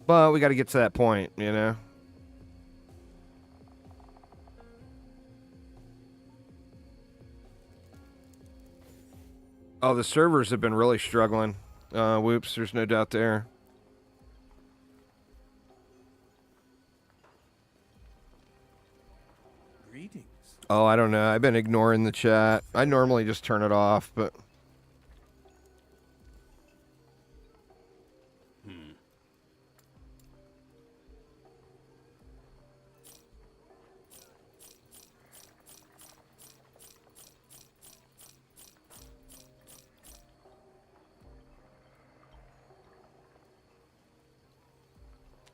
But we got to get to that point, you know? Oh, the servers have been really struggling. Whoops, there's no doubt there. Greetings. Oh, I don't know. I've been ignoring the chat. I normally just turn it off, but...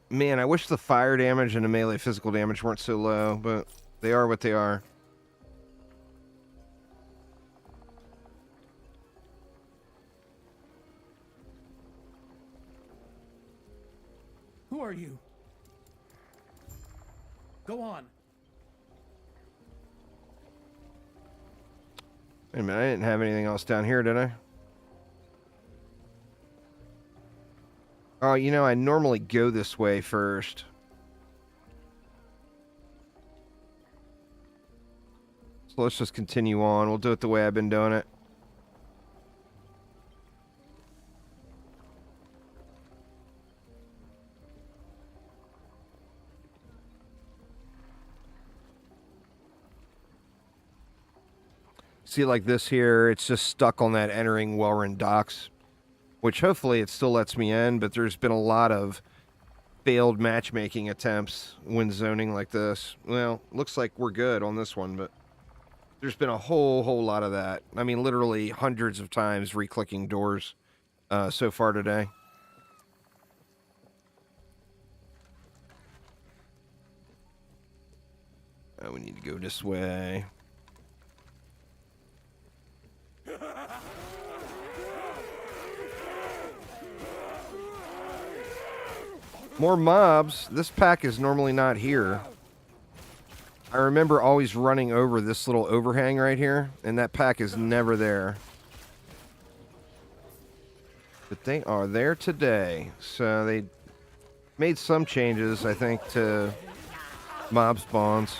Man, I wish the fire damage and the melee physical damage weren't so low, but they are what they are. Who are you? Go on. Wait a minute, I didn't have anything else down here, did I? Oh, you know, I normally go this way first. So let's just continue on. We'll do it the way I've been doing it. See, like this here, it's just stuck on that entering Welryn docks, which hopefully it still lets me in, but there's been a lot of failed matchmaking attempts when zoning like this. Well, looks like we're good on this one, but there's been a whole lot of that. I mean, literally hundreds of times re-clicking doors so far today. Oh, we need to go this way. More mobs. This pack is normally not here. I remember always running over this little overhang right here, and that pack is never there. But they are there today. So they made some changes, I think, to mob spawns.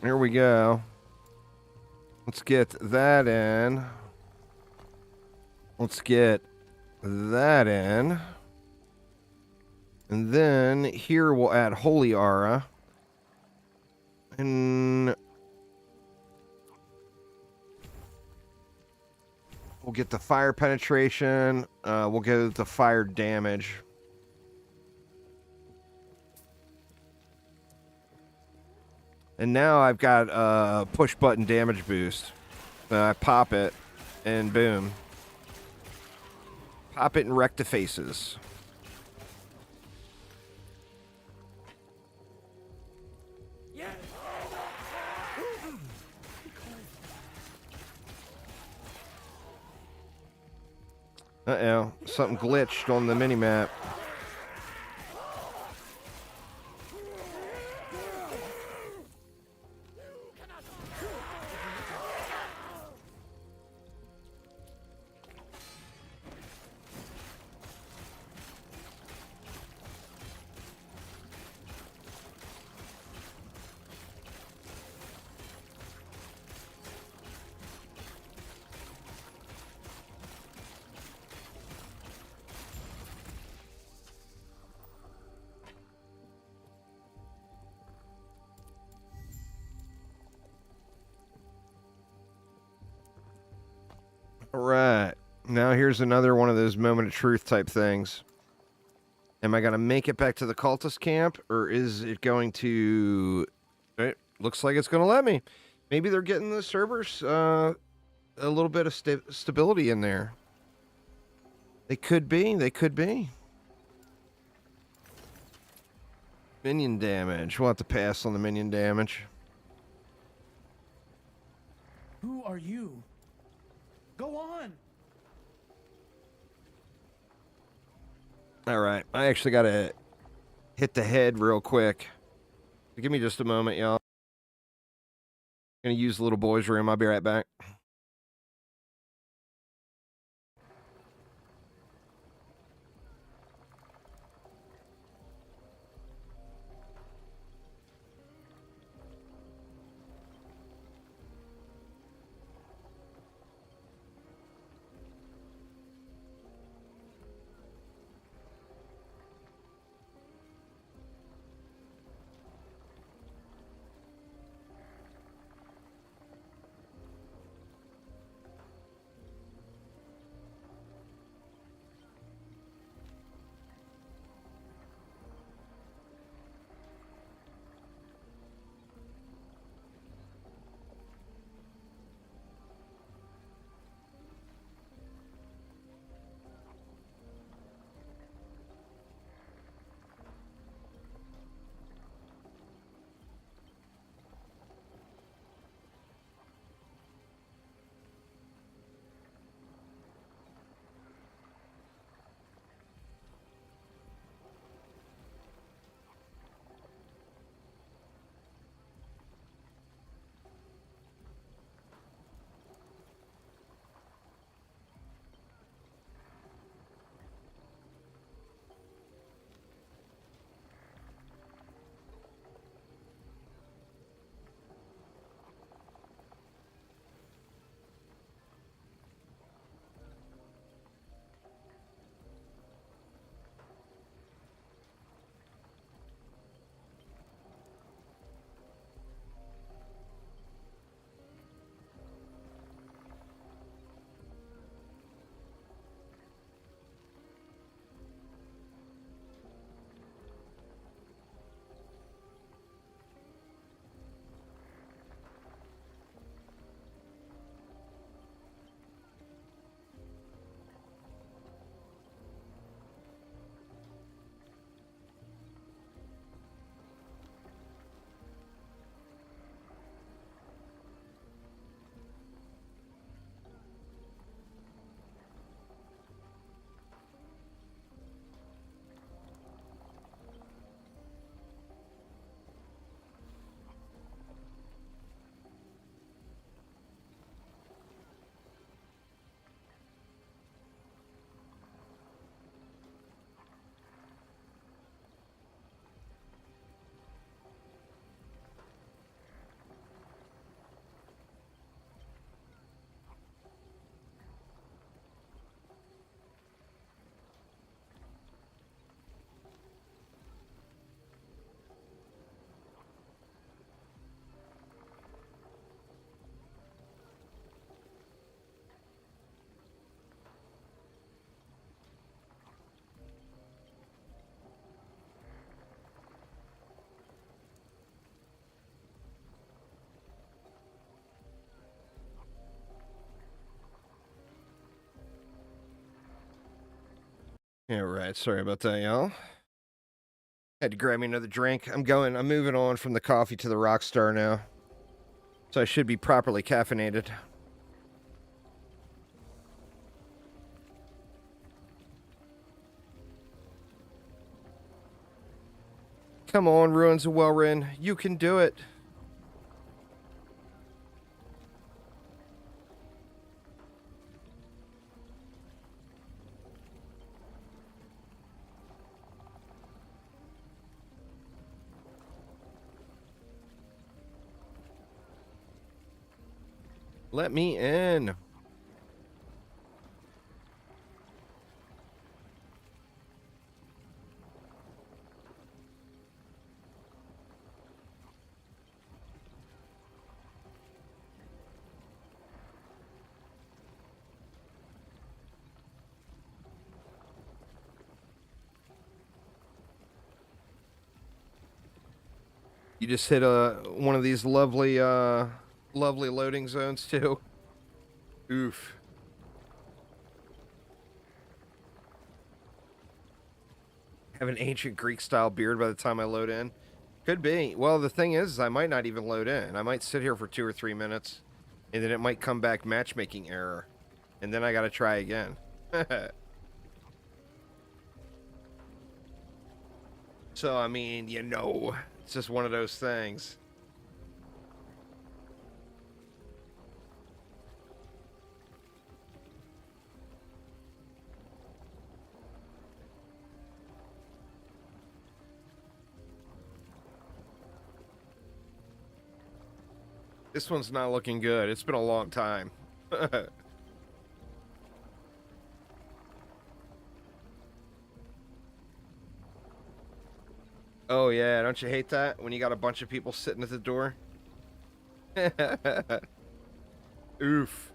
Here we go. Let's get that in. Let's get that in. And then here we'll add Holy Aura. And we'll get the fire penetration. We'll get the fire damage. And now I've got a push button damage boost. I pop it, and boom. Pop it and wreck the faces. Uh-oh, something glitched on the minimap. Now here's another one of those moment of truth type things. Am I going to make it back to the cultist camp, or is it going to... It looks like it's going to let me. Maybe they're getting the servers a little bit of stability in there. They could be. They could be. Minion damage. We'll have to pass on the minion damage. Who are you? Go on! All right. I actually got to hit the head real quick. Give me just a moment, y'all. Gonna use the little boy's room. I'll be right back. Yeah, right. Sorry about that, y'all. Had to grab me another drink. I'm moving on from the coffee to the Rockstar now. So I should be properly caffeinated. Come on, Ruins of Welrin. You can do it. Let me in. You just hit one of these lovely lovely loading zones too. Oof. Have an ancient Greek style beard by the time I load in. Could be. Well, the thing is I might not even load in. I might sit here for 2 or 3 minutes, and then it might come back matchmaking error, and then I gotta try again. So, I mean, you know, it's just one of those things. This one's not looking good. It's been a long time. Oh, yeah. Don't you hate that? When you got a bunch of people sitting at the door? Oof.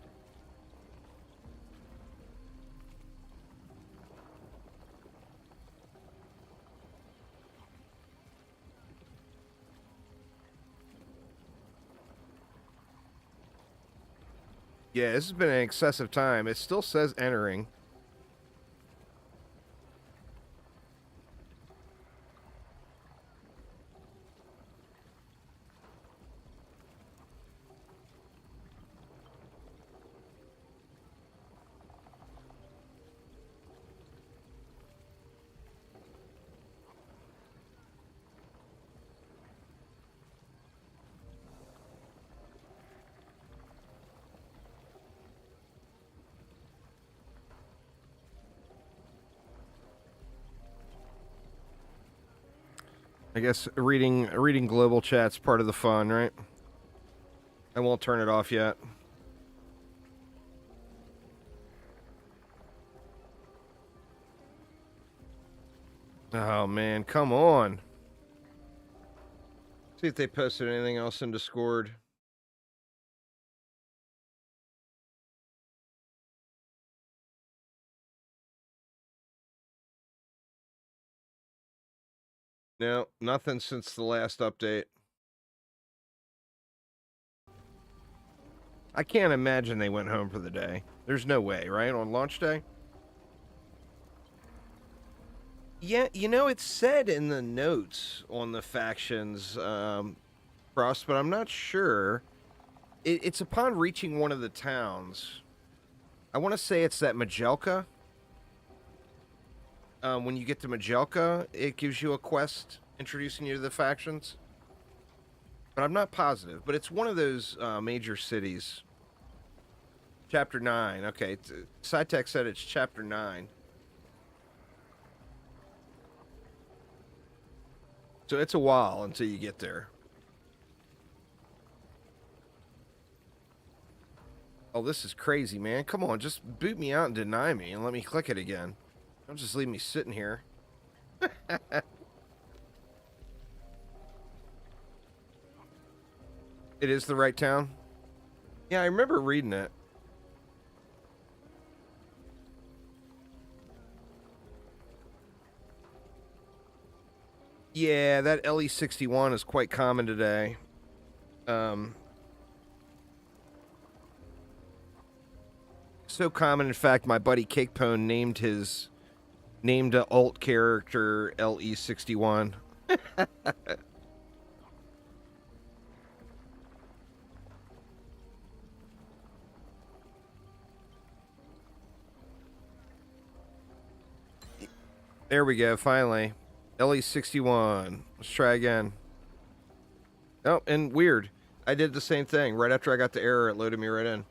Yeah, this has been an excessive time. It still says entering. I guess reading global chat's part of the fun, right? I won't turn it off yet. Oh man, come on. See if they posted anything else in Discord. No, nothing since the last update. I can't imagine they went home for the day. There's no way, right? On launch day? Yeah, you know, it's said in the notes on the factions, Frost, but I'm not sure. It's upon reaching one of the towns. I want to say it's that Majelka. When you get to Majelka, it gives you a quest introducing you to the factions. But I'm not positive. But it's one of those major cities. Chapter 9. Okay. SciTech said it's Chapter 9. So it's a while until you get there. Oh, this is crazy, man. Come on, just boot me out and deny me and let me click it again. Don't just leave me sitting here. It is the right town? Yeah, I remember reading it. Yeah, that LE61 is quite common today. So common, in fact, my buddy Cakepone named a alt character LE61. There we go, finally. LE61. Let's try again. Oh, and weird. I did the same thing. Right after I got the error, it loaded me right in.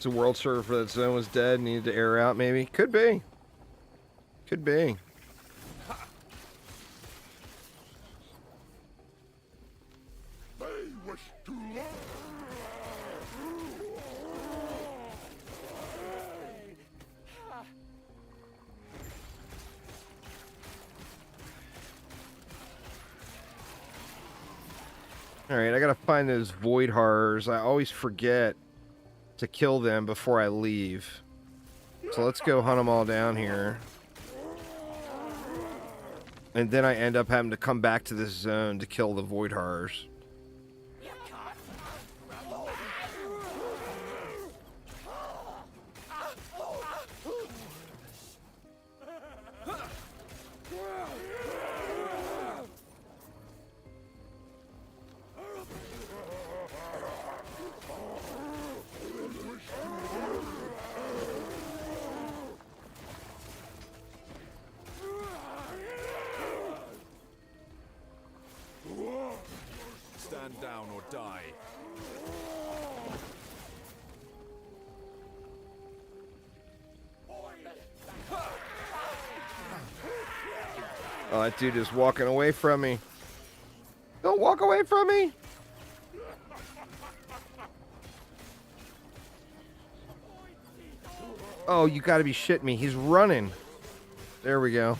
The world server for that zone was dead, needed to air out, maybe. Could be. Could be. They wish to learn. Alright, I gotta find those void horrors. I always forget to kill them before I leave. So let's go hunt them all down here. And then I end up having to come back to this zone to kill the void horrors. Stand down or die. Oh, that dude is walking away from me. Don't walk away from me! Oh, you gotta be shitting me. He's running. There we go.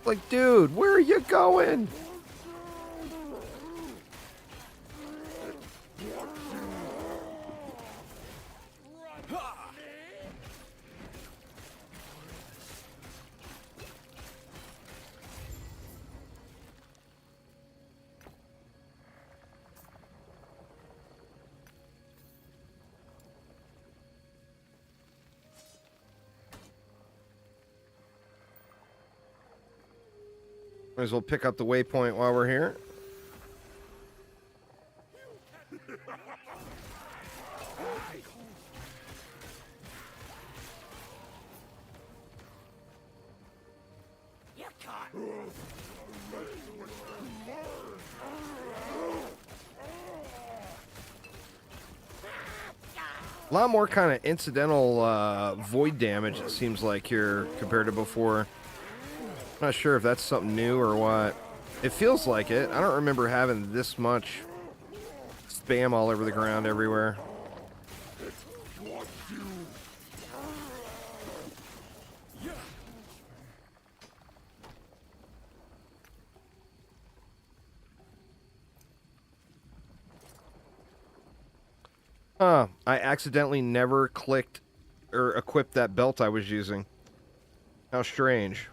Like, dude, where are you going? Might as well pick up the waypoint while we're here. A lot more kind of incidental void damage, it seems like, here compared to before. Not sure if that's something new or what. It feels like it. I don't remember having this much spam all over the ground everywhere. Huh. I accidentally never clicked or equipped that belt I was using. How strange.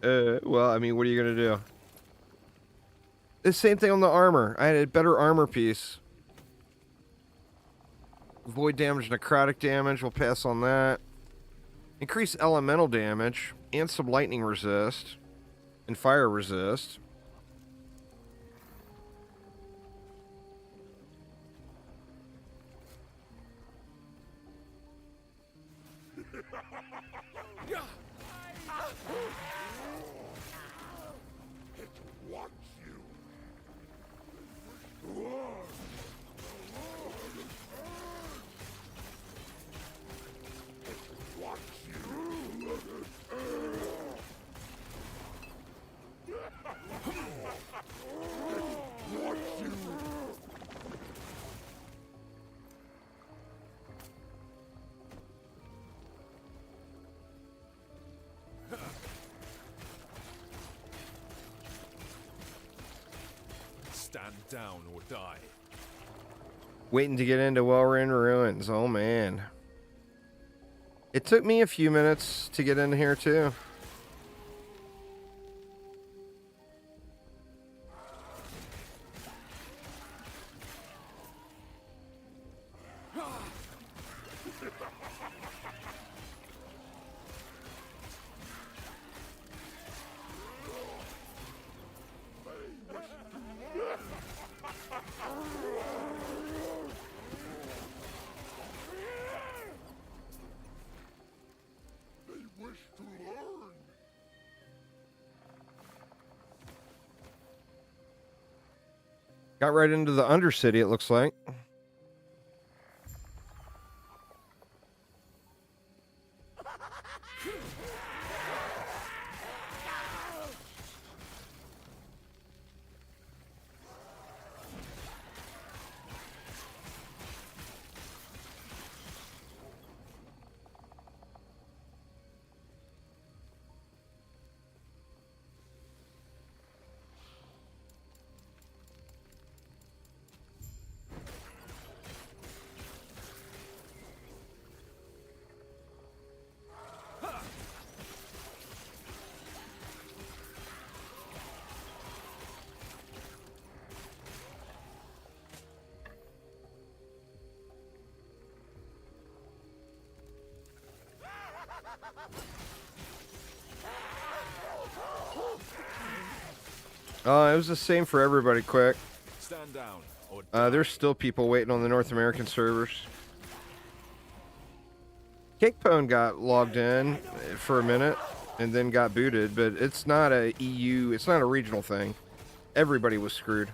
Well, I mean, what are you going to do? The same thing on the armor. I had a better armor piece. Void damage, necrotic damage. We'll pass on that. Increase elemental damage and some lightning resist and fire resist. Stand down or die. Waiting to get into while we're in ruins. Oh, man. It took me a few minutes to get in here, too. Got right into the Undercity, it looks like. It was the same for everybody, quick. Stand down. Or There's still people waiting on the North American servers. Cakepone got logged in for a minute and then got booted, but it's not a EU, it's not a regional thing. Everybody was screwed.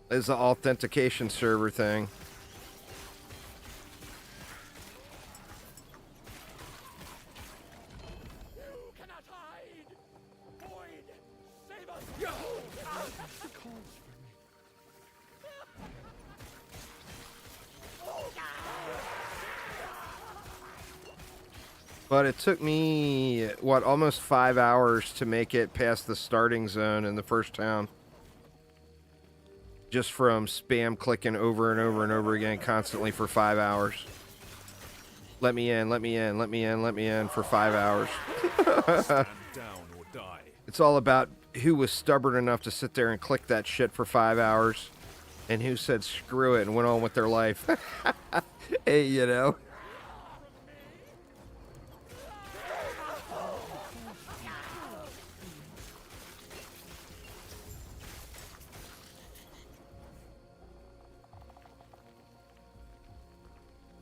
It's the authentication server thing. But it took me, what, almost 5 hours to make it past the starting zone in the first town. Just from spam clicking over and over and over again constantly for 5 hours. Let me in, let me in, let me in, let me in for 5 hours. stand down or die. It's all about who was stubborn enough to sit there and click that shit for 5 hours. And who said screw it and went on with their life. Hey, you know.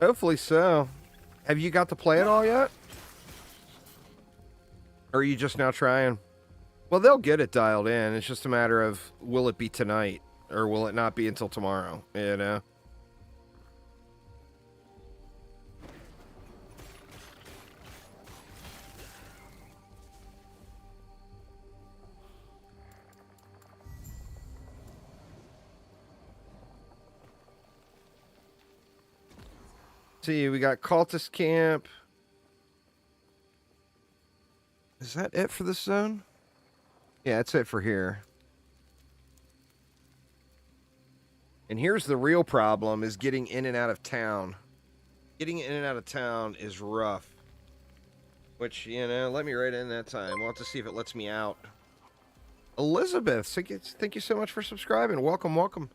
Hopefully so. Have you got to play it all yet? Or are you just now trying? Well, they'll get it dialed in. It's just a matter of, will it be tonight? Or will it not be until tomorrow? You know? See, we got Cultist Camp. Is that it for this zone? Yeah, that's it for here. And here's the real problem, is getting in and out of town. Getting in and out of town is rough. Which, you know, let me right in that time. We'll have to see if it lets me out. Elizabeth, thank you so much for subscribing. Welcome, welcome.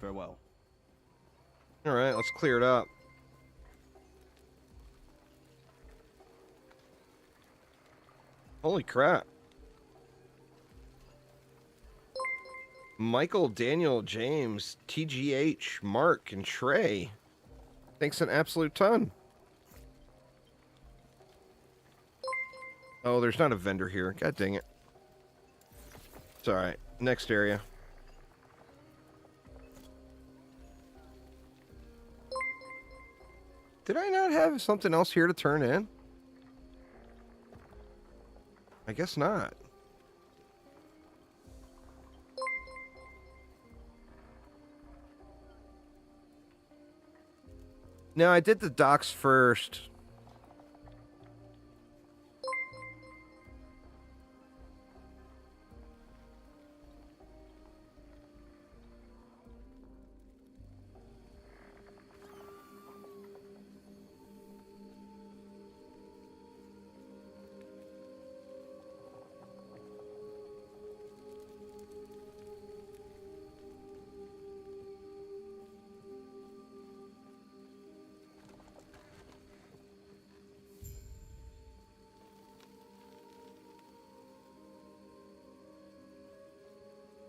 Farewell. All right, let's clear it up. Holy crap. Michael, Daniel, James, TGH, Mark, and Trey. Thanks an absolute ton. Oh, there's not a vendor here. God dang it. It's all right. Next area. Did I not have something else here to turn in? I guess not. No, I did the docks first.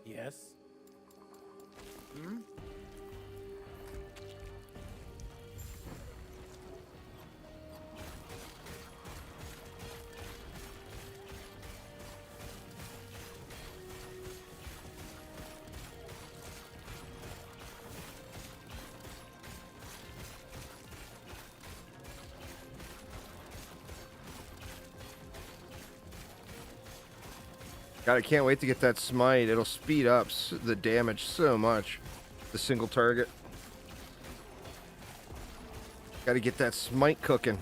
Yes? Hmm? God, I can't wait to get that smite. It'll speed up the damage so much. The single target. Got to get that smite cooking.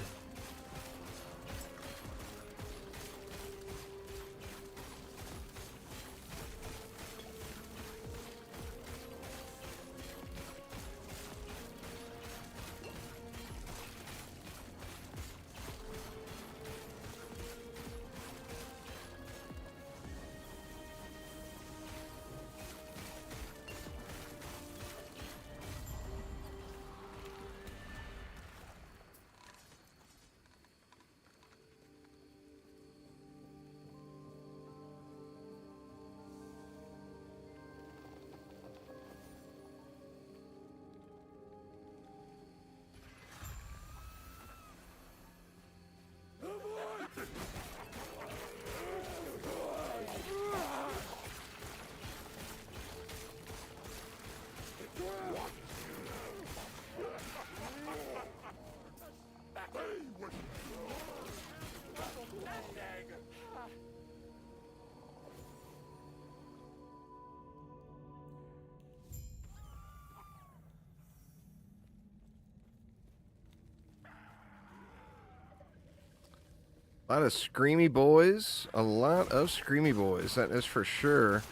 A lot of screamy boys. A lot of screamy boys. That is for sure.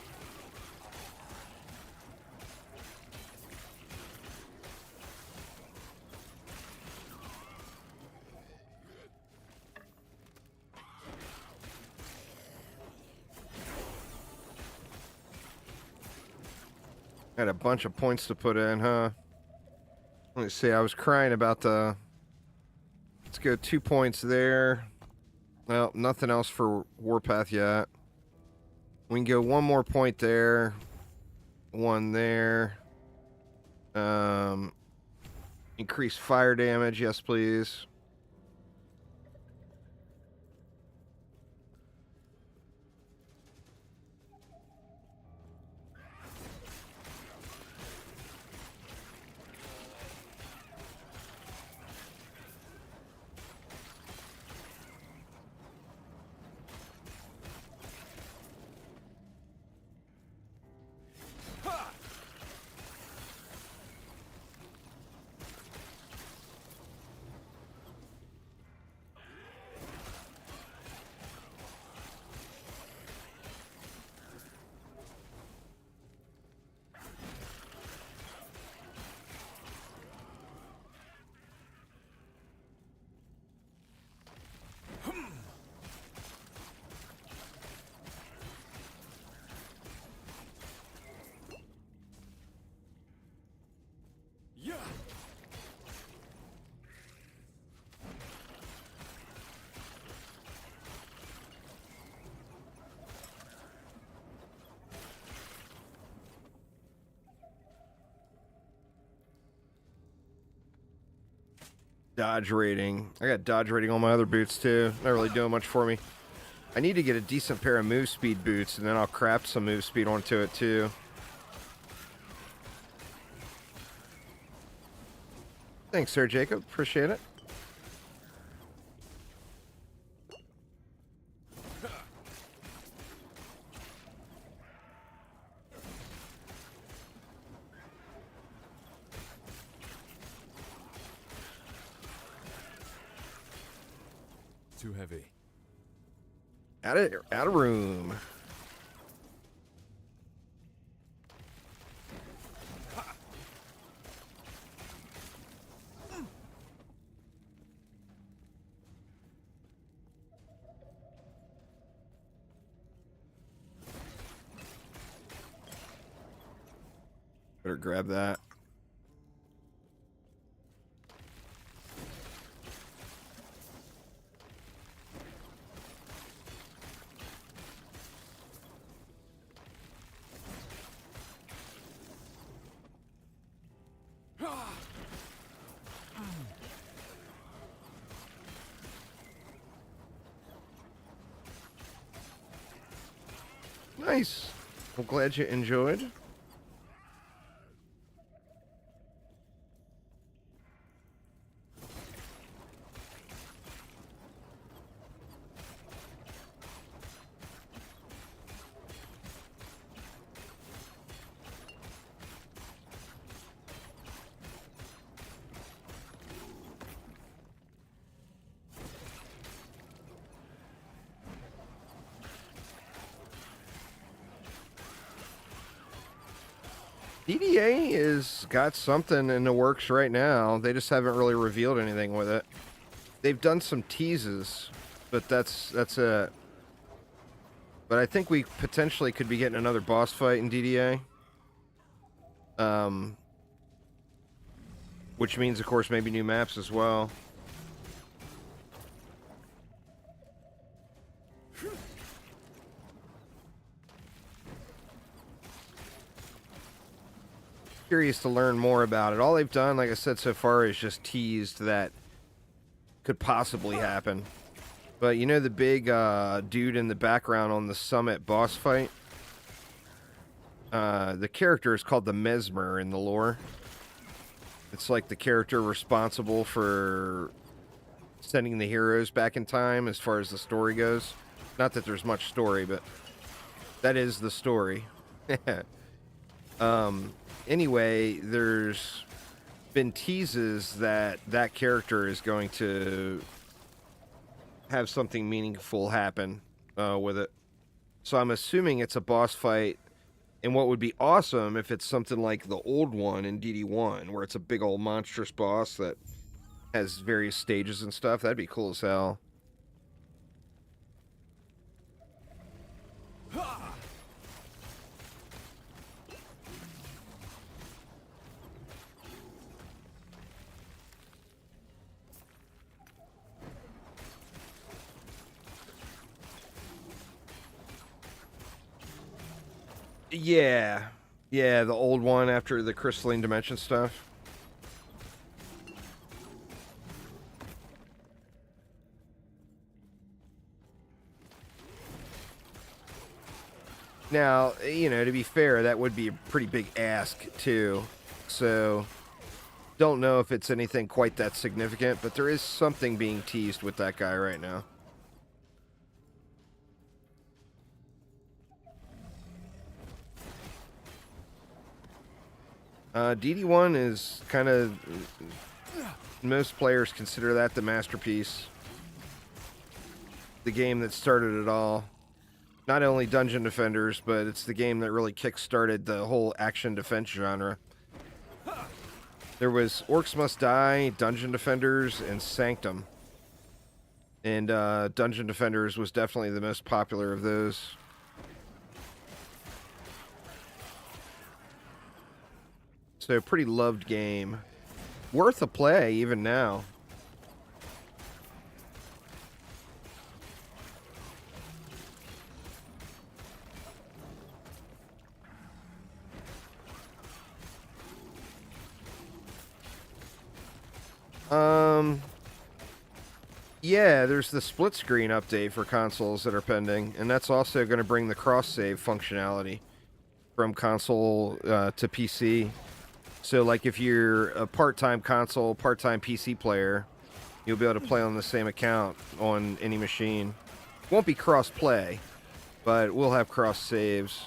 Got a bunch of points to put in, huh? Let me see. I was crying about the... Let's go 2 points there. Well, nothing else for Warpath yet. We can go 1 more point there. 1 there. Increase fire damage. Yes, please. Dodge rating. I got dodge rating on my other boots too. Not really doing much for me. I need to get a decent pair of move speed boots, and then I'll craft some move speed onto it too. Thanks, Sir Jacob. Appreciate it. Too heavy. Out of room. Better grab that. Nice. I'm glad you enjoyed. DDA is got something in the works right now. They just haven't really revealed anything with it. They've done some teases, but that's it. But I think we potentially could be getting another boss fight in DDA. Which means, of course, maybe new maps as well. Curious to learn more about it. All they've done, like I said so far, is just teased that could possibly happen. But you know the big dude in the background on the summit boss fight? The character is called the Mesmer in the lore. It's like the character responsible for sending the heroes back in time as far as the story goes. Not that there's much story, but that is the story. Anyway, there's been teases that that character is going to have something meaningful happen with it. So I'm assuming it's a boss fight. And what would be awesome if it's something like the old one in DD1, where it's a big old monstrous boss that has various stages and stuff. That'd be cool as hell. Yeah. Yeah, the old one after the crystalline dimension stuff. Now, you know, to be fair, that would be a pretty big ask, too. So, don't know if it's anything quite that significant, but there is something being teased with that guy right now. DD1 is kind of... Most players consider that the masterpiece. The game that started it all. Not only Dungeon Defenders, but it's the game that really kick-started the whole action defense genre. There was Orcs Must Die, Dungeon Defenders, and Sanctum. And Dungeon Defenders was definitely the most popular of those. So, pretty loved game. Worth a play, even now. Yeah, there's the split screen update for consoles that are pending, and that's also going to bring the cross-save functionality from console to PC. So, like, if you're a part-time console, part-time PC player, you'll be able to play on the same account on any machine. Won't be cross-play, but we'll have cross-saves.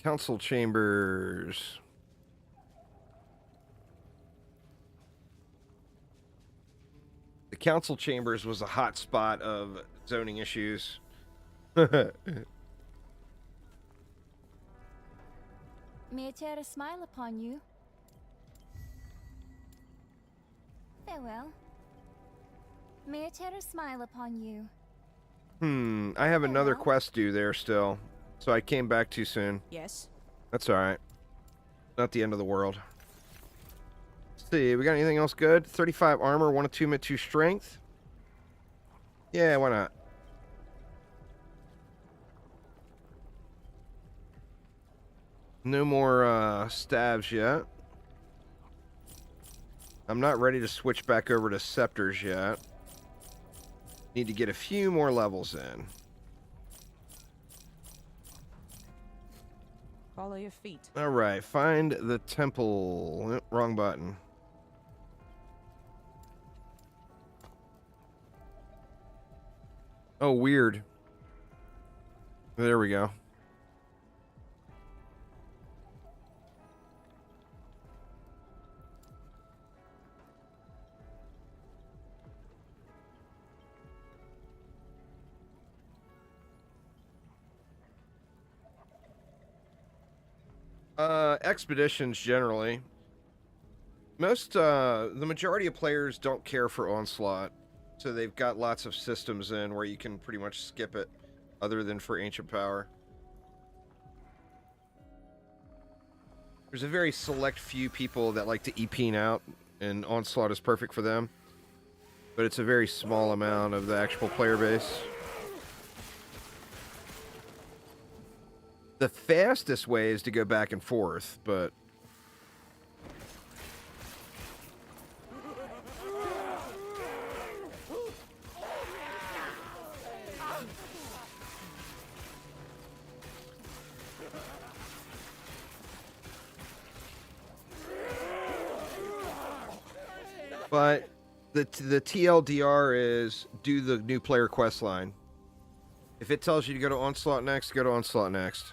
Council chambers. The council chambers was a hot spot of zoning issues. May I tear a smile upon you? Farewell. May I tear a smile upon you? I have another quest due there still. So I came back too soon. Yes. That's alright. Not the end of the world. Let's see, we got anything else good? 35 armor, 1 attunement, 2 strength. Yeah, why not? No more stabs yet. I'm not ready to switch back over to scepters yet. Need to get a few more levels in. Follow your feet. All right, find the temple. Wrong button. Oh, weird. There we go. Expeditions generally. The majority of players don't care for Onslaught, so they've got lots of systems in where you can pretty much skip it, other than for Ancient Power. There's a very select few people that like to EP out and Onslaught is perfect for them. But it's a very small amount of the actual player base. The fastest way is to go back and forth, but... But the TLDR is do the new player quest line. If it tells you to go to Onslaught next, go to Onslaught next.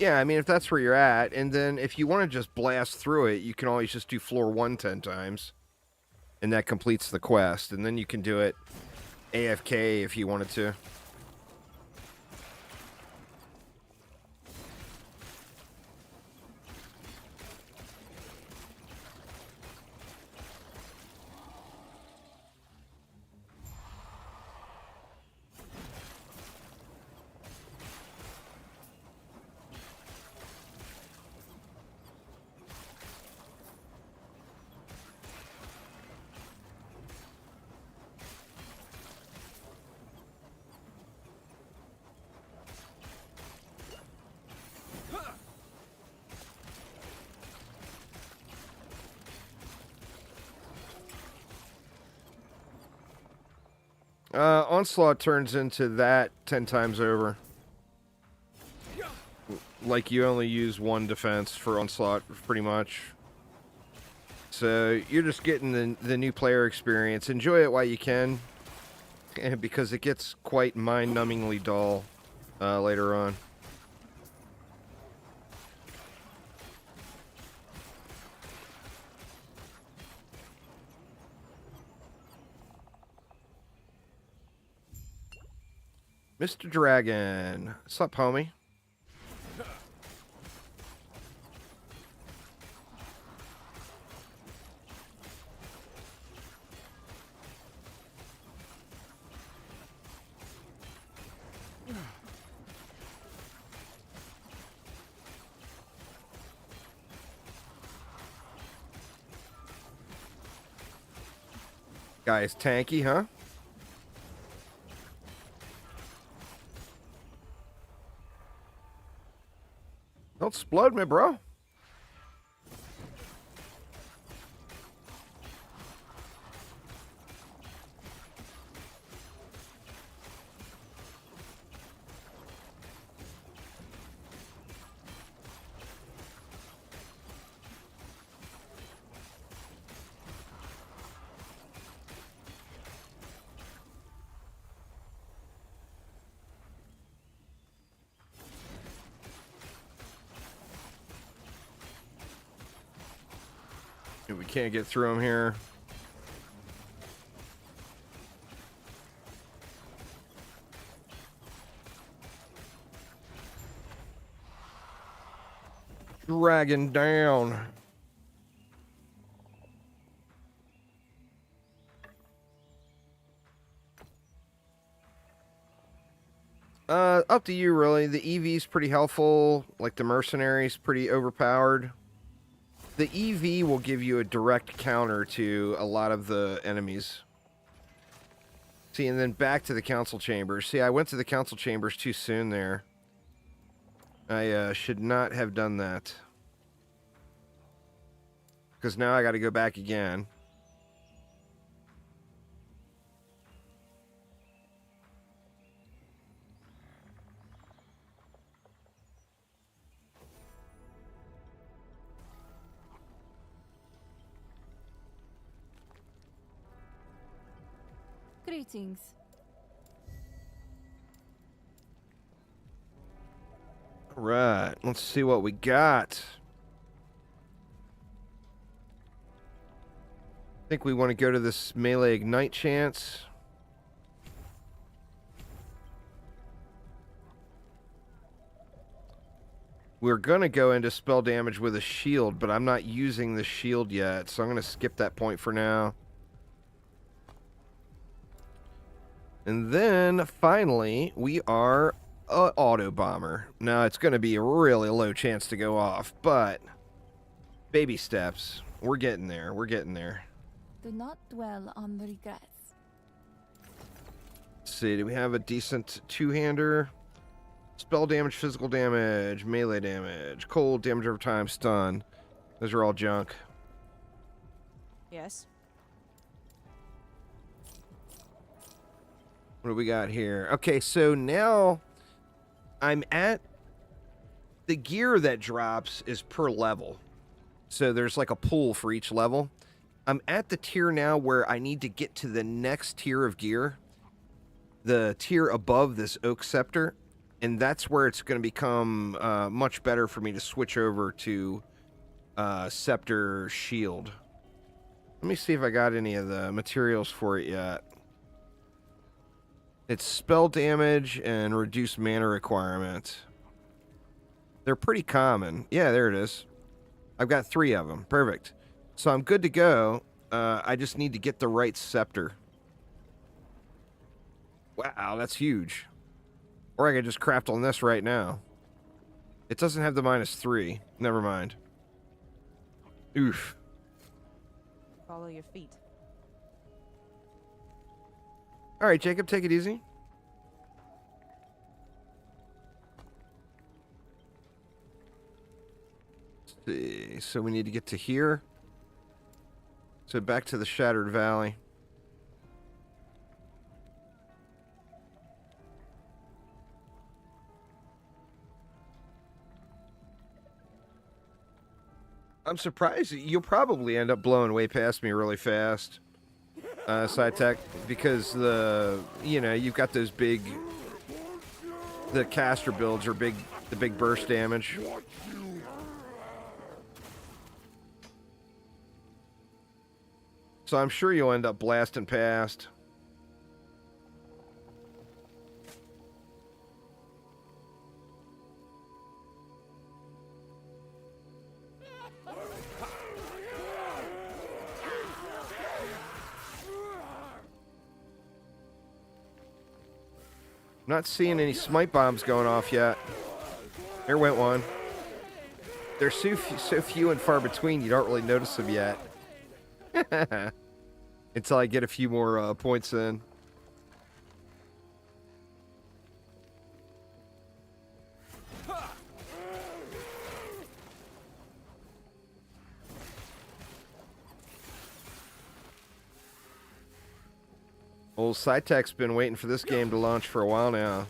Yeah, I mean, if that's where you're at, and then if you want to just blast through it, you can always just do floor 1 10 times, and that completes the quest, and then you can do it AFK if you wanted to. Onslaught turns into that 10 times over. Like, you only use 1 defense for Onslaught, pretty much. So, you're just getting the new player experience. Enjoy it while you can, because it gets quite mind-numbingly dull later on. Mr. Dragon. What's up, homie? Guy is tanky, huh? Don't explode me, bro. We can't get through them here. Dragon down. Up to you, really. The EV's pretty helpful. Like, the mercenary's pretty overpowered. The EV will give you a direct counter to a lot of the enemies. See, and then back to the council chambers. See, I went to the council chambers too soon there. I should not have done that. Because now I got to go back again. Greetings. All right, let's see what we got. think we want to go to this melee ignite chance. We're going to go into spell damage with a shield, but I'm not using the shield yet, so I'm going to skip that point for now. And then, finally, we are a Autobomber. Now, it's going to be a really low chance to go off, but baby steps. We're getting there. We're getting there. Do not dwell on the regrets. Let's see, do we have a decent two-hander? Spell damage, physical damage, melee damage, cold damage over time, stun. Those are all junk. Yes. What do we got here? Okay, so now I'm at the gear that drops is per level. So there's like a pool for each level. I'm at the tier now where I need to get to the next tier of gear. The tier above this Oak Scepter. And that's where it's going to become much better for me to switch over to Scepter Shield. Let me see if I got any of the materials for it yet. It's spell damage and reduced mana requirement. They're pretty common. Yeah, there it is. I've got 3 of them. Perfect. So I'm good to go. I just need to get the right scepter. Wow, that's huge. Or I could just craft on this right now. It doesn't have the -3. Never mind. Oof. Follow your feet. All right, Jacob, take it easy. Let's see. So we need to get to here. So back to the Shattered Valley. I'm surprised. You'll probably end up blowing way past me really fast, Side Tech, because you've got those big, the caster builds are big, the big burst damage. So I'm sure you'll end up blasting past. Not seeing any smite bombs going off yet. There went one. They're so few and far between, you don't really notice them yet. Until I get a few more points in. Old SciTech's been waiting for this game to launch for a while now.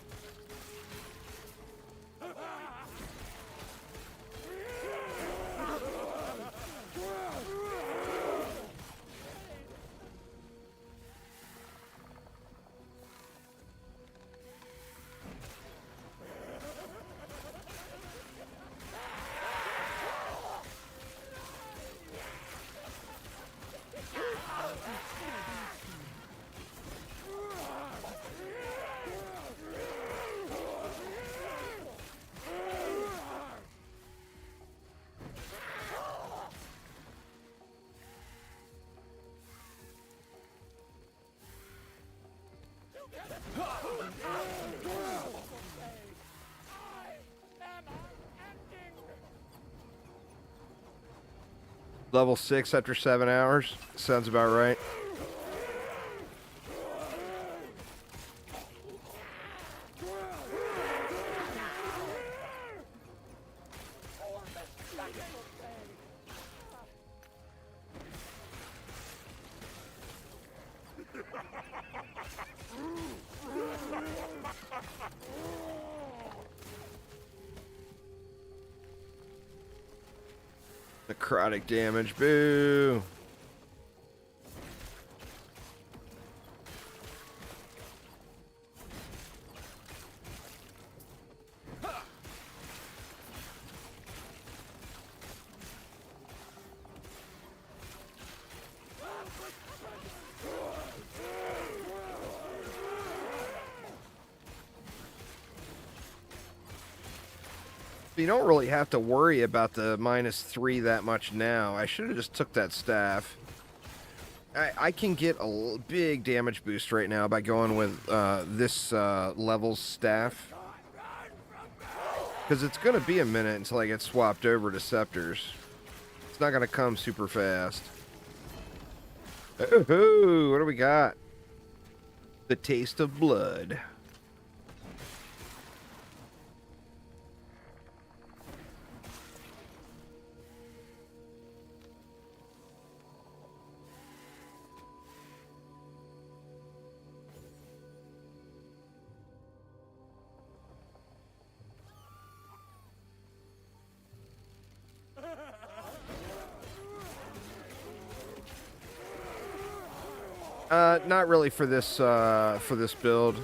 Level 6 after 7 hours. Sounds about right. Necrotic damage, boo. You don't really have to worry about the -3 that much now. I should have just took that staff. I can get a big damage boost right now by going with this level's staff. Because it's going to be a minute until I get swapped over to scepters. It's not going to come super fast. Ooh, what do we got? The taste of blood. Not really for this build.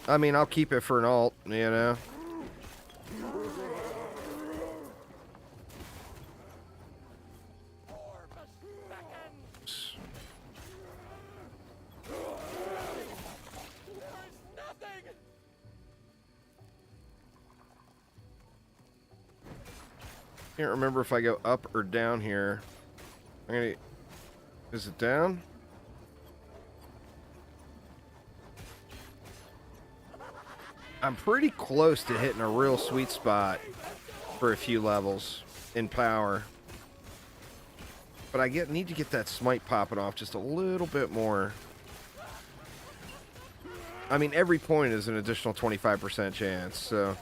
I mean, I'll keep it for an alt, you know. Can't remember if I go up or down here. Is it down? I'm pretty close to hitting a real sweet spot for a few levels in power. But I need to get that smite popping off just a little bit more. I mean, every point is an additional 25% chance, so...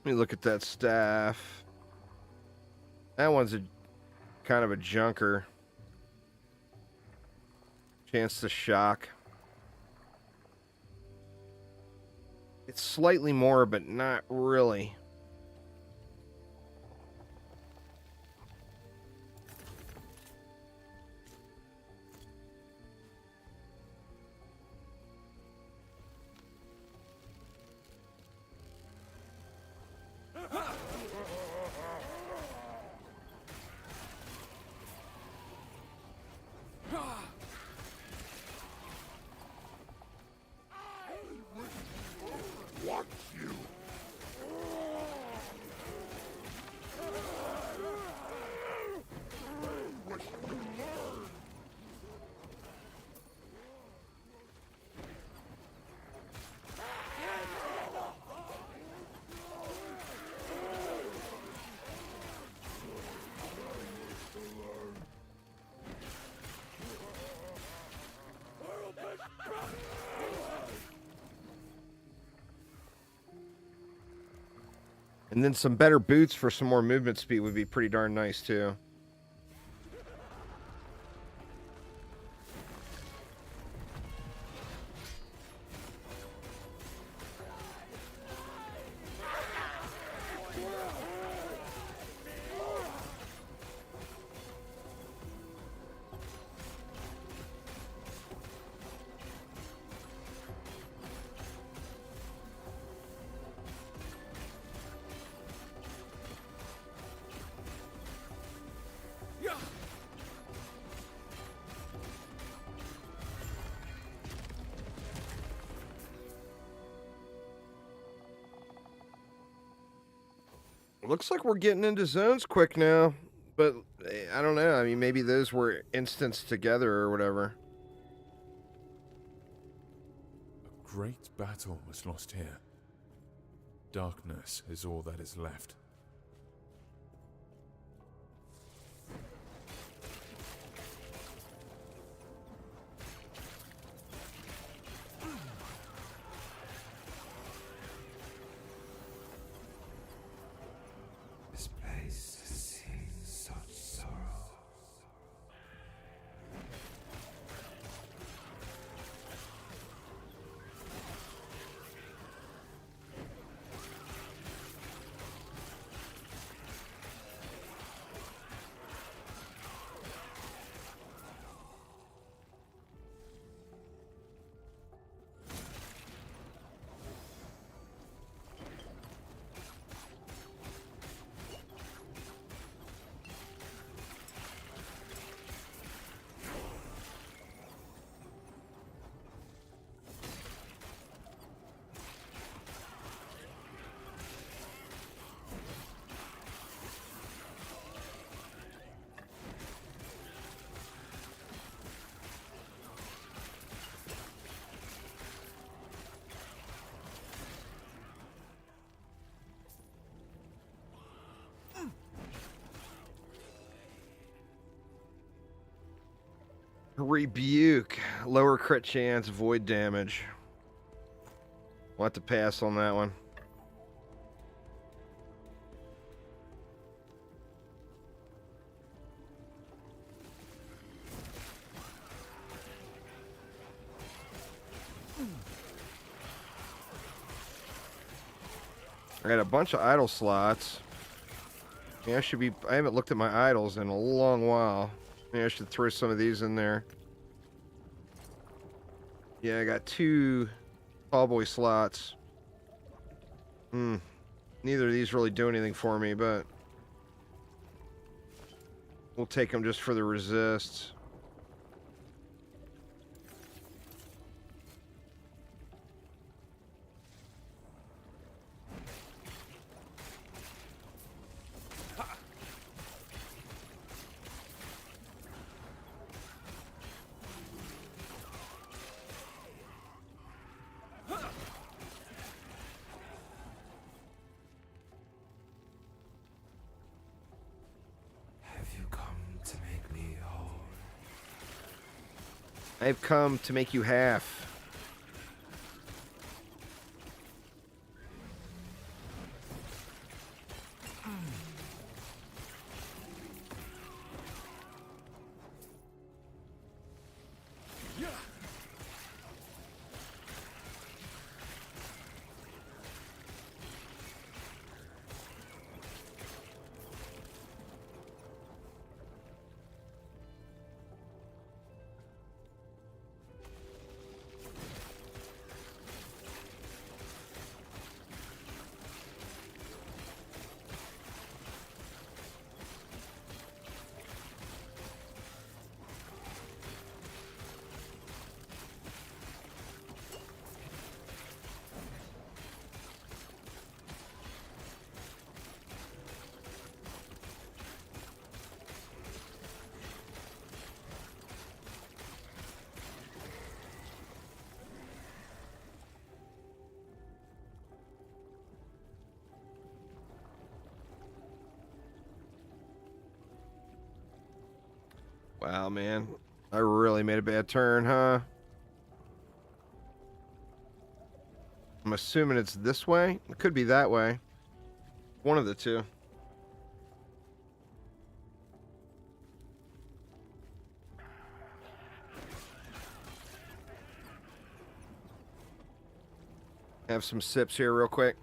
Let me look at that staff. That one's a kind of a junker. Chance to shock. It's slightly more, but not really. And then some better boots for some more movement speed would be pretty darn nice, too. Looks like we're getting into zones quick now, but I don't know. I mean, maybe those were instanced together or whatever. A great battle was lost here. Darkness is all that is left. This place has seen such sorrow. Rebuke. Lower crit chance, void damage. We'll have to pass on that one. I got a bunch of idle slots. Yeah, I haven't looked at my idols in a long while. Maybe I should throw some of these in there. Yeah, I got 2 tallboy slots. Neither of these really do anything for me, but we'll take them just for the resists. I've come to make you half. Wow, man. I really made a bad turn, huh? I'm assuming it's this way. It could be that way. One of the two. Have some sips here real quick.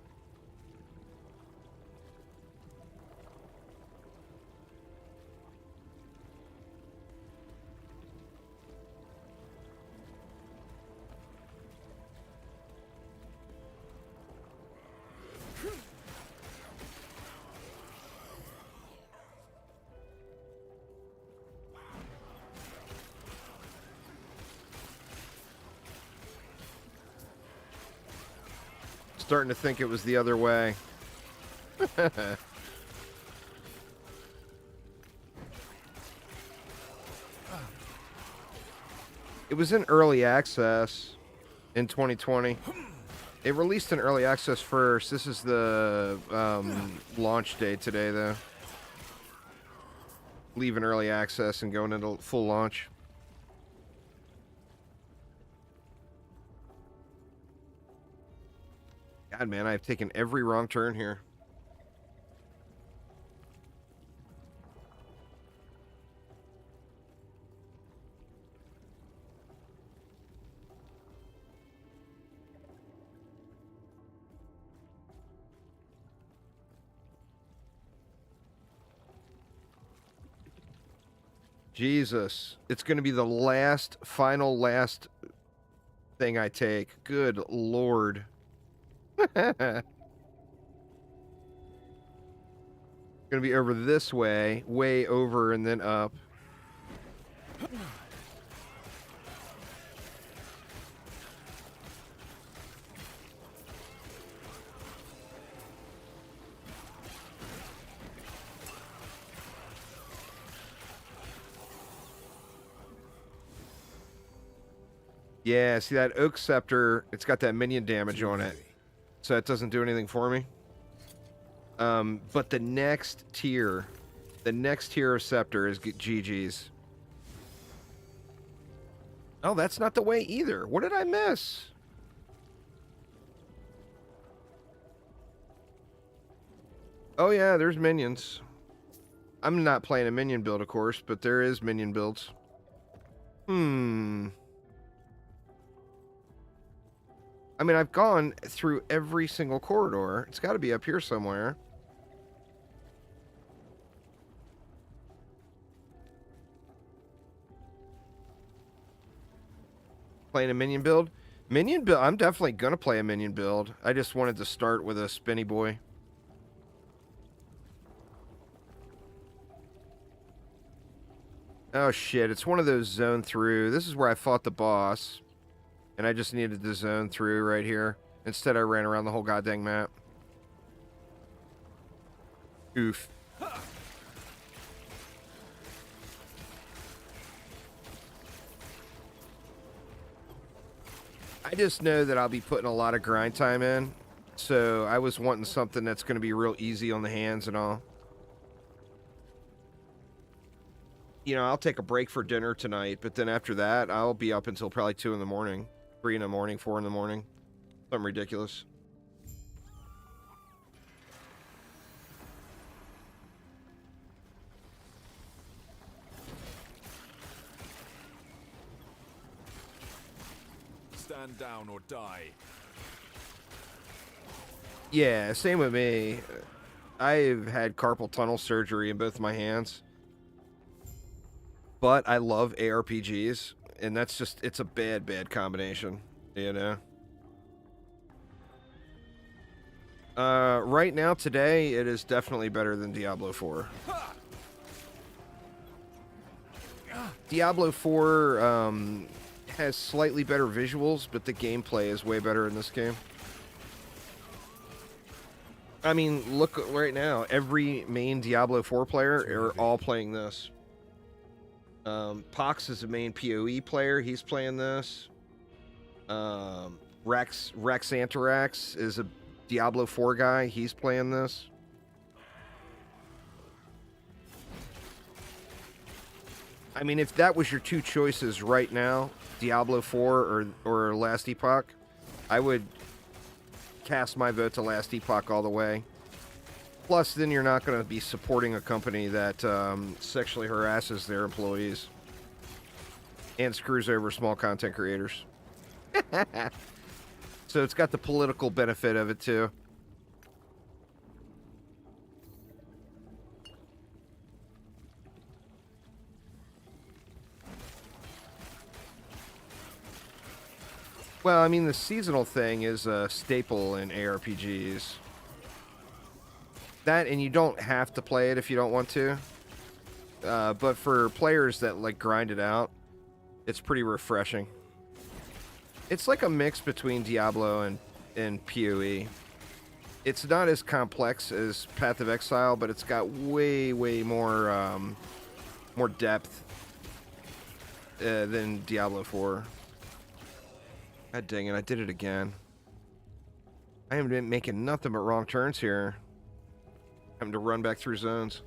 Starting to think it was the other way. It was in early access in 2020. It released in early access first. This is the launch day today, though. Leaving early access and going into full launch. God, man, I've taken every wrong turn here. Jesus. It's going to be the last thing I take. Good Lord. Gonna be over this way, way over, and then up. Yeah, see that Oak Scepter, it's got that minion damage on it. So it doesn't do anything for me. But the next tier of Scepter is GG's. Oh, that's not the way either. What did I miss? Oh yeah, there's minions. I'm not playing a minion build, of course, but there is minion builds. I mean, I've gone through every single corridor. It's got to be up here somewhere. Playing a minion build? Minion build? I'm definitely going to play a minion build. I just wanted to start with a spinny boy. Oh, shit. It's one of those zone through. This is where I fought the boss. And I just needed to zone through right here. Instead, I ran around the whole goddamn map. Oof. I just know that I'll be putting a lot of grind time in. So I was wanting something that's going to be real easy on the hands and all. You know, I'll take a break for dinner tonight. But then after that, I'll be up until probably 2 in the morning. 3 in the morning, 4 in the morning. Something ridiculous. Stand down or die. Yeah, same with me. I've had carpal tunnel surgery in both my hands. But I love ARPGs. And that's just, it's a bad combination, you know? Right now, today, it is definitely better than Diablo 4. Diablo 4 has slightly better visuals, but the gameplay is way better in this game. I mean, look right now. Every main Diablo 4 player are all playing this. Pox is a main PoE player. He's playing this. Rex Antarax is a Diablo 4 guy. He's playing this. I mean, if that was your two choices right now, Diablo 4 or Last Epoch, I would cast my vote to Last Epoch all the way. Plus, then you're not going to be supporting a company that sexually harasses their employees and screws over small content creators. So it's got the political benefit of it, too. Well, I mean, the seasonal thing is a staple in ARPGs. That, and you don't have to play it if you don't want to. But for players that, like, grind it out, it's pretty refreshing. It's like a mix between Diablo and PoE. It's not as complex as Path of Exile, but it's got way, way more, more depth than Diablo 4. God dang it, I did it again. I am making nothing but wrong turns here. Having to run back through zones.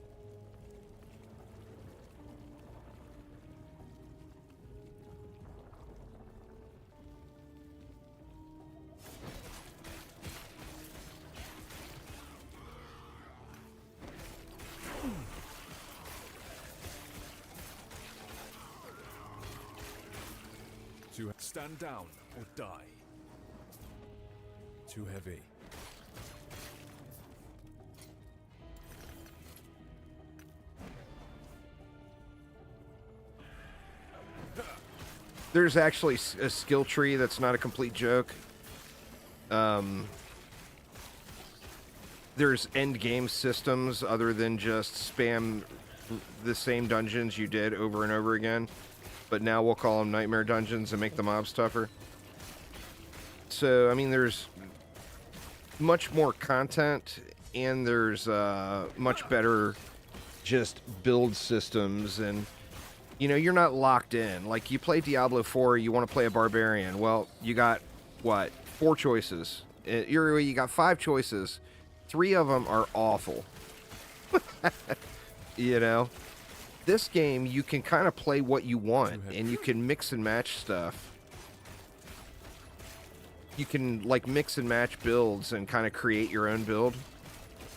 To stand down or die. Too heavy. There's actually a skill tree that's not a complete joke. There's end game systems other than just spam the same dungeons you did over and over again. But now we'll call them nightmare dungeons and make the mobs tougher. So, I mean, there's much more content, and there's much better just build systems, and, you know, you're not locked in. Like, you play Diablo 4, you want to play a barbarian. Well, you got, what, 4 choices. You got 5 choices. 3 of them are awful. You know? This game, you can kind of play what you want, and you can mix and match stuff. You can, like, mix and match builds and kind of create your own build.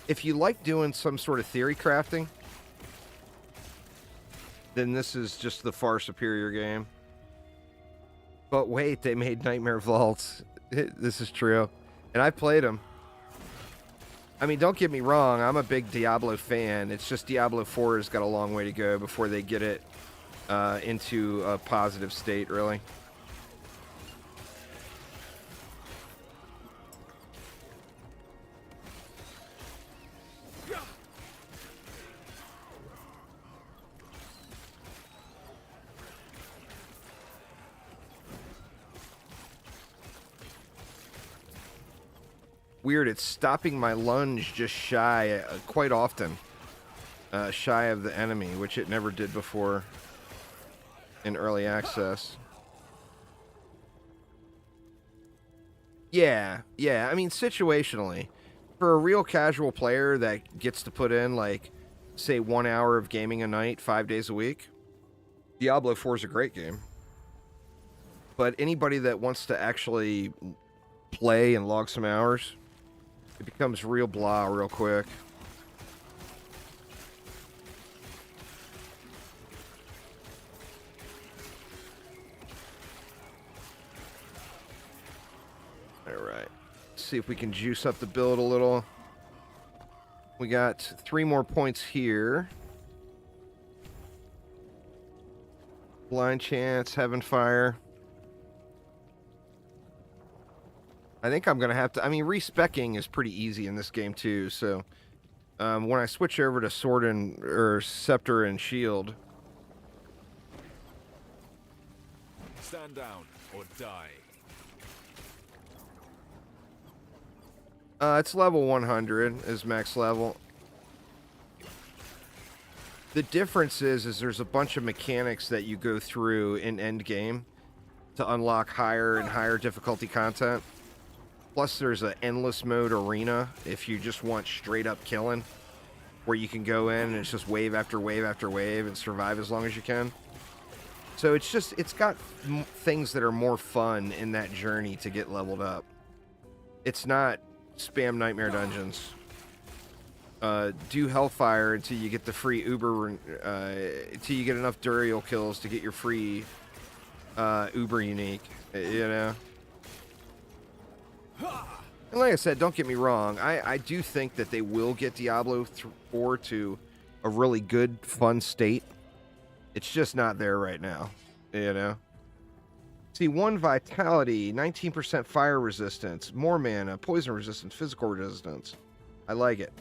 If you like doing some sort of theory crafting, then this is just the far superior game. But wait, they made Nightmare Vaults. This is true. And I played them. I mean, don't get me wrong, I'm a big Diablo fan. It's just Diablo 4 has got a long way to go before they get it into a positive state, really. Weird, it's stopping my lunge just shy, quite often, shy of the enemy, which it never did before in early access. Yeah, I mean, situationally, for a real casual player that gets to put in, like, say, 1 hour of gaming a night, 5 days a week, Diablo 4 is a great game. But anybody that wants to actually play and log some hours, it becomes real blah real quick. Alright. Let's see if we can juice up the build a little. We got 3 more points here. Blind Chance, Heaven Fire. I think I'm going to have to... I mean, respecking is pretty easy in this game, too. So, when I switch over to Sword and... or Scepter and Shield... Stand down or die. It's level 100 is max level. The difference is there's a bunch of mechanics that you go through in endgame to unlock higher and higher difficulty content. Plus, there's an endless mode arena if you just want straight up killing, where you can go in and it's just wave after wave after wave and survive as long as you can. So it's got things that are more fun in that journey to get leveled up. It's not spam nightmare dungeons. do Hellfire until you get the free Uber, until you get enough Duriel kills to get your free Uber unique, you know? And like I said, don't get me wrong, I do think that they will get Diablo 4 to a really good, fun state. It's just not there right now, you know? See, 1 vitality, 19% fire resistance, more mana, poison resistance, physical resistance. I like it.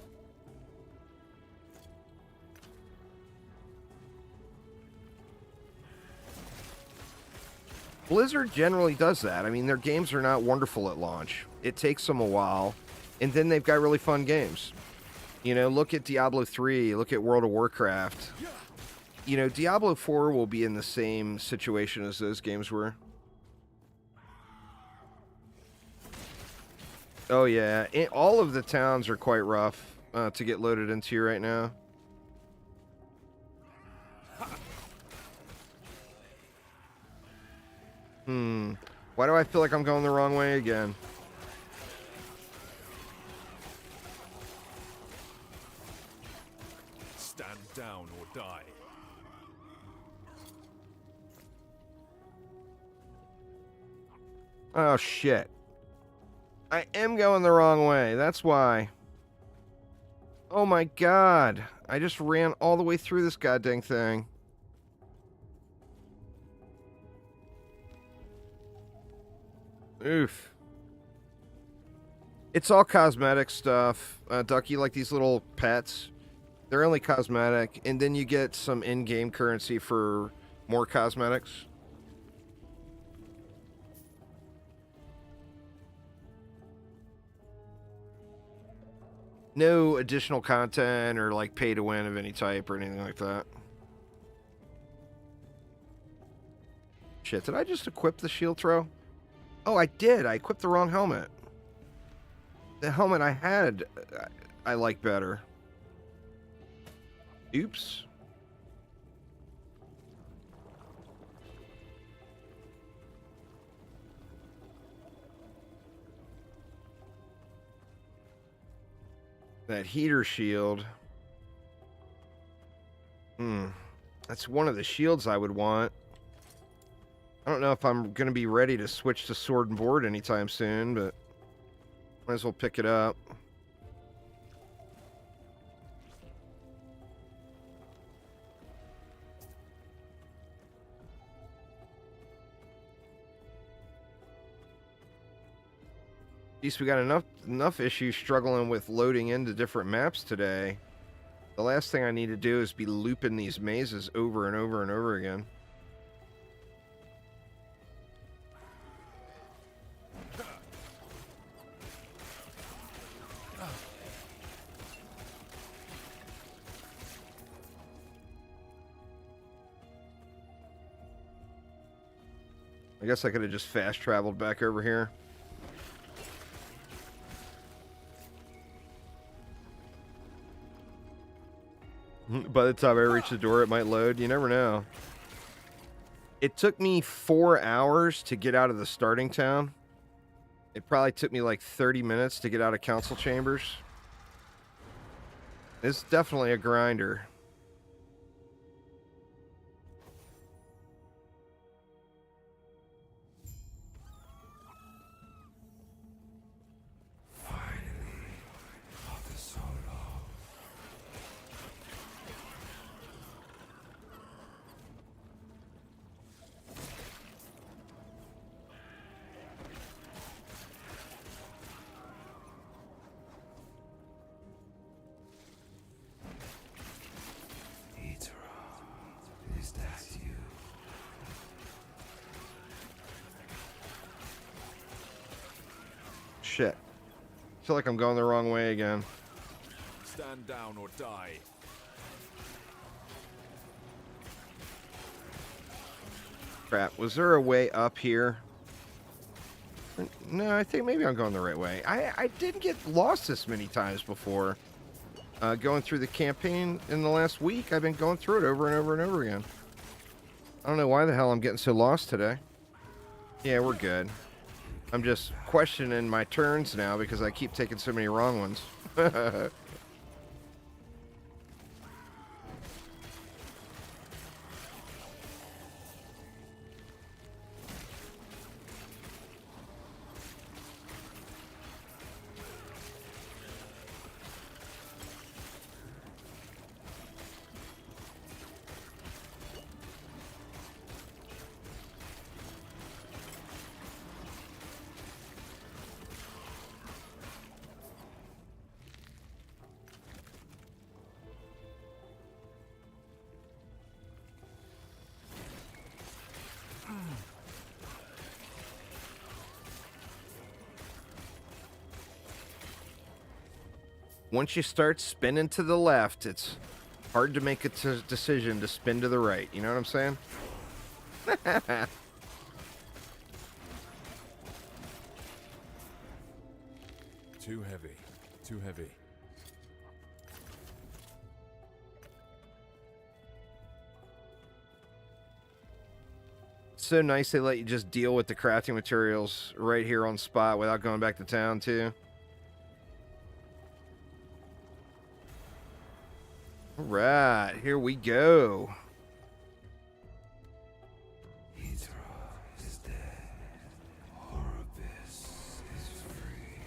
Blizzard generally does that. I mean, their games are not wonderful at launch. It takes them a while, and then they've got really fun games. You know, look at Diablo 3, look at World of Warcraft. You know, Diablo 4 will be in the same situation as those games were. Oh, yeah. All of the towns are quite rough to get loaded into right now. Why do I feel like I'm going the wrong way again? Stand down or die. Oh, shit. I am going the wrong way. That's why. Oh, my God. I just ran all the way through this goddamn thing. Oof. It's all cosmetic stuff. Ducky, like these little pets. They're only cosmetic. And then you get some in-game currency for more cosmetics. No additional content or like pay to win of any type or anything like that. Shit, did I just equip the shield throw? Oh, I did. I equipped the wrong helmet. The helmet I had, I like better. Oops. That heater shield. That's one of the shields I would want. I don't know if I'm going to be ready to switch to sword and board anytime soon, but might as well pick it up. At least we got enough issues struggling with loading into different maps today. The last thing I need to do is be looping these mazes over and over and over again. I guess I could have just fast traveled back over here. By the time I reach the door, it might load. You never know. It took me 4 hours to get out of the starting town. It probably took me like 30 minutes to get out of council chambers. It's definitely a grinder. Shit. I feel like I'm going the wrong way again. Stand down or die. Crap. Was there a way up here? No, I think maybe I'm going the right way. I didn't get lost this many times before. Going through the campaign in the last week, I've been going through it over and over and over again. I don't know why the hell I'm getting so lost today. Yeah, we're good. I'm just questioning my turns now because I keep taking so many wrong ones. once you start spinning to the left, it's hard to make a decision to spin to the right. You know what I'm saying? Too heavy. Too heavy. So nice they let you just deal with the crafting materials right here on spot without going back to town, too. All right, here we go. Is dead. Horribus is free.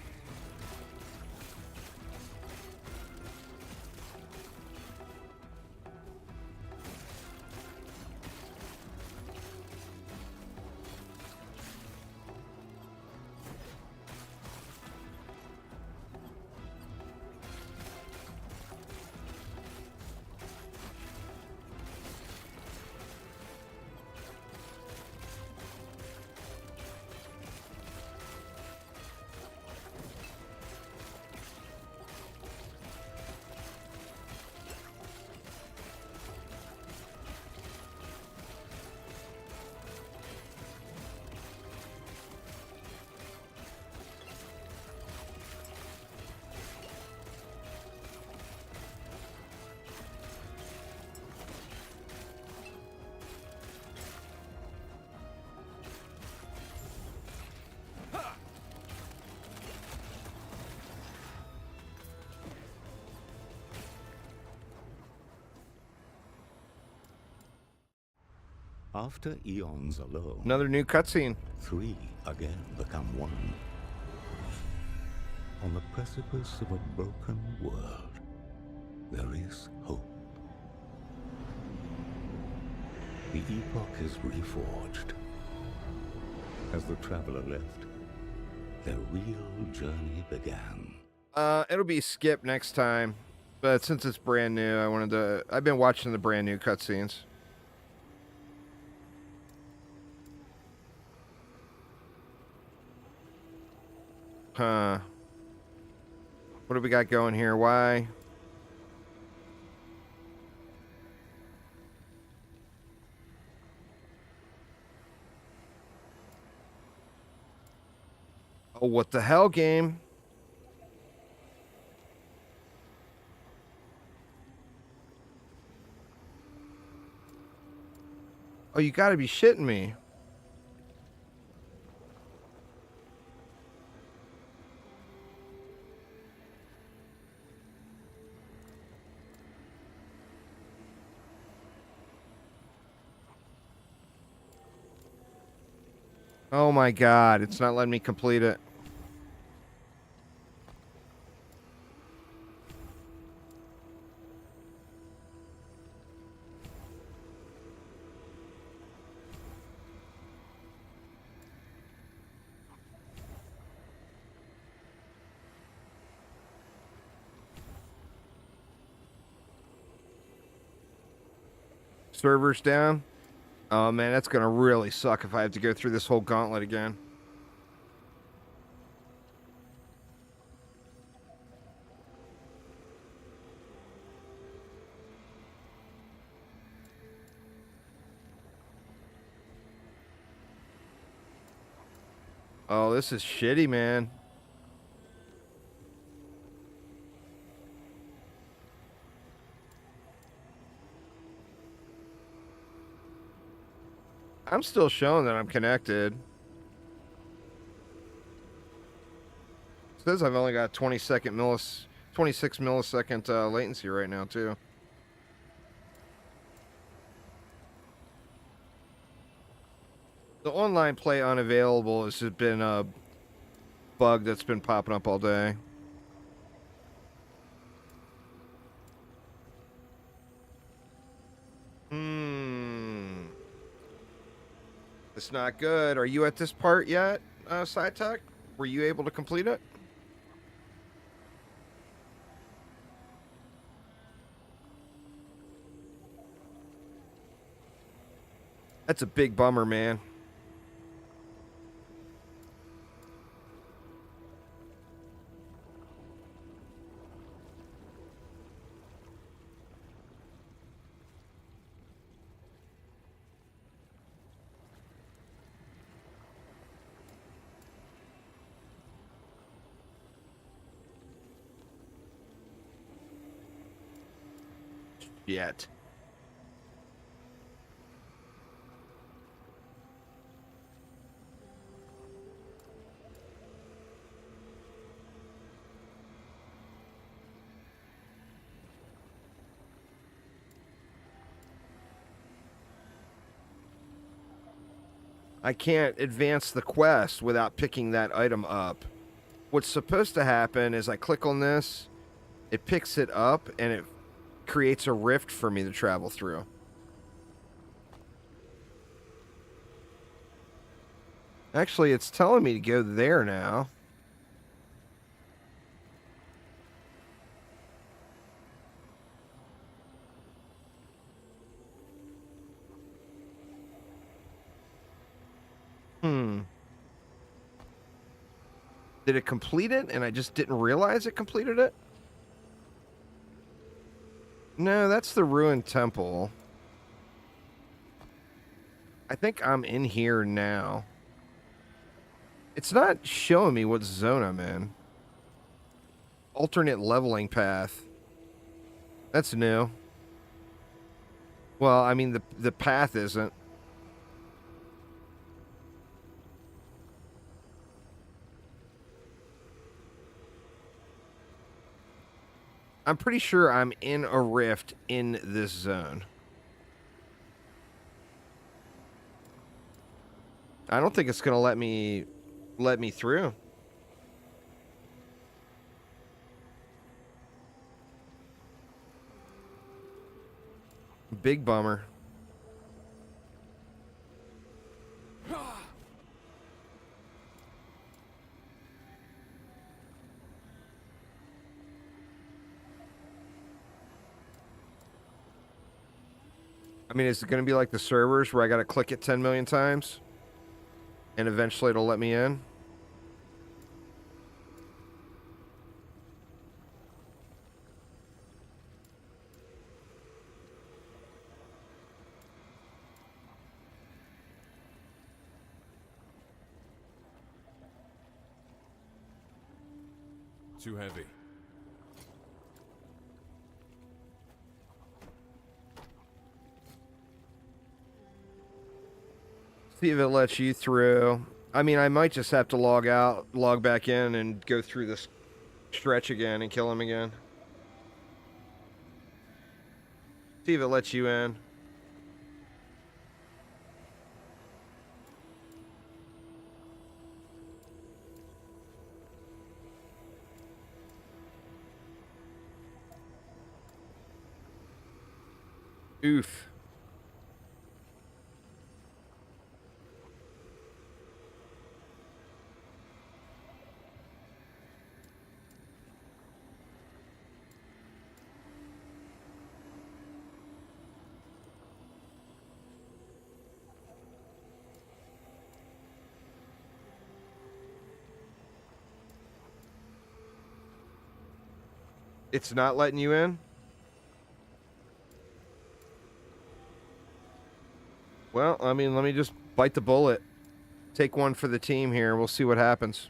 After eons alone, Another new cutscene. three again become one. On the precipice of a broken world, there is hope. The epoch is reforged. As the traveler left, their real journey began. It'll be skip next time, but since it's brand new, I've been watching the brand new cutscenes. Huh. What do we got going here? Why? Oh, what the hell, game? Oh, you gotta be shitting me. Oh my god, it's not letting me complete it. Servers down? Oh man, that's gonna really suck if I have to go through this whole gauntlet again. Oh, this is shitty, man. I'm still showing that I'm connected. It says I've only got 26 millisecond latency right now, too. The online play unavailable has just been a bug that's been popping up all day. It's not good. Are you at this part yet, SciTech? Were you able to complete it? That's a big bummer, man. yet. I can't advance the quest without picking that item up. What's supposed to happen is I click on this, it picks it up, and it creates a rift for me to travel through. Actually, it's telling me to go there now. Did it complete it and I just didn't realize it completed it? No, that's the ruined temple. I think I'm in here now. It's not showing me what zone I'm in. Alternate leveling path. That's new. Well, I mean, the path isn't. I'm pretty sure I'm in a rift in this zone. I don't think it's going to let me through. Big bummer. I mean, is it going to be like the servers where I got to click it 10 million times and eventually it'll let me in? Too heavy. See if it lets you through. I mean, I might just have to log back in and go through this stretch again and kill him again. See if it lets you in. Oof. It's not letting you in? Well, I mean, let me just bite the bullet. Take one for the team here. We'll see what happens.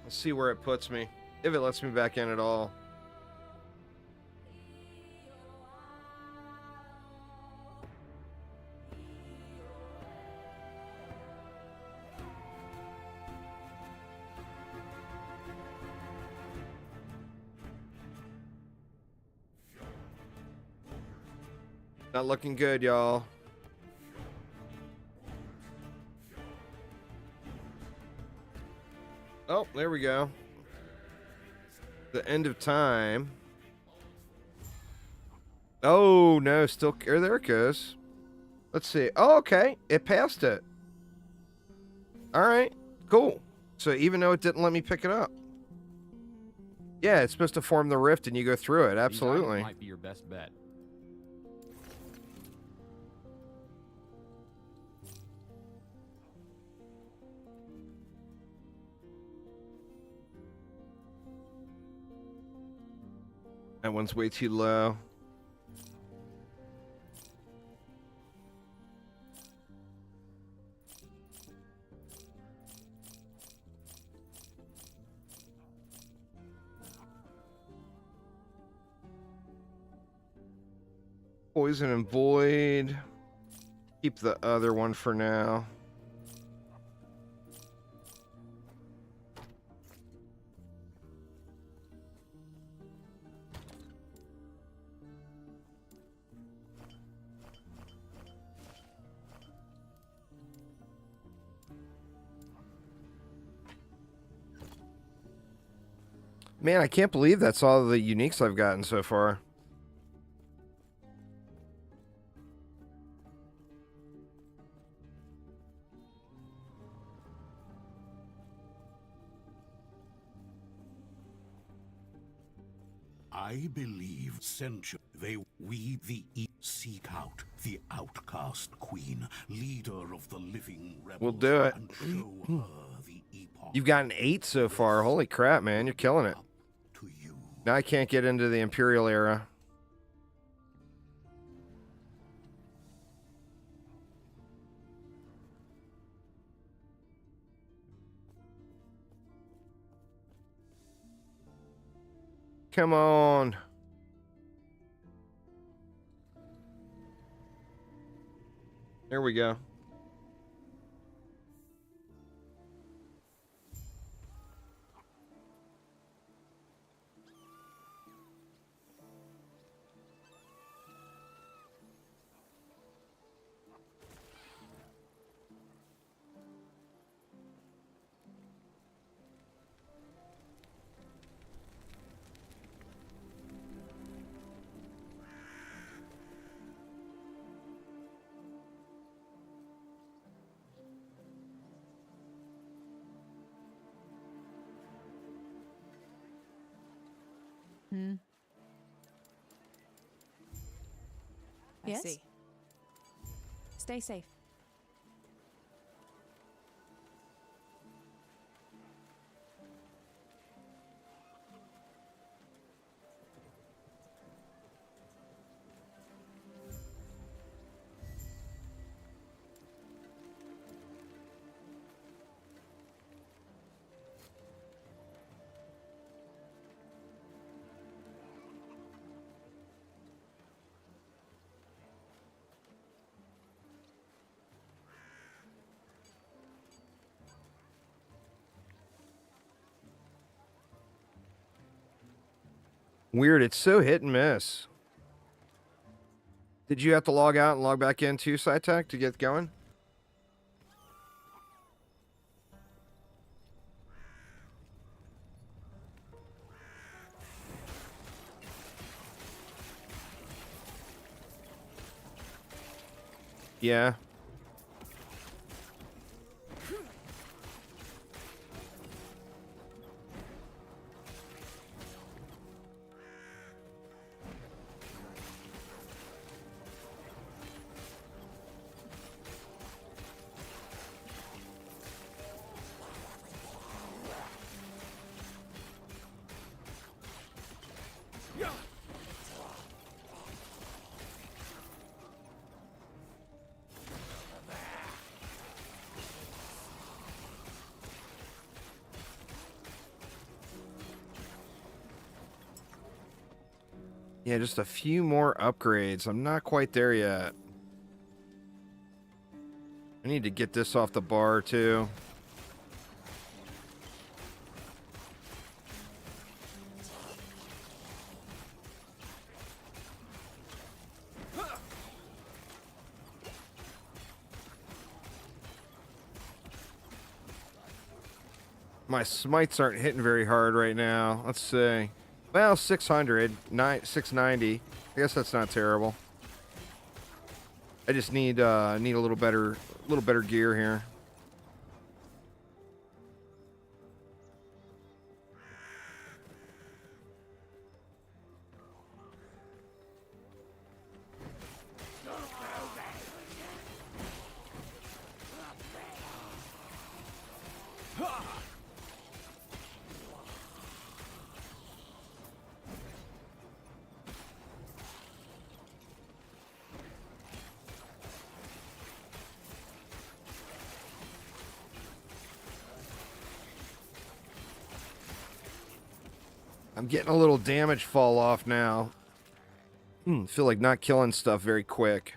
Let's see where it puts me. If it lets me back in at all. Not looking good, y'all. Oh, there we go. The end of time. Oh, no, still... there it goes. Let's see. Oh, okay. It passed it. All right. Cool. So even though it didn't let me pick it up. Yeah, it's supposed to form the rift and you go through it. Absolutely. These might be your best bet. That one's way too low. Poison and Void. Keep the other one for now. Man, I can't believe that's all the uniques I've gotten so far. I believe we seek out the outcast queen, leader of the living rebels. We'll do it. And show her the epoch. You've gotten 8 so far. Holy crap, man. You're killing it. Now I can't get into the Imperial era. Come on. There we go. Yes? see. Stay safe. Weird. It's so hit and miss. Did you have to log out and log back in too, SciTech, to get going? Yeah. Yeah, just a few more upgrades. I'm not quite there yet. I need to get this off the bar, too. My smites aren't hitting very hard right now. Let's see. Well, 600, 690. I guess that's not terrible. I just need a little better gear here. I'm getting a little damage fall off now. Feel like not killing stuff very quick.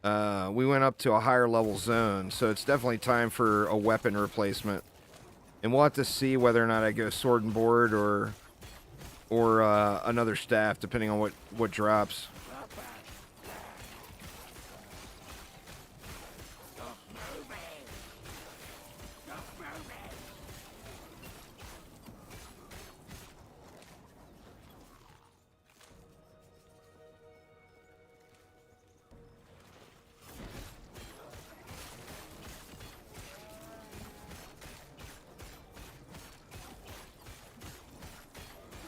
We went up to a higher level zone, so it's definitely time for a weapon replacement. And we'll have to see whether or not I go sword and board or another staff, depending on what drops.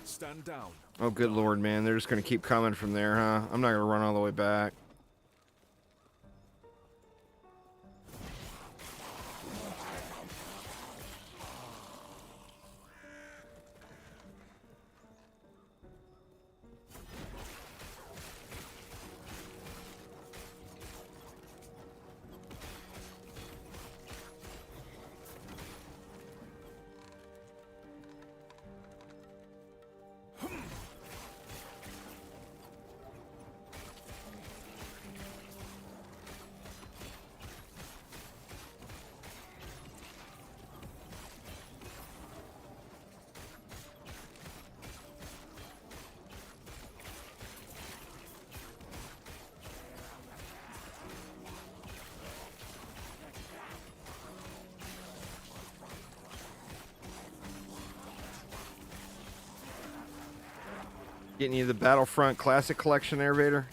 Stand down. Oh, good lord, man. They're just going to keep coming from there, huh? I'm not going to run all the way back. Getting you the Battlefront Classic Collection there, Vader?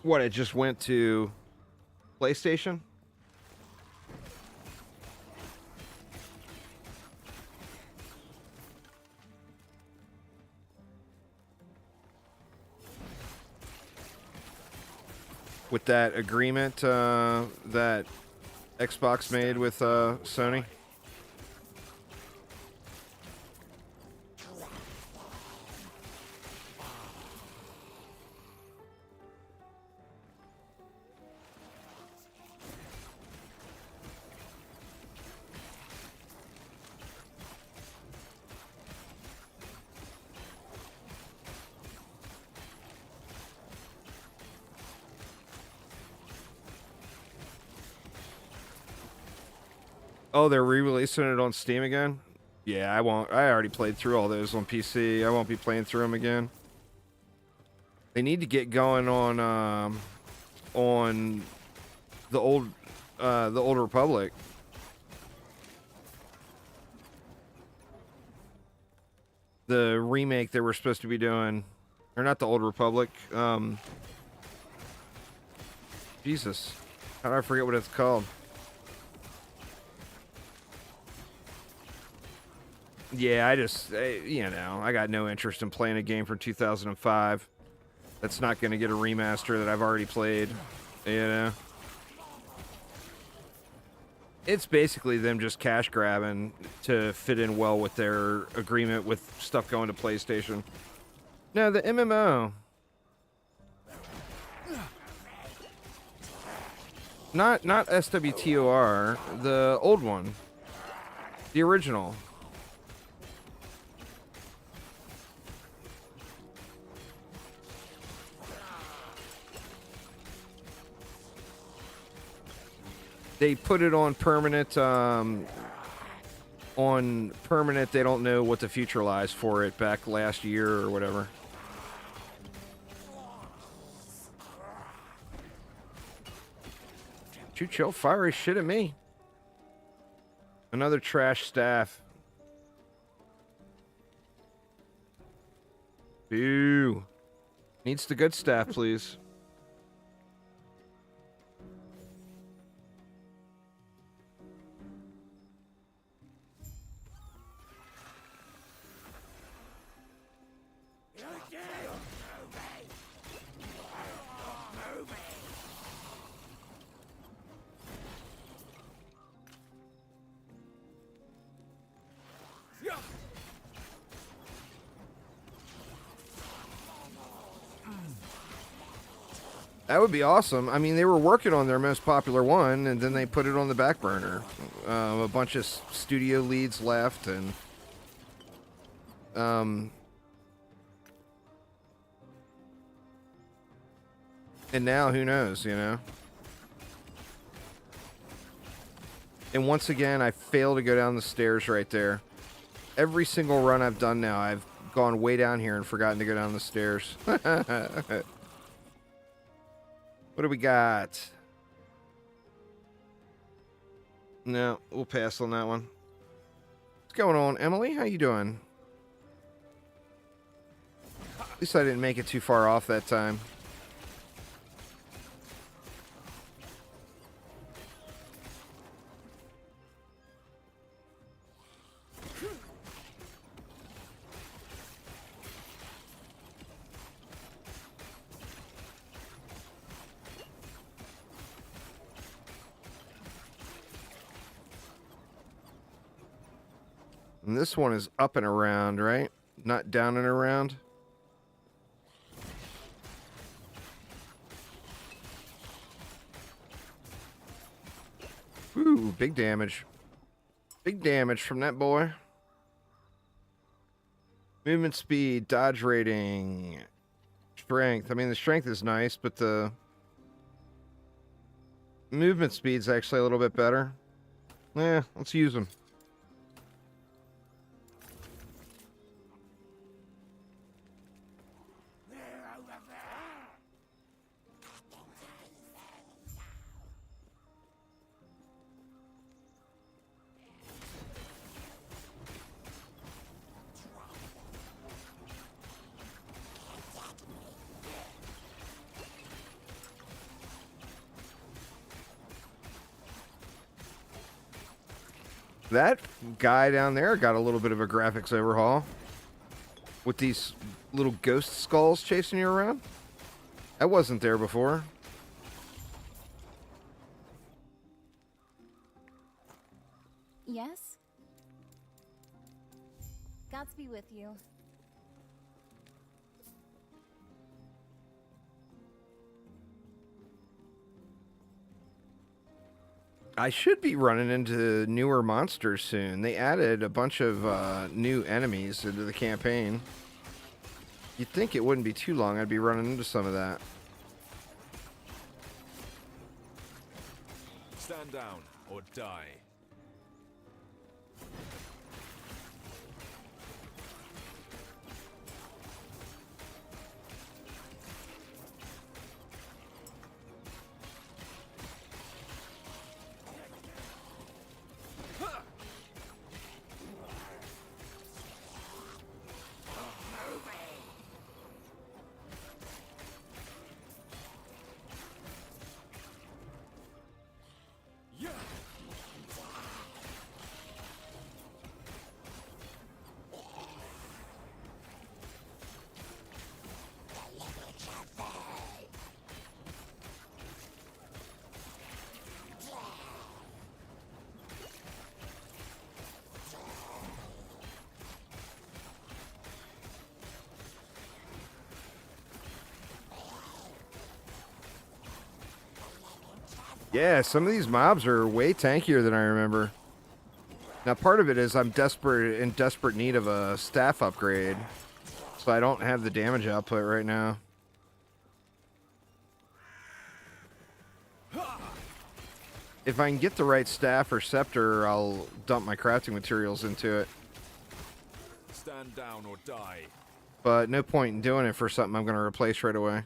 What, it just went to PlayStation? With that agreement that Xbox made with Sony? Oh, they're re-releasing it on Steam again? Yeah, I won't. I already played through all those on PC. I won't be playing through them again. They need to get going on the old Republic. The remake they were supposed to be doing, or not the Old Republic. Jesus, how do I forget what it's called? Yeah, you know, I got no interest in playing a game from 2005 that's not going to get a remaster that I've already played, you know? It's basically them just cash grabbing to fit in well with their agreement with stuff going to PlayStation. No, the MMO. Not SWTOR, the old one. The original. They put it on permanent, they don't know what the future lies for it back last year or whatever. You chill fiery shit at me. Another trash staff. Boo. Needs the good staff, please. That would be awesome. I mean, they were working on their most popular one, and then they put it on the back burner. A bunch of studio leads left, and now who knows, you know? And once again, I fail to go down the stairs right there. Every single run I've done now, I've gone way down here and forgotten to go down the stairs. What do we got? No, we'll pass on that one. What's going on, Emily? How you doing? At least I didn't make it too far off that time. And this one is up and around, right? Not down and around. Ooh, big damage. Big damage from that boy. Movement speed, dodge rating, strength. I mean, the strength is nice, but the movement speed's actually a little bit better. Yeah, let's use them. That guy down there got a little bit of a graphics overhaul with these little ghost skulls chasing you around. That wasn't there before. Yes? Gods be with you. I should be running into newer monsters soon. They added a bunch of new enemies into the campaign. You'd think it wouldn't be too long I'd be running into some of that. Stand down or die. Yeah, some of these mobs are way tankier than I remember. Now, part of it is I'm in desperate need of a staff upgrade, so I don't have the damage output right now. If I can get the right staff or scepter, I'll dump my crafting materials into it. Stand down or die. But no point in doing it for something I'm going to replace right away.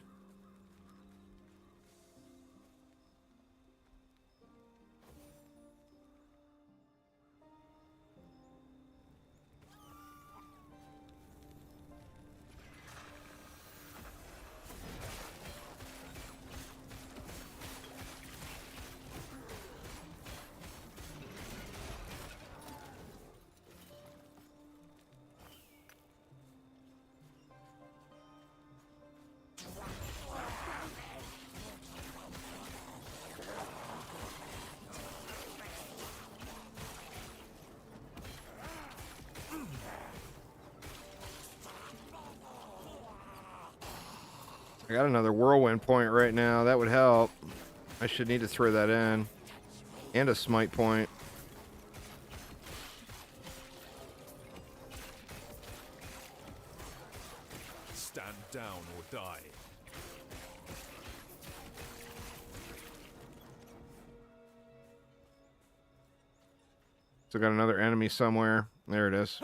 I got another whirlwind point right now. That would help. I should need to throw that in. And a smite point. Stand down or die. So got another enemy somewhere. There it is.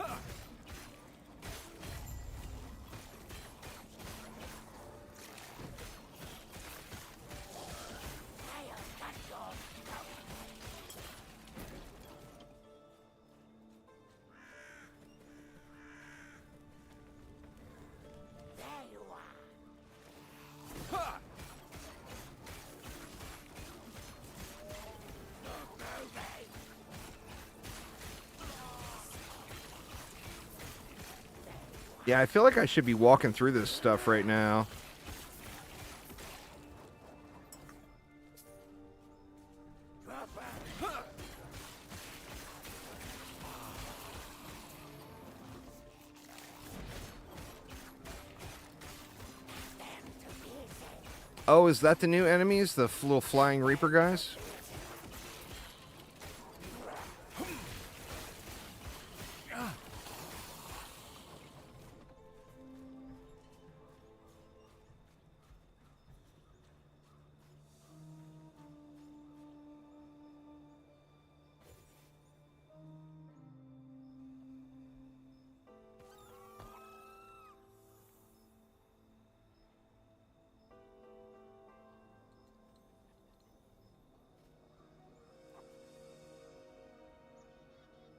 Yeah, I feel like I should be walking through this stuff right now. Oh, is that the new enemies? The little flying Reaper guys?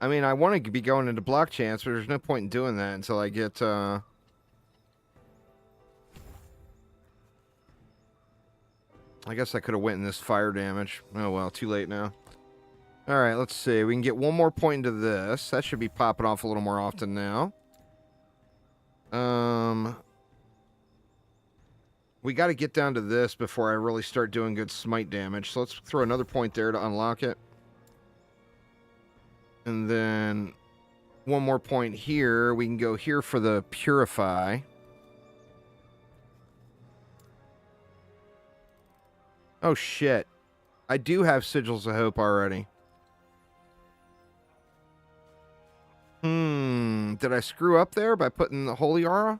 I mean, I want to be going into block chance, but there's no point in doing that until I get, I guess I could have went in this fire damage. Oh, well, too late now. All right, let's see. We can get one more point into this. That should be popping off a little more often now. We got to get down to this before I really start doing good smite damage. So let's throw another point there to unlock it. And then one more point here. We can go here for the Purify. Oh, shit. I do have Sigils of Hope already. Did I screw up there by putting the Holy Aura?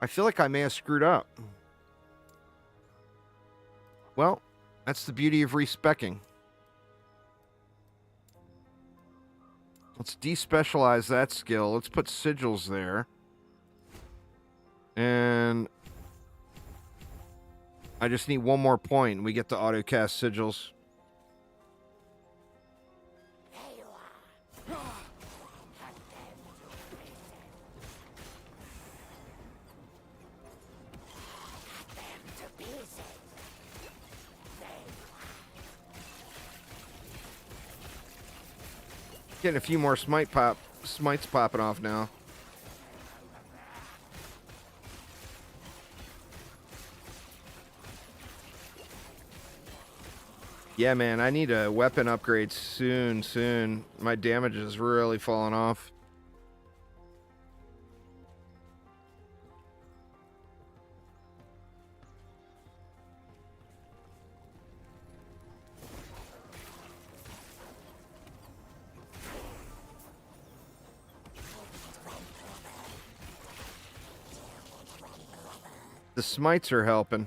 I feel like I may have screwed up. Well, that's the beauty of respecking. Let's despecialize that skill. Let's put Sigils there. And I just need one more point and we get to auto-cast Sigils. Getting a few more smites popping off now. Yeah, man, I need a weapon upgrade soon. My damage is really falling off. The smites are helping.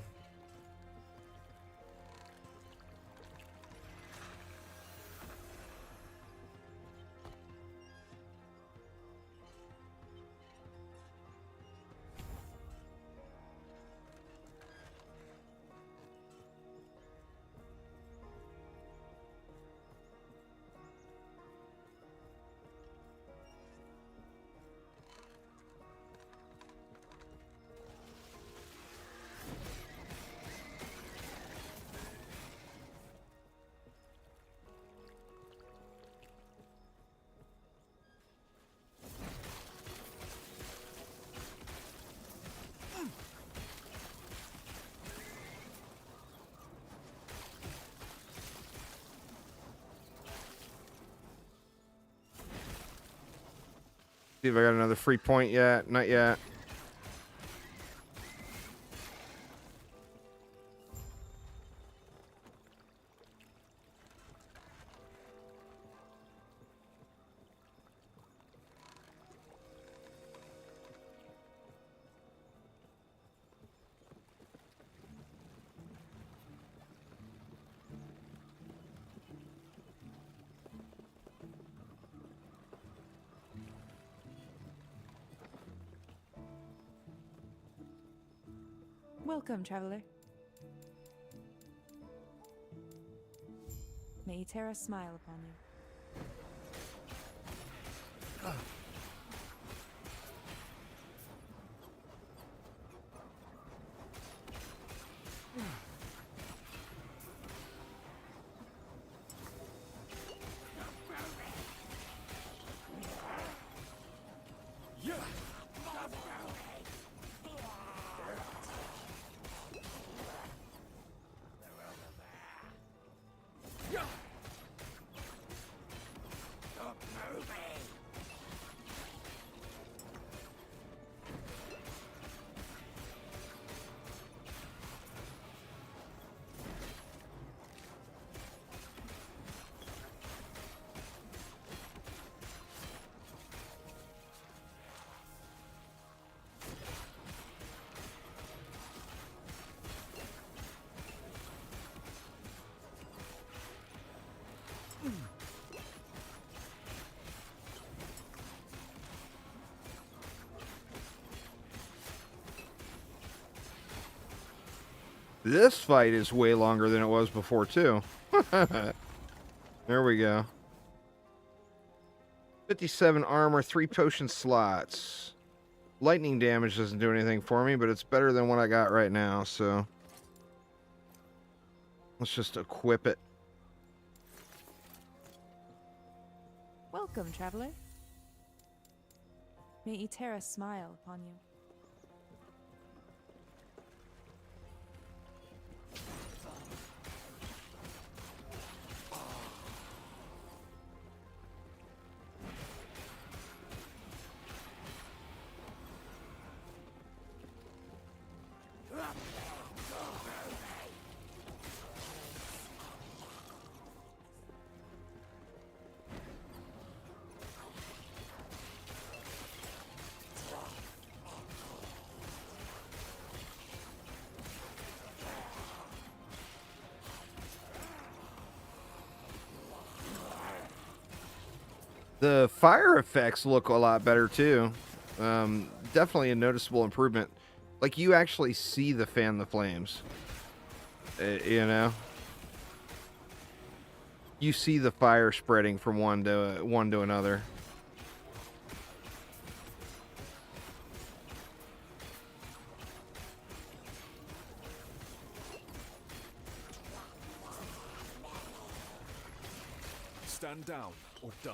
See if I got another free point yet. Not yet. Welcome, traveler. May Terra smile upon you. This fight is way longer than it was before, too. There we go. 57 armor, 3 potion slots. Lightning damage doesn't do anything for me, but it's better than what I got right now, so let's just equip it. Welcome, traveler. May Terra smile upon you. The fire effects look a lot better too. Definitely a noticeable improvement. Like you actually see the fan the flames. You know, you see the fire spreading from one to another. Stand down or die.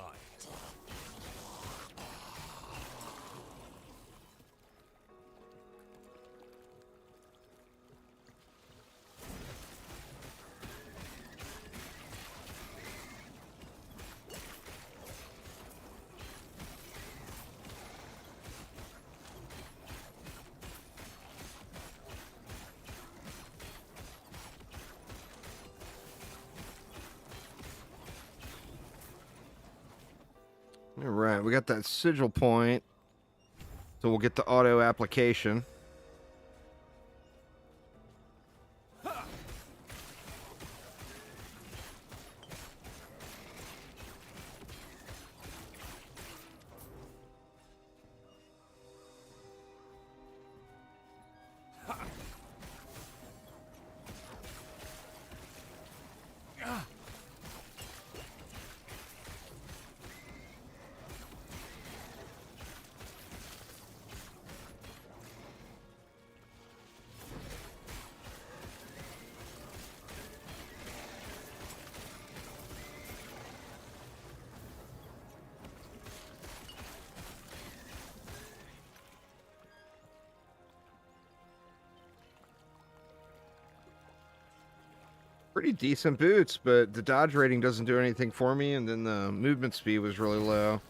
All right, we got that sigil point, so we'll get the auto application. Pretty decent boots, but the dodge rating doesn't do anything for me, and then the movement speed was really low.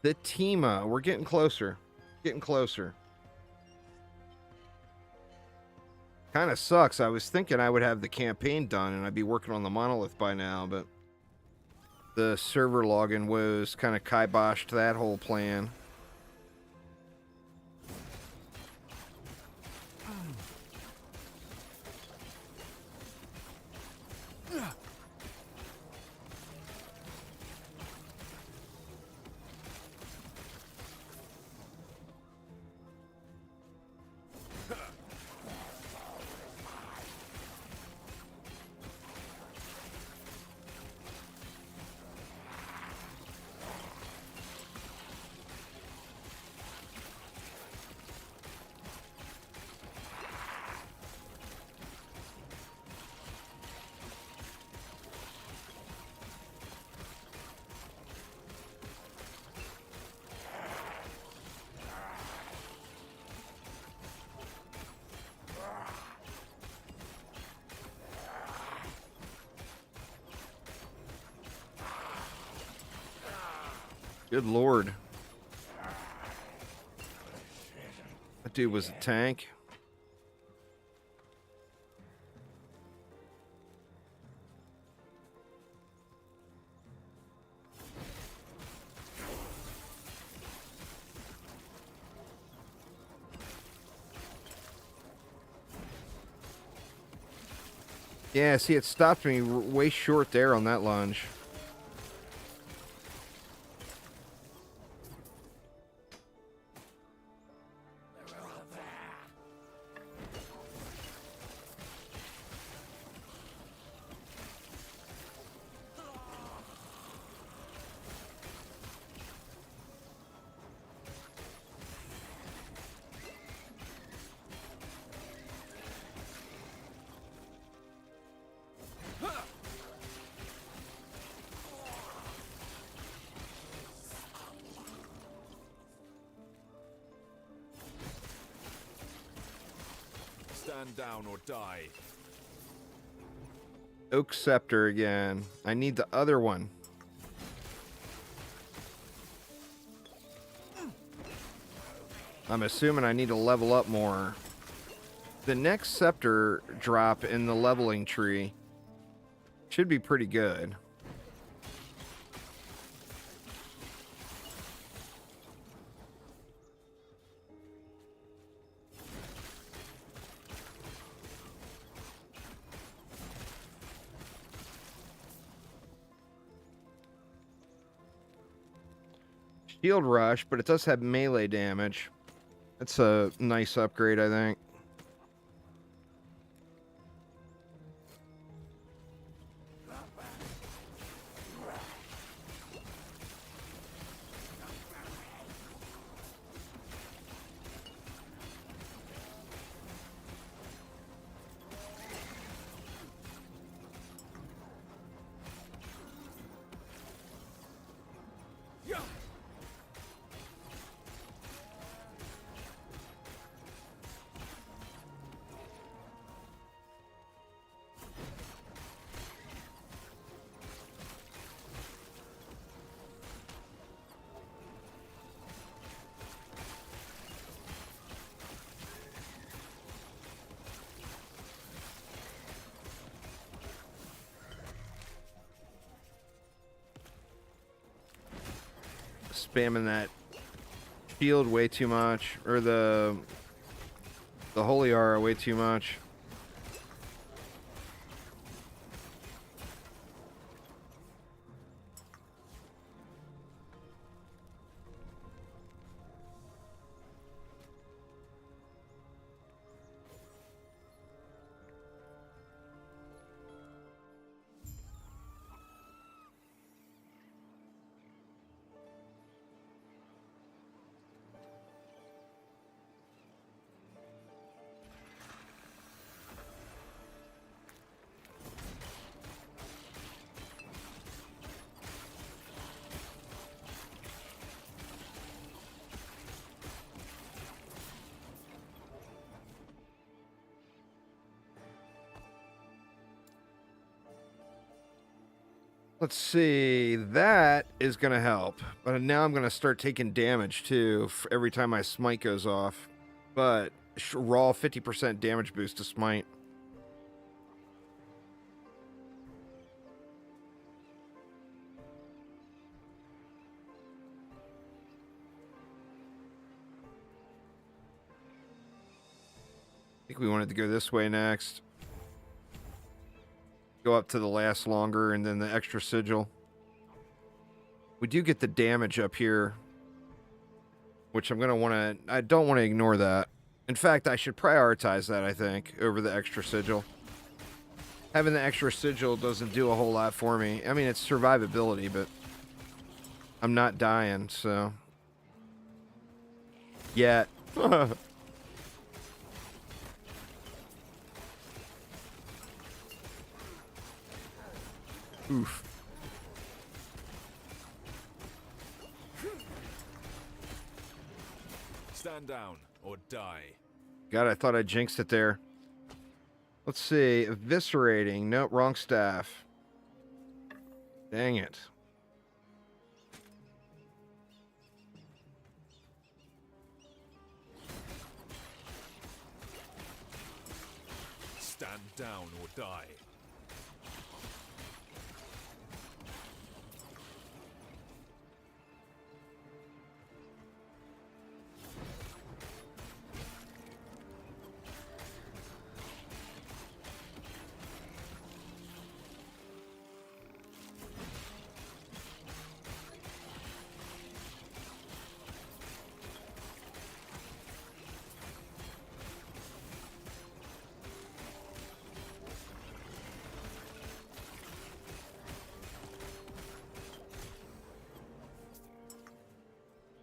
The Tima. We're getting closer. Getting closer. Kind of sucks. I was thinking I would have the campaign done and I'd be working on the monolith by now, but the server login woes kind of kiboshed that whole plan. Good lord. That dude was a tank. Yeah, see, it stopped me way short there on that lunge. Stand down or die. Oak Scepter again. I need the other one. I'm assuming I need to level up more. The next Scepter drop in the leveling tree should be pretty good. Shield Rush, but it does have melee damage. That's a nice upgrade, I think. Spamming that shield way too much, or the holy aura way too much. Let's see. That is going to help. But now I'm going to start taking damage, too, every time my smite goes off. But raw 50% damage boost to smite. I think we wanted to go this way next. Go up to the last longer and then the extra sigil. We do get the damage up here, which I'm going to want to... I don't want to ignore that. In fact, I should prioritize that, I think, over the extra sigil. Having the extra sigil doesn't do a whole lot for me. I mean, it's survivability, but I'm not dying, so... Yet. Oof. Stand down or die. God, I thought I jinxed it there. Let's see. Eviscerating. Nope, wrong staff. Dang it. Stand down or die.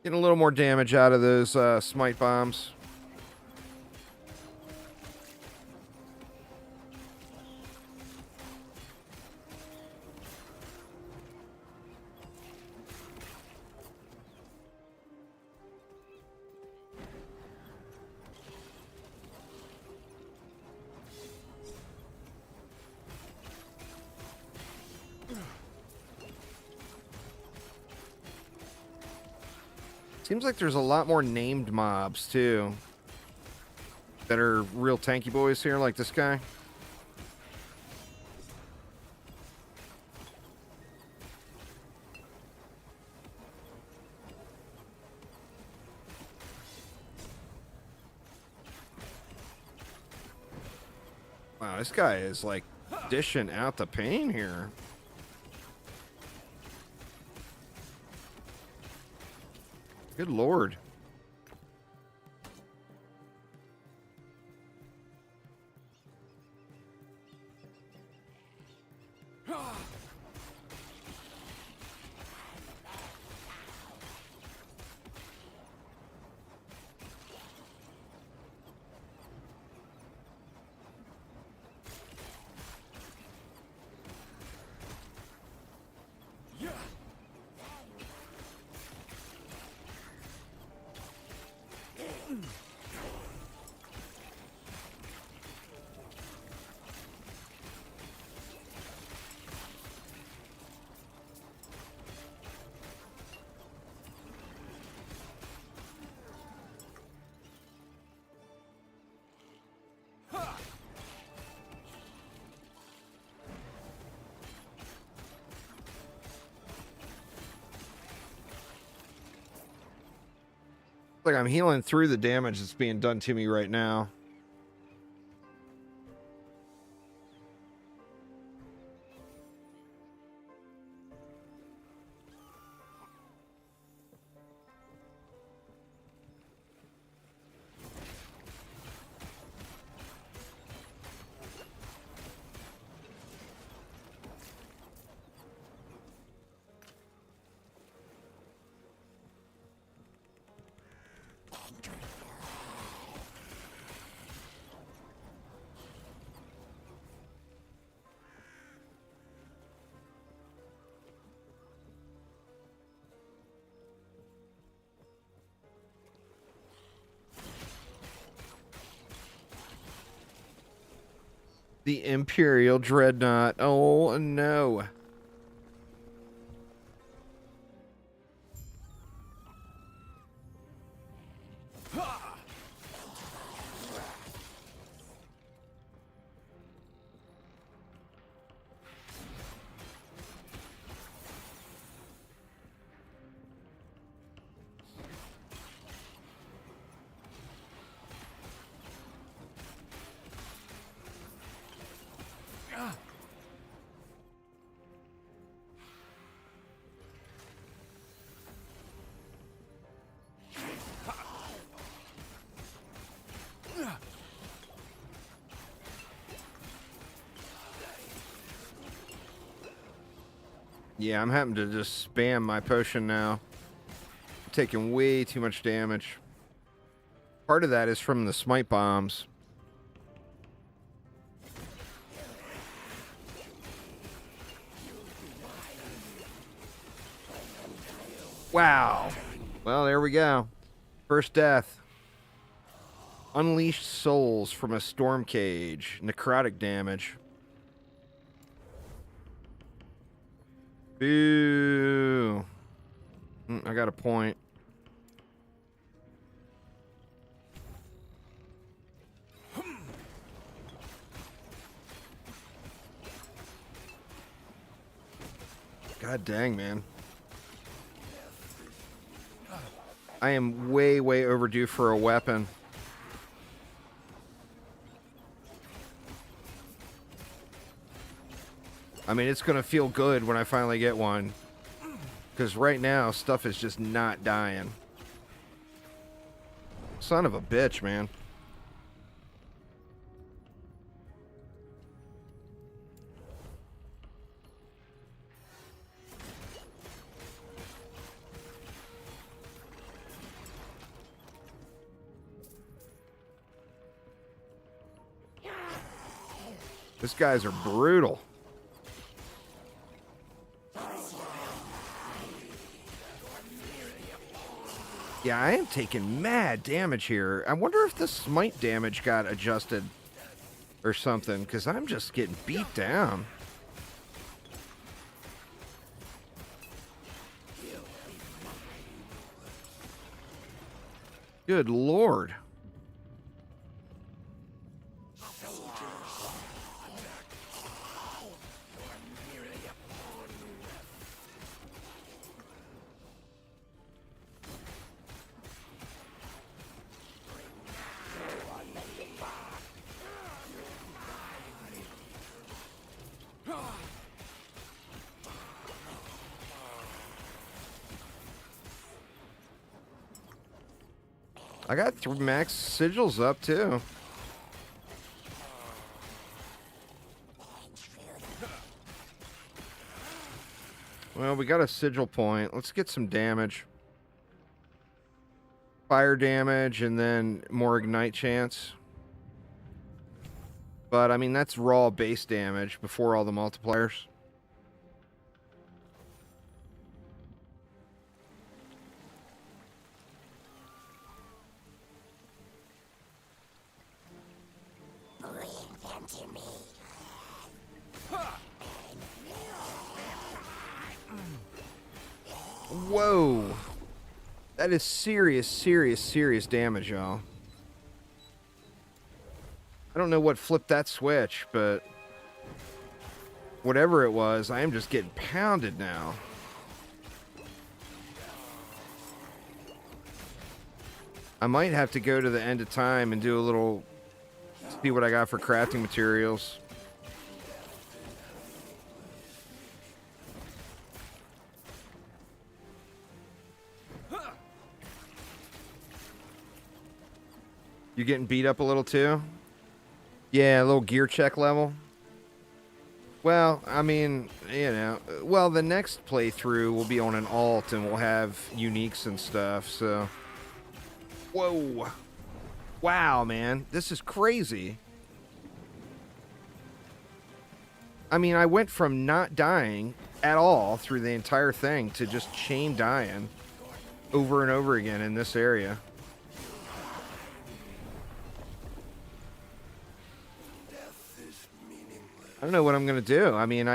Getting a little more damage out of those smite bombs. Seems like there's a lot more named mobs, too. That are real tanky boys here, like this guy. Wow, this guy is, like, dishing out the pain here. Good lord. Like I'm healing through the damage that's being done to me right now. The Imperial Dreadnought. Oh, no. Yeah, I'm having to just spam my potion now. I'm taking way too much damage. Part of that is from the smite bombs. Wow. Well, there we go. First death. Unleashed souls from a storm cage. Necrotic damage. Boo. I got a point. God dang, man. I am way, way overdue for a weapon. I mean, it's going to feel good when I finally get one. Because right now, stuff is just not dying. Son of a bitch, man. These guys are brutal. Yeah, I am taking mad damage here. I wonder if the smite damage got adjusted or something, because I'm just getting beat down. Good Lord. I got 3 max sigils up too. Well, we got a sigil point. Let's get some damage. Fire damage and then more ignite chance. But I mean, that's raw base damage before all the multipliers. Whoa. That is serious, serious, serious damage, y'all. I don't know what flipped that switch, but whatever it was, I am just getting pounded now. I might have to go to the end of time and do a little, see what I got for crafting materials. You getting beat up a little too? Yeah, a little gear check level. Well, I mean, you know, well, the next playthrough will be on an alt and we'll have uniques and stuff, so. Whoa. Wow, man. This is crazy. I mean, I went from not dying at all through the entire thing to just chain dying over and over again in this area. I don't know what I'm going to do. I mean,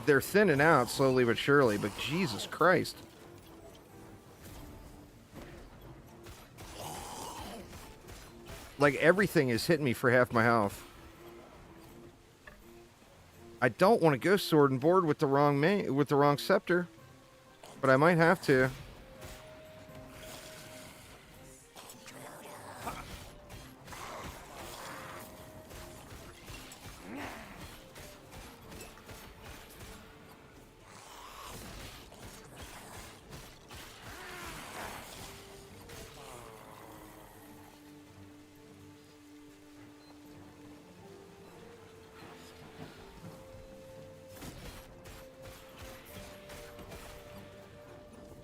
they're thinning out slowly but surely, but Jesus Christ. Like, everything is hitting me for half my health. I don't want to go sword and board with the wrong scepter, but I might have to.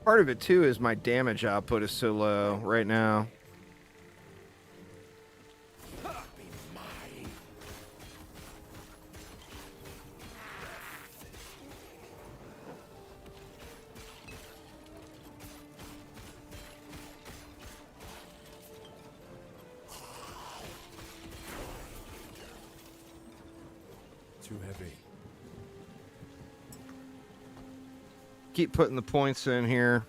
Part of it too is my damage output is so low right now. Too heavy. Keep putting the points in here.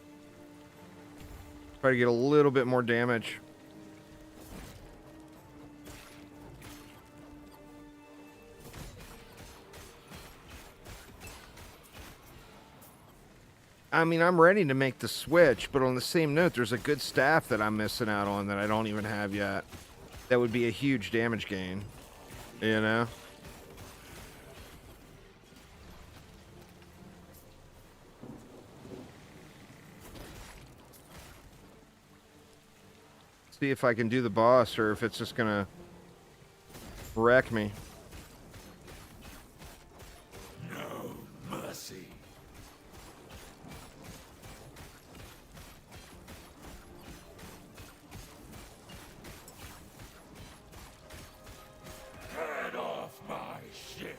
Try to get a little bit more damage. I mean, I'm ready to make the switch, but on the same note, there's a good staff that I'm missing out on that I don't even have yet. That would be a huge damage gain, you know? See if I can do the boss or if it's just gonna wreck me. No mercy. Head off my ship.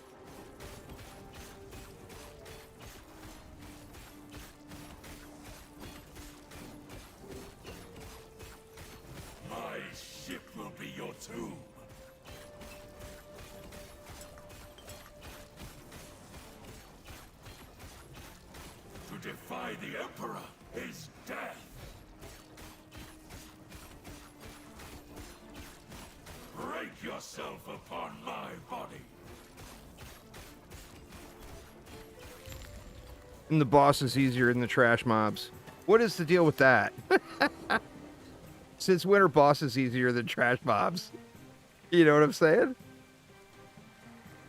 My ship will be your tomb. To defy the Emperor is death. Break yourself upon my body. And the boss is easier than the trash mobs. What is the deal with that? Since when are bosses easier than trash mobs? You know what I'm saying?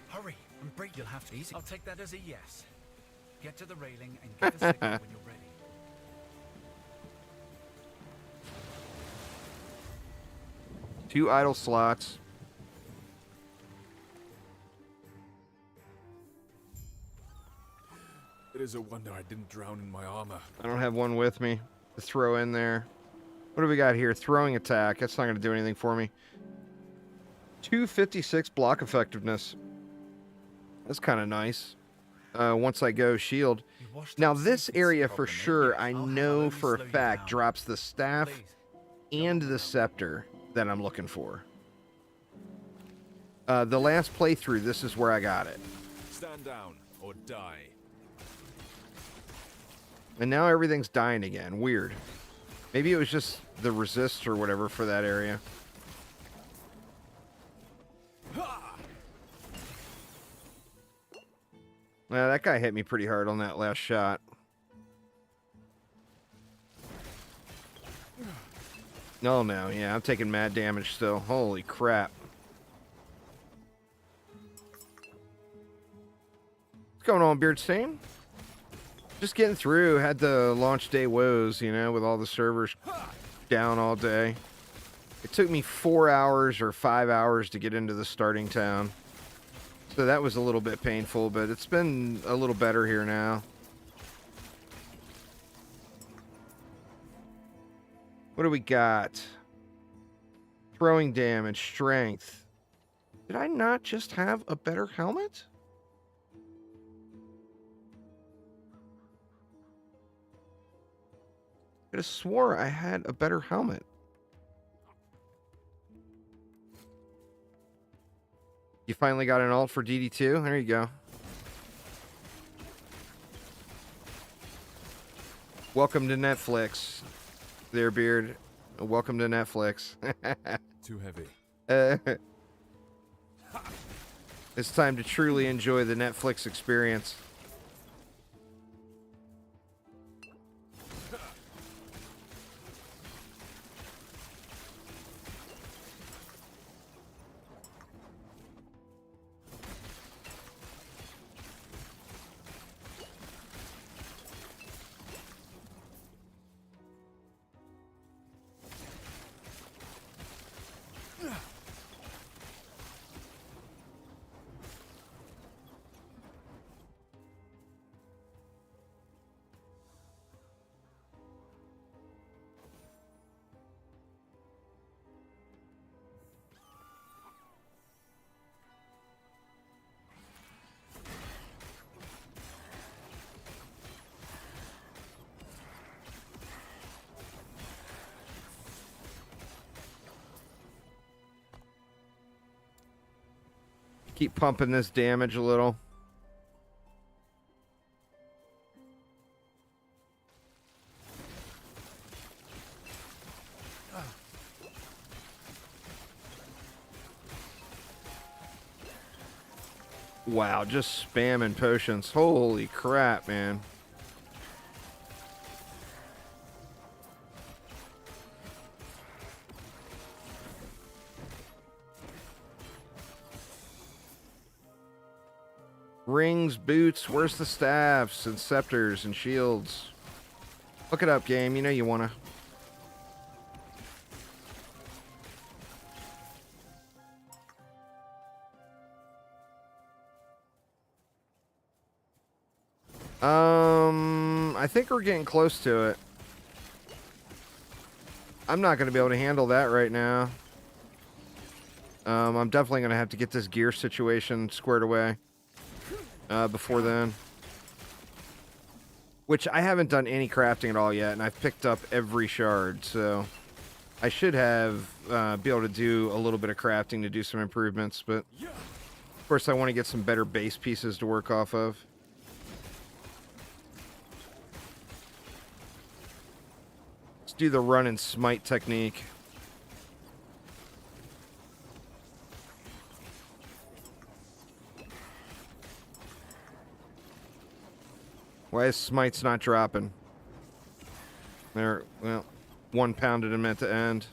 Hurry and break. You'll have to easy. I'll take that as a yes. Get to the railing and give a signal when you're ready. Two idle slots. It is a wonder I didn't drown in my armor. I don't have one with me to throw in there. What do we got here? Throwing attack. That's not going to do anything for me. 256 block effectiveness. That's kind of nice. Once I go shield. Now this area for sure, I know for a fact, drops the staff and the scepter that I'm looking for. The last playthrough, this is where I got it. Stand down or die. And now everything's dying again. Weird. Maybe it was just the resist or whatever for that area. That guy hit me pretty hard on that last shot. No, yeah, I'm taking mad damage still. Holy crap. What's going on, Beardstain? Just getting through. Had the launch day woes, you know, with all the servers down all day. It took me 4 hours or 5 hours to get into the starting town. So that was a little bit painful, but it's been a little better here now. What do we got? Throwing damage, strength. Did I not just have a better helmet? I could have swore I had a better helmet. You finally got an alt for DD2? There you go. Welcome to Netflix. There, Beard. Welcome to Netflix. Too heavy. It's time to truly enjoy the Netflix experience. Keep pumping this damage a little. Wow, just spamming potions. Holy crap, man. Rings, boots, where's the staffs and scepters and shields? Look it up, game. You know you wanna. I think we're getting close to it. I'm not gonna be able to handle that right now. I'm definitely gonna have to get this gear situation squared away before then. Which I haven't done any crafting at all yet, and I've picked up every shard, so I should have be able to do a little bit of crafting to do some improvements, but of course I want to get some better base pieces to work off of. Let's do the run and smite technique. Why is smite's not dropping? There, well, 1 pounded him at the end.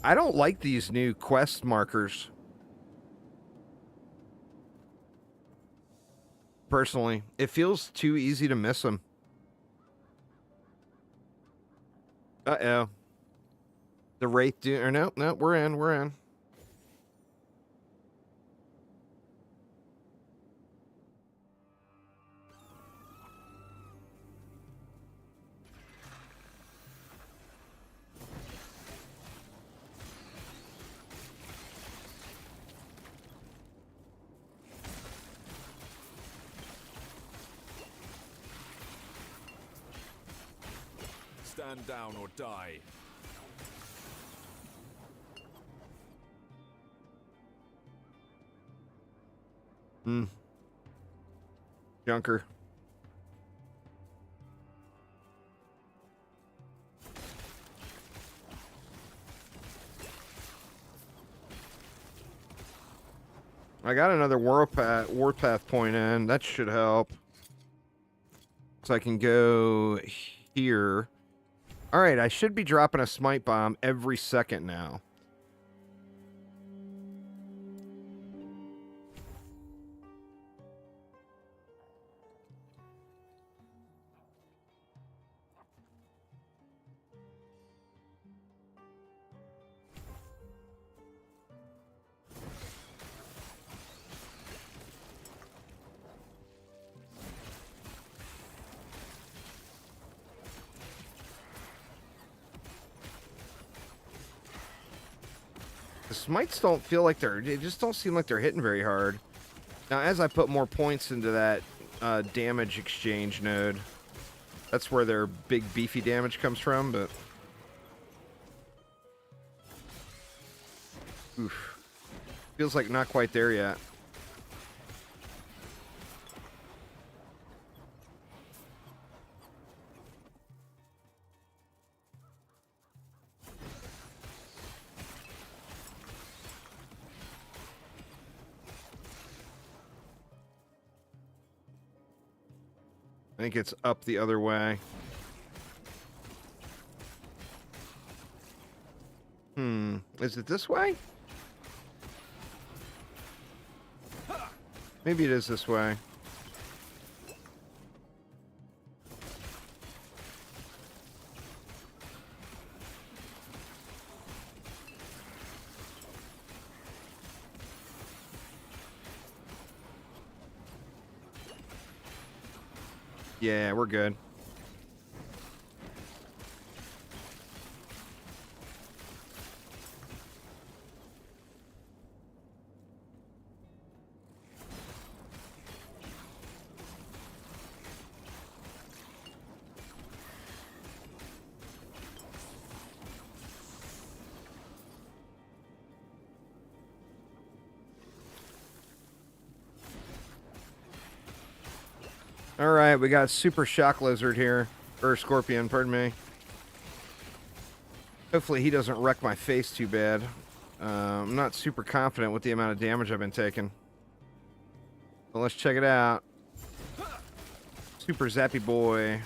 I don't like these new quest markers. Personally, it feels too easy to miss them. Uh-oh. The Wraith do... Or no, we're in. Stand down or die. Junker. I got another Warpath point in. That should help. So I can go here. Alright, I should be dropping a smite bomb every second now. The smites don't feel like they just don't seem like they're hitting very hard. Now, as I put more points into that damage exchange node, that's where their big beefy damage comes from, but... Oof. Feels like not quite there yet. I think it's up the other way. Is it this way? Maybe it is this way. Yeah, we're good. All right, we got Super Shock Lizard here. Or Scorpion, pardon me. Hopefully he doesn't wreck my face too bad. I'm not super confident with the amount of damage I've been taking. So let's check it out. Super Zappy Boy.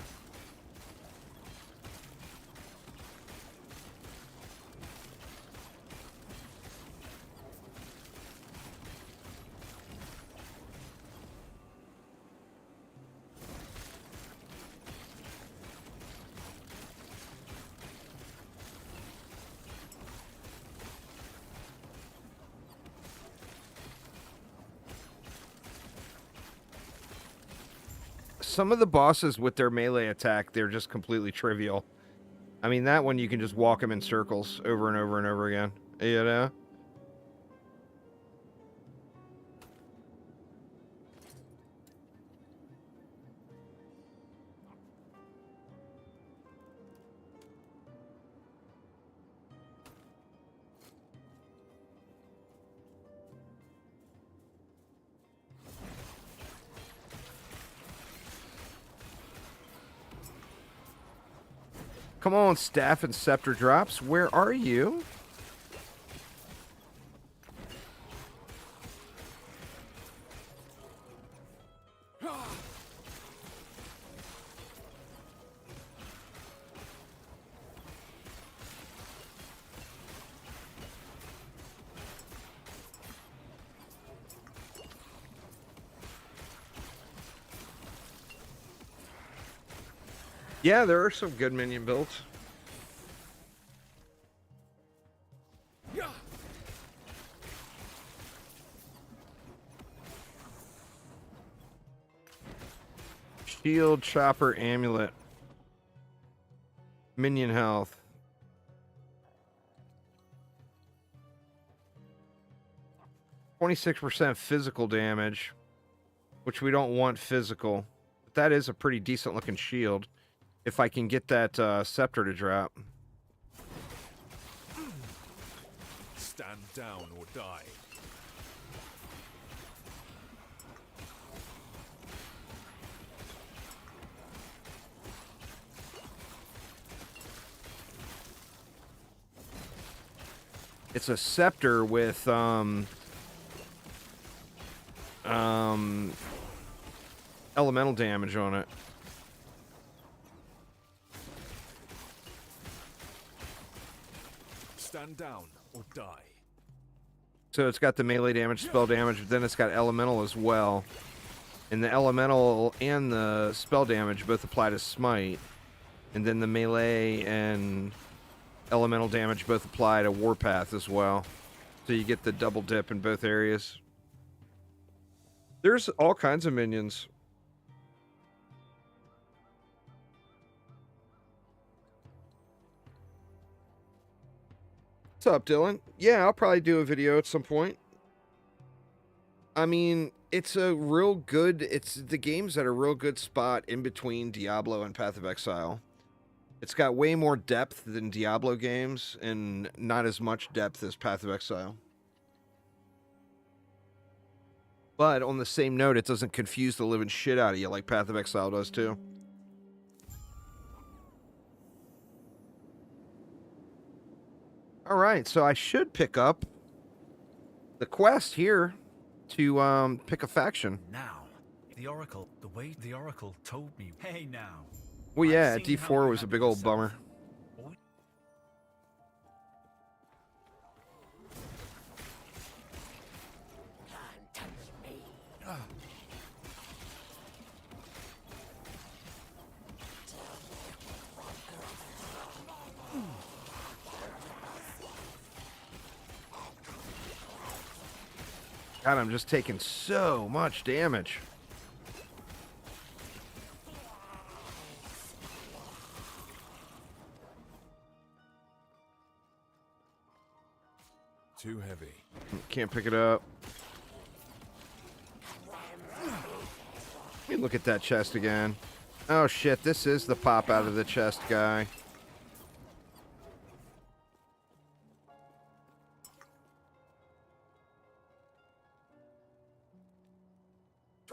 Some of the bosses with their melee attack, they're just completely trivial. I mean, that one you can just walk them in circles over and over and over again. You know? Come on, Staff and Scepter Drops. Where are you? Yeah, there are some good minion builds. Shield, Chopper, Amulet. Minion health. %26 physical damage, which we don't want physical. But that is a pretty decent looking shield. If I can get that scepter to drop. Stand down or die. It's a scepter with elemental damage on it. Stand down or die. So it's got the melee damage, spell damage, but then it's got elemental as well. And the elemental and the spell damage both apply to smite. And then the melee and elemental damage both apply to Warpath as well. So you get the double dip in both areas. There's all kinds of minions. What's up, Dylan? Yeah, I'll probably do a video at some point. I mean, it's a real good... It's the game's at a real good spot in between Diablo and Path of Exile. It's got way more depth than Diablo games, and not as much depth as Path of Exile. But on the same note, it doesn't confuse the living shit out of you like Path of Exile does too. Alright, so I should pick up the quest here to pick a faction. Now, the Oracle, the way the Oracle told me. Hey now. Well, yeah, D4 was a big old bummer. God, I'm just taking so much damage. Too heavy. Can't pick it up. Let me look at that chest again. Oh shit, this is the pop out of the chest guy.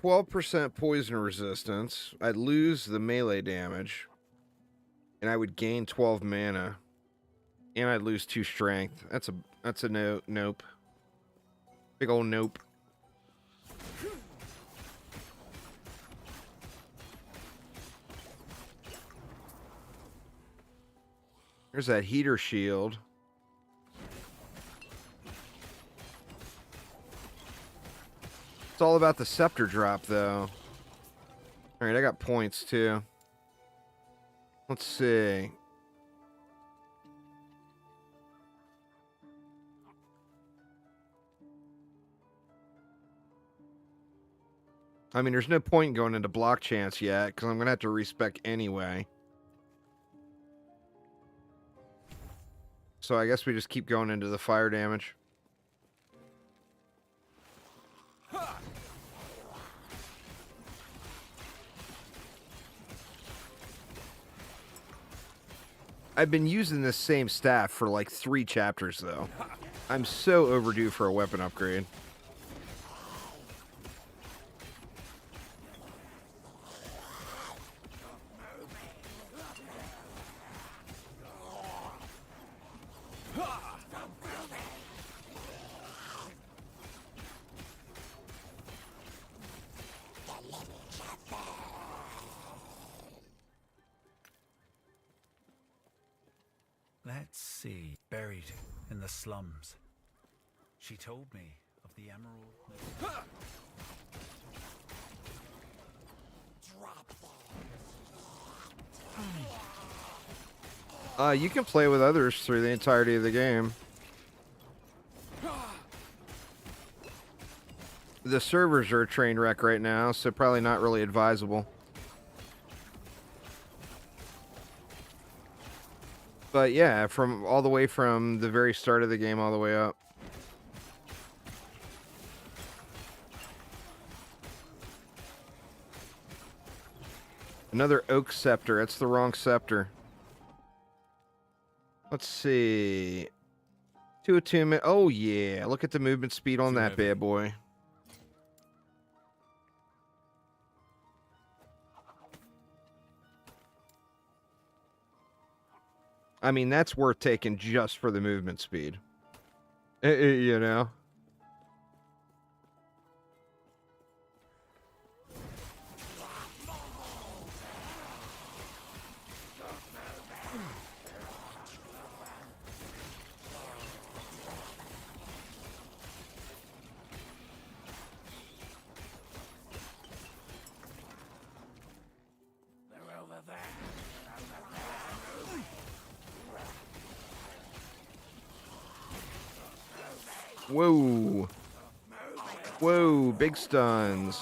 12% poison resistance. I'd lose the melee damage. And I would gain 12 mana. And I'd lose 2 strength. That's a nope. Big old nope. There's that heater shield. It's all about the scepter drop, though. Alright, I got points, too. Let's see. I mean, there's no point in going into block chance yet, because I'm going to have to respec anyway. So I guess we just keep going into the fire damage. I've been using this same staff for like 3 chapters, though. I'm so overdue for a weapon upgrade. Let's see. Buried in the slums. She told me of the emerald. You can play with others through the entirety of the game. The servers are a train wreck right now, so probably not really advisable. But yeah, from all the way from the very start of the game all the way up. Another oak scepter. That's the wrong scepter. Let's see. 2 attunement. Oh yeah, look at the movement speed on that bad boy. I mean, that's worth taking just for the movement speed. You know? Whoa. Whoa, big stuns.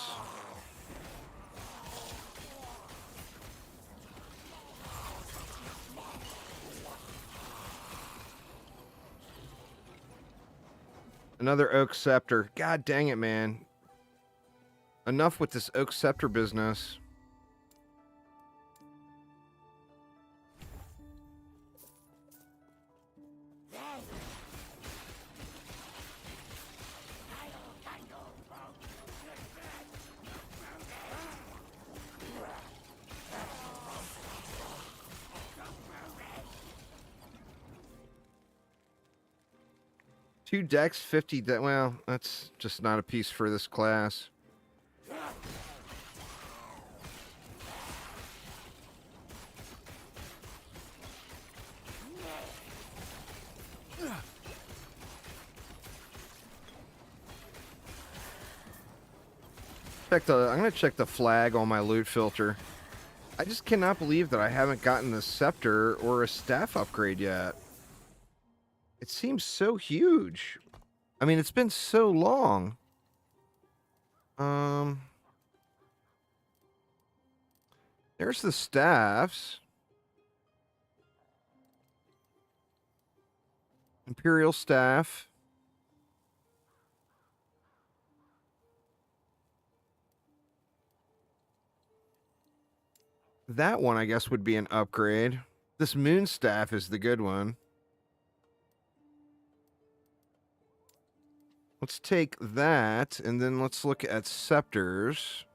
Another oak scepter. God dang it, man. Enough with this oak scepter business. Two decks, 50 well, that's just not a piece for this class. I'm gonna check the flag on my loot filter. I just cannot believe that I haven't gotten the scepter or a staff upgrade yet. It seems so huge. I mean, it's been so long. There's the staffs. Imperial staff. That one, I guess, would be an upgrade. This moon staff is the good one. Let's take that, and then let's look at scepters.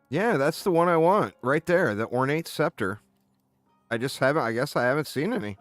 Yeah, that's the one I want. Right there. The ornate scepter. I just haven't, I guess I haven't seen any.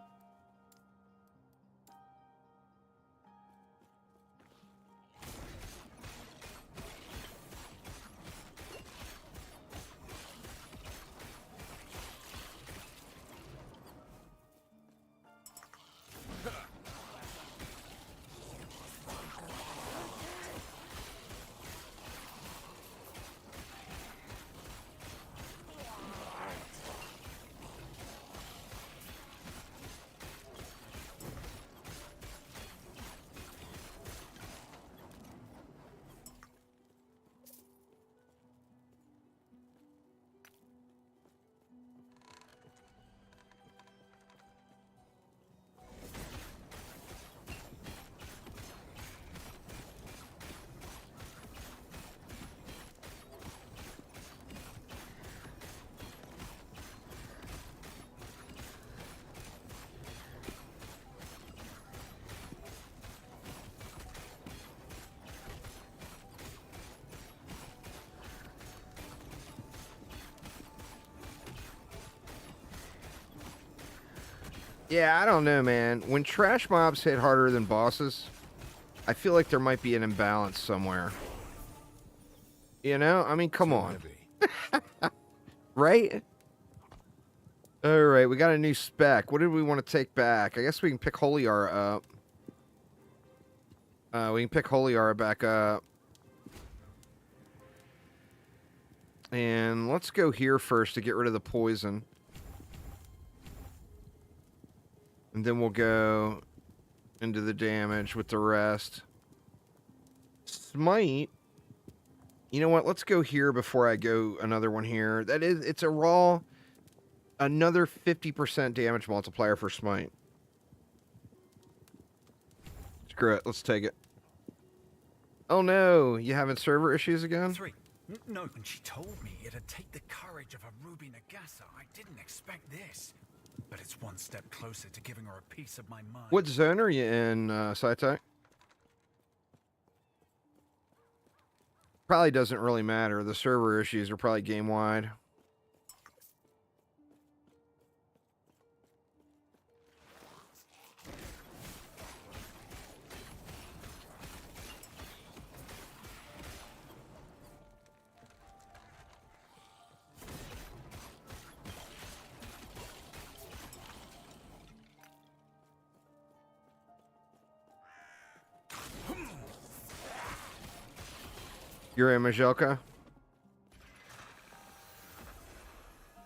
Yeah, I don't know, man. When trash mobs hit harder than bosses, I feel like there might be an imbalance somewhere. You know? I mean, come on. Right? Alright, we got a new spec. What did we want to take back? I guess we can pick Holiara up. We can pick Holiara back up. And let's go here first to get rid of the poison. And then we'll go into the damage with the rest. Smite. You know what? Let's go here before I go another one here. That is, it's a raw, another 50% damage multiplier for Smite. Screw it. Let's take it. Oh no, you having server issues again? No, when she told me it'd take the courage of a Ruby Nagasa, I didn't expect this. But it's one step closer to giving her a piece of my mind. What zone are you in, Saitai? Probably doesn't really matter. The server issues are probably game-wide. You're in Majelka?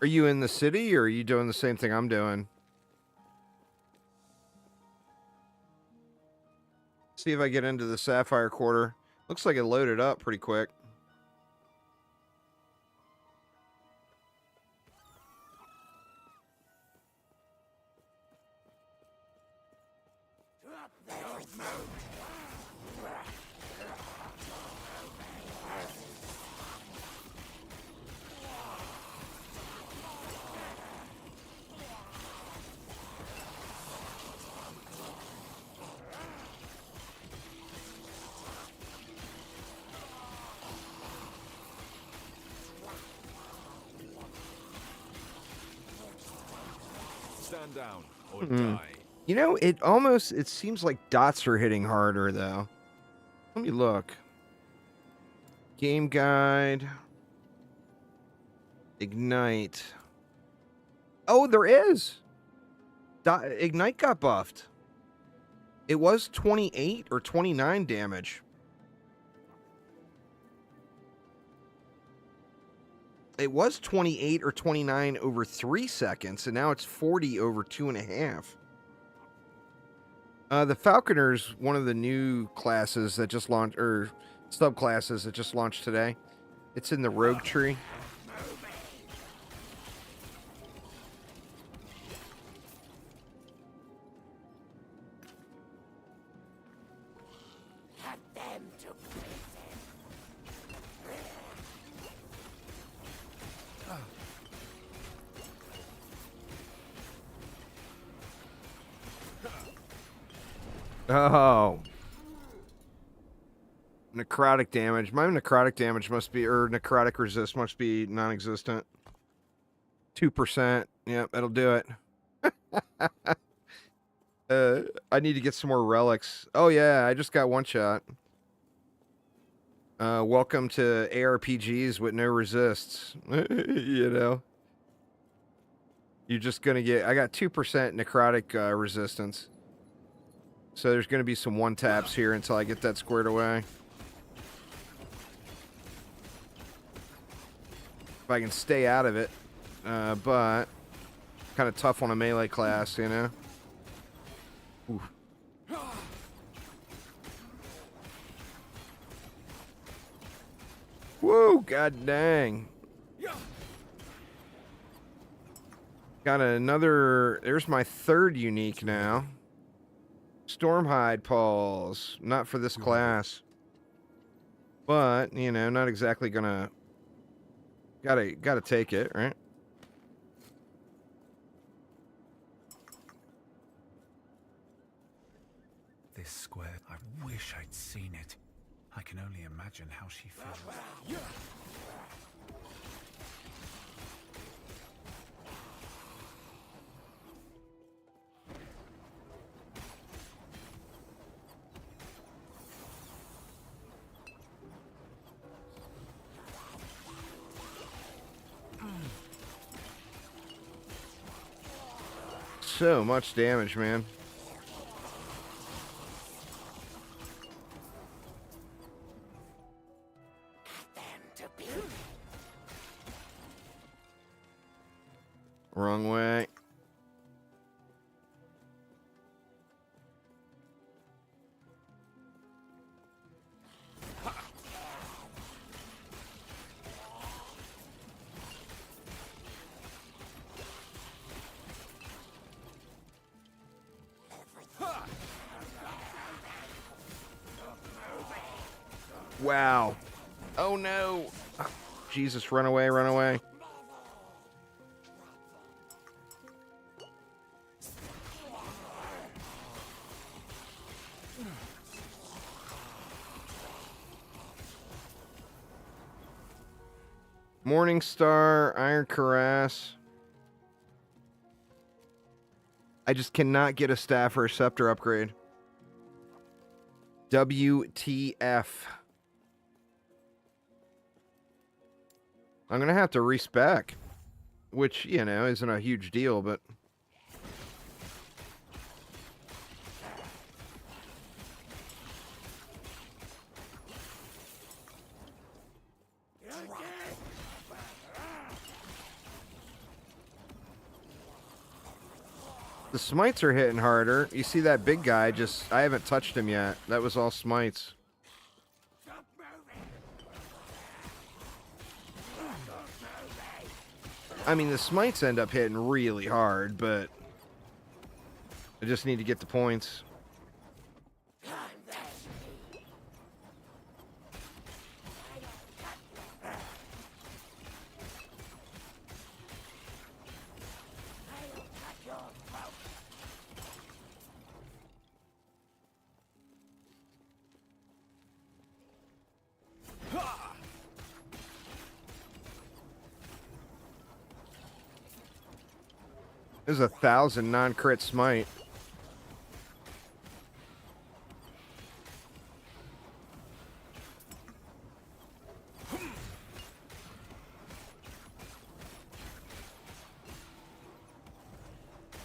Are you in the city, or are you doing the same thing I'm doing? See if I get into the Sapphire Quarter. Looks like it loaded up pretty quick. Stand down or die. You know, it seems like dots are hitting harder, though. Let me look. Game guide. Ignite. Oh, there is. Ignite got buffed. It was 28 or 29 damage. It was 28 or 29 over 3 seconds, and now it's 40 over 2.5. The Falconer's one of the new classes that just launched, or subclasses that just launched today. It's in the Rogue tree. Oh. Necrotic damage. My necrotic damage must be, or necrotic resist must be non-existent. 2%. Yep, that'll do it. I need to get some more relics. Oh yeah, I just got one shot. Welcome to ARPGs with no resists. You know, you're just gonna get. I got 2% necrotic resistance, so there's gonna be some one taps here until I get that squared away. If I can stay out of it, but kind of tough on a melee class, you know. Oof. Whoa, god dang. Got another, there's my third unique now. Stormhide Paws. Not for this class. But, you know, not exactly gonna, gotta take it, right? This square, I wish I'd seen it. I can only imagine how she feels. So much damage, man. Wrong way. Wow. Oh no. Jesus, run away, run away. Morningstar, Iron Cuirass. I just cannot get a staff or a scepter upgrade. WTF. I'm going to have to respec, which, you know, isn't a huge deal, but... The smites are hitting harder. You see that big guy just... I haven't touched him yet. That was all smites. I mean, the smites end up hitting really hard, but... I just need to get the points. There's 1,000 non-crit smite.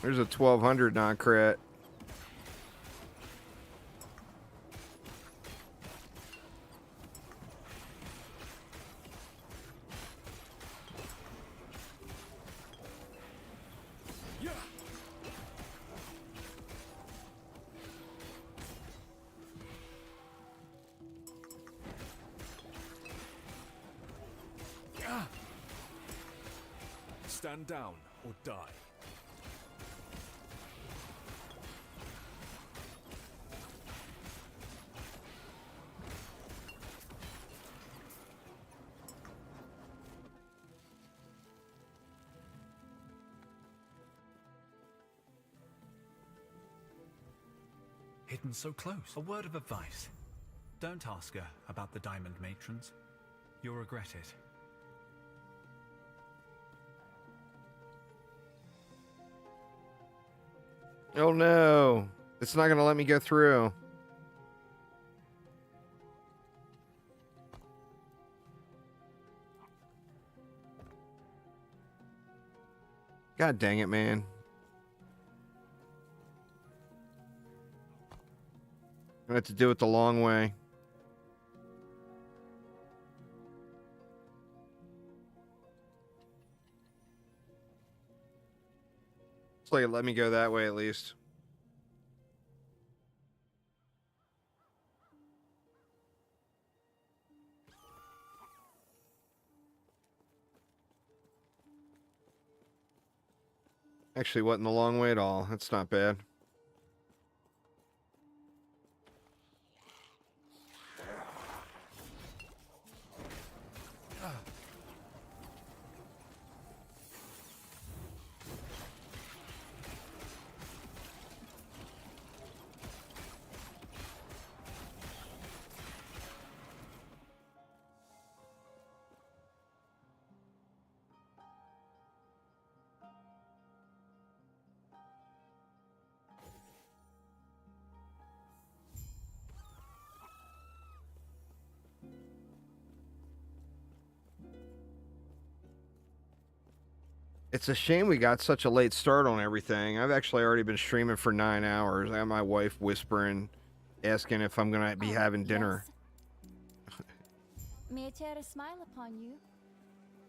There's a 1,200 non-crit. Stand down or die. Hidden so close. A word of advice. Don't ask her about the Diamond Matrons. You'll regret it. Oh no. It's not going to let me go through. God dang it, man. I'm going to have to do it the long way. It's like it let me go that way at least. Actually, wasn't the long way at all. That's not bad. It's a shame we got such a late start on everything. I've actually already been streaming for 9 hours. I have my wife whispering, asking if I'm going to be having dinner. May I tear a smile upon you?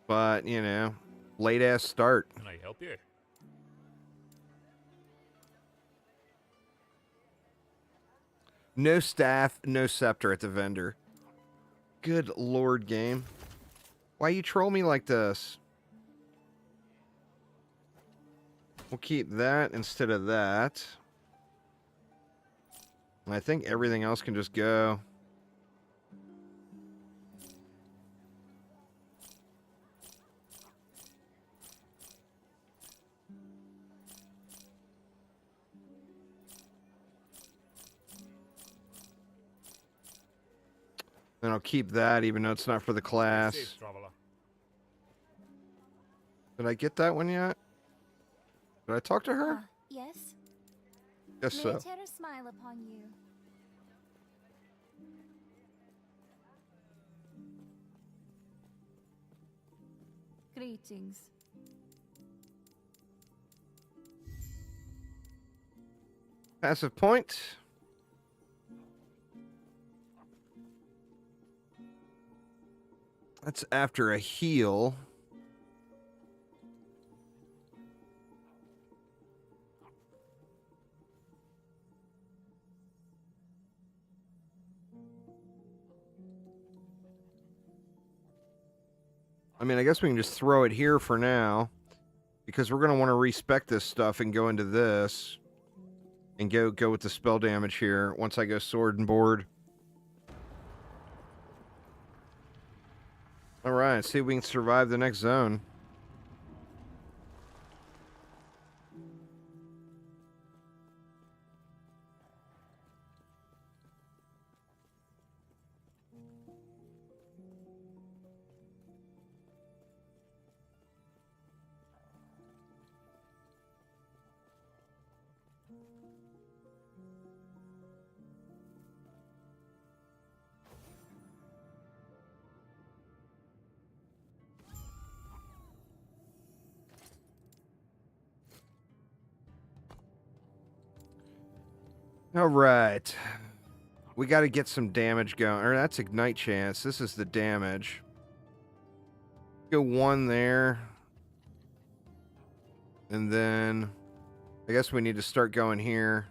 But, you know, late-ass start. Can I help you? No staff, no scepter at the vendor. Good lord, game. Why you troll me like this? We'll keep that instead of that. And I think everything else can just go. Then I'll keep that even though it's not for the class. Safe, traveler. Did I get that one yet? Did I talk to her? Yes. Guess May I so. tear a smile upon you? Greetings. Passive point. That's after a heal. I mean, I guess we can just throw it here for now, because we're going to want to respec this stuff and go into this and go with the spell damage here once I go sword and board. All right, see if we can survive the next zone. All right. We got to get some damage going. Or that's ignite chance. This is the damage. Go one there. And then I guess we need to start going here.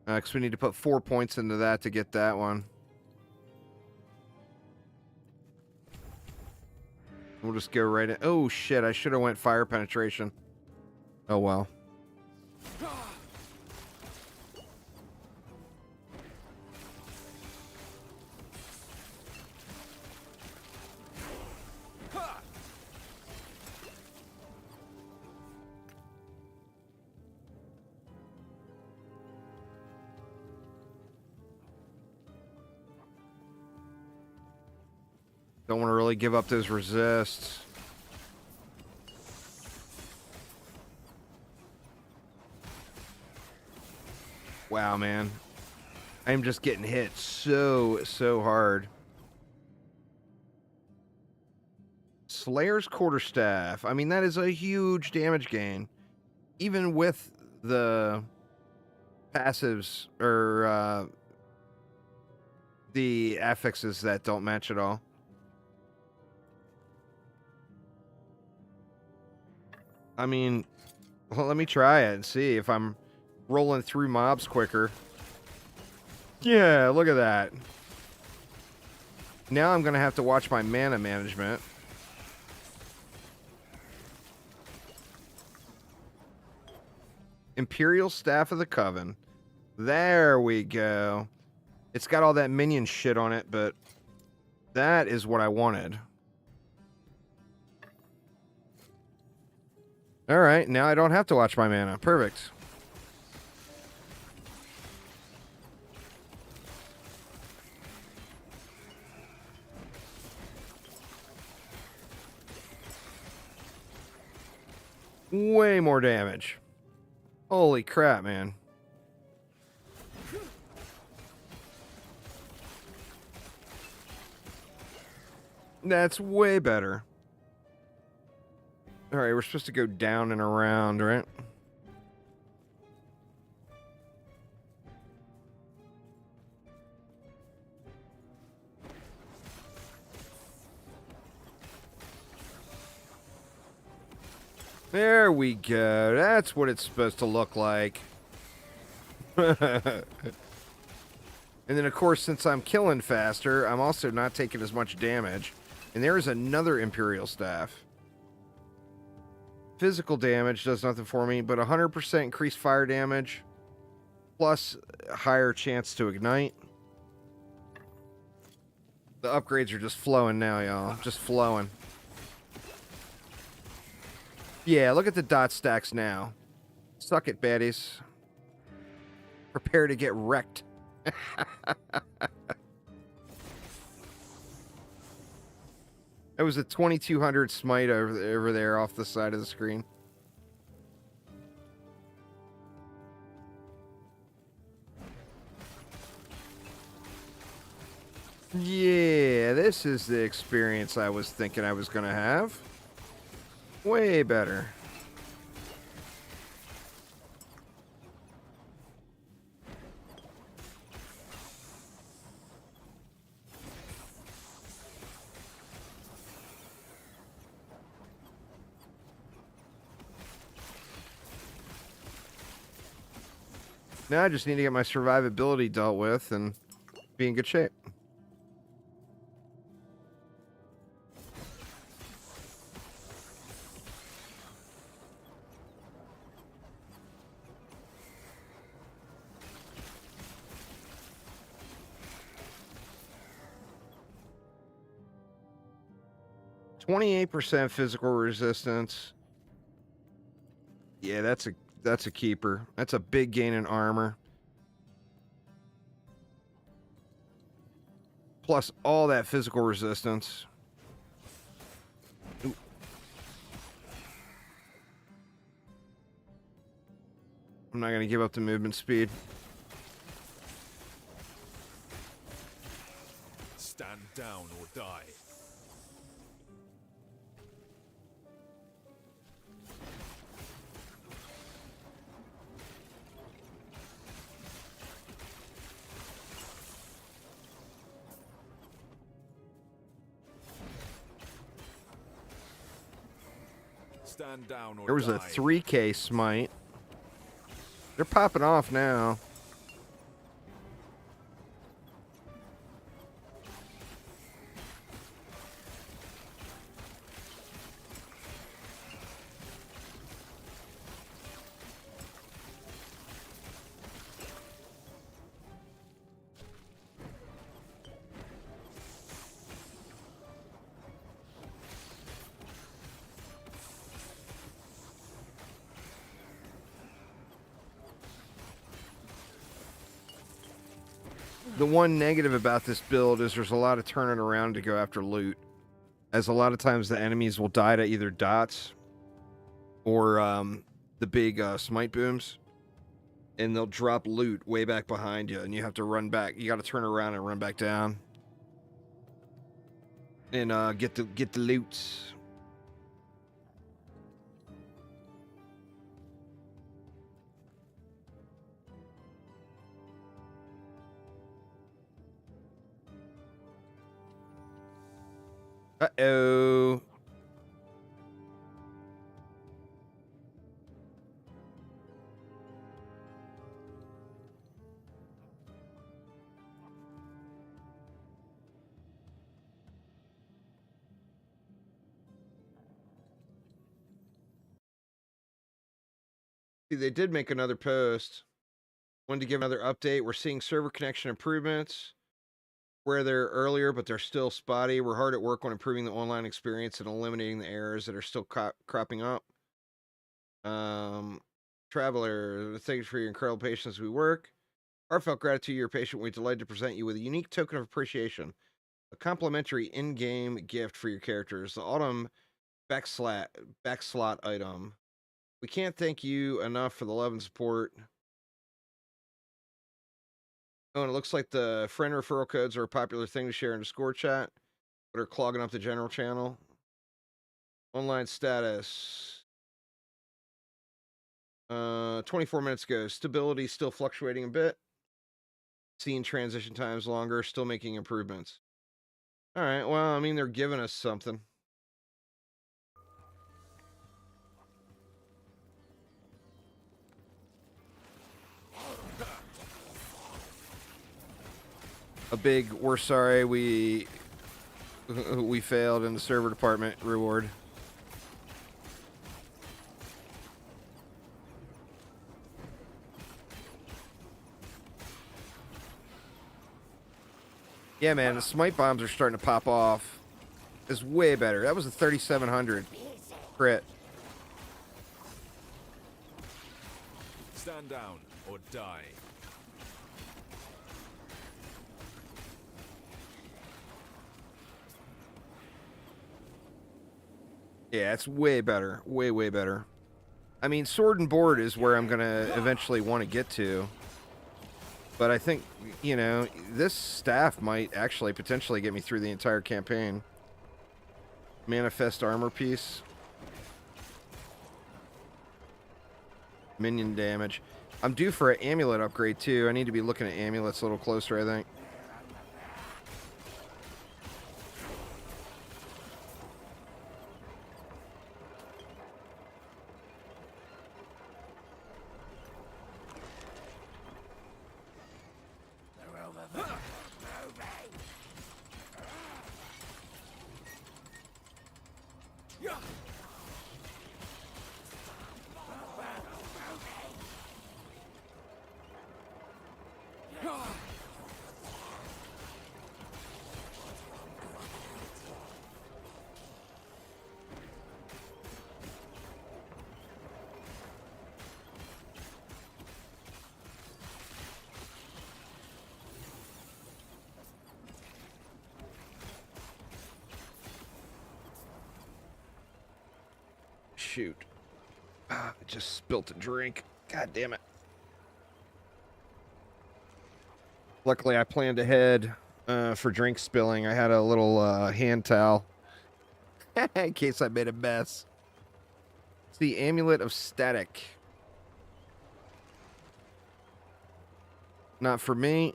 Because we need to put 4 points into that to get that one. We'll just go right in. Oh, shit. I should have went fire penetration. Oh, well. Don't want to really give up those resists. Wow, man. I'm just getting hit so hard. Slayer's Quarterstaff. I mean, that is a huge damage gain. Even with the passives or the affixes that don't match at all. I mean, well, let me try it and see if I'm rolling through mobs quicker. Yeah, look at that. Now I'm going to have to watch my mana management. Imperial Staff of the Coven. There we go. It's got all that minion shit on it, but that is what I wanted. All right, now I don't have to watch my mana. Perfect. Way more damage. Holy crap, man. That's way better. All right, we're supposed to go down and around, right? There we go. That's what it's supposed to look like. And then, of course, since I'm killing faster, I'm also not taking as much damage. And there is another Imperial Staff. Physical damage does nothing for me, but 100% increased fire damage, plus a higher chance to ignite. The upgrades are just flowing now, y'all. Just flowing. Yeah, look at the dot stacks now. Suck it, baddies. Prepare to get wrecked. That was a 2200 smite over there off the side of the screen. Yeah, this is the experience I was thinking I was going to have. Way better. Now I just need to get my survivability dealt with and be in good shape. %, physical resistance. Yeah, that's a keeper. That's a big gain in armor. Plus all that physical resistance. Ooh. I'm not going to give up the movement speed. Stand down or die. Stand down or There was die. a 3K smite. They're popping off now. The one negative about this build is there's a lot of turning around to go after loot. as a lot of times the enemies will die to either dots or the big smite booms, and they'll drop loot way back behind you, and you have to run back. You got to turn around and run back down and get the loot. Uh-oh. See, they did make another post. Wanted to give another update. We're seeing server connection improvements where they're earlier, but they're still spotty. We're hard at work on improving the online experience and eliminating the errors that are still cropping up. Traveler, thank you for your incredible patience as we work. Heartfelt gratitude to your patient. We're delighted to present you with a unique token of appreciation. A complimentary in-game gift for your characters. The Autumn backslot item. We can't thank you enough for the love and support. Oh, and it looks like the friend referral codes are a popular thing to share in Discord chat, but are clogging up the general channel. Online status. 24 minutes ago. Stability still fluctuating a bit. Seeing transition times longer. Still making improvements. All right. Well, I mean, they're giving us something. A big, we're sorry we failed in the server department reward. Yeah, man, the smite bombs are starting to pop off. It's way better. That was a 3,700 crit. Stand down or die. Yeah, it's way better. Way, way better. I mean, sword and board is where I'm going to eventually want to get to. But I think, you know, this staff might actually potentially get me through the entire campaign. Manifest armor piece. Minion damage. I'm due for an amulet upgrade, too. I need to be looking at amulets a little closer, I think. Shoot. I just spilt a drink. God damn it. Luckily, I planned ahead for drink spilling. I had a little hand towel in case I made a mess. It's the Amulet of Static. Not for me.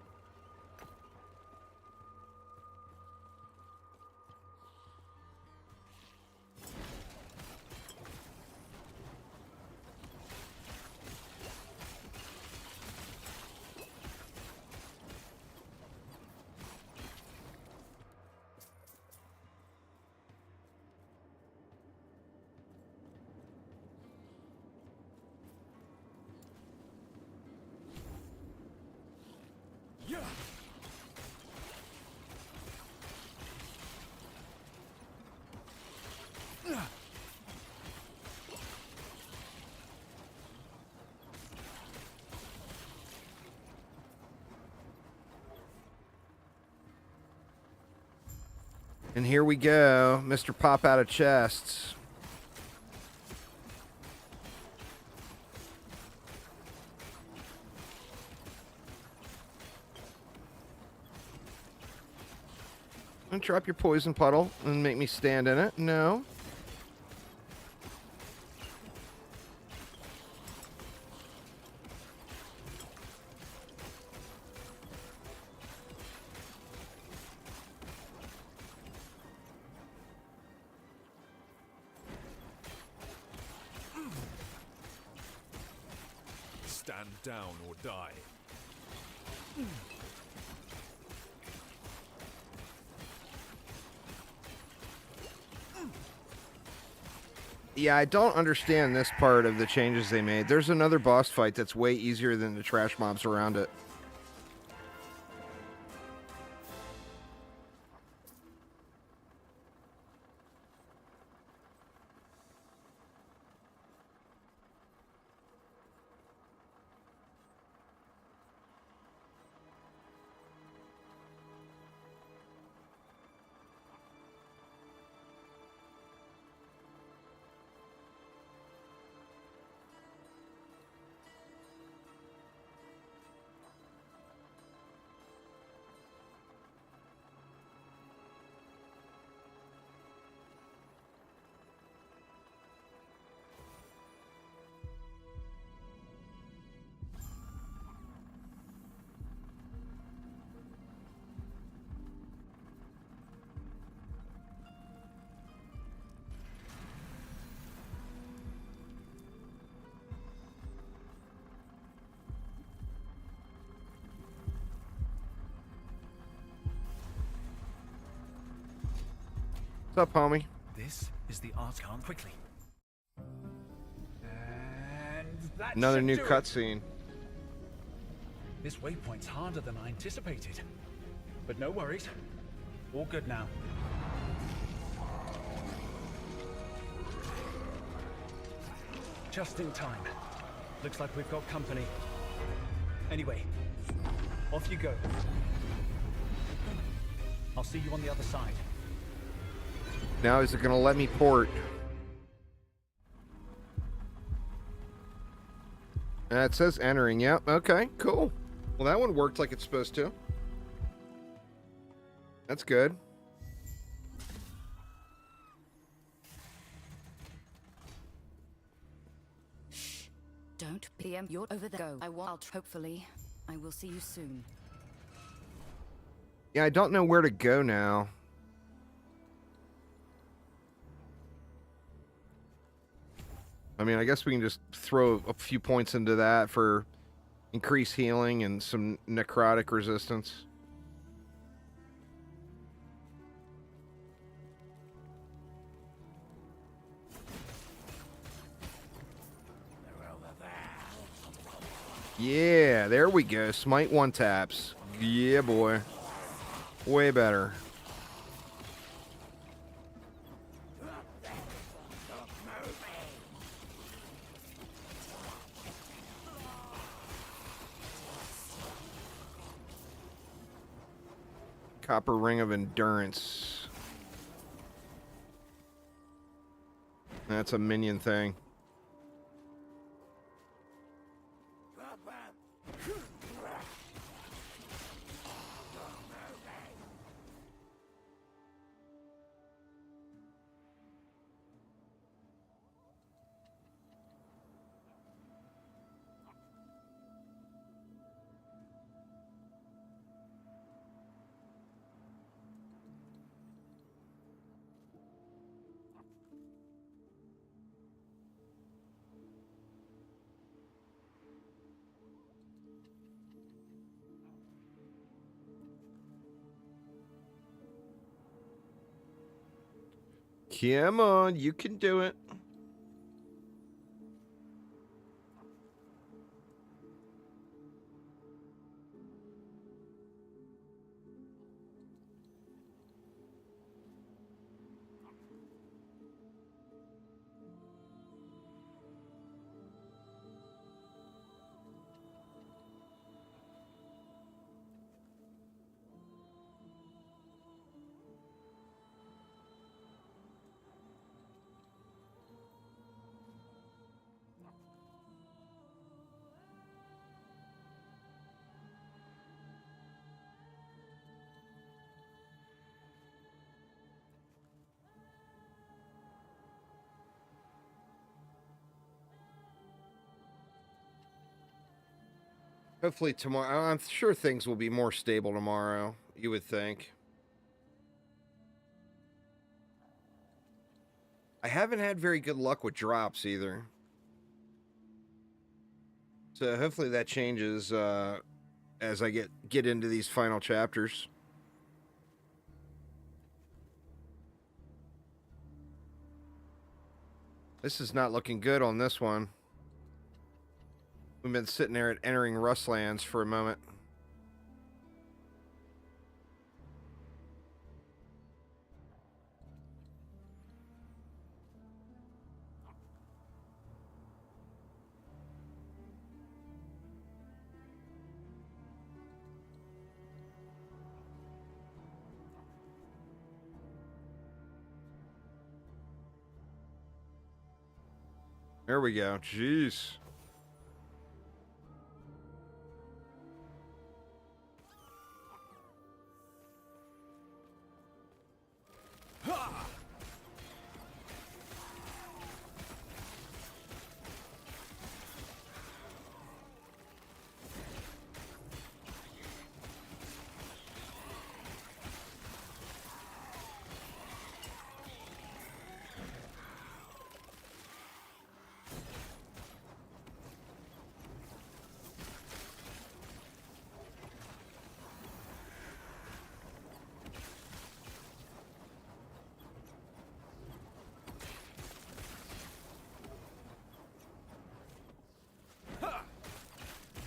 And here we go, Mr. Pop out of chests. Don't drop your poison puddle and make me stand in it. No. Stand down or die. Yeah, I don't understand this part of the changes they made. There's another boss fight that's way easier than the trash mobs around it. What's up, homie? This is the Archon. Quickly. And that Another should new do it. cutscene. This waypoint's harder than I anticipated. But no worries. All good now. Just in time. Looks like we've got company. Anyway, off you go. I'll see you on the other side. Now is it going to let me port? It says entering. Yep. Okay, cool. Well, that one worked like it's supposed to. That's good. Don't PM. You're over there. Go. I want. Hopefully, I will see you soon. Yeah, I don't know where to go now. I mean, I guess we can just throw a few points into that for increased healing and some necrotic resistance. Yeah, there we go. Smite one taps. Yeah, boy. Way better. Copper Ring of Endurance. That's a minion thing. Come on, you can do it. Hopefully tomorrow. I'm sure things will be more stable tomorrow, you would think. I haven't had very good luck with drops either. So hopefully that changes as I get into these final chapters. This is not looking good on this one. We've been sitting there at entering Rustlands for a moment. There we go. Jeez.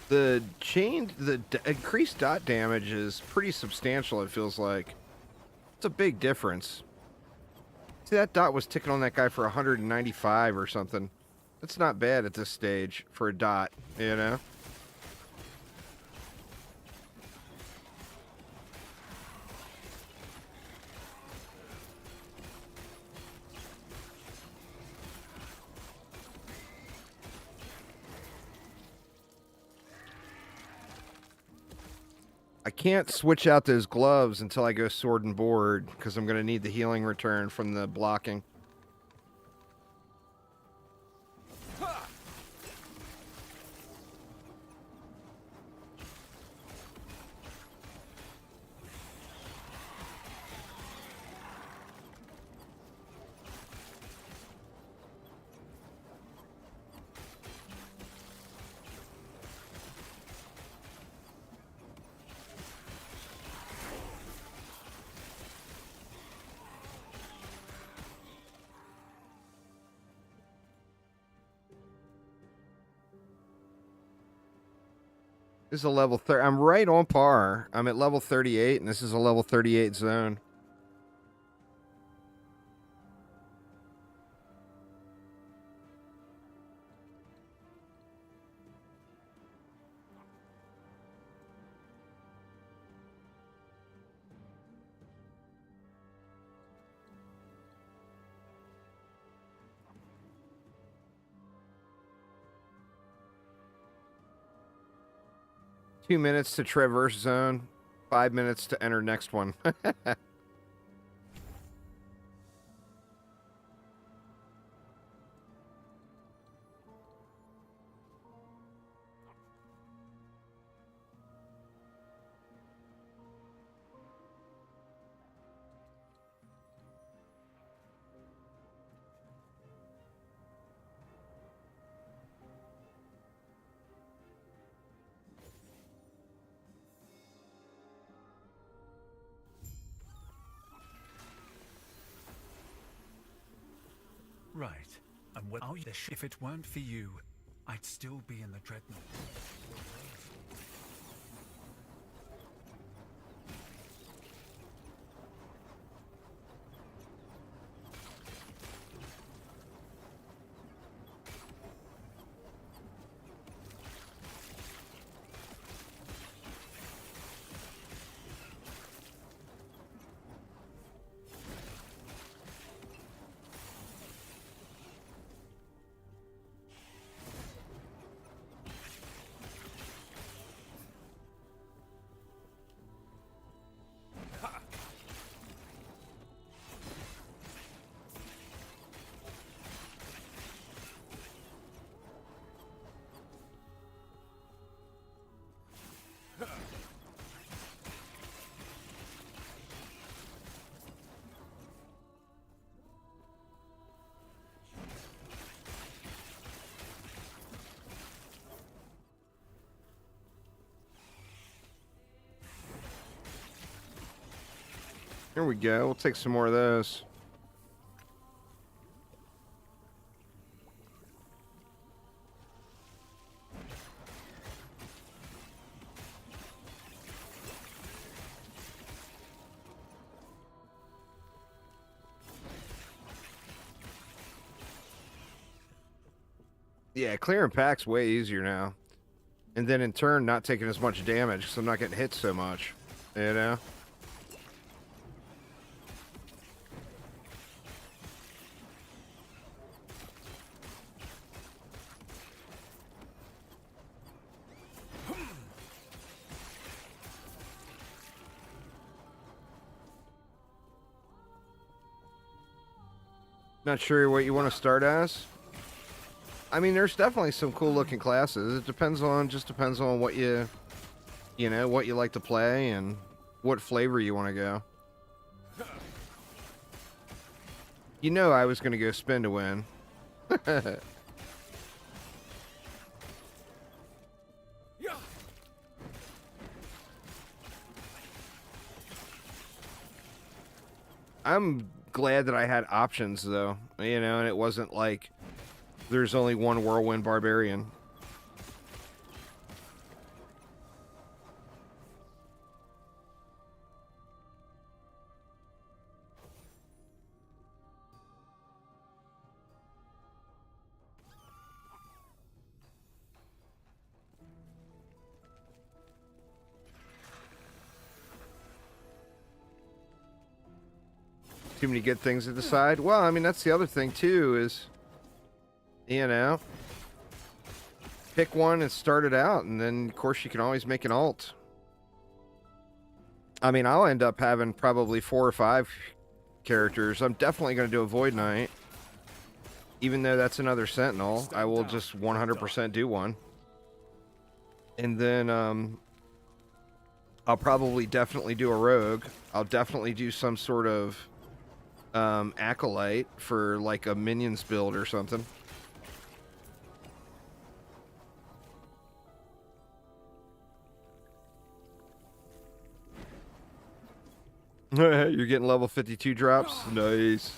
The increased dot damage is pretty substantial, it feels like. It's a big difference. See, that dot was ticking on that guy for 195 or something. That's not bad at this stage for a dot, you know? I can't switch out those gloves until I go sword and board, because I'm going to need the healing return from the blocking. This is a level 30. I'm right on par. I'm at level 38, and this is a level 38 zone. Two minutes to traverse zone, 5 minutes to enter next one. Right. And what are you? If it weren't for you, I'd still be in the Dreadnought. Here we go. We'll take some more of those. Yeah, clearing packs way easier now. And then in turn, not taking as much damage because I'm not getting hit so much. You know? Not sure what you want to start as? I mean, there's definitely some cool looking classes. It depends on what you know, what you like to play and what flavor you want to go. You know I was going to go spin to win. I'm glad that I had options, though, you know, and it wasn't like there's only one Whirlwind Barbarian. Too many good things to decide? Well, I mean, that's the other thing, too, is, you know, pick one and start it out, and then, of course, you can always make an alt. I mean, I'll end up having probably 4 or 5 characters. I'm definitely going to do a Void Knight. Even though that's another Sentinel, I will just 100% do one. And then, I'll probably definitely do a Rogue. I'll definitely do some sort of Acolyte for like a minions build or something. You're getting level 52 drops? Nice.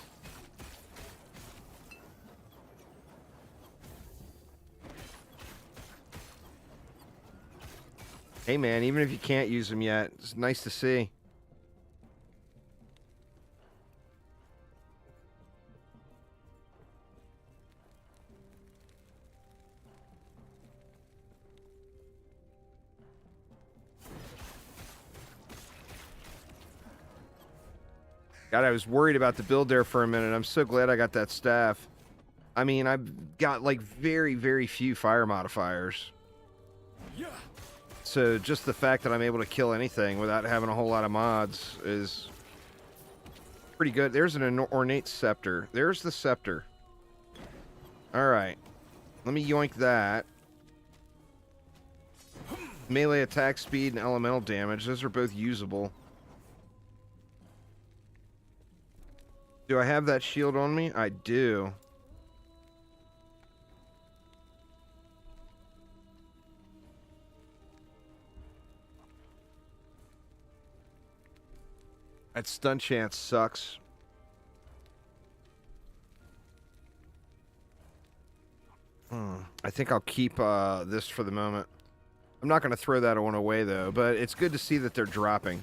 Hey man, even if you can't use them yet, it's nice to see. God, I was worried about the build there for a minute. I'm so glad I got that staff. I mean, I've got like very, very few fire modifiers. So just the fact that I'm able to kill anything without having a whole lot of mods is pretty good. There's an ornate scepter. There's the scepter. All right. Let me yoink that. Melee attack speed and elemental damage. Those are both usable. Do I have that shield on me? I do. That stun chance sucks. I think I'll keep this for the moment. I'm not going to throw that one away, though, but it's good to see that they're dropping.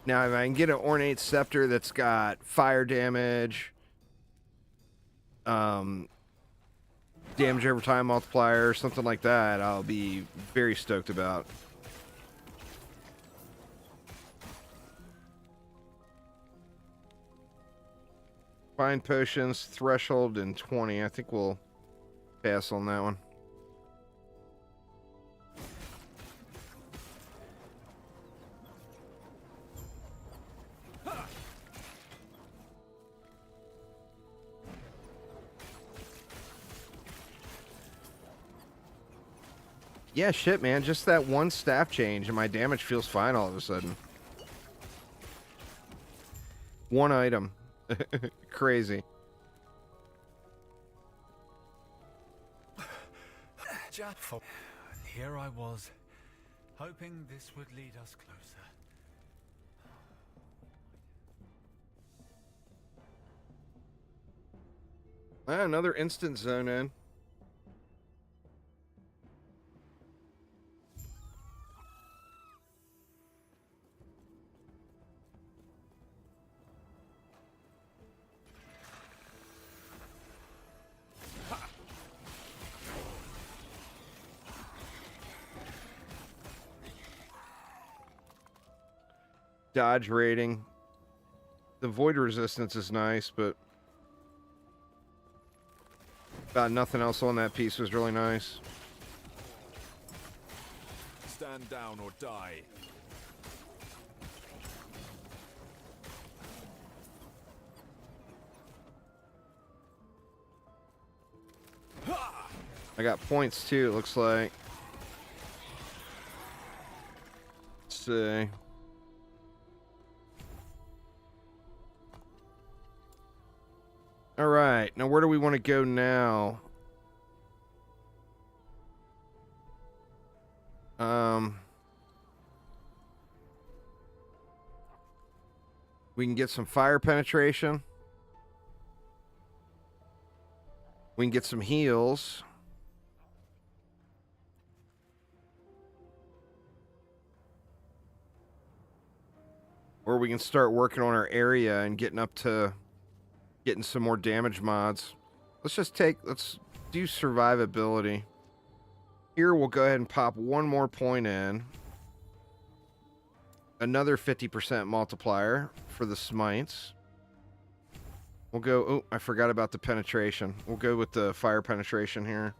Now, if I can get an ornate scepter that's got fire damage, damage over time multiplier, something like that, I'll be very stoked about. Find potions, threshold, and 20. I think we'll pass on that one. Yeah, shit, man. Just that one staff change and my damage feels fine all of a sudden. One item. Crazy. And here I was, hoping this would lead us closer. Ah, another instant zone in. Dodge rating. The void resistance is nice, but about nothing else on that piece was really nice. Stand down or die. I got points too, it looks like. Let's see. All right, now where do we want to go now? We can get some fire penetration. We can get some heals. Or we can start working on our area and getting some more damage mods. Let's do survivability. Here we'll go ahead and pop one more point in. Another 50% multiplier for the smites. We'll go, oh, I forgot about the penetration. We'll go with the fire penetration here.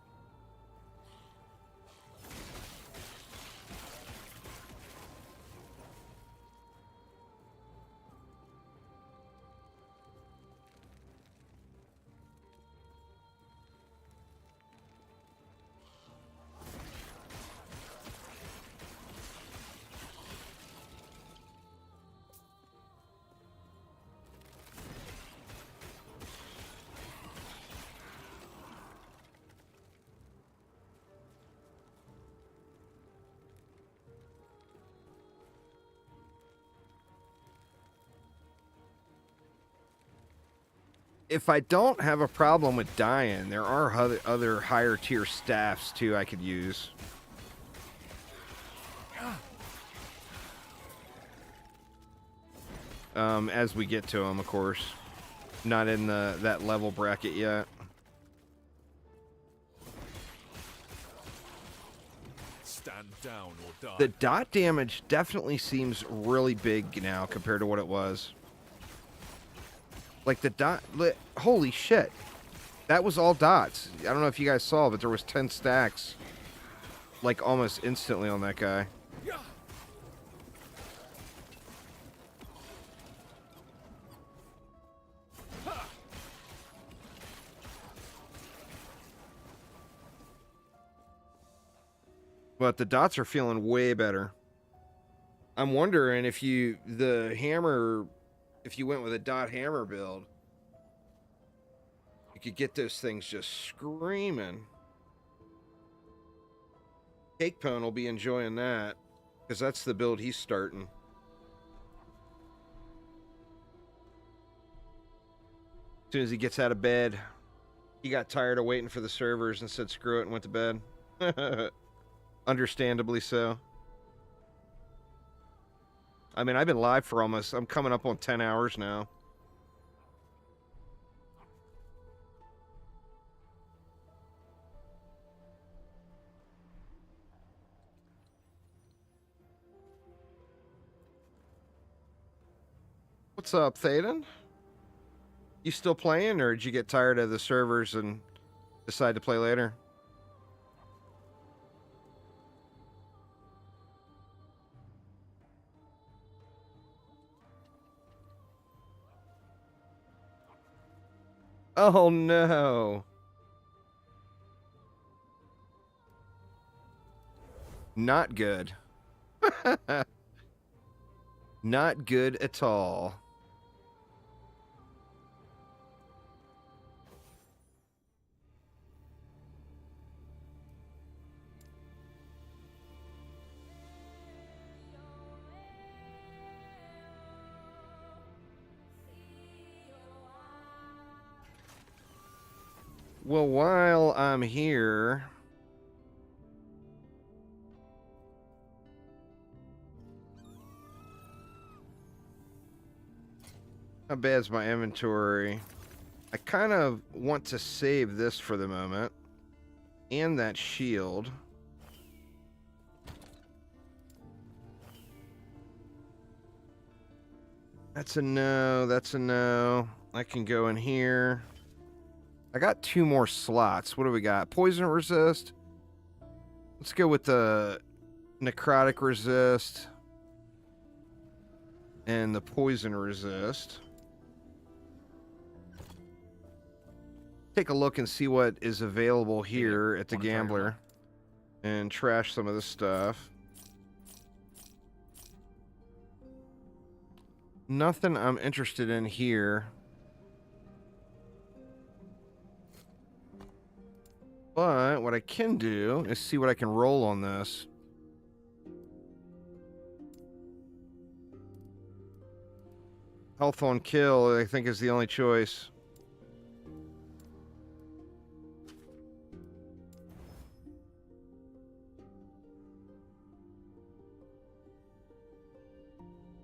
If I don't have a problem with dying, there are other higher tier staffs too I could use. As we get to them, of course. Not in that level bracket yet. Stand down or die. The dot damage definitely seems really big now compared to what it was. Like the dot, holy shit. That was all dots. I don't know if you guys saw, but there was 10 stacks. Like almost instantly on that guy. But the dots are feeling way better. I'm wondering if you went with a dot hammer build, you could get those things just screaming. Cake Pone will be enjoying that, because that's the build he's starting. As soon as he gets out of bed, he got tired of waiting for the servers and said screw it and went to bed. Understandably so. I mean, I've been live for I'm coming up on 10 hours now. What's up, Thaden? You still playing, or did you get tired of the servers and decide to play later? Oh no. Not good. Not good at all. Well, while I'm here, how bad is my inventory? I kind of want to save this for the moment. And that shield. That's a no. That's a no. I can go in here. I got 2 more slots. What do we got? Poison resist. Let's go with the necrotic resist. And the poison resist. Take a look and see what is available here at the Gambler. And trash some of this stuff. Nothing I'm interested in here. But what I can do is see what I can roll on this. Health on kill, I think, is the only choice.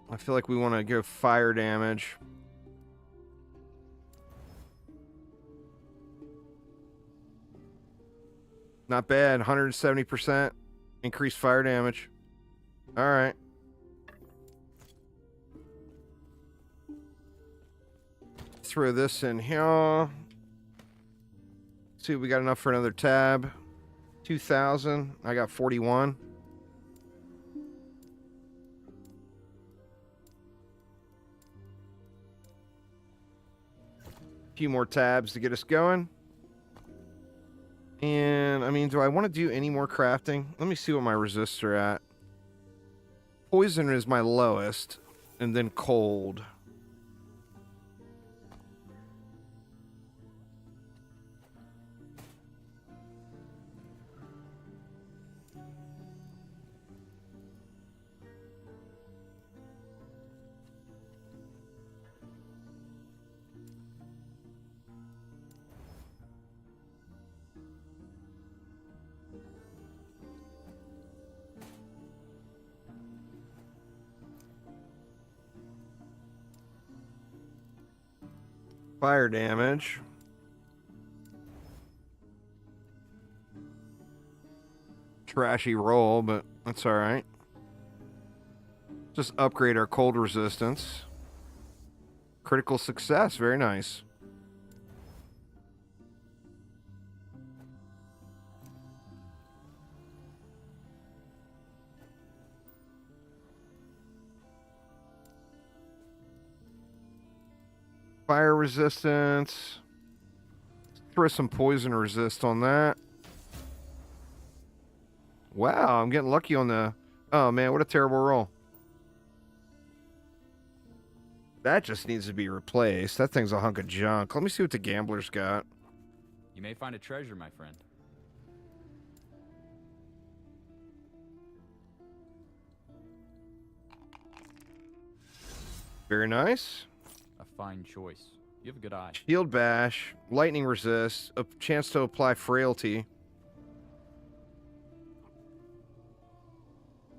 I feel like we want to go fire damage. Not bad. 170% increased fire damage. All right. Throw this in here. See if we got enough for another tab. 2,000. I got 41. Few more tabs to get us going. And, I mean, do I want to do any more crafting? Let me see what my resists are at. Poison is my lowest. And then cold. Fire damage. Trashy roll, but that's alright. Just upgrade our cold resistance. Critical success, very nice. Fire resistance. Throw some poison resist on that. Wow, I'm getting lucky on the... Oh, man, what a terrible roll. That just needs to be replaced. That thing's a hunk of junk. Let me see what the Gambler's got. You may find a treasure, my friend. Very nice. A fine choice. You have a good eye. Shield bash, lightning resist, a chance to apply frailty.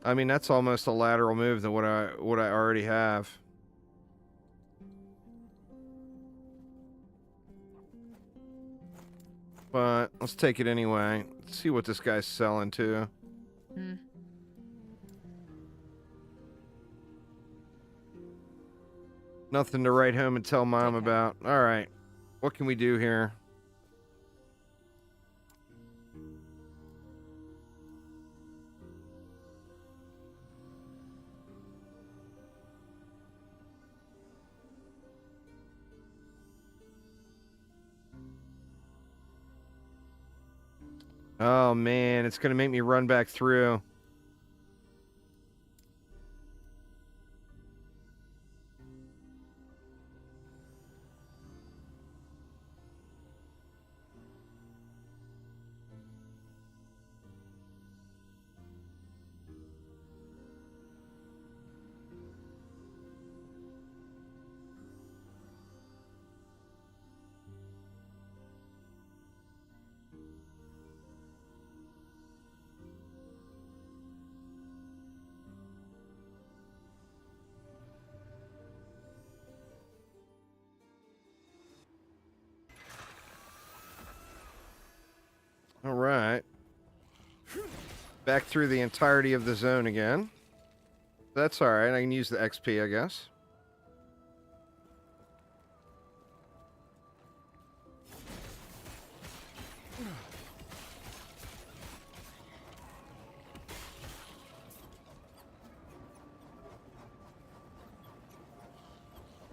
I mean, that's almost a lateral move than what I already have. But let's take it anyway. Let's see what this guy's selling to. Nothing to write home and tell Mom about. All right. What can we do here? Oh, man. It's going to make me run back through. Back through the entirety of the zone again. That's alright, I can use the XP, I guess.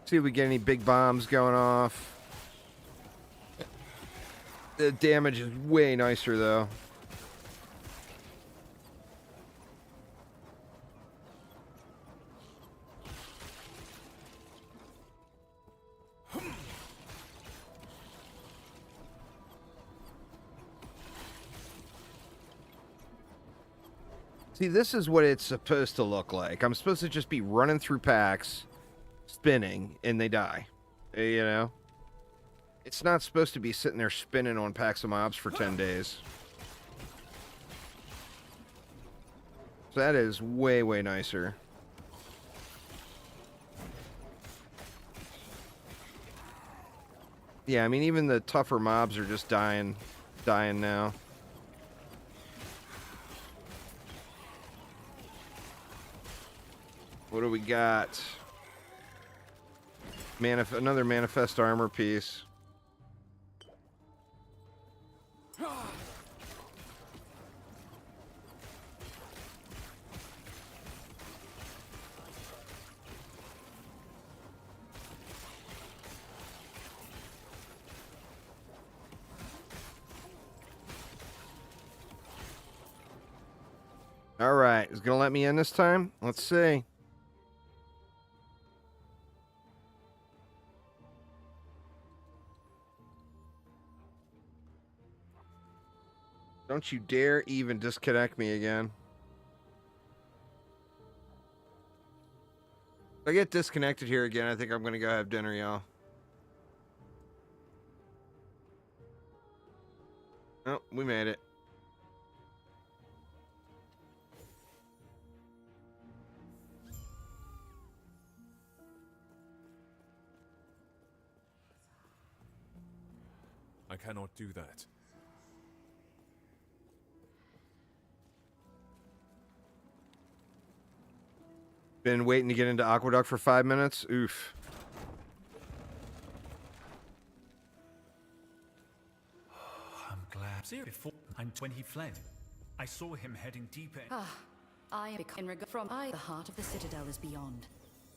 See if we get any big bombs going off. The damage is way nicer, though. See, this is what it's supposed to look like. I'm supposed to just be running through packs, spinning, and they die. You know? It's not supposed to be sitting there spinning on packs of mobs for 10 days. So that is way, way nicer. Yeah, I mean, even the tougher mobs are just dying now. What do we got? Another manifest armor piece. All right, is it gonna let me in this time? Let's see. Don't you dare even disconnect me again. If I get disconnected here again, I think I'm gonna go have dinner, y'all. Oh, we made it. I cannot do that. Been waiting to get into Aqueduct for 5 minutes? Oof. I'm glad. Before when he fled, I saw him heading deep in. The heart of the Citadel is beyond.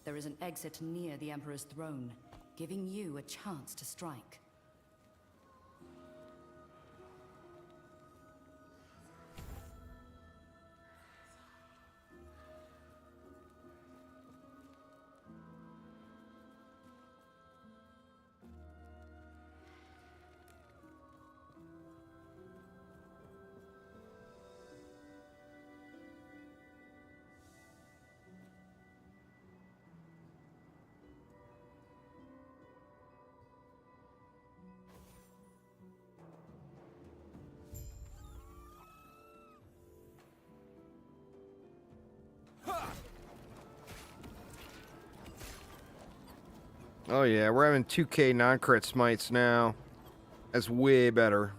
There is an exit near the Emperor's throne, giving you a chance to strike. Oh yeah, we're having 2K non-crit smites now. That's way better.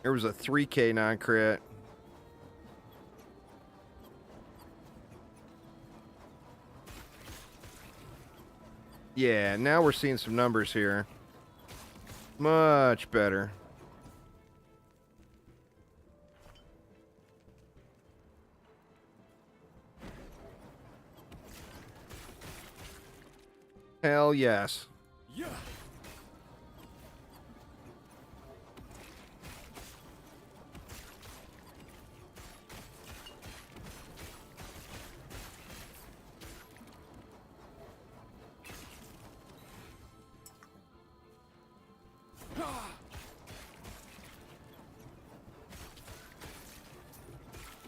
There was a 3K non-crit. Yeah, now we're seeing some numbers here. Much better. Hell yes. Yeah.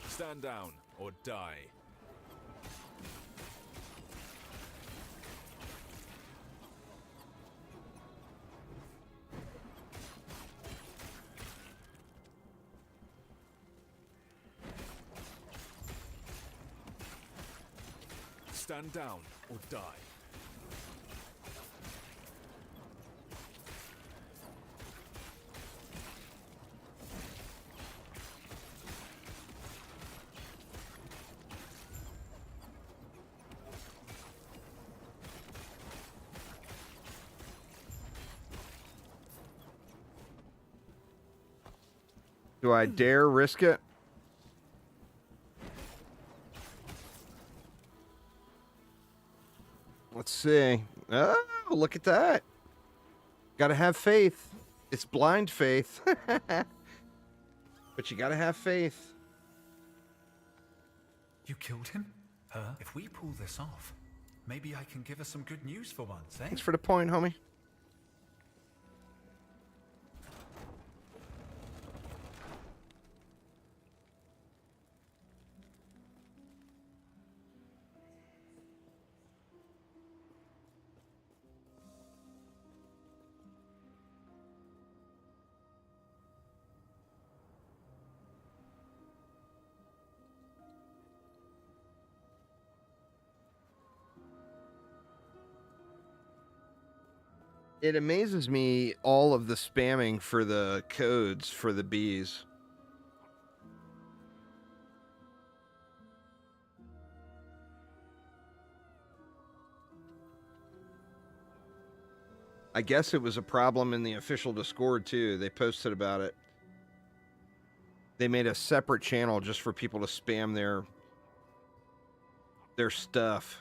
Stand down or die. Stand down or die. Do I dare risk it? Let's see. Oh, look at that. Gotta have faith. It's blind faith. But you gotta have faith. You killed him? Her? If we pull this off, maybe I can give her some good news for once, eh? Thanks for the point, homie. It amazes me all of the spamming for the codes for the bees. I guess it was a problem in the official Discord too. They posted about it. They made a separate channel just for people to spam their stuff.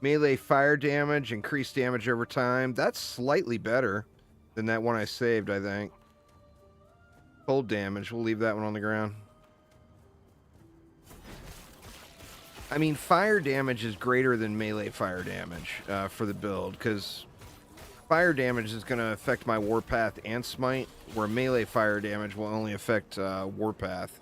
Melee fire damage, increased damage over time. That's slightly better than that one I saved, I think. Cold damage. We'll leave that one on the ground. I mean, fire damage is greater than melee fire damage for the build, because fire damage is going to affect my Warpath and Smite, where melee fire damage will only affect Warpath.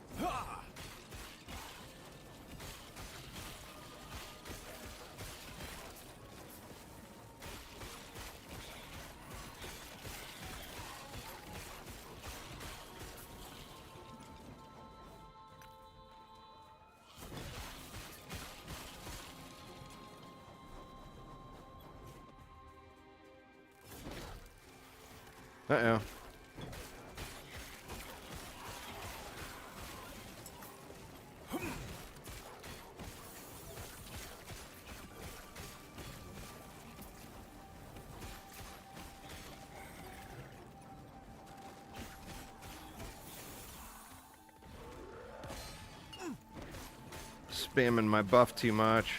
Uh-oh. Spamming my buff too much.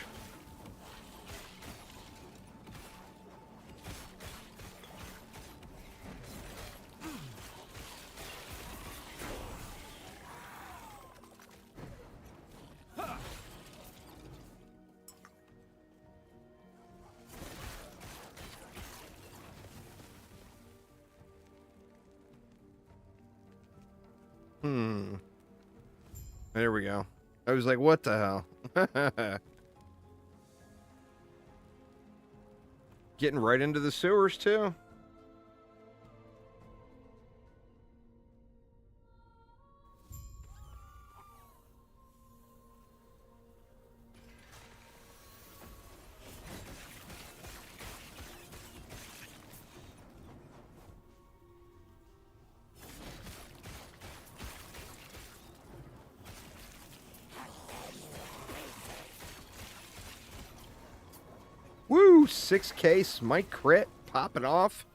There we go. I was like, what the hell? Getting right into the sewers, too. Woo! 6K Smite crit. Popping off.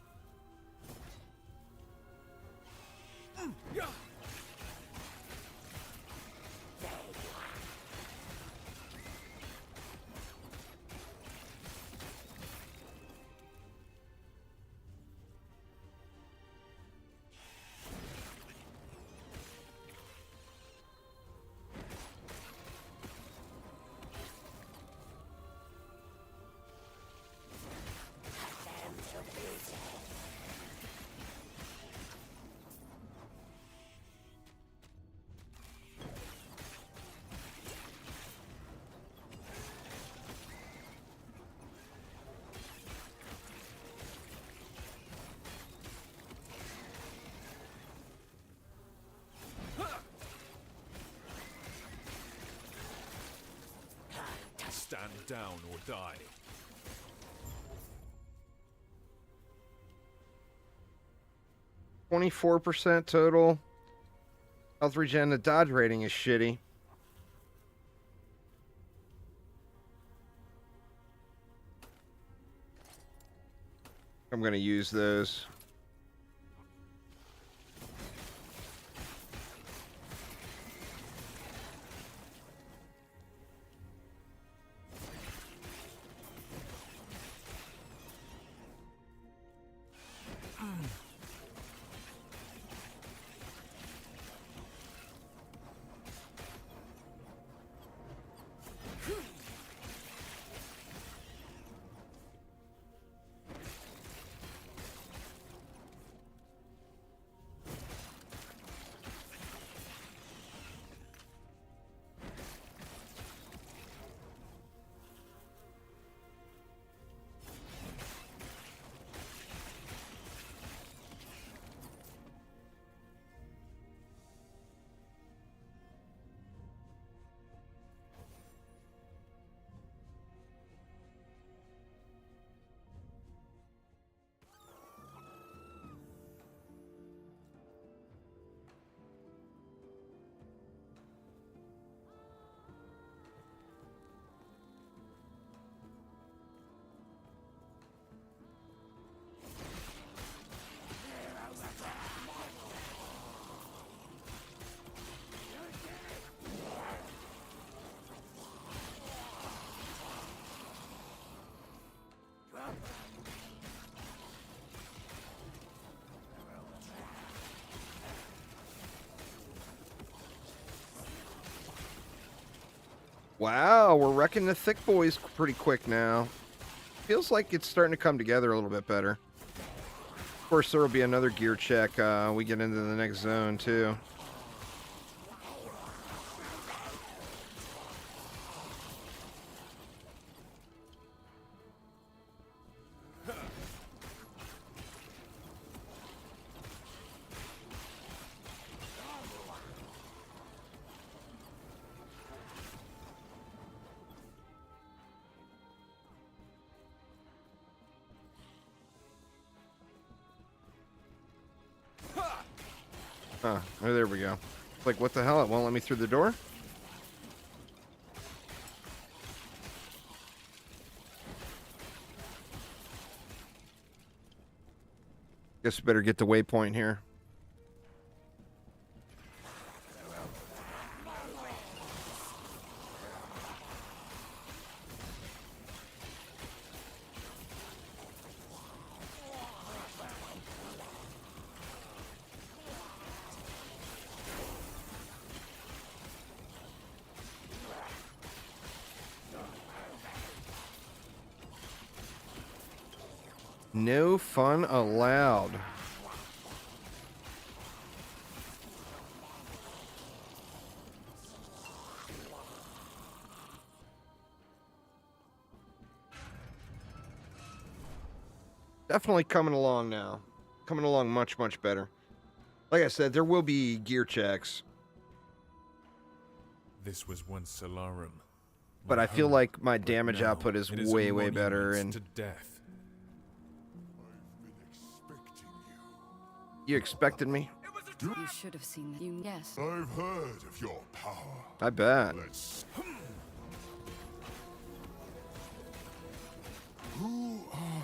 down or die. 24% total. Health regen. The dodge rating is shitty. I'm going to use those. Wow, we're wrecking the thick boys pretty quick now. Feels like it's starting to come together a little bit better. Of course, there will be another gear check we get into the next zone, too. Oh, there we go. Like, what the hell? It won't let me through the door? Guess we better get the waypoint here. No fun allowed. Definitely coming along now. Coming along much, much better. Like I said, there will be gear checks. This was once Solarum. But I feel like my damage output is It is a way, way better. monument And to death. you expected me? You should have seen you. Yes. I've heard of your power. I bet. Who are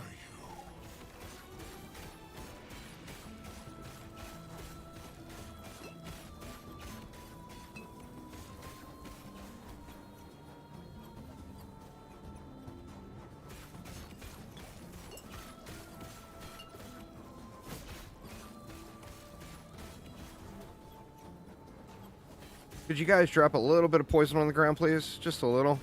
Could you guys drop a little bit of poison on the ground, please? Just a little.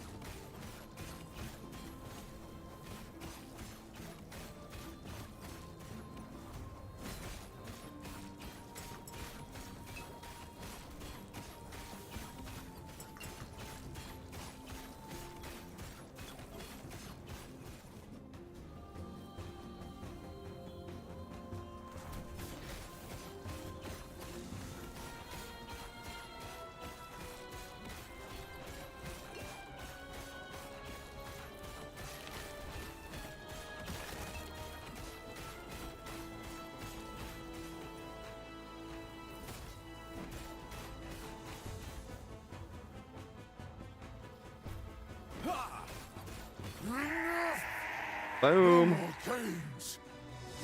Boom.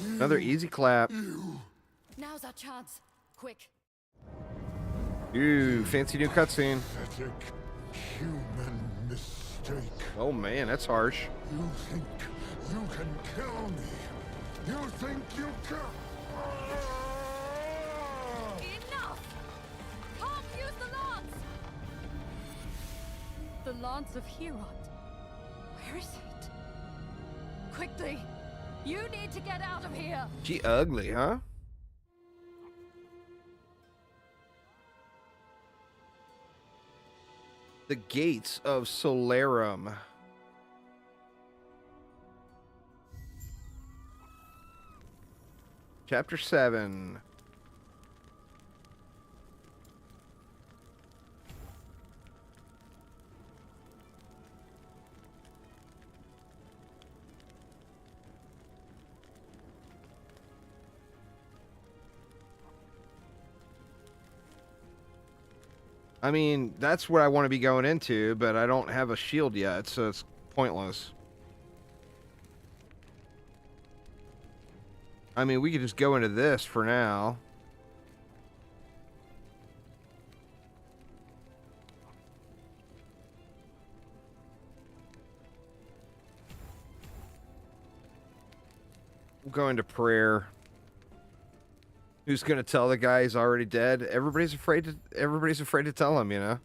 Another easy clap. Now's our chance. Quick. Ooh, fancy new cutscene. Human mistake. Oh man, that's harsh. You think you can kill me? You think you can? Enough! Can't use the lance! The lance of Herod. Where is it? Quickly! You need to get out of here! She ugly, huh? The gates of Solarum. Chapter 7. I mean, that's what I want to be going into, but I don't have a shield yet, so it's pointless. I mean, we could just go into this for now. We'll go into prayer. Who's gonna tell the guy he's already dead? Everybody's afraid to tell him, you know.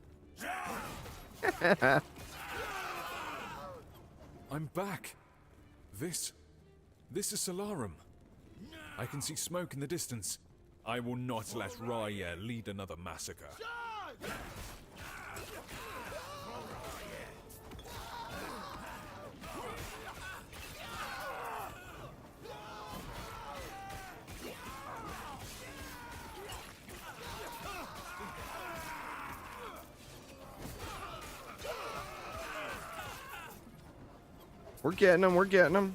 I'm back. This is Solarum. I can see smoke in the distance. I will not let Raya lead another massacre. We're getting them. We're getting them.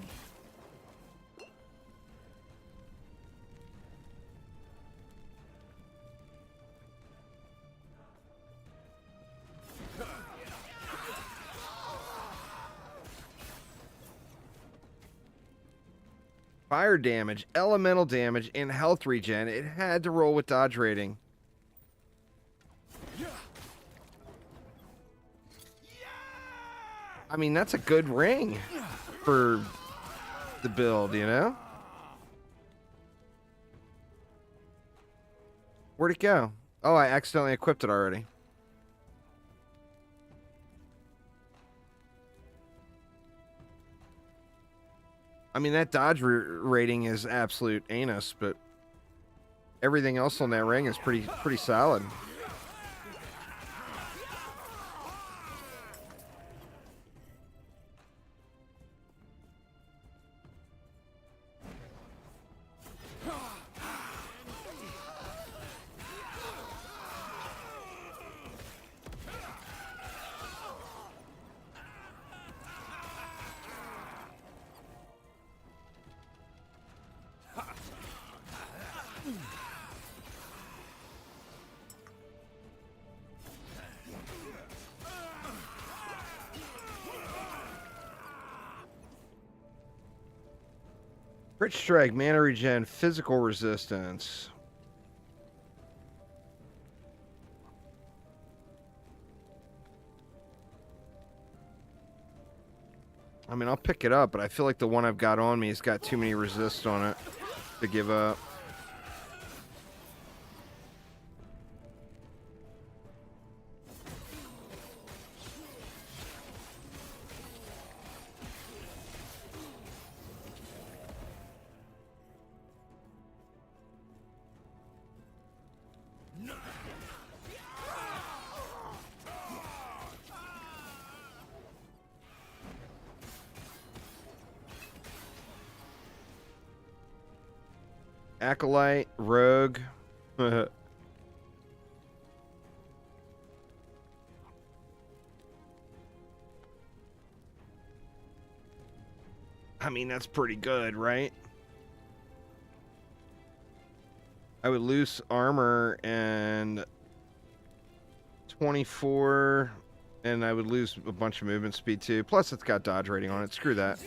Fire damage, elemental damage, and health regen. It had to roll with dodge rating. I mean, that's a good ring for the build, you know? Where'd it go? Oh, I accidentally equipped it already. I mean, that dodge rating is absolute anus, but everything else on that ring is pretty solid. Crit strike, mana regen, physical resistance. I mean, I'll pick it up, but I feel like the one I've got on me has got too many resists on it to give up. Acolyte, rogue. I mean, that's pretty good, right? I would lose armor and 24, and I would lose a bunch of movement speed too. Plus, it's got dodge rating on it. Screw that.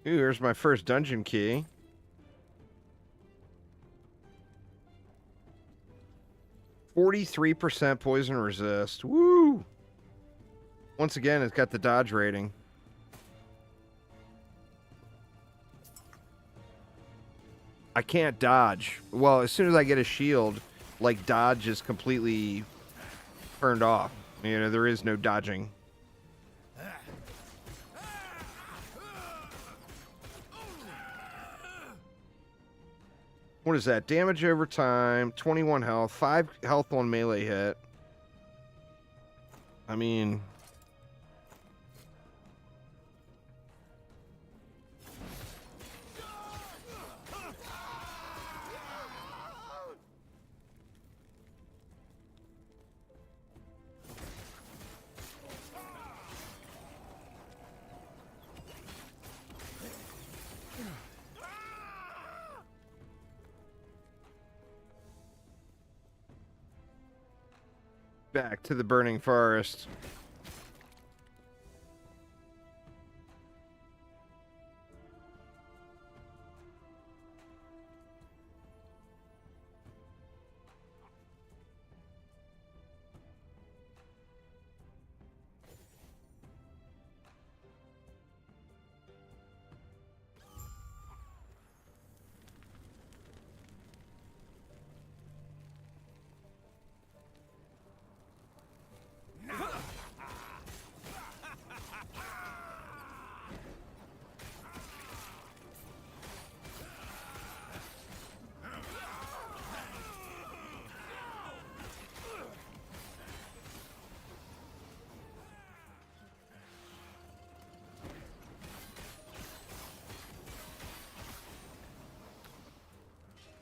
Ooh, here's my first dungeon key. %43% poison resist. Woo! Once again, it's got the dodge rating. I can't dodge. Well, as soon as I get a shield, like, dodge is completely turned off. You know, there is no dodging. What is that? Damage over time, 21 health, 5 health on melee hit. I mean... Back to the burning forest.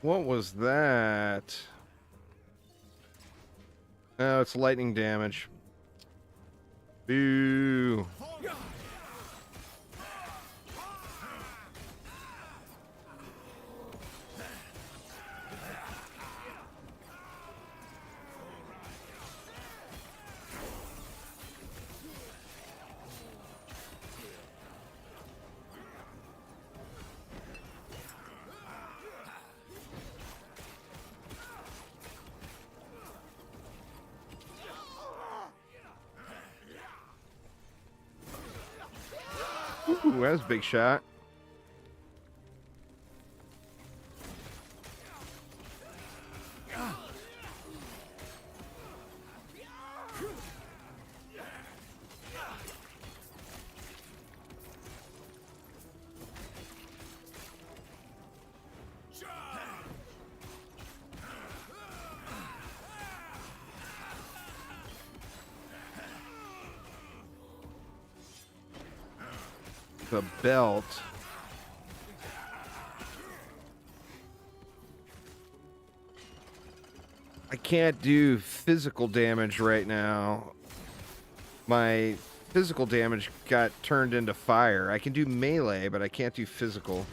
What was that? Oh, it's lightning damage. Boo. Ooh, that was a big shot. The belt. I can't do physical damage right now. My physical damage got turned into fire. I can do melee, but I can't do physical.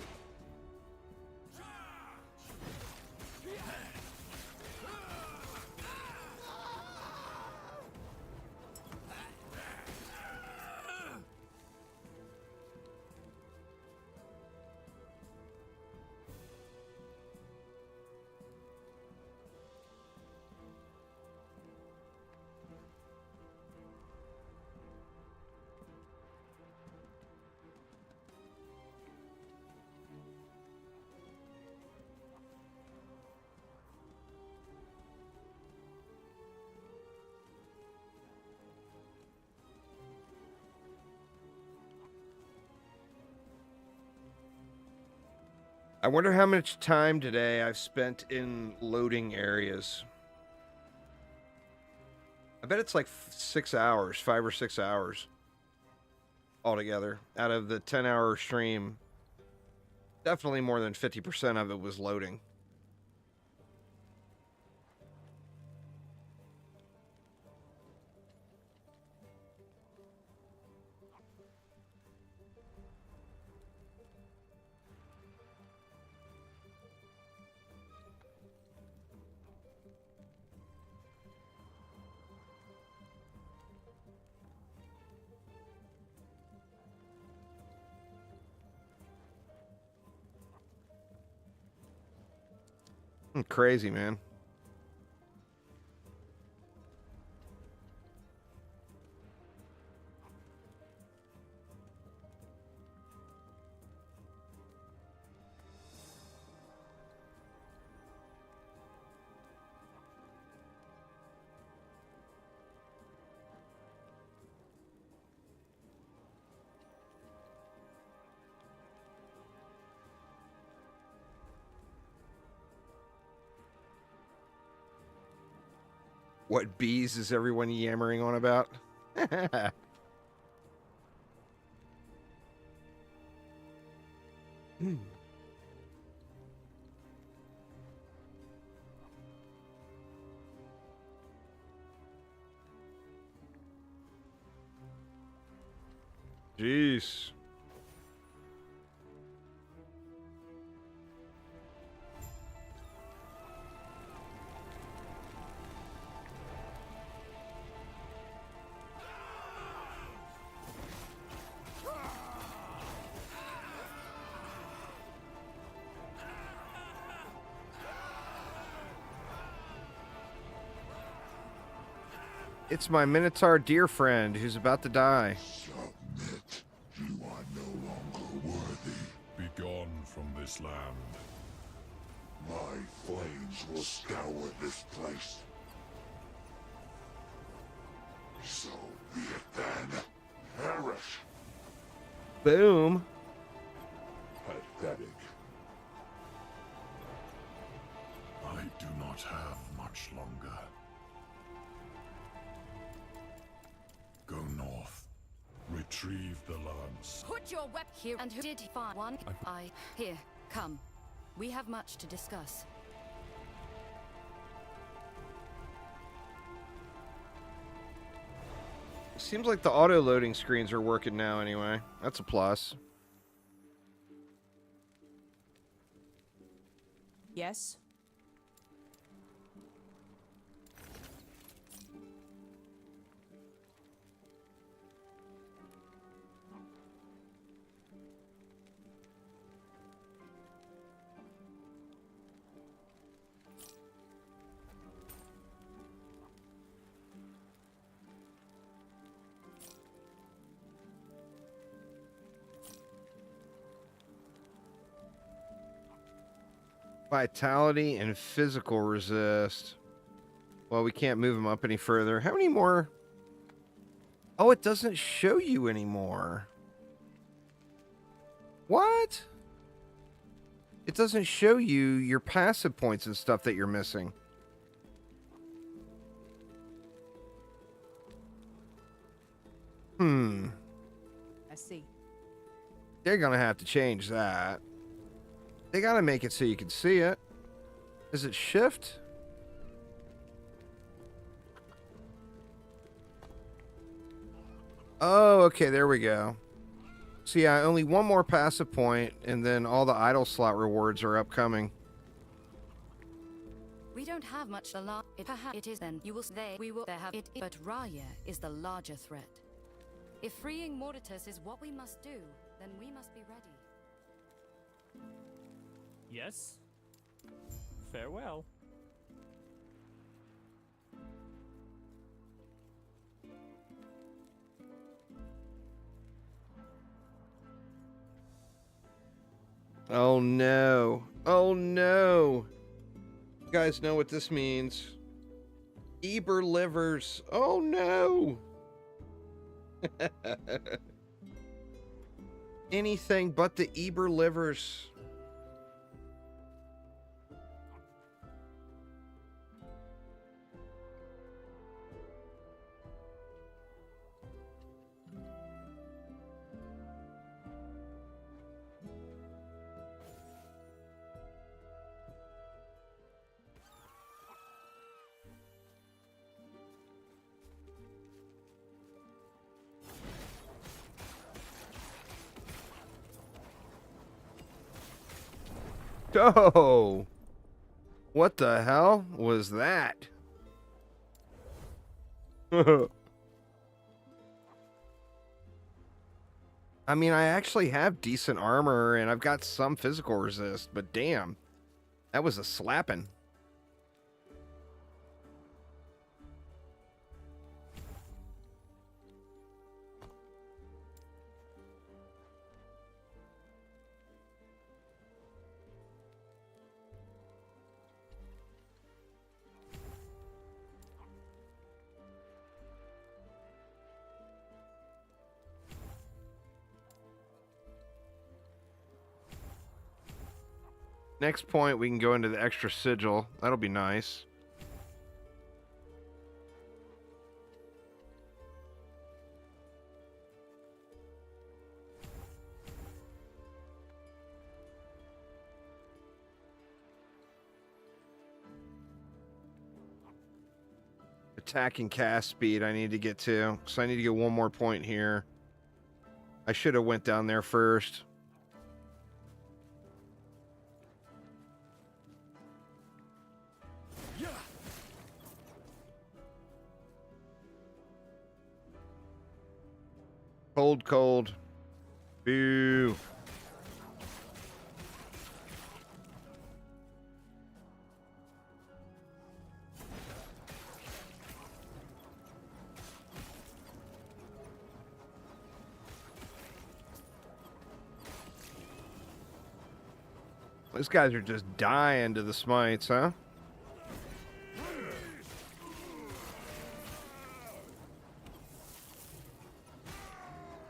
I wonder how much time today I've spent in loading areas. I bet it's like 6 hours, 5 or 6 hours altogether out of the 10-hour stream. Definitely more than 50% of it was loading. Crazy, man. What bees is everyone yammering on about? Jeez. It's my Minotaur dear friend who's about to die. Submit. You are no longer worthy. Begone from this land. My flames will scour this place. So be it then. Perish. Boom. Pathetic. I do not have much longer. Go north. Retrieve the lance. Put your weapon here. And who did find one? Here, come. We have much to discuss. Seems like the auto-loading screens are working now anyway. That's a plus. Yes? Vitality and physical resist. Well, we can't move them up any further. How many more? Oh, it doesn't show you anymore. What? It doesn't show you your passive points and stuff that you're missing. I see. They're gonna have to change that. They gotta make it so you can see it. Is it shift? Oh, okay, there we go. So yeah, only one more passive point, and then all the idle slot rewards are upcoming. We don't have much alarm. It is then. You will stay. We will have it. But Raya is the larger threat. If freeing Mortitus is what we must do, then we must be ready. Yes? Farewell. Oh no. Oh no. You guys know what this means. Eber livers. Oh no. Anything but the Eber livers. Oh, what the hell was that? I mean, I actually have decent armor and I've got some physical resist, but damn, that was a slapping. Next point, we can go into the extra sigil. That'll be nice. Attack and cast speed I need to get to. So I need to get one more point here. I should have went down there first. Cold, cold. Boo. These guys are just dying to the smites, huh?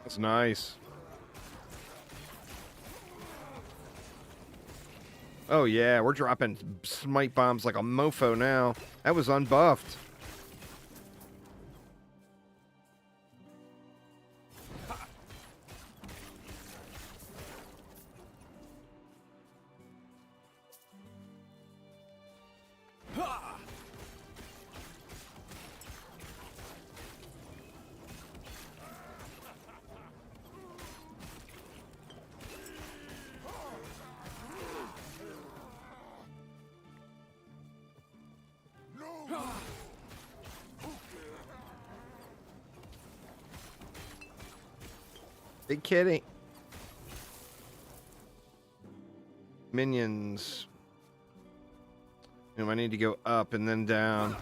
That's nice. Oh yeah, we're dropping smite bombs like a mofo now. That was unbuffed. Big kitty. Minions. I need to go up and then down.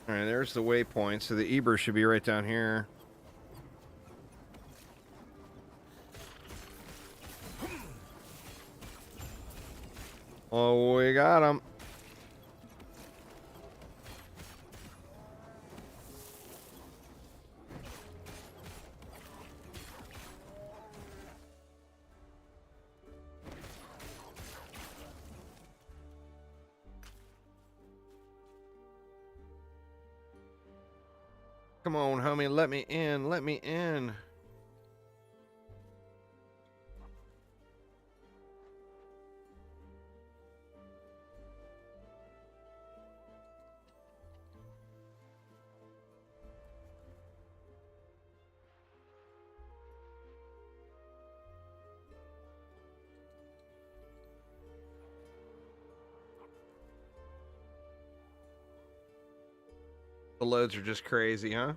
Alright, there's the waypoint. So the Eber should be right down here. Oh, we got him. Come on, homie, let me in, let me in. The loads are just crazy, huh?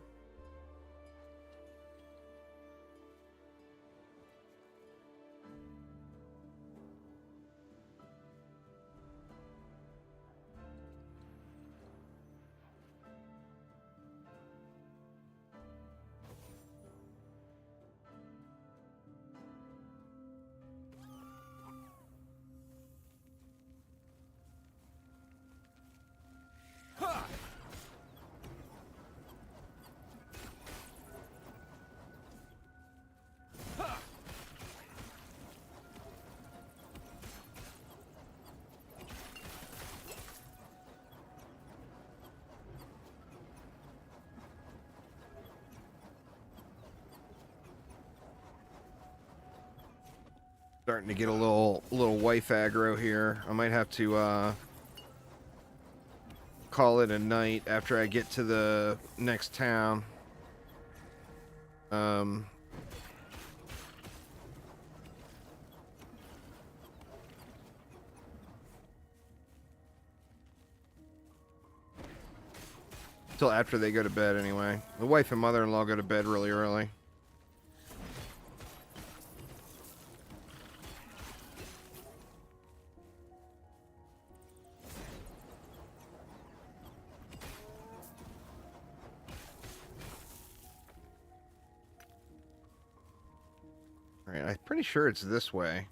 Starting to get a little wife aggro here. I might have to call it a night after I get to the next town. Till after they go to bed anyway. The wife and mother-in-law go to bed really early. Alright, I'm pretty sure it's this way.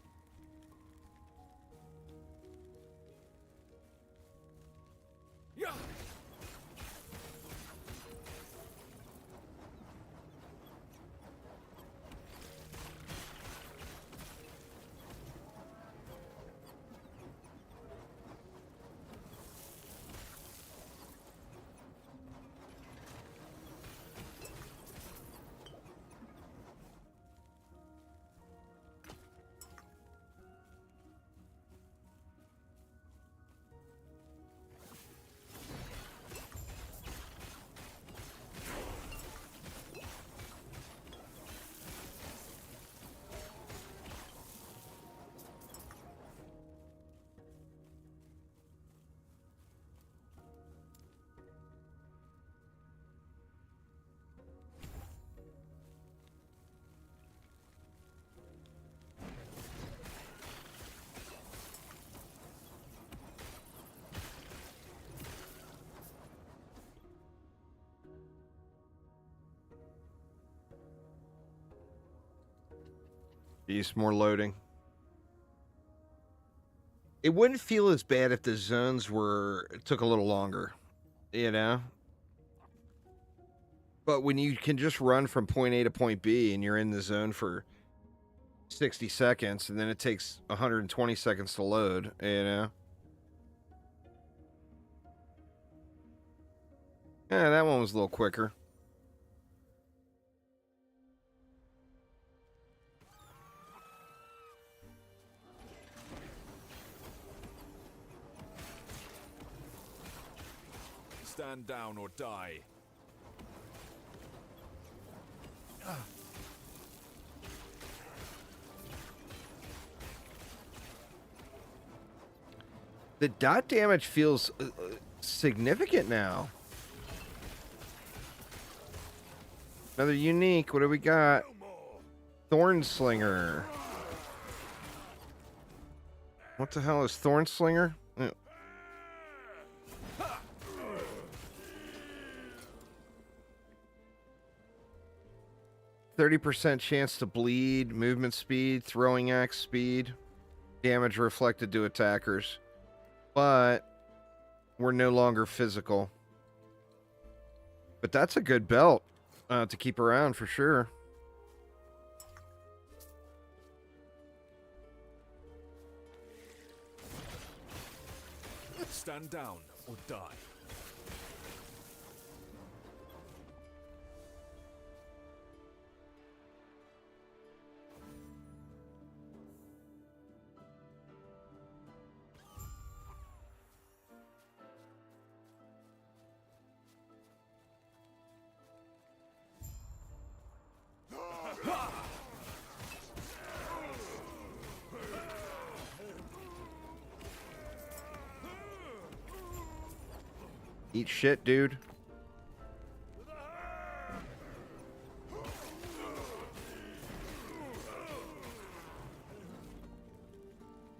Jeez, more loading. It wouldn't feel as bad if the zones took a little longer, you know? But when you can just run from point A to point B and you're in the zone for 60 seconds and then it takes 120 seconds to load, you know? Yeah, that one was a little quicker. Stand down or die. The dot damage feels significant now. Another unique. What do we got? Thornslinger. What the hell is Thornslinger? 30% chance to bleed, movement speed, throwing axe speed, damage reflected to attackers. But we're no longer physical. But that's a good belt to keep around for sure. Stand down or die. Eat shit, dude.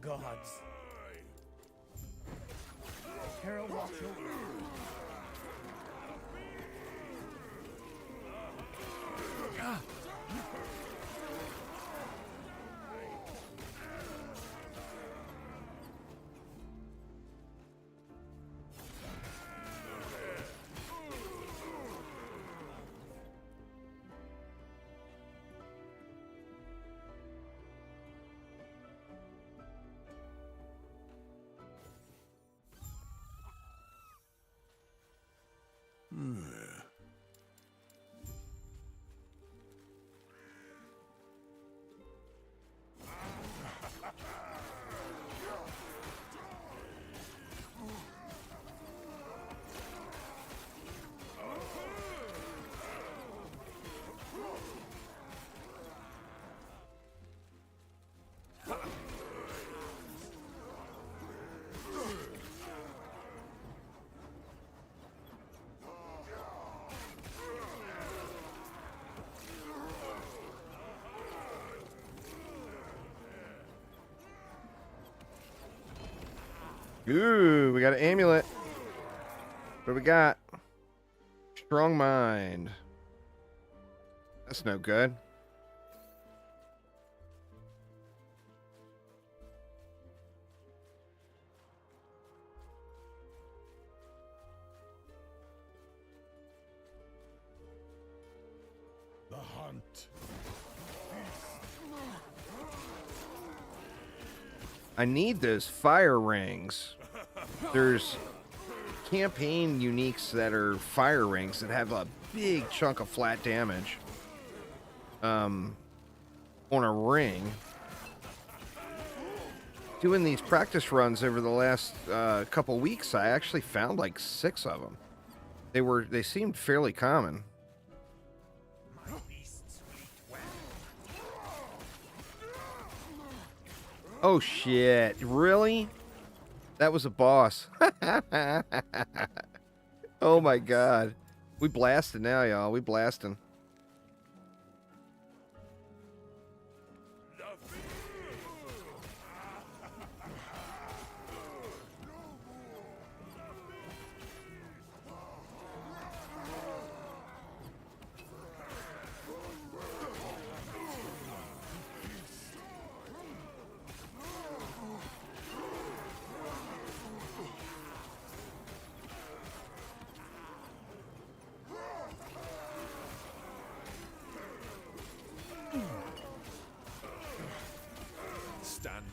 Gods. Carol, watch over. Ooh, we got an amulet. What do we got? Strong mind. That's no good. The hunt. I need those fire rings. There's campaign uniques that are fire rings that have a big chunk of flat damage on a ring. Doing these practice runs over the last couple weeks, I actually found like 6 of them. They seemed fairly common. Oh shit, really? That was a boss. Oh my god. We blasting now, y'all. We blasting.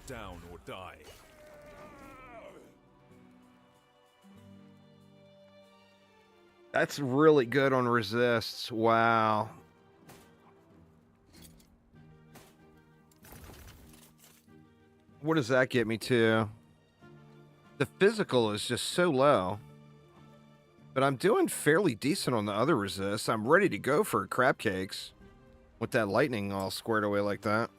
Stand down or die. That's really good on resists. Wow. What does that get me to? The physical is just so low. But I'm doing fairly decent on the other resists. I'm ready to go for crab cakes with that lightning all squared away like that.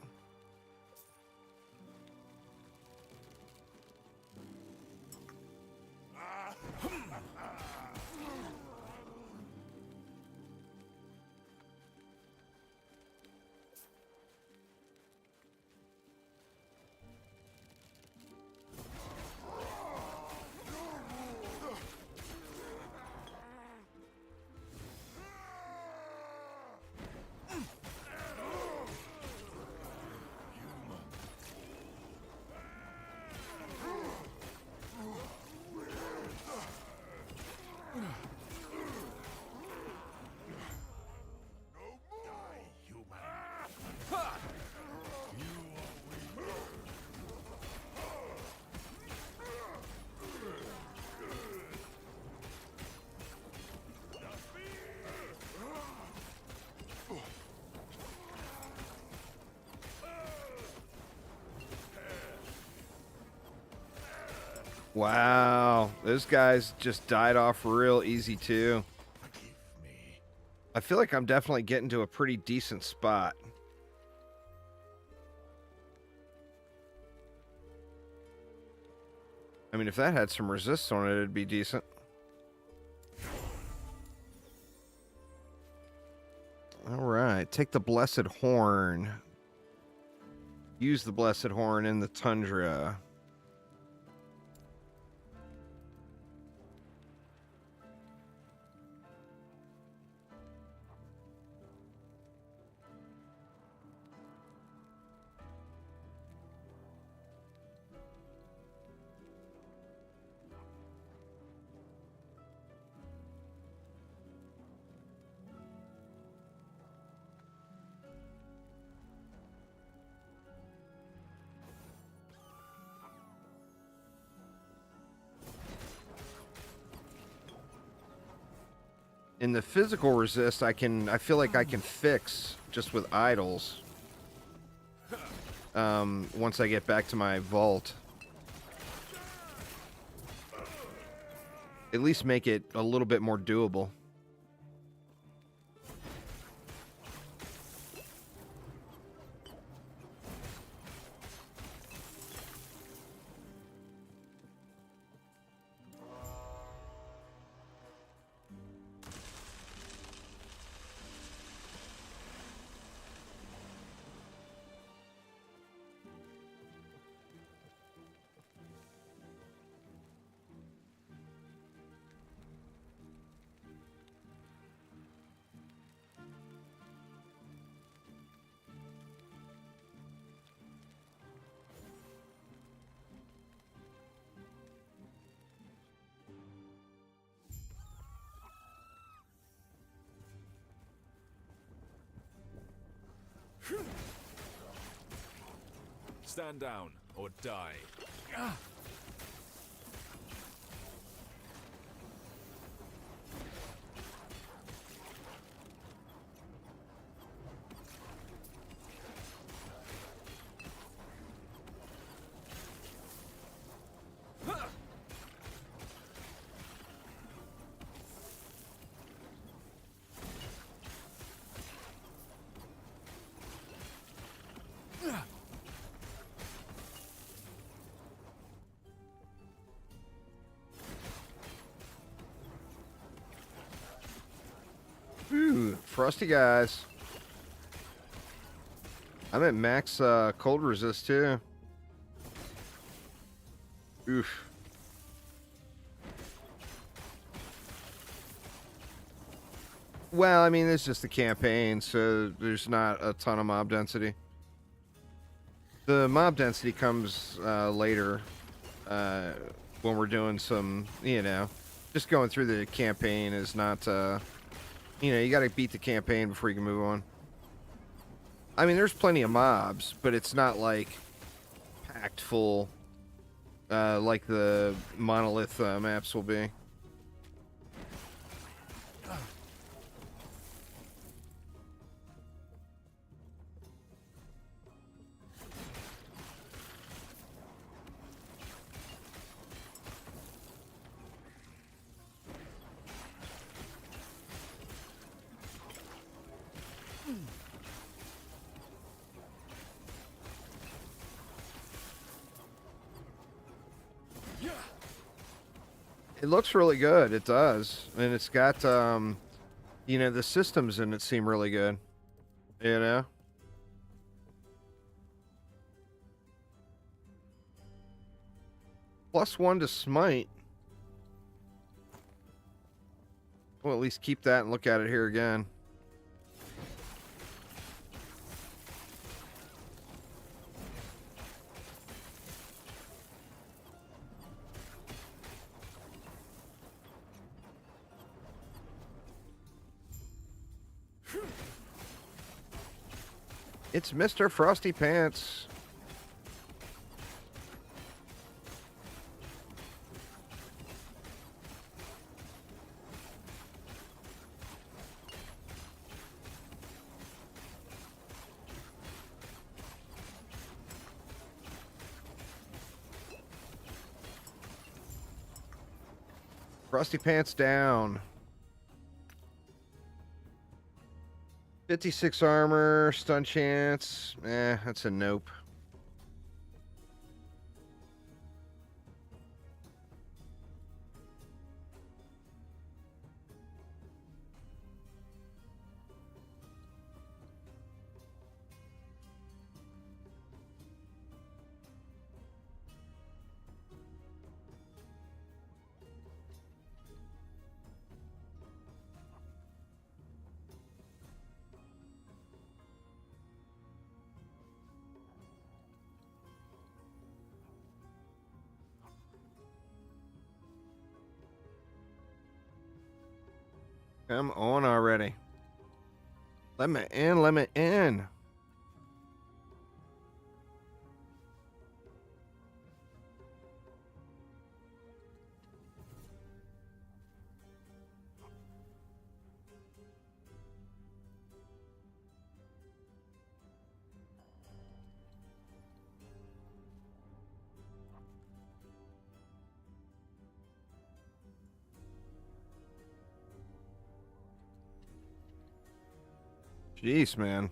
Wow, those guys just died off real easy too. I feel like I'm definitely getting to a pretty decent spot. I mean, if that had some resist on it, it'd be decent. All right, take the Blessed Horn. Use the Blessed Horn in the Tundra. In the physical resist, I feel like I can fix just with idols. Once I get back to my vault. At least make it a little bit more doable. Stand down or die. Ooh, frosty guys. I'm at max cold resist too. Oof. Well, I mean, it's just the campaign, so there's not a ton of mob density. The mob density comes later when we're doing some, you know, just going through the campaign is not, you know, you got to beat the campaign before you can move on. I mean, there's plenty of mobs, but it's not like impactful like the monolith maps will be. It looks really good. It does. And it's got, you know, the systems in it seem really good. You know? +1 to smite. We'll at least keep that and look at it here again. It's Mr. Frosty Pants. Frosty Pants down. 56 armor, stun chance. That's a nope. Come on already. Let me in, let me in. Jeez, man.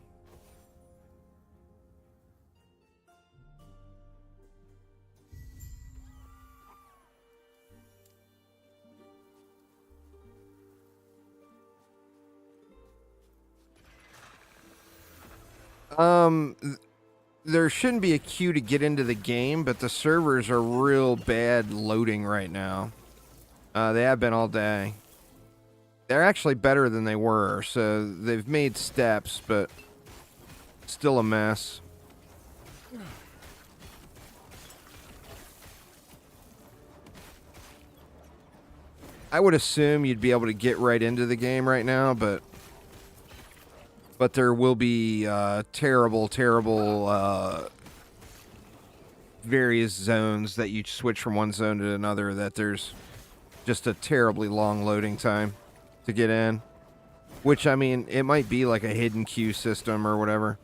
There shouldn't be a queue to get into the game, but the servers are real bad loading right now. They have been all day. They're actually better than they were, so they've made steps, but still a mess. I would assume you'd be able to get right into the game right now, but there will be terrible various zones that you switch from one zone to another that there's just a terribly long loading time to get in. Which, I mean, it might be like a hidden queue system or whatever.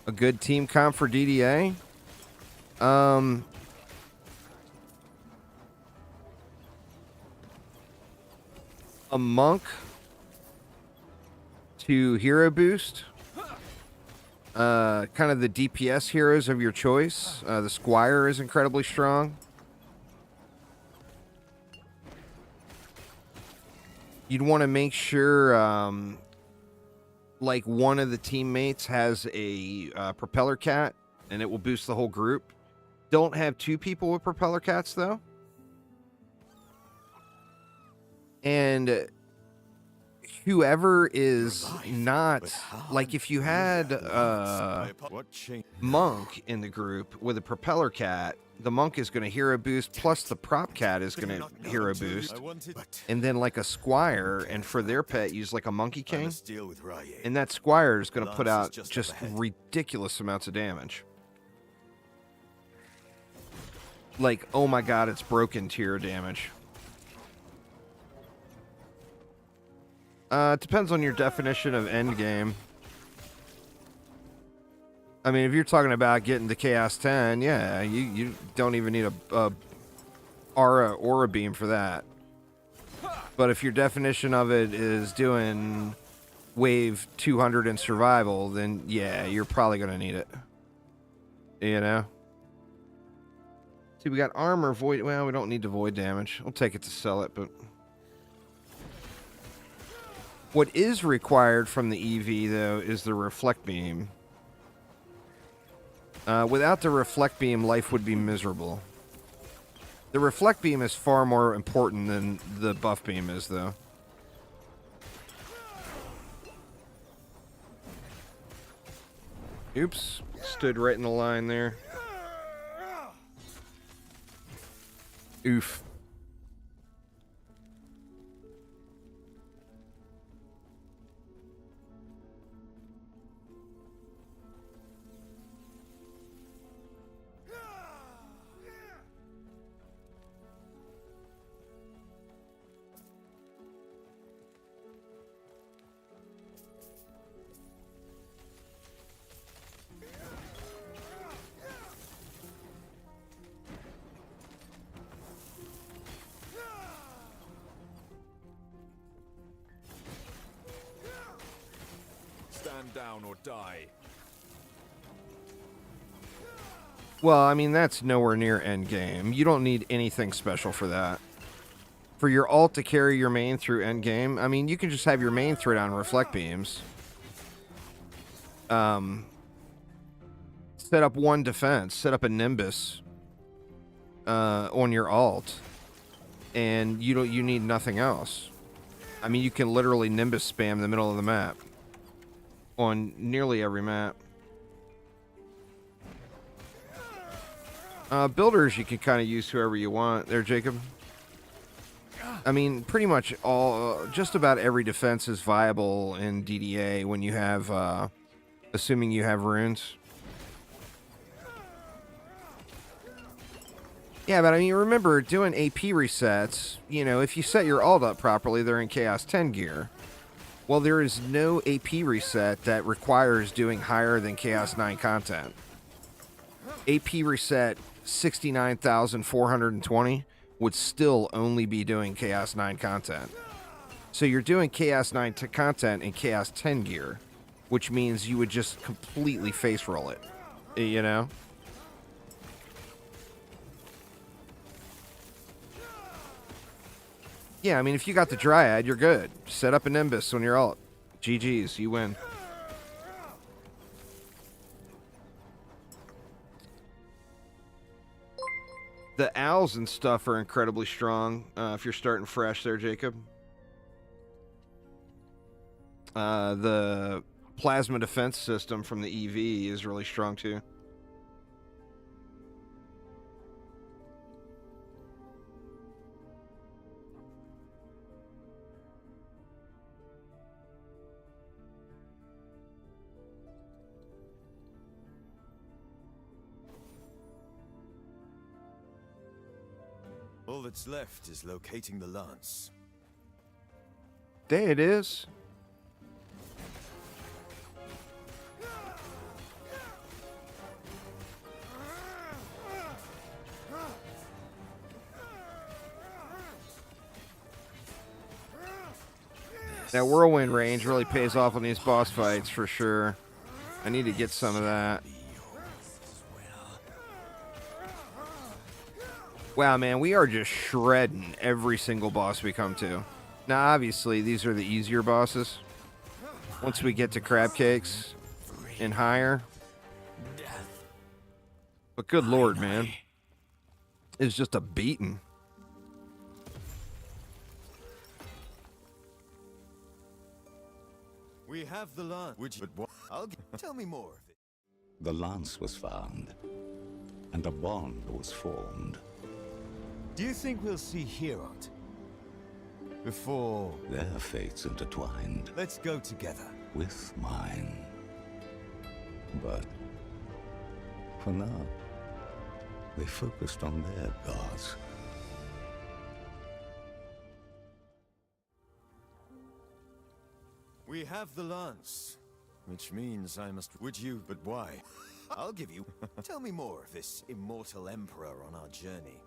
A good team comp for DDA. A monk to hero boost. Kind of the DPS heroes of your choice. The Squire is incredibly strong. You'd want to make sure like one of the teammates has a propeller cat, and it will boost the whole group. Don't have 2 people with propeller cats, though. And whoever is not... Like, if you had Monk in the group with a propeller cat, the Monk is going to hero boost, plus the prop cat is going to hero boost. And then, like, a Squire, and for their pet, use, like, a Monkey King. And that Squire is going to put out just ridiculous amounts of damage. Like, oh my god, it's broken tier damage. It depends on your definition of endgame. I mean, if you're talking about getting to Chaos 10, yeah, you don't even need a Aura Beam for that. But if your definition of it is doing wave 200 in survival, then yeah, you're probably going to need it. You know? See, we got armor, void... Well, we don't need to void damage. I'll take it to sell it, but... What is required from the EV, though, is the Reflect Beam. Without the Reflect Beam, life would be miserable. The Reflect Beam is far more important than the Buff Beam is, though. Oops. Stood right in the line there. Oof. Stand down or die. Well, I mean, that's nowhere near endgame. You don't need anything special for that. For your ult to carry your main through endgame, I mean, you can just have your main throw down Reflect Beams. Set up one defense. Set up a Nimbus on your ult. And you need nothing else. I mean, you can literally Nimbus spam the middle of the map. On nearly every map. Builders, you can kind of use whoever you want there, Jacob. I mean, pretty much just about every defense is viable in DDA when you have, assuming you have runes. Yeah, but I mean, remember, doing AP resets, you know, if you set your ult up properly, they're in Chaos 10 gear. Well, there is no AP reset that requires doing higher than Chaos 9 content. AP reset 69,420 would still only be doing Chaos 9 content. So you're doing Chaos 9 content in Chaos 10 gear, which means you would just completely face roll it, you know? Yeah, I mean, if you got the Dryad, you're good. Set up a Nimbus on your ult. GG's, you win. The owls and stuff are incredibly strong if you're starting fresh there, Jacob. The plasma defense system from the EV is really strong too. All that's left is locating the lance. There it is. That whirlwind range really pays off on these boss fights for sure. I need to get some of that. Wow, man, we are just shredding every single boss we come to. Now, obviously, these are the easier bosses. Once we get to crab cakes and higher. But good lord, man. It's just a beating. We have the lance. Would you? But what? Tell me more. The lance was found, and a bond was formed. Do you think we'll see Herod before Their fates intertwined Let's go together. with mine. But for now, they focused on their gods. We have the lance, which means I must. Would you? But why? I'll give you. Tell me more of this immortal emperor on our journey.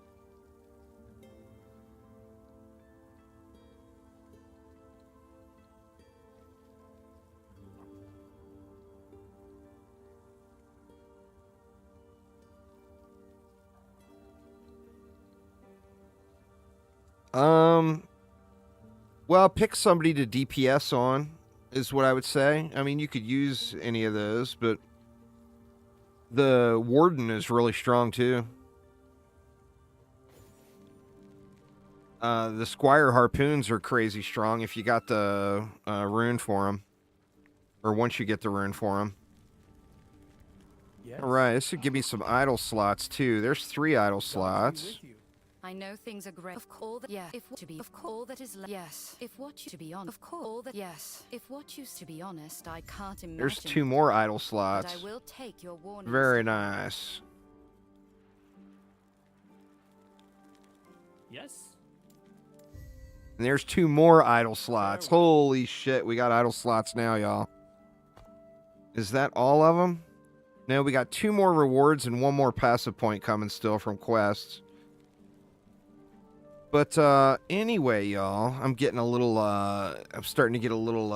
Well, pick somebody to DPS on, is what I would say. I mean, you could use any of those, but the Warden is really strong, too. The Squire Harpoons are crazy strong if you got the rune for them. Or once you get the rune for them. Yes. Alright, this should give me some idle slots, too. There's 3 idle slots. I know things are great. Of course, yeah. If what to be, of course, that is yes. If what you to be on, of course, that yes. If what you to be honest, I can't imagine. There's 2 more idle But slots. I will take your warning. Very nice. Yes. And there's 2 more idle slots. Holy shit, we got idle slots now, y'all. Is that all of them? No, we got 2 more rewards and 1 more passive point coming still from quests. But anyway, y'all, I'm getting a little, I'm starting to get a little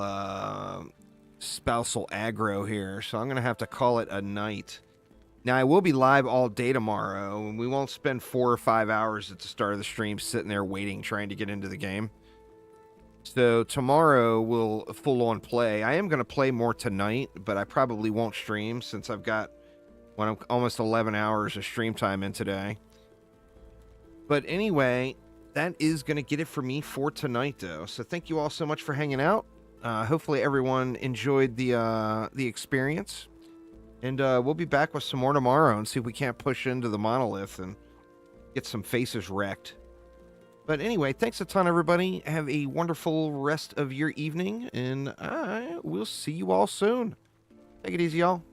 spousal aggro here, so I'm going to have to call it a night. Now, I will be live all day tomorrow, and we won't spend 4 or 5 hours at the start of the stream sitting there waiting, trying to get into the game. So tomorrow we'll full-on play. I am going to play more tonight, but I probably won't stream since I've got almost 11 hours of stream time in today. But anyway, that is going to get it for me for tonight, though. So thank you all so much for hanging out. Hopefully everyone enjoyed the experience. And we'll be back with some more tomorrow and see if we can't push into the monolith and get some faces wrecked. But anyway, thanks a ton, everybody. Have a wonderful rest of your evening, and I will see you all soon. Take it easy, y'all.